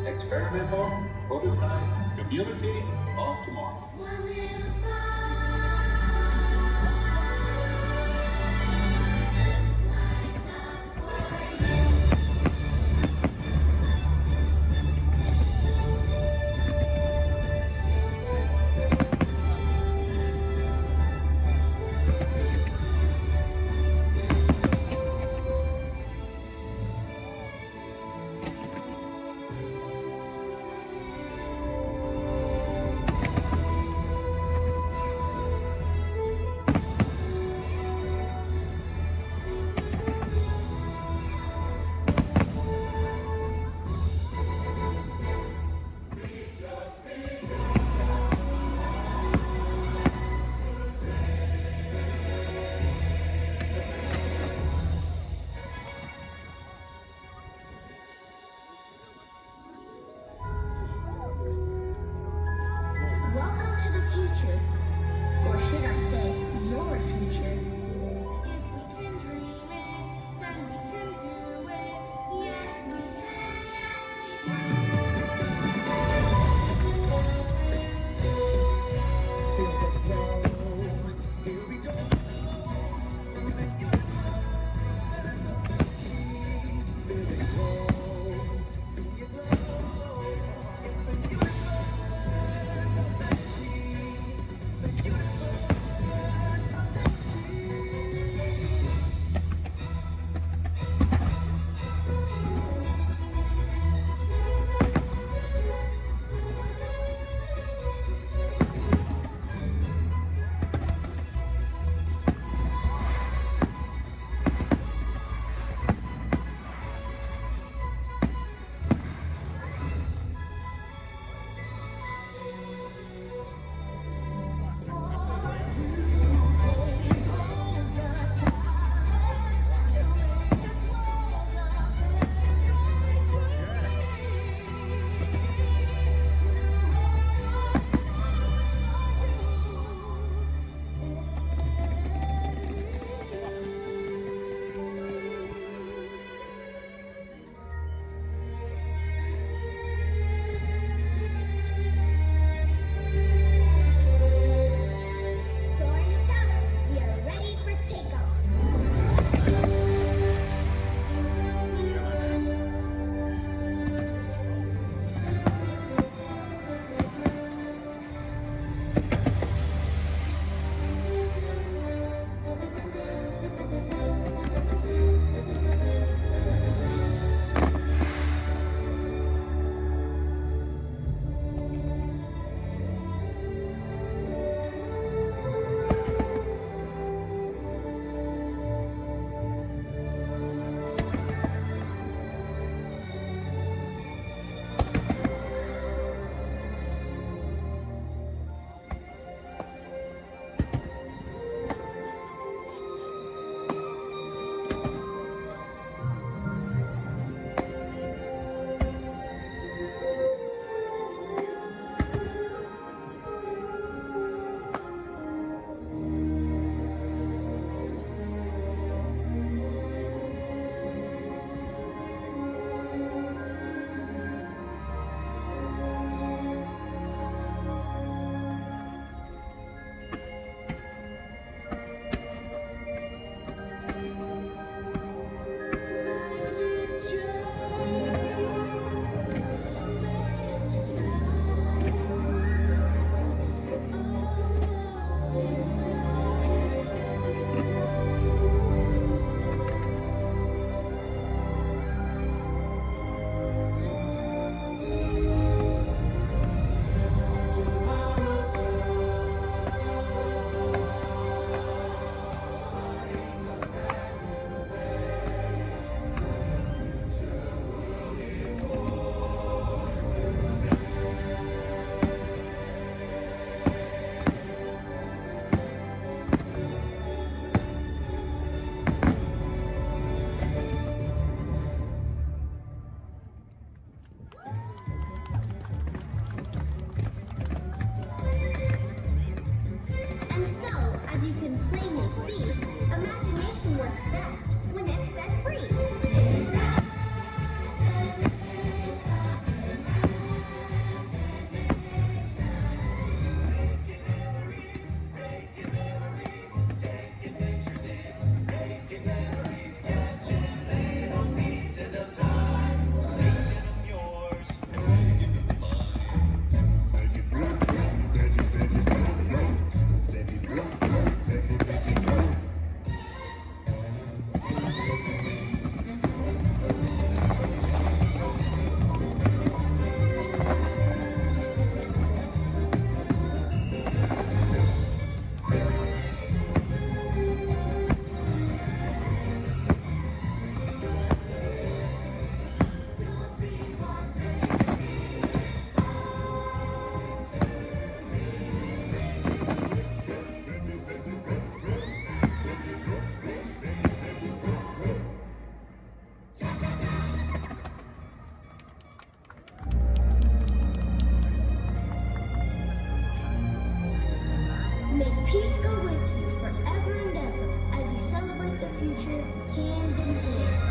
Experimental, prototype, community of tomorrow. May peace go with you forever and ever as you celebrate the future hand in hand.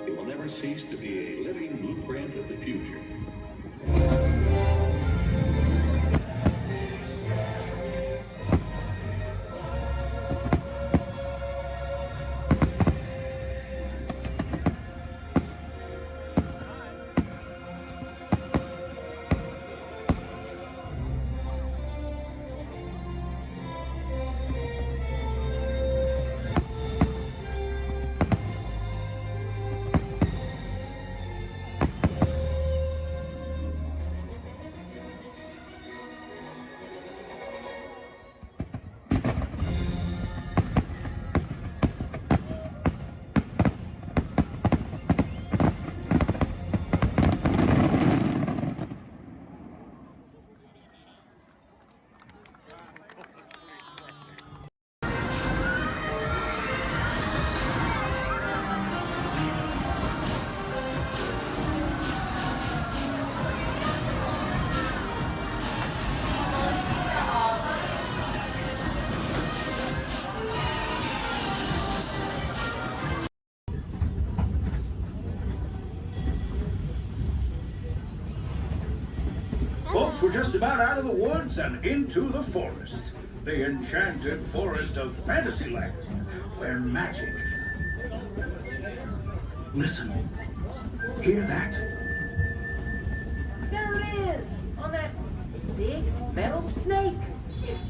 It will never cease to be a living blueprint of the future. Folks, we're just about out of the woods and into the forest. The enchanted forest of Fantasyland, where magic... Listen. Hear that? There it is! On that metal snake.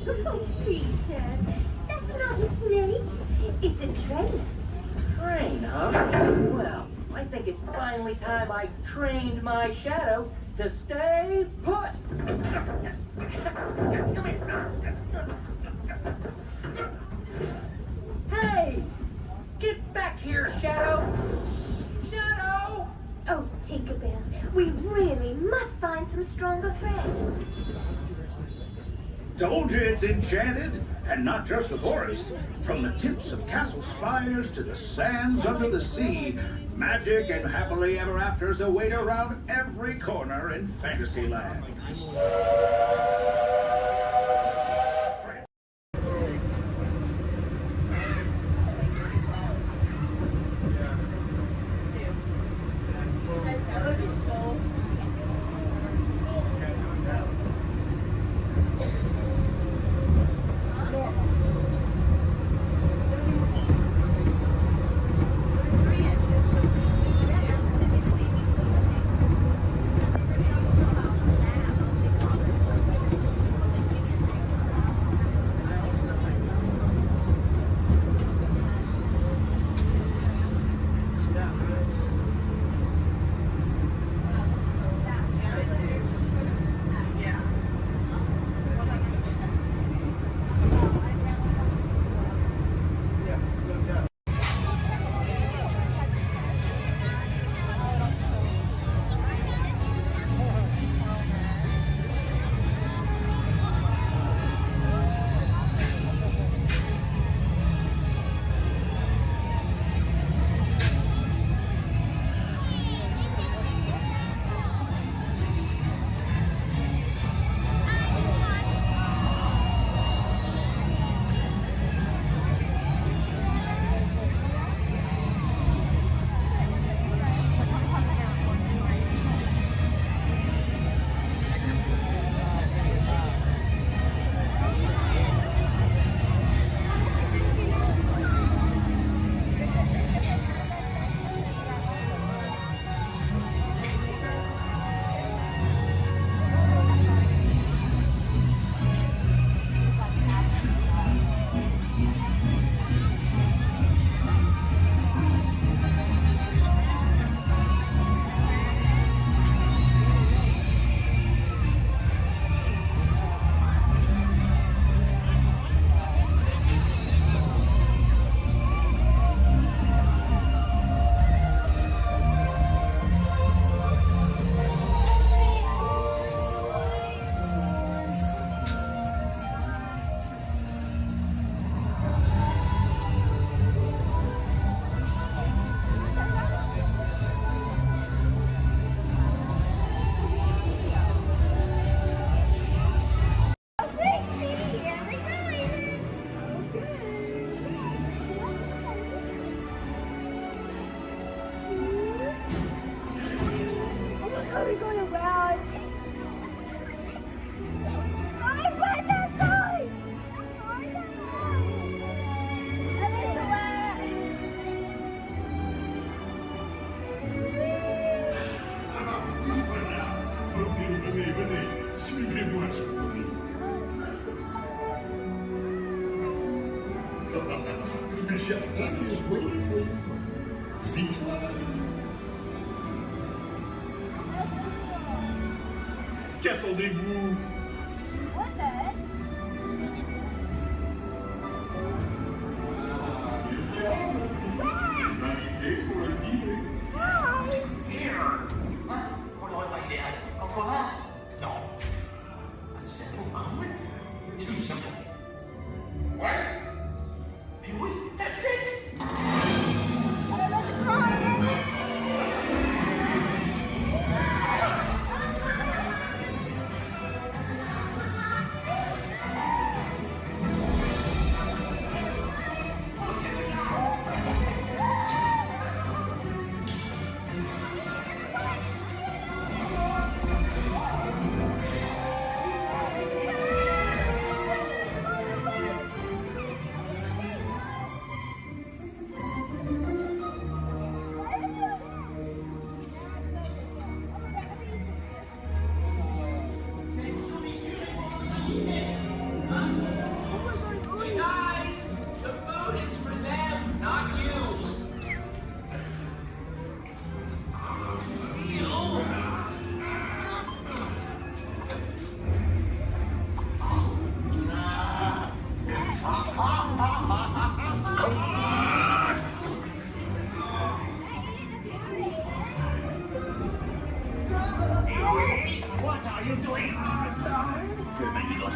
Oh, Peter, that's not a snake. It's a train. Train, huh? Well, I think it's finally time I trained my shadow to stay put. Come here. Hey! Get back here, Shadow! Shadow! Oh, Tinkerbell, we really must find some stronger thread. Told you it's enchanted, and not just the forest. From the tips of castle spires to the sands under the sea, magic and happily ever afters await around every corner in Fantasyland. Chef Happy is waiting for you. Ceasefire. Qu'attendez-vous? Des invités pour le dîner. No. A simple omelet? Too simple. What? Hey, wait, that's it!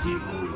see you.